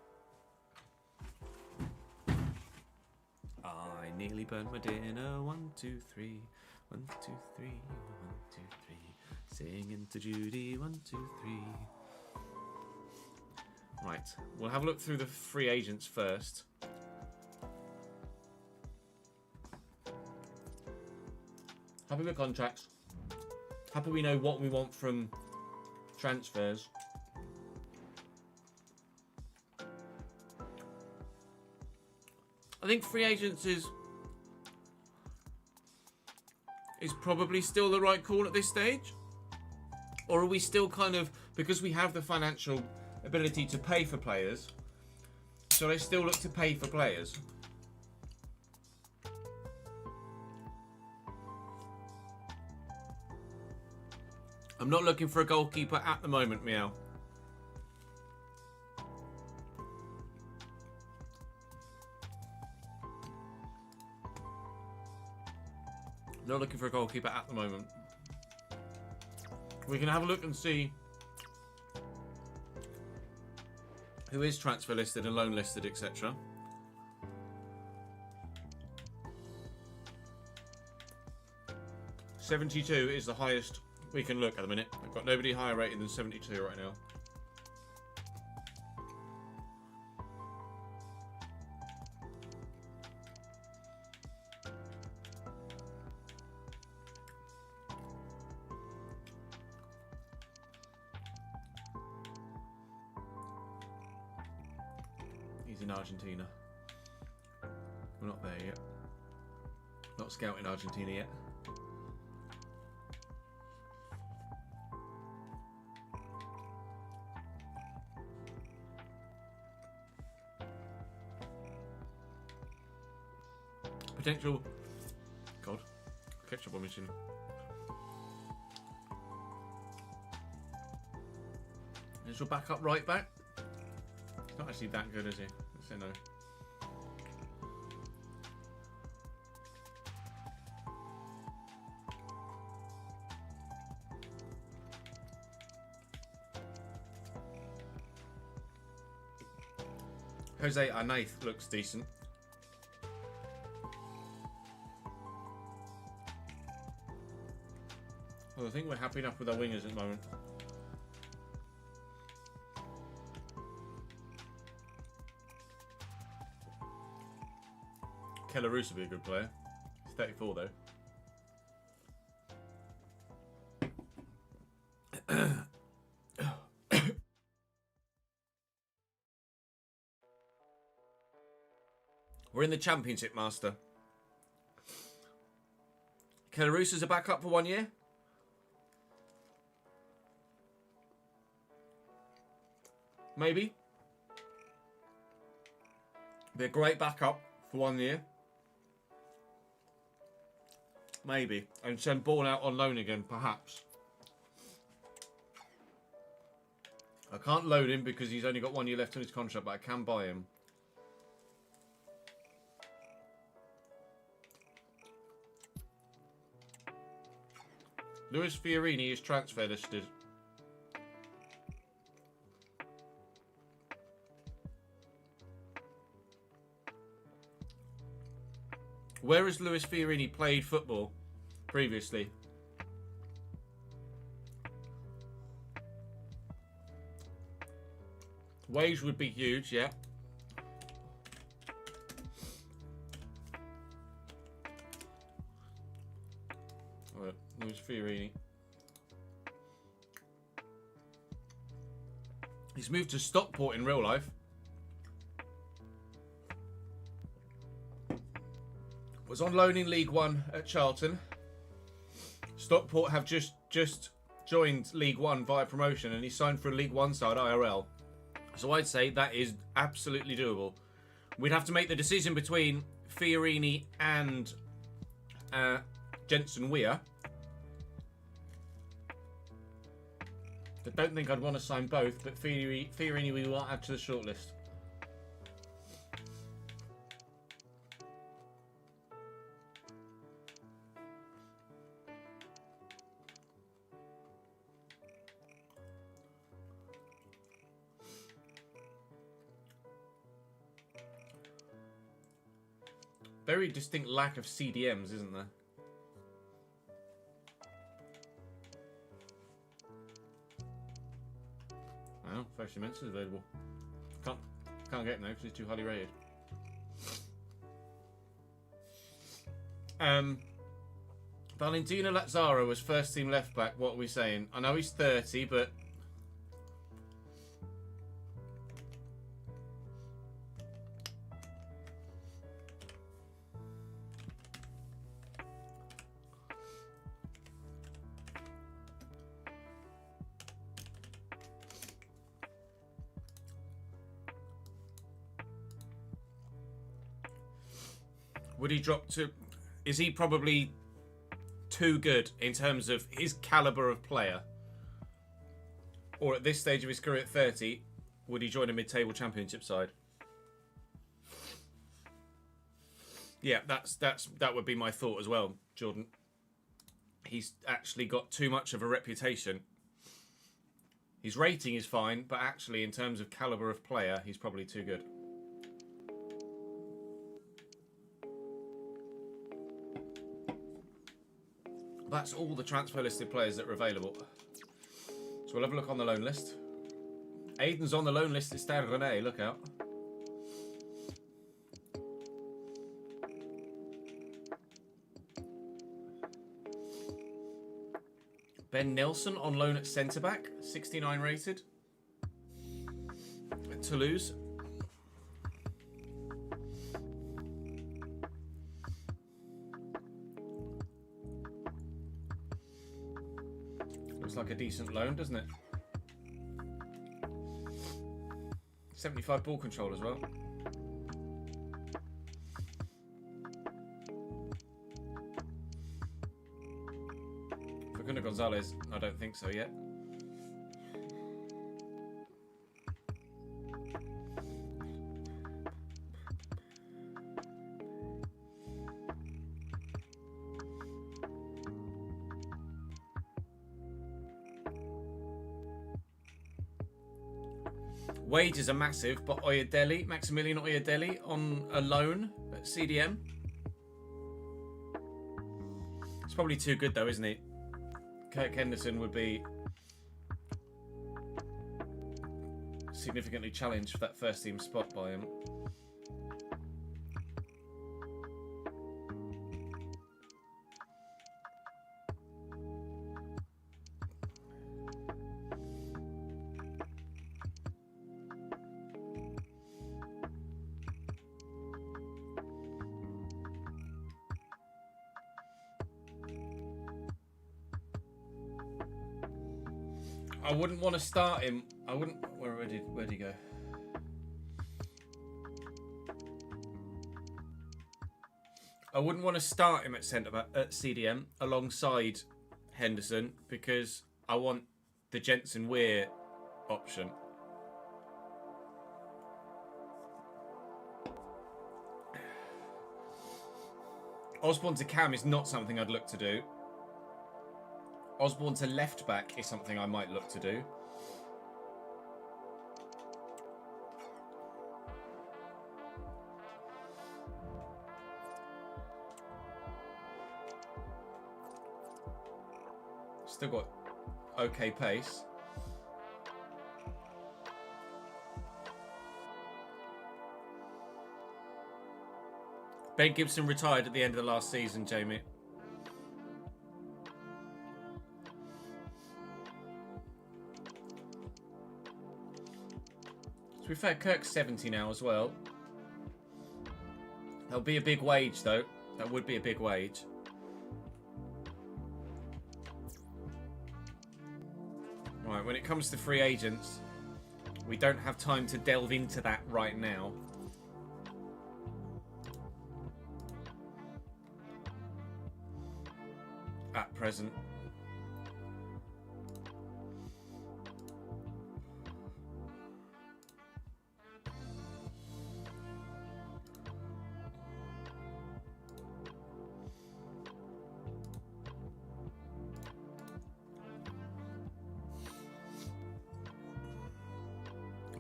Speaker 1: I nearly burned my dinner. 1, 2, 3. 1, 2, 3. 1, 2, 3. Singing to Judy. 1, 2, 3. Right. We'll have a look through the free agents first. Happy with contracts. Happy we know what we want from transfers. I think free agents is probably still the right call at this stage. Or are we still kind of, because we have the financial ability to pay for players, so I still look to pay for players? I'm not looking for a goalkeeper at the moment, Meow. Not looking for a goalkeeper at the moment. We can have a look and see who is transfer listed and loan listed, etc. $72 is the highest we can look at the minute. I've got nobody higher rated than 72 right now. He's in Argentina. We're not there yet. Not scouting Argentina yet. Potential. God. Ketchup on machine. Potential backup right back. He's not actually that good, is he? Let's say no. Jose Arnaith looks decent. Well, I think we're happy enough with our wingers at the moment. Kellerus would be a good player. He's 34 though. We're in the Championship, Master. Kellerus is a backup for 1 year. Maybe. Be a great backup for 1 year. Maybe. And send Ball out on loan again, perhaps. I can't loan him because he's only got 1 year left on his contract, but I can buy him. Luis Fiorini is transfer listed. Where has Luis Fiorini played football previously? Wage would be huge, yeah. Alright, Luis Fiorini. He's moved to Stockport in real life. Was on loan in League One at Charlton. Stockport have just joined League One via promotion, and he signed for a League One side, IRL. So I'd say that is absolutely doable. We'd have to make the decision between Fiorini and Jensen Weir. I don't think I'd want to sign both, but Fiorini we will add to the shortlist. very distinct lack of CDMs, isn't there? Wow, fresh dimensions available. Can't get them though because it's too highly rated. Valentino Lazzaro was first team left back. What are we saying? I know he's 30, but would he drop to... Is he probably too good in terms of his calibre of player? Or at this stage of his career at 30, would he join a mid-table championship side? Yeah, that would be my thought as well, Jordan. He's actually got too much of a reputation. His rating is fine, but actually in terms of calibre of player, he's probably too good. That's all the transfer listed players that are available. So we'll have a look on the loan list. Aiden's on the loan list at Stade Rennais, look out. Ben Nelson on loan at centre-back, 69 rated. At Toulouse. Looks like a decent loan, doesn't it? 75 ball control as well. Facundo Gonzalez, I don't think so yet. Wages are massive, but Oyedele, Maximilian Oyedele on a loan at CDM. It's probably too good though, isn't he? Kirk Henderson would be significantly challenged for that first team spot by him. I wouldn't want to start him. I wouldn't. Where'd he go? I wouldn't want to start him at centre back at CDM alongside Henderson because I want the Jensen Weir option. Osborne to Cam is not something I'd look to do. Osborne to left back is something I might look to do. Still got okay pace. Ben Gibson retired at the end of the last season, Jamie. To be fair, Kirk's 70 now as well. That'll be a big wage, though. That would be a big wage. Right, when it comes to free agents, we don't have time to delve into that right now. At present.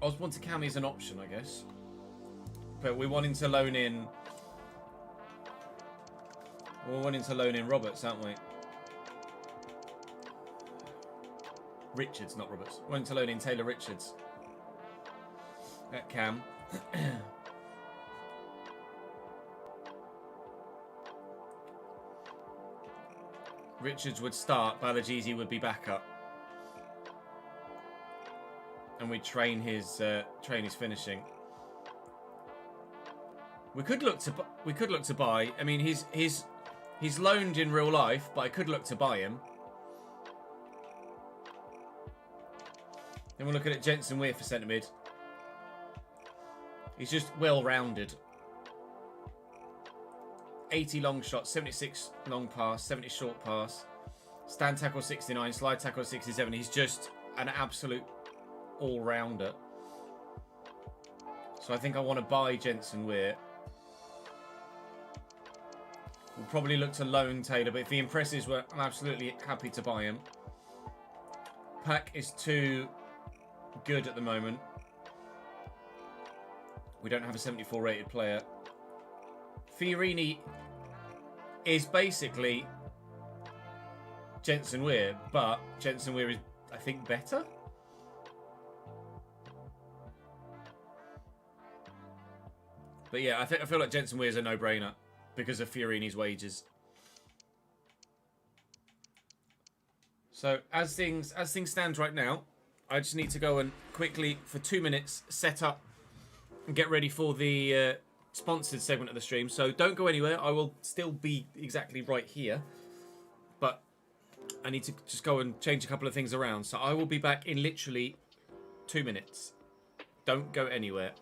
Speaker 1: Osborne to Cam is an option, I guess. But we're wanting to loan in We're wanting to loan in Roberts, aren't we? Richards, not Roberts. We're wanting to loan in Taylor Richards. At Cam. Richards would start, Balajizi would be backup. And we'd train his finishing. We could look to buy. I mean, he's loaned in real life, but I could look to buy him. Then we're looking at Jensen Weir for centre mid. He's just well-rounded. 80 long shots, 76 long pass, 70 short pass. Stand tackle 69, slide tackle 67. He's just an absolute all-rounder. So I think I want to buy Jensen Weir. We'll probably look to loan Taylor, but if he impresses, I'm absolutely happy to buy him. Pack is too good at the moment. We don't have a 74 rated player. Fiorini is basically Jensen Weir, but Jensen Weir is, I think, better. But yeah, I feel like Jensen Weir is a no-brainer because of Fiorini's wages. So as things stand right now, I just need to go and quickly, for 2 minutes, set up and get ready for the sponsored segment of the stream. So don't go anywhere. I will still be exactly right here. But I need to just go and change a couple of things around. So I will be back in literally 2 minutes. Don't go anywhere.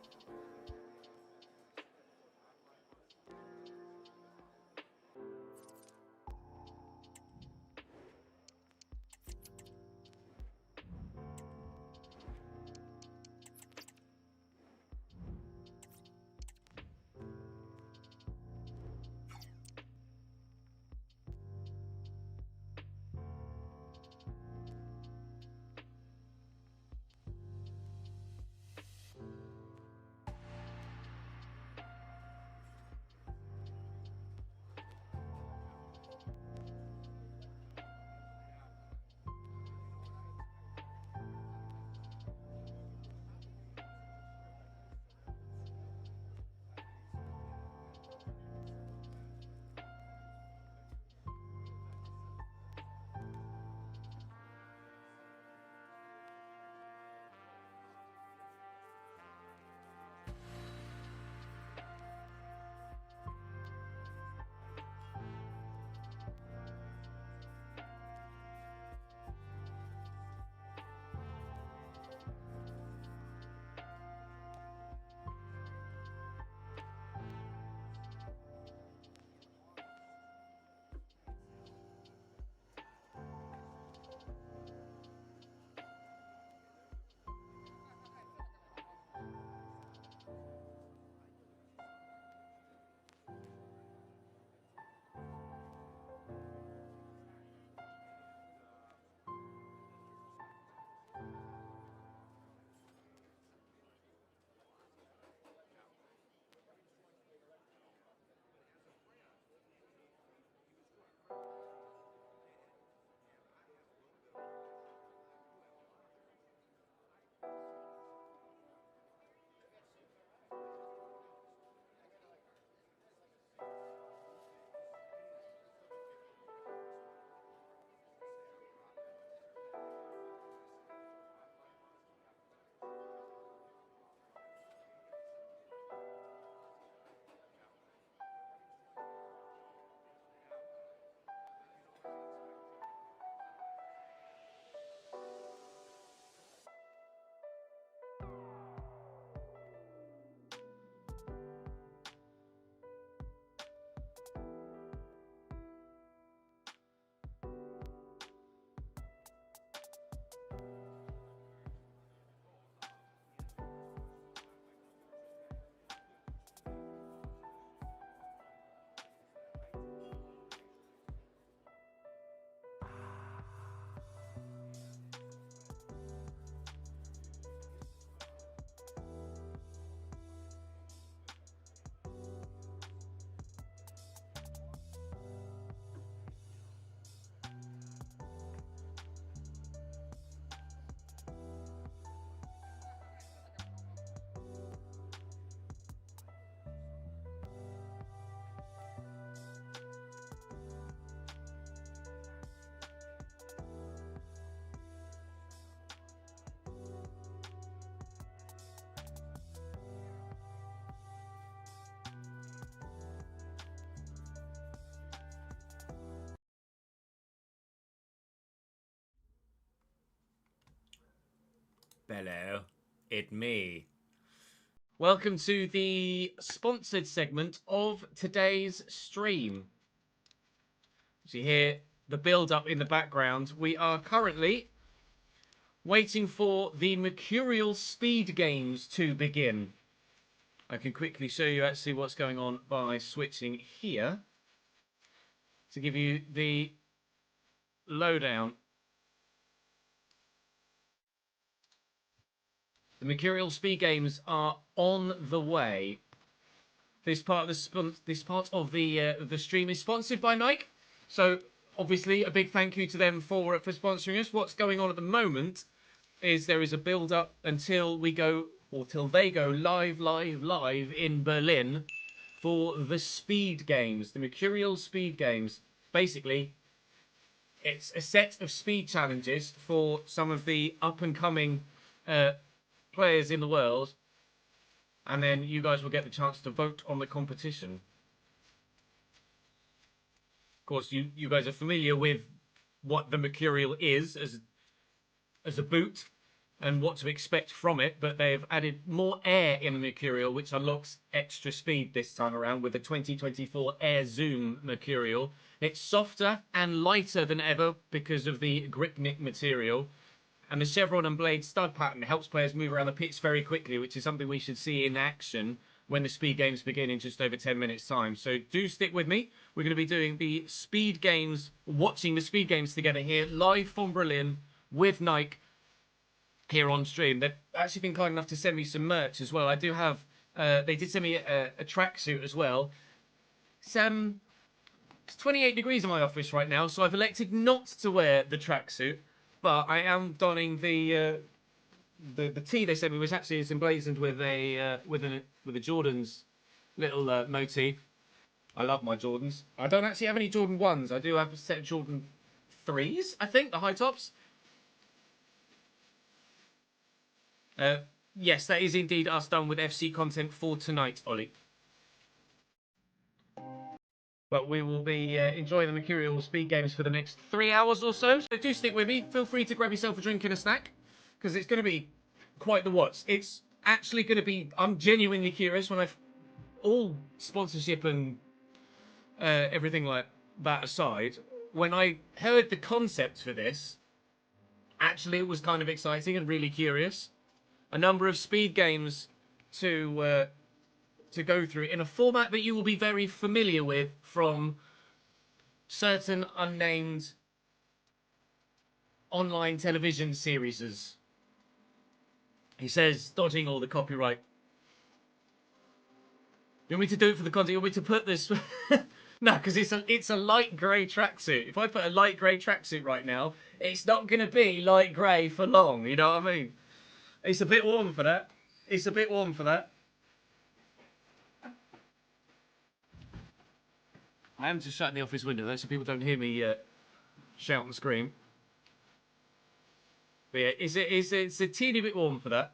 Speaker 1: Hello, it me.
Speaker 4: Welcome to the sponsored segment of today's stream. As you hear the build-up in the background, we are currently waiting for the Mercurial Speed Games to begin. I can quickly show you actually what's going on by switching here to give you the lowdown. The Mercurial Speed Games are on the way. This part of the stream is sponsored by Nike, so obviously a big thank you to them for sponsoring us. What's going on at the moment is there is a build up until we go, or till they go live in Berlin for the Speed Games, the Mercurial Speed Games. Basically, it's a set of speed challenges for some of the up and coming players in the world, and then you guys will get the chance to vote on the competition. Of course, you guys are familiar with what the Mercurial is as a boot and what to expect from it, but they've added more air in the Mercurial, which unlocks extra speed this time around with the 2024 Air Zoom Mercurial. It's softer and lighter than ever because of the Gripnik material, and the chevron and blade stud pattern helps players move around the pitch very quickly, which is something we should see in action when the speed games begin in just over 10 minutes time. So do stick with me. We're going to be doing the speed games, watching the speed games together here live from Berlin with Nike here on stream. They've actually been kind enough to send me some merch as well. I do have, they did send me a tracksuit as well. It's 28 degrees in my office right now, so I've elected not to wear the tracksuit, but I am donning the tee they sent me, which actually is emblazoned with a Jordan's little motif. I love my Jordans. I don't actually have any Jordan 1s. I do have a set of Jordan 3s, I think, the high tops. Yes, that is indeed us done with FC content for tonight, Ollie. But we will be enjoying the Mercurial Speed Games for the next 3 hours or so. So do stick with me. Feel free to grab yourself a drink and a snack, because it's going to be quite the watch. It's actually going to be... I'm genuinely curious when all sponsorship and everything like that aside, when I heard the concept for this, actually it was kind of exciting and really curious. A number of speed games to go through in a format that you will be very familiar with from certain unnamed online television series. He says, dodging all the copyright. You want me to do it for the content? You want me to put this... No, because it's a light grey tracksuit. If I put a light grey tracksuit right now, it's not going to be light grey for long. You know what I mean? It's a bit warm for that. It's a bit warm for that. I am just shutting the office window though, so people don't hear me shout and scream. But yeah, it's a teeny bit warm for that.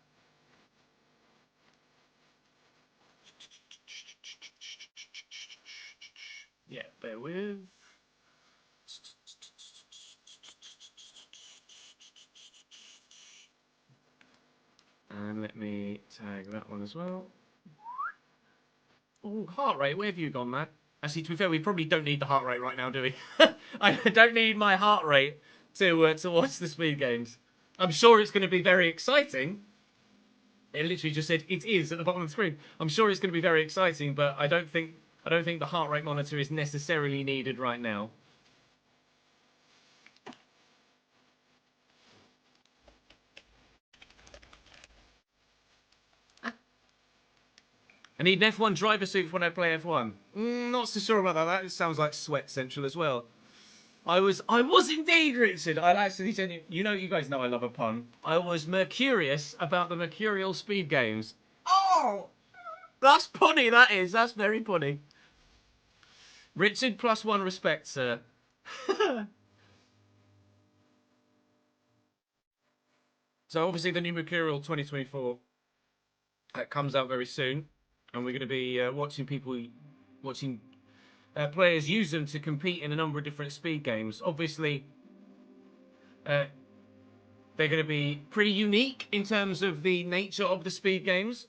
Speaker 4: Yeah, bear with. And let me tag that one as well. Oh, heart rate, where have you gone, Matt? Actually, to be fair, we probably don't need the heart rate right now, do we? I don't need my heart rate to watch the speed games. I'm sure it's going to be very exciting. It literally just said it is at the bottom of the screen. I'm sure it's going to be very exciting, but I don't think the heart rate monitor is necessarily needed right now. I need an F1 driver suit when I play F1. Not so sure about that. That sounds like Sweat Central as well. I was indeed, Richard. I actually said, you guys know I love a pun. I was Mercurious about the Mercurial Speed Games. Oh, that's punny. That is. That's very punny. Richard +1 respect, sir. So obviously the new Mercurial 2024 comes out very soon, and we're going to be watching players use them to compete in a number of different speed games. Obviously, They're going to be pretty unique in terms of the nature of the speed games.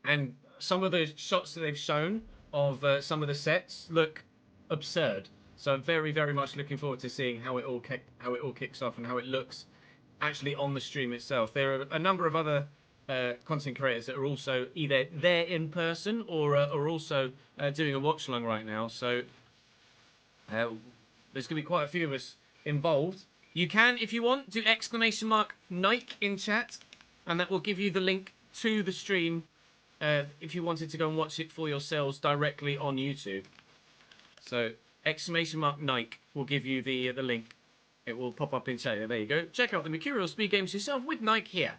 Speaker 4: And some of the shots that they've shown of some of the sets look absurd. So I'm very, very much looking forward to seeing how it all kicks off and how it looks actually on the stream itself. There are a number of other content creators that are also either there in person or are also doing a watch along right now. So there's going to be quite a few of us involved. You can, if you want, do !Nike in chat, and that will give you the link to the stream if you wanted to go and watch it for yourselves directly on YouTube. So !Nike will give you the link. It will pop up in chat. There you go. Check out the Mercurial speed games yourself with Nike here.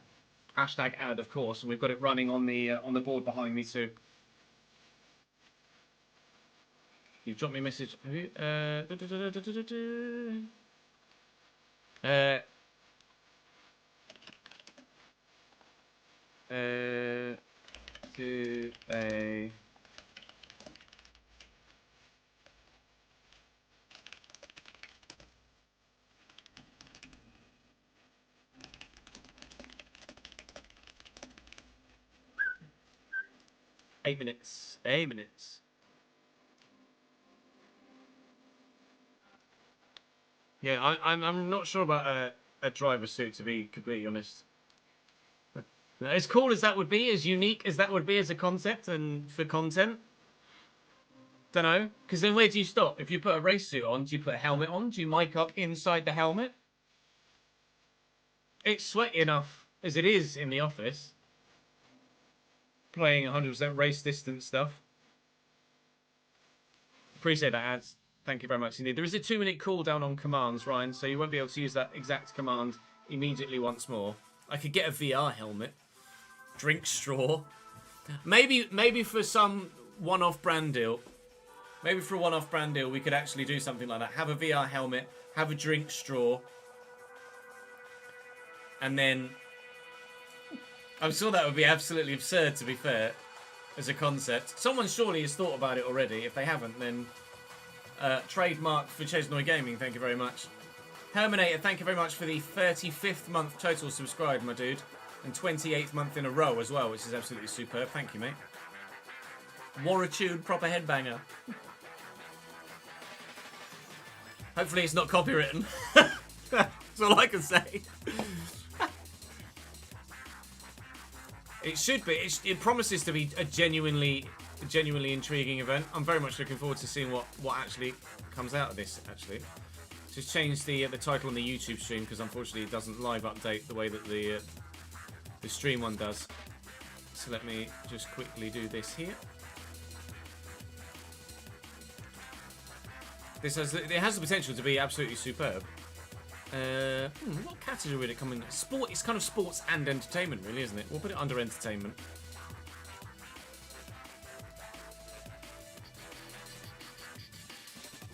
Speaker 4: #ad, of course, and we've got it running on the board behind me too. You've dropped me a message. Have you? To a 8 minutes. 8 minutes. Yeah, I'm not sure about a driver suit, to be completely honest. As cool as that would be, as unique as that would be as a concept and for content, don't know. Because then where do you stop? If you put a race suit on, do you put a helmet on? Do you mic up inside the helmet? It's sweaty enough as it is in the office. Playing 100% race distance stuff. Appreciate that, ads. Thank you very much indeed. There is a 2-minute cooldown on commands, Ryan, so you won't be able to use that exact command immediately once more. I could get a VR helmet. Drink straw. Maybe for some one-off brand deal. Maybe for a one-off brand deal, we could actually do something like that. Have a VR helmet, have a drink straw, and then... I'm sure that would be absolutely absurd, to be fair, as a concept. Someone surely has thought about it already. If they haven't, then trademark for Chesnoy Gaming, thank you very much. Herminator, thank you very much for the 35th month total subscribed, my dude. And 28th month in a row as well, which is absolutely superb. Thank you, mate. Waritude, proper headbanger. Hopefully it's not copywritten. That's all I can say. It should be. It promises to be a genuinely intriguing event. I'm very much looking forward to seeing what actually comes out of this, actually. Just changed the title on the YouTube stream because unfortunately it doesn't live update the way that the stream one does. So let me just quickly do this here. It has the potential to be absolutely superb. What category would it come in? Sport. It's kind of sports and entertainment, really, isn't it? We'll put it under entertainment.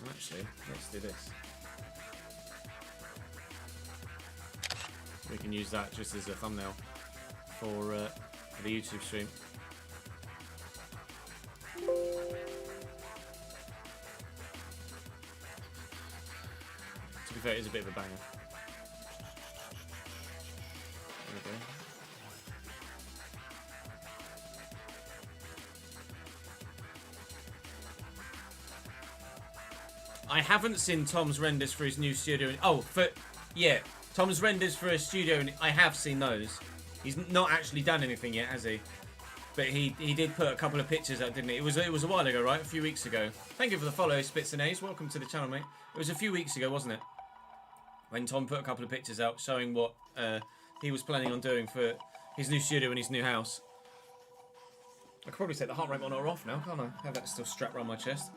Speaker 4: Actually, let's do this. We can use that just as a thumbnail for the YouTube stream. To be fair, it is a bit of a banger. There we go. I haven't seen Tom's renders for his new studio. Tom's renders for a studio. I have seen those. He's not actually done anything yet, has he? But he did put a couple of pictures out, didn't he? It was a while ago, right? A few weeks ago. Thank you for the follow, Spits and A's. Welcome to the channel, mate. It was a few weeks ago, wasn't it? When Tom put a couple of pictures out showing what he was planning on doing for his new studio and his new house. I could probably take the heart rate monitor off now, can't I? Have that still strapped around my chest.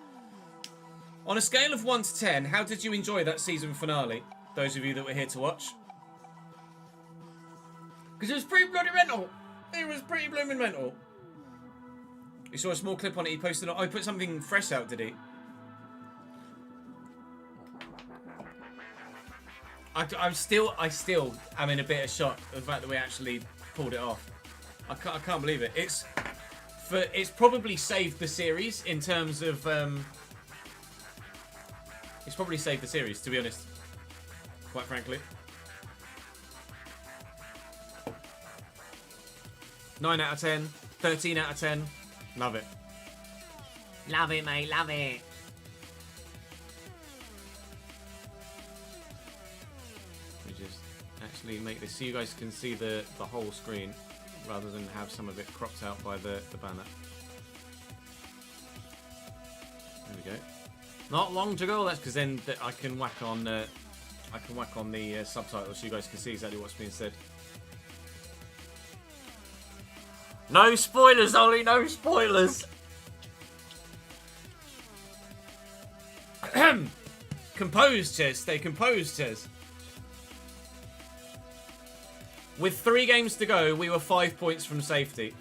Speaker 4: On a scale of 1 to 10, how did you enjoy that season finale? Those of you that were here to watch. Because it was pretty bloody mental. It was pretty blooming mental. You saw a small clip on it he posted. Oh, he put something fresh out, did he? I still am in a bit of shock at the fact that we actually pulled it off. I can't believe it. It's probably saved the series in terms of it's probably saved the series, to be honest. Quite frankly.
Speaker 1: 9 out of 10. 13 out of 10. Love it. Love it, mate. Love it. Let me just actually make this so you guys can see the whole screen rather than have some of it cropped out by the banner. There we go. Not long to go. That's because then I can whack on the subtitles so you guys can see exactly what's being said. No spoilers, Ollie. No spoilers. Composed, Ches. Stay composed, Ches. With 3 games to go, we were 5 points from safety.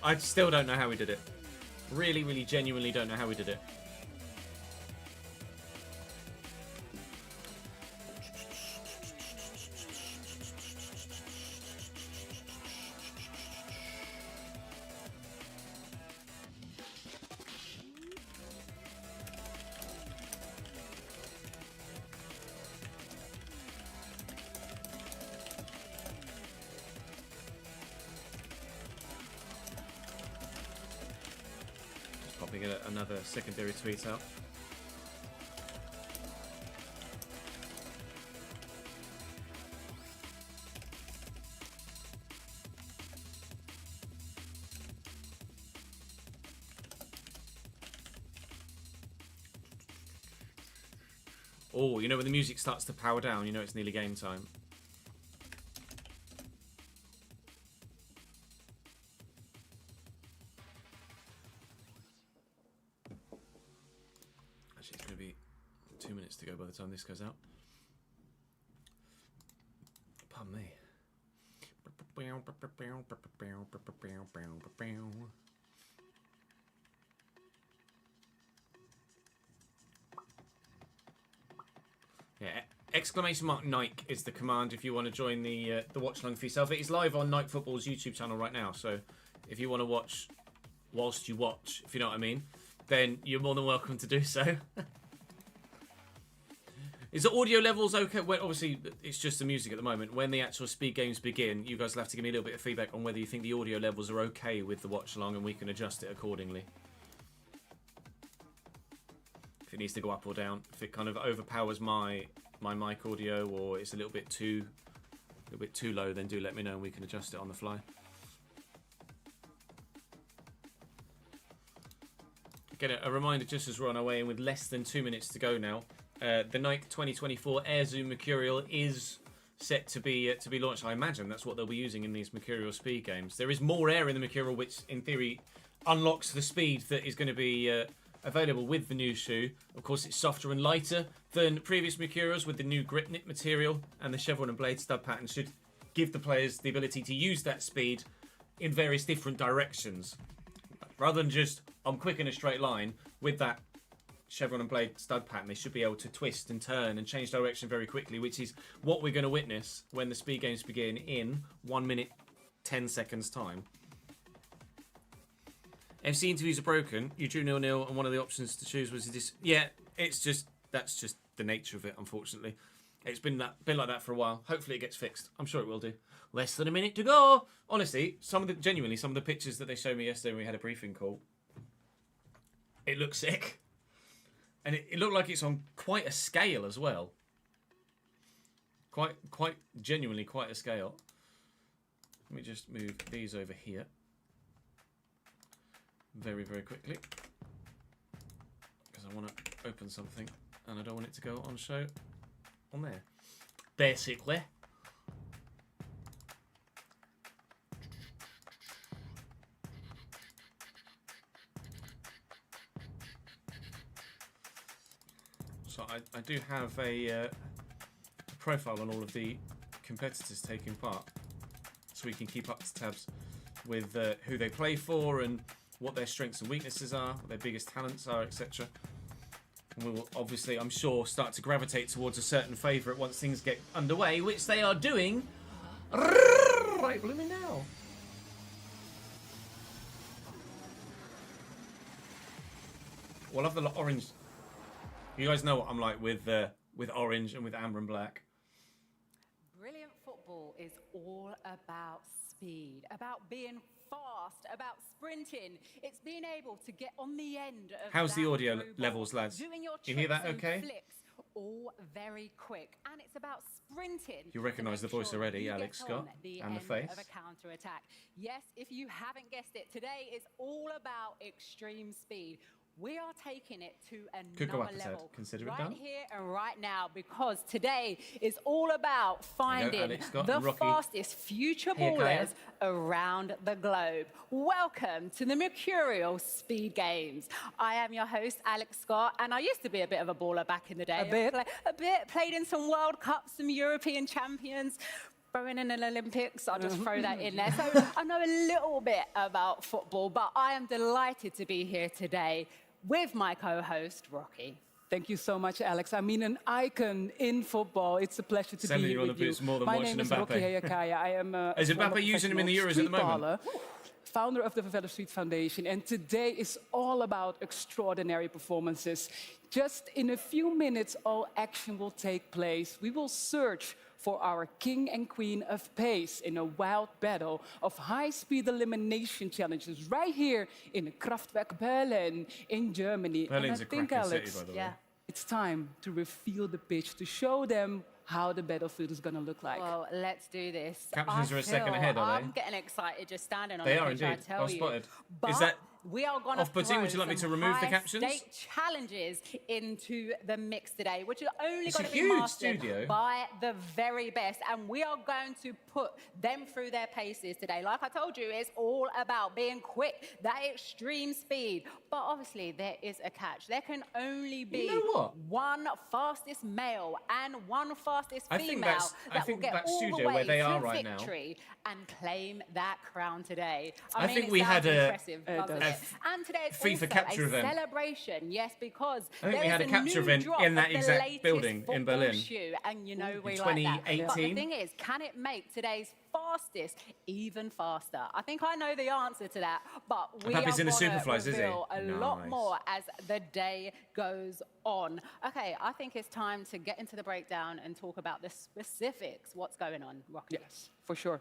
Speaker 1: I still don't know how we did it. Really, really, genuinely don't know how we did it. Popping another secondary tweet out. Oh, you know when the music starts to power down, you know it's nearly game time. Actually, it's going to be 2 minutes to go by the time this goes out. Pardon me. Yeah, exclamation mark Nike is the command if you want to join the watch along for yourself. It is live on Night Football's YouTube channel right now, so if you want to watch whilst you watch, if you know what I mean, then you're more than welcome to do so. Is the audio levels okay? Well, obviously, it's just the music at the moment. When the actual speed games begin, you guys will have to give me a little bit of feedback on whether you think the audio levels are okay with the watch along, and we can adjust it accordingly. If it needs to go up or down, if it kind of overpowers my mic audio, or it's a little bit too low, then do let me know and we can adjust it on the fly. Again, a reminder just as we're on our way in with less than 2 minutes to go now. The Nike 2024 Air Zoom Mercurial is set to be launched. I imagine that's what they'll be using in these Mercurial speed games. There is more air in the Mercurial, which in theory unlocks the speed that is going to be available with the new shoe. Of course, it's softer and lighter than previous Mercurials with the new grip knit material, and the chevron and blade stud pattern should give the players the ability to use that speed in various different directions. Rather than just, I'm quick in a straight line, with that chevron and blade stud pattern, they should be able to twist and turn and change direction very quickly, which is what we're going to witness when the speed games begin in 1 minute 10 seconds time. FC interviews are broken. You drew 0-0, and one of the options to choose was this. Yeah, that's just the nature of it. Unfortunately, it's been like that for a while. Hopefully, it gets fixed. I'm sure it will do. Less than a minute to go. Honestly, some of the pictures that they showed me yesterday when we had a briefing call, it looked sick, and it looked like it's on quite a scale as well. Quite genuinely quite a scale. Let me just move these over here. Very, very quickly, because I want to open something and I don't want it to go on show on there. Basically. So I do have a profile on all of the competitors taking part, so we can keep up to tabs with who they play for and what their strengths and weaknesses are, what their biggest talents are, etc. And we will obviously, I'm sure, start to gravitate towards a certain favourite once things get underway, which they are doing right blooming now. Well, I love the orange. You guys know what I'm like with orange and with amber and black.
Speaker 2: Brilliant football.
Speaker 7: football is all about speed, about being fast, about sprinting. It's being able to get on the end of
Speaker 1: How's the
Speaker 7: that
Speaker 1: audio
Speaker 7: through ball,
Speaker 1: levels, lads?
Speaker 7: doing your
Speaker 1: You hear
Speaker 7: tricks
Speaker 1: that
Speaker 7: and
Speaker 1: okay?
Speaker 7: flicks, all very quick. And it's about sprinting.
Speaker 1: You
Speaker 7: to
Speaker 1: recognise the
Speaker 7: make
Speaker 1: voice
Speaker 7: sure
Speaker 1: already,
Speaker 7: you
Speaker 1: Alex
Speaker 7: get
Speaker 1: Scott,
Speaker 7: on the
Speaker 1: and the
Speaker 7: end
Speaker 1: face.
Speaker 7: of a counter-attack. Yes, if you haven't guessed it, today is all about extreme speed. We are taking it to
Speaker 1: Could go
Speaker 7: another
Speaker 1: up a tad.
Speaker 7: level
Speaker 1: Consider it
Speaker 7: right
Speaker 1: done.
Speaker 7: here and right now, because today is all about finding
Speaker 1: Alex Scott
Speaker 7: the
Speaker 1: and Rocky.
Speaker 7: fastest future
Speaker 1: Here, Kaya.
Speaker 7: ballers around the globe. Welcome to the Mercurial Speed Games. I am your host, Alex Scott, and I used to be a bit of a baller back in the day. A bit, played in some World Cups, some European champions. Throwing in an Olympics, I'll just throw that in there. So I know a little bit about football, but I am delighted to be here today with my co-host, Rocky.
Speaker 8: Thank you so much, Alex. I mean, an icon in football. It's a pleasure to
Speaker 1: Sending
Speaker 8: be
Speaker 1: you
Speaker 8: here
Speaker 1: on
Speaker 8: with
Speaker 1: the
Speaker 8: you.
Speaker 1: pitch more than
Speaker 8: My
Speaker 1: watching
Speaker 8: name is
Speaker 1: Mbappe.
Speaker 8: Rocky Hayakaya. I am
Speaker 1: Is Mbappe using him in the Euros at the moment?
Speaker 8: Founder of the Favela Street Foundation, and today is all about extraordinary performances. Just in a few minutes, all action will take place. We will search for our king and queen of pace in a wild battle of high-speed elimination challenges right here in Kraftwerk Berlin in Germany.
Speaker 1: Berlin's
Speaker 8: and
Speaker 1: a
Speaker 8: I think,
Speaker 1: cracking
Speaker 8: Alex,
Speaker 1: city, by the way.
Speaker 7: Yeah.
Speaker 8: it's time to reveal the pitch, to show them how the battlefield is going to look like.
Speaker 7: Well, let's do this.
Speaker 1: Captains
Speaker 7: I
Speaker 1: are a second
Speaker 7: feel
Speaker 1: ahead, are they?
Speaker 7: I'm getting excited just standing on
Speaker 1: They
Speaker 7: the
Speaker 1: are
Speaker 7: pitch, I
Speaker 1: indeed.
Speaker 7: tell
Speaker 1: I've
Speaker 7: you.
Speaker 1: spotted.
Speaker 7: But
Speaker 1: Is that
Speaker 7: we are going to
Speaker 1: off-putting? Would you like me to remove the captions?
Speaker 7: State challenges into the mix today, which are only
Speaker 1: It's
Speaker 7: going
Speaker 1: a
Speaker 7: to be
Speaker 1: huge
Speaker 7: mastered
Speaker 1: studio.
Speaker 7: by the very best, and we are going to put them through their paces today. Like I told you, it's all about being quick, that extreme speed. But obviously, there is a catch. There can only be
Speaker 1: You know what?
Speaker 7: one fastest male and one fastest
Speaker 1: I think
Speaker 7: female
Speaker 1: that's- I
Speaker 7: that
Speaker 1: think
Speaker 7: will get
Speaker 1: that
Speaker 7: all the
Speaker 1: studio
Speaker 7: way
Speaker 1: where they
Speaker 7: to
Speaker 1: are right now-
Speaker 7: victory and claim that crown today.
Speaker 1: I
Speaker 7: mean,
Speaker 1: think
Speaker 7: it
Speaker 1: we
Speaker 7: sounds
Speaker 1: had a-
Speaker 7: impressive, doesn't
Speaker 1: a
Speaker 7: it? And today is
Speaker 1: FIFA
Speaker 7: also
Speaker 1: capture
Speaker 7: a
Speaker 1: event.
Speaker 7: celebration, yes, because
Speaker 1: I think
Speaker 7: there
Speaker 1: we
Speaker 7: is
Speaker 1: had a capture
Speaker 7: new
Speaker 1: event
Speaker 7: drop
Speaker 1: in that
Speaker 7: of the
Speaker 1: exact
Speaker 7: latest
Speaker 1: building in
Speaker 7: football
Speaker 1: Berlin.
Speaker 7: shoe, and you know we
Speaker 1: in
Speaker 7: like that. But the
Speaker 1: 2018.
Speaker 7: thing is, can it make today's fastest even faster? I think I know the answer to that, but we
Speaker 1: Mbappe's
Speaker 7: are
Speaker 1: in the
Speaker 7: gonna
Speaker 1: Superflies, is he?
Speaker 7: reveal a lot
Speaker 1: Nice.
Speaker 7: more as the day goes on. Okay, I think it's time to get into the breakdown and talk about the specifics. What's going on, Rocky?
Speaker 8: Yes, for sure.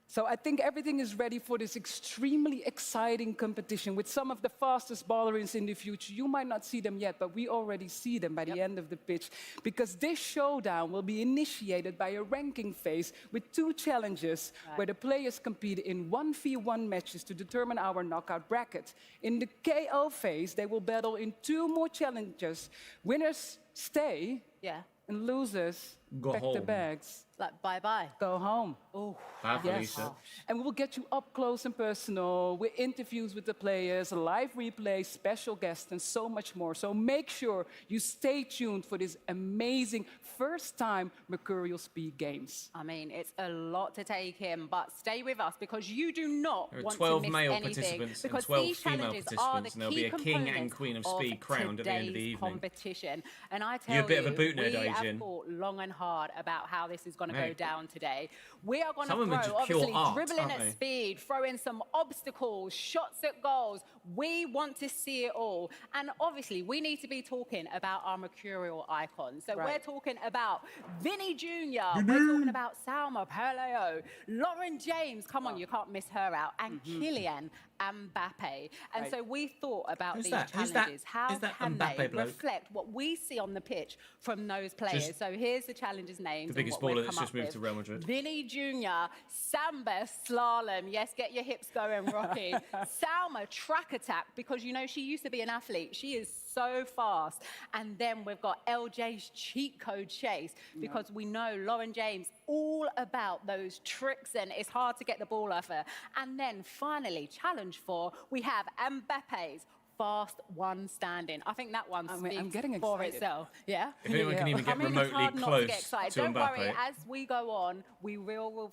Speaker 8: So I think everything is ready for this extremely exciting competition with some of the fastest ballers in the future. You might not see them yet, but we already see them by the end of the pitch, because this showdown will be initiated by a ranking phase with 2 challenges where the players compete in 1v1 matches to determine our knockout bracket. In the KO phase, they will battle in 2 more challenges. Winners stay,
Speaker 7: Yeah.
Speaker 8: and losers
Speaker 1: Go
Speaker 8: pack the
Speaker 1: home.
Speaker 8: bags,
Speaker 7: Like bye-bye.
Speaker 8: go home.
Speaker 7: Oh,
Speaker 1: Happily
Speaker 8: Yes.
Speaker 1: so.
Speaker 8: And we will get you up close and personal with interviews with the players, a live replay, special guests, and so much more. So make sure you stay tuned for this amazing first-time Mercurial Speed Games.
Speaker 7: I mean, it's a lot to take in, but stay with us because you do not
Speaker 1: There are
Speaker 7: want
Speaker 1: 12
Speaker 7: to miss
Speaker 1: male
Speaker 7: anything.
Speaker 1: participants and
Speaker 7: Because
Speaker 1: 12
Speaker 7: these
Speaker 1: female
Speaker 7: challenges are the
Speaker 1: participants, and there'll
Speaker 7: key
Speaker 1: be a king and
Speaker 7: components
Speaker 1: queen of speed crowned at the end of the
Speaker 7: today's
Speaker 1: evening.
Speaker 7: competition. And I tell
Speaker 1: You're a bit of a
Speaker 7: you,
Speaker 1: boot nerd,
Speaker 7: we have
Speaker 1: Adrian.
Speaker 7: thought long and hard about how this is going to go
Speaker 1: Mate.
Speaker 7: down today. We are going to
Speaker 1: Some of them are
Speaker 7: throw,
Speaker 1: just pure
Speaker 7: obviously,
Speaker 1: art,
Speaker 7: dribbling
Speaker 1: aren't
Speaker 7: at
Speaker 1: they?
Speaker 7: speed, throw in some obstacles, shots at goals. We want to see it all. And obviously, we need to be talking about our Mercurial icons. So we're
Speaker 8: Right.
Speaker 7: talking about Vinny Jr., we're talking about Salma Perleo, Lauren James, come on, you can't miss her out, and Kylian Mbappe. And
Speaker 8: Right.
Speaker 7: so we thought about
Speaker 1: Who's
Speaker 7: these
Speaker 1: that? Who's
Speaker 7: challenges.
Speaker 1: that?
Speaker 7: How
Speaker 1: Is that
Speaker 7: can
Speaker 1: Mbappe
Speaker 7: they
Speaker 1: bloke?
Speaker 7: reflect what we see on the pitch from those players?
Speaker 1: Just
Speaker 7: So here's the challenges names.
Speaker 1: the biggest
Speaker 7: and what
Speaker 1: baller
Speaker 7: we've
Speaker 1: that's
Speaker 7: come
Speaker 1: just
Speaker 7: up
Speaker 1: moved
Speaker 7: with.
Speaker 1: to Real Madrid.
Speaker 7: Vinny Jr., Samba slalom. Yes, get your hips going, Rocky. Salma track attack, because you know she used to be an athlete. She is so fast. And then we've got LJ's cheat code chase, because we know Lauren James all about those tricks, and it's hard to get the ball off her. And then finally, challenge 4, we have Mbappe's fast one standing. I think that one
Speaker 8: I
Speaker 7: speaks
Speaker 8: mean, I'm getting
Speaker 7: for
Speaker 8: excited.
Speaker 7: itself. Yeah.
Speaker 1: If anyone can even
Speaker 7: I
Speaker 1: get
Speaker 7: mean, it's
Speaker 1: remotely
Speaker 7: hard not to
Speaker 1: close
Speaker 7: get excited.
Speaker 1: to
Speaker 7: Don't
Speaker 1: Mbappe,
Speaker 7: worry, as we go on, we will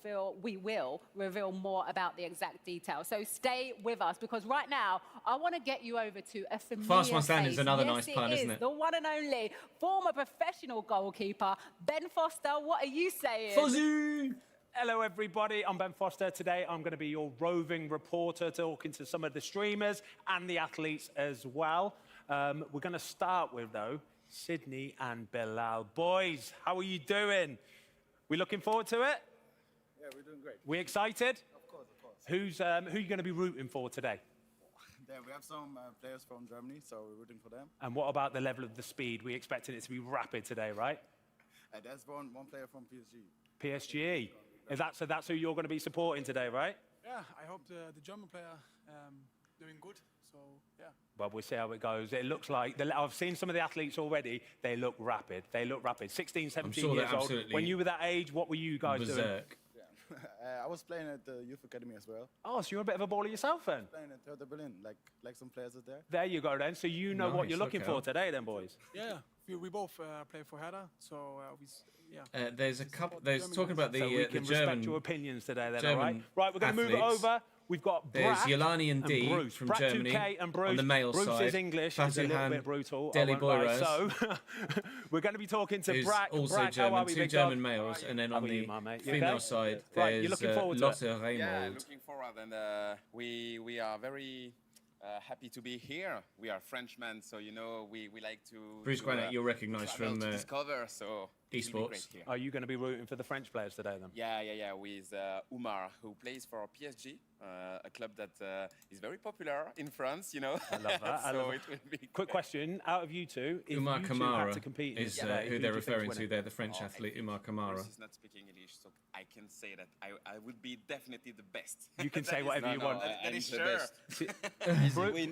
Speaker 7: reveal more about the exact details. So stay with us, because right now, I want to get you over to a familiar
Speaker 1: Fast one standing is
Speaker 7: face.
Speaker 1: another
Speaker 7: Yes,
Speaker 1: nice pun, isn't it?
Speaker 7: The one and only former professional goalkeeper, Ben Foster. What are you saying?
Speaker 1: Fuzzy!
Speaker 9: Hello, everybody. I'm Ben Foster. Today, I'm going to be your roving reporter, talking to some of the streamers and the athletes as well. We're going to start with, though, Sydney and Bilal. Boys, how are you doing? We looking forward to it?
Speaker 10: we're doing great.
Speaker 9: We excited?
Speaker 10: Of course, of course.
Speaker 9: Who are you going to be rooting for today?
Speaker 10: There, we have some players from Germany, so we're rooting for them.
Speaker 9: And what about the level of the speed? We expecting it to be rapid today, right?
Speaker 10: There's one player from PSG.
Speaker 9: PSG. So that's who you're going to be supporting today, right?
Speaker 11: Yeah, I hope the German player doing good. So yeah.
Speaker 9: Well, we'll see how it goes. It looks like, I've seen some of the athletes already. They look rapid. 16, 17
Speaker 1: sure they're
Speaker 9: years old.
Speaker 1: absolutely
Speaker 9: When you were that age, what were you guys doing?
Speaker 1: berserk.
Speaker 10: I was playing at the youth academy as well.
Speaker 9: Oh, so you're a bit of a baller yourself then?
Speaker 10: Playing at Hertha Berlin, like some players are there.
Speaker 9: There you go then. So you know what
Speaker 1: Nice,
Speaker 9: you're looking
Speaker 1: look
Speaker 9: for
Speaker 1: out.
Speaker 9: today then, boys?
Speaker 11: Yeah, we both play for Hertha, so yeah.
Speaker 1: There's a couple. There's talking about
Speaker 9: So we
Speaker 1: the
Speaker 9: can
Speaker 1: German.
Speaker 9: respect your opinions today then,
Speaker 1: German
Speaker 9: all right? Right, we're going to move it
Speaker 1: athletes.
Speaker 9: over. We've got
Speaker 1: There's
Speaker 9: Brat
Speaker 1: Yolani and Dee
Speaker 9: Bruce.
Speaker 1: from
Speaker 9: Brat
Speaker 1: Germany
Speaker 9: 2K and Bruce.
Speaker 1: on the male
Speaker 9: Bruce's
Speaker 1: side.
Speaker 9: English is a little
Speaker 1: Fatuhan
Speaker 9: bit brutal.
Speaker 1: Deli
Speaker 9: I won't lie.
Speaker 1: Boyraz,
Speaker 9: So we're going to be talking to
Speaker 1: who's
Speaker 9: Brat.
Speaker 1: also
Speaker 9: Brat, how are
Speaker 1: German,
Speaker 9: we,
Speaker 1: two
Speaker 9: big
Speaker 1: German
Speaker 9: dog?
Speaker 1: males, and then
Speaker 9: How
Speaker 1: on
Speaker 9: are you,
Speaker 1: the
Speaker 9: my mate? You
Speaker 1: female
Speaker 9: okay?
Speaker 1: side,
Speaker 9: Right,
Speaker 1: there's
Speaker 9: you're looking forward to
Speaker 1: Lotte
Speaker 9: it?
Speaker 1: Reymold.
Speaker 12: Yeah, looking forward, and we are very happy to be here. We are Frenchmen, so you know we like to.
Speaker 1: Bruce Granite, you'll recognise
Speaker 12: travel
Speaker 1: from
Speaker 12: to discover, so it's really great
Speaker 1: esports.
Speaker 12: here.
Speaker 9: Are you going to be rooting for the French players today then?
Speaker 12: Yeah, with Oumar, who plays for PSG, a club that is very popular in France, you know.
Speaker 9: I love that. I
Speaker 12: so
Speaker 9: love
Speaker 12: it will be
Speaker 9: Quick question, out of you two, if
Speaker 1: Umar
Speaker 9: you two had to
Speaker 1: Kamara
Speaker 9: compete in
Speaker 1: is
Speaker 9: this today,
Speaker 1: who
Speaker 9: do
Speaker 1: they're
Speaker 9: you think's
Speaker 1: referring to.
Speaker 9: winning?
Speaker 1: They're the French athlete, Umar Kamara.
Speaker 12: Bruce is not speaking English, so I can say that I would be definitely the best.
Speaker 9: You can
Speaker 12: That
Speaker 9: say
Speaker 12: is-
Speaker 9: whatever you want.
Speaker 12: That is
Speaker 13: the
Speaker 12: sure.
Speaker 13: best.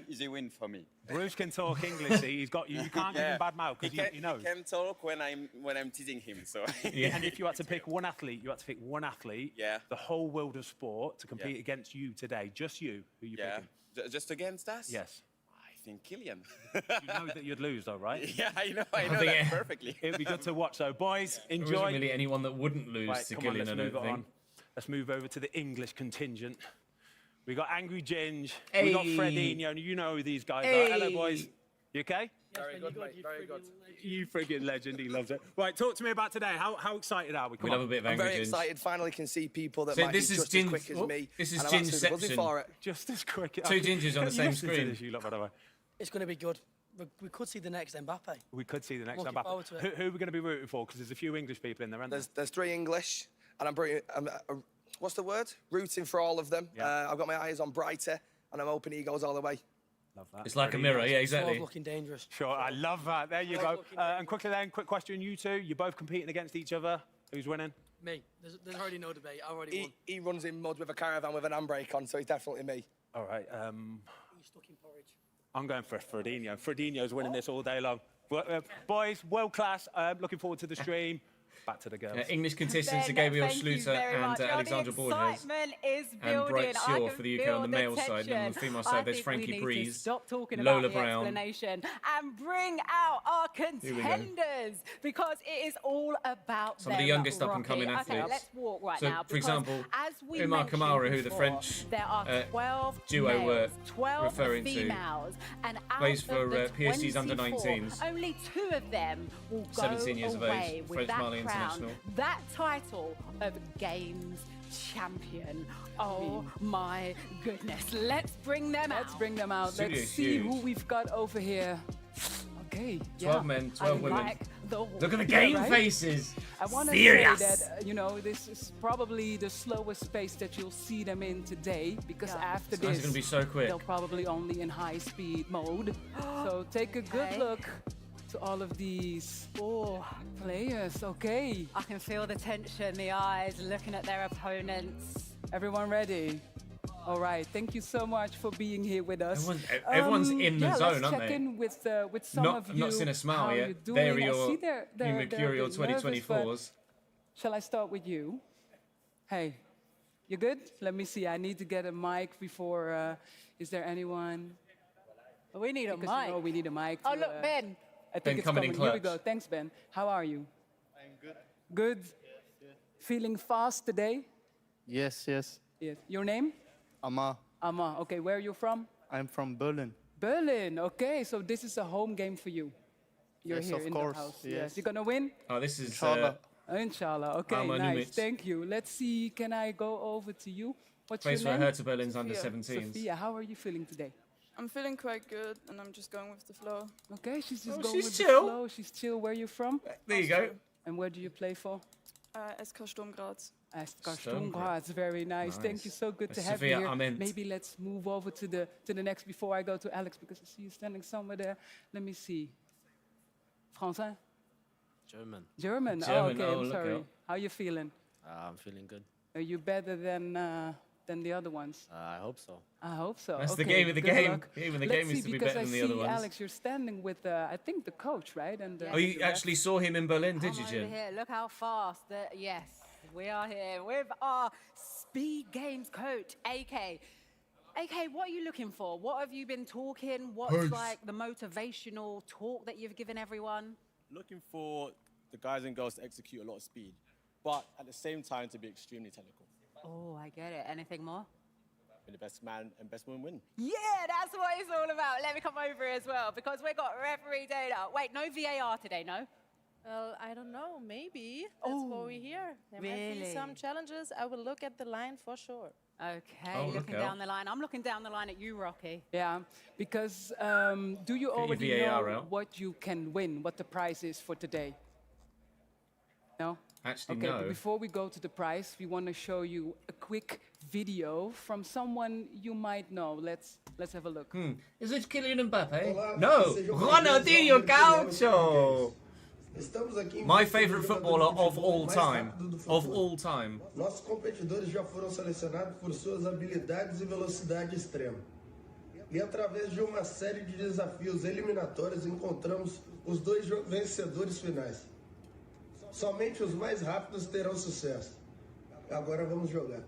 Speaker 13: Easy win for me.
Speaker 9: Bruce can talk English. He's got you. You can't give him bad mouth
Speaker 12: He
Speaker 9: because he knows.
Speaker 12: can talk when I'm teasing him. So
Speaker 9: And if you had to pick one athlete,
Speaker 12: Yeah.
Speaker 9: the whole world of sport to compete against you today, just you, who you
Speaker 12: yeah,
Speaker 9: picking?
Speaker 12: just against us.
Speaker 9: Yes.
Speaker 12: I think Killian.
Speaker 9: You know that you'd lose though, right?
Speaker 12: Yeah, I know
Speaker 1: think
Speaker 12: that
Speaker 1: it-
Speaker 12: perfectly.
Speaker 9: It'd be good to watch though. Boys,
Speaker 1: There
Speaker 9: enjoy.
Speaker 1: isn't really anyone that wouldn't lose
Speaker 9: Right,
Speaker 1: to
Speaker 9: come on,
Speaker 1: Gillian,
Speaker 9: let's
Speaker 1: I
Speaker 9: move
Speaker 1: don't
Speaker 9: it on.
Speaker 1: think.
Speaker 9: Let's move over to the English contingent. We got Angry Ginge. We got
Speaker 1: Hey.
Speaker 9: Fredinho. You know who these guys are.
Speaker 1: Hey.
Speaker 9: Hello, boys. You okay?
Speaker 10: Very good, mate. Very good.
Speaker 9: You friggin' legend. He loves it. Right, talk to me about today. How excited are we? Come
Speaker 1: We love
Speaker 9: on.
Speaker 1: a bit of
Speaker 14: I'm
Speaker 1: angry
Speaker 14: very
Speaker 1: gins.
Speaker 14: excited. Finally, can see people that
Speaker 1: So
Speaker 14: might
Speaker 1: this
Speaker 14: be
Speaker 1: is
Speaker 14: just
Speaker 1: Gin-
Speaker 14: as quick as
Speaker 1: oh,
Speaker 14: me.
Speaker 1: this is
Speaker 14: and I'm absolutely buzzing
Speaker 1: Ginception.
Speaker 14: for it.
Speaker 9: Just as quick.
Speaker 1: Two gingers on the same
Speaker 9: Listen to
Speaker 1: screen.
Speaker 9: this, you lot, by the way.
Speaker 15: It's going to be good. We could see the next Mbappe.
Speaker 9: We could see the next
Speaker 15: Looking
Speaker 9: one.
Speaker 15: forward to it.
Speaker 9: Who are we going to be rooting for? Because there's a few English people in there, aren't there?
Speaker 14: There's 3 English, and I'm what's the word? Rooting for all of them.
Speaker 9: Yeah.
Speaker 14: I've got my eyes on Brighter, and I'm hoping he goes all the way.
Speaker 9: Love that.
Speaker 1: It's like a
Speaker 9: Very
Speaker 1: mirror,
Speaker 9: nice.
Speaker 1: yeah,
Speaker 15: It's
Speaker 1: exactly.
Speaker 15: looking dangerous.
Speaker 9: Sure, I love that. There you go. And quickly then, quick question, you two. You're both competing against each other. Who's winning?
Speaker 15: Me. There's already no debate. I already won.
Speaker 14: He runs in mud with a caravan with an handbrake on, so he's definitely me.
Speaker 9: All right.
Speaker 15: He's stuck in porridge.
Speaker 9: I'm going for Fredinho. Fredinho's winning this all day long. Boys, world class. Looking forward to the stream. Back to the girls.
Speaker 1: English contestants are
Speaker 7: Ben,
Speaker 1: Gabriel
Speaker 7: thank you
Speaker 1: Schluter
Speaker 7: very
Speaker 1: and
Speaker 7: much. Oh,
Speaker 1: Alexandra
Speaker 7: the
Speaker 1: Borges.
Speaker 7: excitement is
Speaker 1: And
Speaker 7: building.
Speaker 1: Bright
Speaker 7: I
Speaker 1: Shaw
Speaker 7: can
Speaker 1: for the UK
Speaker 7: feel
Speaker 1: on the male side, and on the
Speaker 7: tension.
Speaker 1: female
Speaker 7: I
Speaker 1: side, there's
Speaker 7: think
Speaker 1: Frankie
Speaker 7: we need to
Speaker 1: Breeze,
Speaker 7: stop talking
Speaker 1: Lola
Speaker 7: about the
Speaker 1: Brown.
Speaker 7: explanation and bring out our
Speaker 1: we go.
Speaker 7: contenders because it is all about
Speaker 1: Some of the
Speaker 7: them
Speaker 1: youngest up-and-coming
Speaker 7: rocking. Okay,
Speaker 1: athletes.
Speaker 7: let's walk right
Speaker 1: So,
Speaker 7: now.
Speaker 1: for
Speaker 7: because
Speaker 1: example,
Speaker 7: as we
Speaker 1: Umar
Speaker 7: mentioned
Speaker 1: Kamara, who the
Speaker 7: before,
Speaker 1: French
Speaker 7: there are 12
Speaker 1: duo
Speaker 7: males,
Speaker 1: were
Speaker 7: 12
Speaker 1: referring to,
Speaker 7: females, and out
Speaker 1: plays
Speaker 7: of
Speaker 1: for,
Speaker 7: the
Speaker 1: PSG's under
Speaker 7: 24,
Speaker 1: 19s.
Speaker 7: only 2 of them will go
Speaker 1: 17 years of age,
Speaker 7: away with
Speaker 1: French
Speaker 7: that
Speaker 1: Mali
Speaker 7: crown,
Speaker 1: international.
Speaker 7: that title of Games Champion. Oh my goodness. Let's bring them out.
Speaker 8: Let's bring them out.
Speaker 1: Studio's
Speaker 8: Let's see who
Speaker 1: huge.
Speaker 8: we've got over here. Okay.
Speaker 1: 12 men, 12
Speaker 7: I
Speaker 1: women.
Speaker 7: like the
Speaker 1: Look at the
Speaker 8: Yeah,
Speaker 1: game
Speaker 8: right?
Speaker 1: faces.
Speaker 8: I want to say
Speaker 1: Serious.
Speaker 8: that, this is probably the slowest pace that you'll see them in today because after
Speaker 1: This guy's
Speaker 8: this,
Speaker 1: gonna be so quick.
Speaker 8: they'll probably only in high speed mode. So take a good
Speaker 7: Okay.
Speaker 8: look to all of these players. Okay.
Speaker 7: I can feel the tension, the eyes looking at their opponents.
Speaker 8: Everyone ready? All right. Thank you so much for being here with us.
Speaker 1: Everyone's in the zone,
Speaker 8: let's
Speaker 1: aren't
Speaker 8: check
Speaker 1: they?
Speaker 8: in with some
Speaker 1: Not-
Speaker 8: of
Speaker 1: I've
Speaker 8: you.
Speaker 1: not seen a smile
Speaker 8: how
Speaker 1: yet.
Speaker 8: you're doing.
Speaker 1: There are
Speaker 8: I
Speaker 1: your
Speaker 8: see they're
Speaker 1: new
Speaker 8: a bit
Speaker 1: Mercurial
Speaker 8: nervous, but
Speaker 1: 2024s.
Speaker 8: Shall I start with you? Hey, you good? Let me see. I need to get a mic before. Is there anyone?
Speaker 7: We need a
Speaker 8: Because,
Speaker 7: mic.
Speaker 8: we need a mic.
Speaker 7: Oh,
Speaker 8: to,
Speaker 7: look, Ben.
Speaker 8: I
Speaker 1: Ben
Speaker 8: think it's
Speaker 1: coming
Speaker 8: coming.
Speaker 1: in
Speaker 8: Here we
Speaker 1: clutch.
Speaker 8: go. Thanks, Ben. How are you?
Speaker 16: I'm good.
Speaker 8: Good. Feeling fast today?
Speaker 16: Yes.
Speaker 8: Yes. Your name?
Speaker 16: Amma.
Speaker 8: Amma. Okay. Where are you from?
Speaker 16: I'm from Berlin.
Speaker 8: Berlin. Okay. So this is a home game for you. You're
Speaker 16: Yes,
Speaker 8: here
Speaker 16: of
Speaker 8: in
Speaker 16: course,
Speaker 8: the house.
Speaker 16: yes.
Speaker 8: You're gonna win.
Speaker 1: Oh, this is
Speaker 16: Inshallah.
Speaker 8: Inshallah. Okay.
Speaker 1: Alma
Speaker 8: Nice.
Speaker 1: Numitz.
Speaker 8: Thank you. Let's see. Can I go over to you? What's
Speaker 1: plays
Speaker 8: your
Speaker 1: for
Speaker 8: name?
Speaker 1: Hertha Berlin's under 17s.
Speaker 8: Sophia. How are you feeling today?
Speaker 17: I'm feeling quite good, and I'm just going with the flow.
Speaker 8: Okay. She's just
Speaker 1: Oh,
Speaker 8: going
Speaker 1: she's
Speaker 8: with
Speaker 1: chill.
Speaker 8: the flow. She's chill. Where are you from?
Speaker 1: There you go.
Speaker 8: And where do you play for?
Speaker 17: SK Sturm Graz.
Speaker 8: SK Sturm Graz, very nice. Thank you, so good to have
Speaker 1: Sophia
Speaker 8: you here.
Speaker 1: Ament.
Speaker 8: Maybe let's move over to the next before I go to Alex, because I see you standing somewhere there. Let me see. Français?
Speaker 18: German.
Speaker 8: German.
Speaker 1: German,
Speaker 8: Oh, okay,
Speaker 1: oh,
Speaker 8: I'm
Speaker 1: look
Speaker 8: sorry.
Speaker 1: out.
Speaker 8: How you feeling?
Speaker 18: I'm feeling good.
Speaker 8: Are you better than the other ones?
Speaker 18: I hope so.
Speaker 8: I hope so.
Speaker 1: That's the
Speaker 8: Okay,
Speaker 1: game of the
Speaker 8: good
Speaker 1: game.
Speaker 8: luck.
Speaker 1: Game of the
Speaker 8: Let's
Speaker 1: game is
Speaker 8: see,
Speaker 1: to be
Speaker 8: because
Speaker 1: better
Speaker 8: I
Speaker 1: than the
Speaker 8: see,
Speaker 1: other ones.
Speaker 8: Alex, you're standing with, I think, the coach, right? And
Speaker 1: Oh, you actually saw him in Berlin, did
Speaker 7: Come
Speaker 1: you,
Speaker 7: over
Speaker 1: Jen?
Speaker 7: here. Look how fast. Yes, we are here with our Speed Games coach, AK. AK, what are you looking for? What have you been talking? What's like the motivational talk that you've given everyone?
Speaker 19: Looking for the guys and girls to execute a lot of speed, but at the same time to be extremely technical.
Speaker 7: Oh, I get it. Anything more?
Speaker 19: And the best man and best woman win.
Speaker 7: Yeah, that's what it's all about. Let me come over here as well, because we got referee data. Wait, no VAR today, no?
Speaker 20: Well, I don't know. Maybe that's what we hear. There might be
Speaker 7: really?
Speaker 20: some challenges. I will look at the line for sure.
Speaker 7: Okay,
Speaker 1: Oh,
Speaker 7: looking
Speaker 1: look out.
Speaker 7: down the line. I'm looking down the line at you, Rocky.
Speaker 8: Yeah, because do you
Speaker 1: your
Speaker 8: already
Speaker 1: VAR
Speaker 8: know
Speaker 1: out.
Speaker 8: what you can win, what the prize is for today? No?
Speaker 1: Actually,
Speaker 8: Okay,
Speaker 1: no.
Speaker 8: but before we go to the prize, we want to show you a quick video from someone you might know. Let's have a look.
Speaker 1: Is it Kylian Mbappe?
Speaker 21: Olá,
Speaker 1: No,
Speaker 21: sejam
Speaker 1: Ronaldinho
Speaker 21: bem-vindos ao Mercurial
Speaker 1: Gaucho.
Speaker 21: Estamos aqui em
Speaker 1: My
Speaker 21: busca do
Speaker 1: favourite
Speaker 21: jogador
Speaker 1: footballer
Speaker 21: de
Speaker 1: of
Speaker 21: futebol
Speaker 1: all
Speaker 21: mais
Speaker 1: time.
Speaker 21: rápido do
Speaker 1: Of
Speaker 21: futuro.
Speaker 1: all time.
Speaker 21: Nossos competidores já foram selecionados por suas habilidades e velocidade extrema. E através de uma série de desafios eliminatórios encontramos os dois vencedores finais. Somente os mais rápidos terão sucesso. Agora vamos jogar.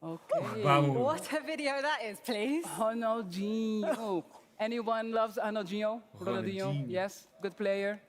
Speaker 8: Okay.
Speaker 7: What a video that is, please.
Speaker 8: Ronaldinho. Anyone loves Ronaldinho?
Speaker 1: Ronaldinho.
Speaker 8: Yes, good player.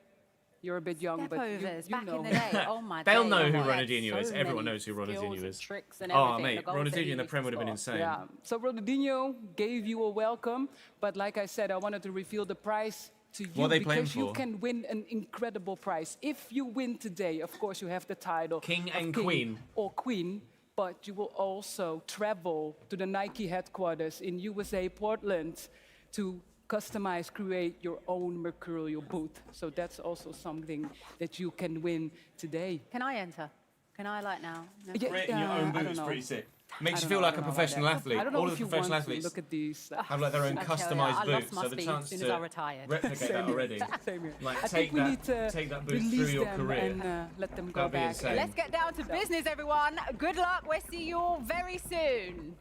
Speaker 8: You're a bit young, but you
Speaker 7: Stepovers,
Speaker 8: you
Speaker 7: back
Speaker 8: know.
Speaker 7: in the day. Oh my
Speaker 1: They'll
Speaker 7: days.
Speaker 1: know who
Speaker 7: He had
Speaker 1: Ronaldinho is.
Speaker 7: so
Speaker 1: Everyone
Speaker 7: many
Speaker 1: knows who
Speaker 7: skills
Speaker 1: Ronaldinho
Speaker 7: and
Speaker 1: is.
Speaker 7: tricks and
Speaker 1: Oh,
Speaker 7: everything.
Speaker 1: mate,
Speaker 7: The goals that
Speaker 1: Ronaldinho
Speaker 7: he
Speaker 1: in the
Speaker 7: used
Speaker 1: Prem
Speaker 7: to
Speaker 1: would have been
Speaker 7: score.
Speaker 1: insane.
Speaker 8: Yeah, so Ronaldinho gave you a welcome, but like I said, I wanted to reveal the prize to you
Speaker 1: What are they playing
Speaker 8: because you
Speaker 1: for?
Speaker 8: can win an incredible prize. If you win today, of course, you have the title
Speaker 1: King
Speaker 8: of
Speaker 1: and
Speaker 8: King
Speaker 1: Queen.
Speaker 8: or Queen, but you will also travel to the Nike headquarters in USA, Portland, to customize, create your own Mercurial boot. So that's also something that you can win today.
Speaker 7: Can I enter? Can I like now? No?
Speaker 8: Yeah,
Speaker 1: Creating your own
Speaker 8: I
Speaker 1: boot
Speaker 8: don't
Speaker 1: is
Speaker 8: know.
Speaker 1: pretty sick.
Speaker 8: I
Speaker 1: Makes you
Speaker 8: don't
Speaker 1: feel
Speaker 8: know,
Speaker 1: like
Speaker 8: I
Speaker 1: a
Speaker 8: don't know about
Speaker 1: professional
Speaker 8: that.
Speaker 1: athlete.
Speaker 8: I don't know
Speaker 1: All
Speaker 8: if
Speaker 1: of the
Speaker 8: you
Speaker 1: professional
Speaker 8: want to
Speaker 1: athletes
Speaker 8: look at these.
Speaker 1: have like their own
Speaker 7: I tell ya,
Speaker 1: customized
Speaker 7: I
Speaker 1: boot.
Speaker 7: lost my
Speaker 1: So the
Speaker 7: speed
Speaker 1: chance
Speaker 7: as soon as I
Speaker 1: to
Speaker 7: retired.
Speaker 1: replicate
Speaker 8: Same
Speaker 1: that
Speaker 8: here.
Speaker 1: already.
Speaker 8: Same here.
Speaker 1: Like
Speaker 8: I
Speaker 1: take
Speaker 8: think we
Speaker 1: that,
Speaker 8: need to
Speaker 1: take that boot through
Speaker 8: release
Speaker 1: your
Speaker 8: them
Speaker 1: career.
Speaker 8: and let them go
Speaker 1: That'd be
Speaker 8: back.
Speaker 1: insane.
Speaker 7: Let's get down to business, everyone. Good luck. We'll see you all very soon.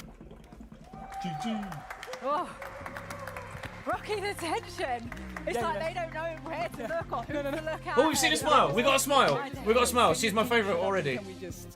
Speaker 7: Oh. Rocky, the tension. It's like they don't know where to look or who to look at.
Speaker 1: Oh, we've seen a smile. We got a smile. We got a smile. She's my favourite already.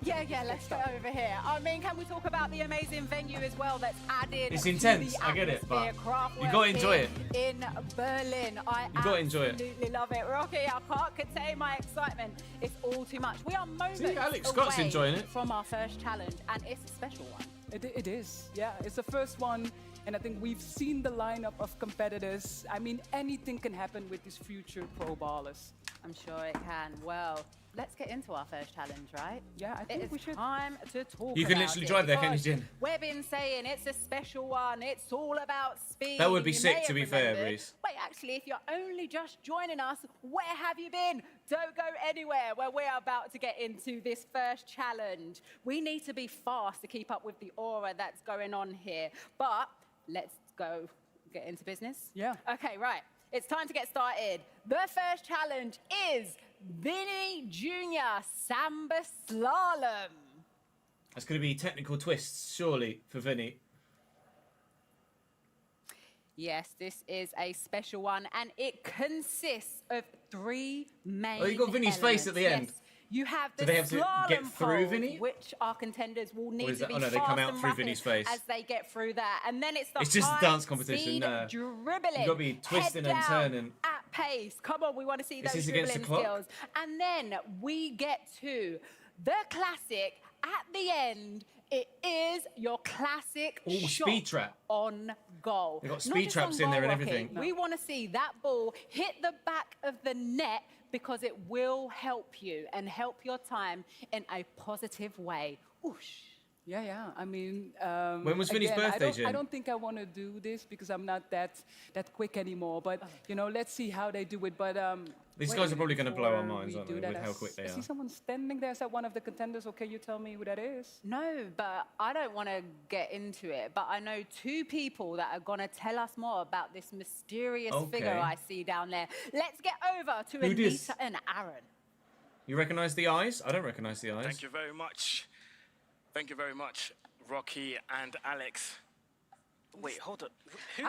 Speaker 7: Yeah, let's go over here. I mean, can we talk about the amazing venue as well that's added
Speaker 1: It's
Speaker 7: to
Speaker 1: intense,
Speaker 7: the
Speaker 1: I get it, but
Speaker 7: atmosphere? Kraftwerk
Speaker 1: you gotta enjoy
Speaker 7: here
Speaker 1: it.
Speaker 7: In Berlin. I
Speaker 1: You gotta enjoy it.
Speaker 7: absolutely love it. Rocky, I can't contain my excitement. It's all too much. We are moments
Speaker 1: Alex Scott's
Speaker 7: away
Speaker 1: enjoying it.
Speaker 7: from our first challenge, and it's a special one.
Speaker 8: It is, yeah. It's the first one, and I think we've seen the lineup of competitors. I mean, anything can happen with these future pro ballers.
Speaker 7: I'm sure it can. Well, let's get into our first challenge, right?
Speaker 8: Yeah, I think
Speaker 7: It
Speaker 8: we
Speaker 7: is
Speaker 8: should.
Speaker 7: time to talk
Speaker 1: You can
Speaker 7: about
Speaker 1: literally
Speaker 7: it
Speaker 1: drive there, can't you,
Speaker 7: because
Speaker 1: Jen?
Speaker 7: We've been saying it's a special one. It's all about speed.
Speaker 1: That would be
Speaker 7: You
Speaker 1: sick,
Speaker 7: may
Speaker 1: to
Speaker 7: have
Speaker 1: be fair,
Speaker 7: remembered-
Speaker 1: Reese.
Speaker 7: Wait, actually, if you're only just joining us, where have you been? Don't go anywhere where we're about to get into this first challenge. We need to be fast to keep up with the aura that's going on here. But let's go get into business.
Speaker 8: Yeah.
Speaker 7: Okay, right. It's time to get started. The first challenge is Vinny Jr. Samba Slalom.
Speaker 1: That's going to be technical twists, surely, for Vinny.
Speaker 7: Yes, this is a special one, and it consists of three main
Speaker 1: Oh, you got Vinny's face at the
Speaker 7: elements.
Speaker 1: end.
Speaker 7: Yes. You have the
Speaker 1: Do they have to
Speaker 7: slalom
Speaker 1: get through
Speaker 7: poles,
Speaker 1: Vinny?
Speaker 7: which our contenders will need
Speaker 1: is
Speaker 7: to
Speaker 1: that-
Speaker 7: be
Speaker 1: oh no,
Speaker 7: fast
Speaker 1: they come out
Speaker 7: and
Speaker 1: through
Speaker 7: rapid
Speaker 1: Vinny's face.
Speaker 7: as they get through that. And then it's the
Speaker 1: It's just a
Speaker 7: high
Speaker 1: dance competition,
Speaker 7: speed
Speaker 1: no.
Speaker 7: dribbling.
Speaker 1: You got to be twisting
Speaker 7: head
Speaker 1: and
Speaker 7: down
Speaker 1: turning.
Speaker 7: at pace. Come on, we want to see
Speaker 1: Is
Speaker 7: those
Speaker 1: this against the
Speaker 7: dribbling
Speaker 1: clock?
Speaker 7: skills. And then we get to the classic at the end. It is your classic
Speaker 1: Ooh,
Speaker 7: shot
Speaker 1: speed trap.
Speaker 7: on goal.
Speaker 1: They got
Speaker 7: Not
Speaker 1: speed
Speaker 7: just
Speaker 1: traps
Speaker 7: on
Speaker 1: in there
Speaker 7: goal,
Speaker 1: and
Speaker 7: Rocky.
Speaker 1: everything.
Speaker 7: We want to see that ball hit the back of the net because it will help you and help your time in a positive way. Oosh.
Speaker 8: Yeah. I mean,
Speaker 1: When was Vinny's
Speaker 8: again,
Speaker 1: birthday,
Speaker 8: I
Speaker 1: Jen?
Speaker 8: don't think I want to do this because I'm not that quick anymore. But you know, let's see how they do it. But
Speaker 1: These
Speaker 8: Wait,
Speaker 1: guys are probably going to blow our
Speaker 8: before
Speaker 1: minds,
Speaker 8: we
Speaker 1: aren't
Speaker 8: do
Speaker 1: they,
Speaker 8: that,
Speaker 1: with how quick they
Speaker 8: I see
Speaker 1: are?
Speaker 8: someone standing there. Is that one of the contenders, or can you tell me who that is?
Speaker 7: No, but I don't want to get into it. But I know two people that are going to tell us more about this mysterious figure
Speaker 1: Okay.
Speaker 7: I see down there. Let's get over to
Speaker 1: Who dis?
Speaker 7: Anita and Aaron.
Speaker 1: You recognise the eyes? I don't recognise the eyes.
Speaker 3: Thank you very much. Thank you very much, Rocky and Alex. Wait, hold up.
Speaker 7: I'm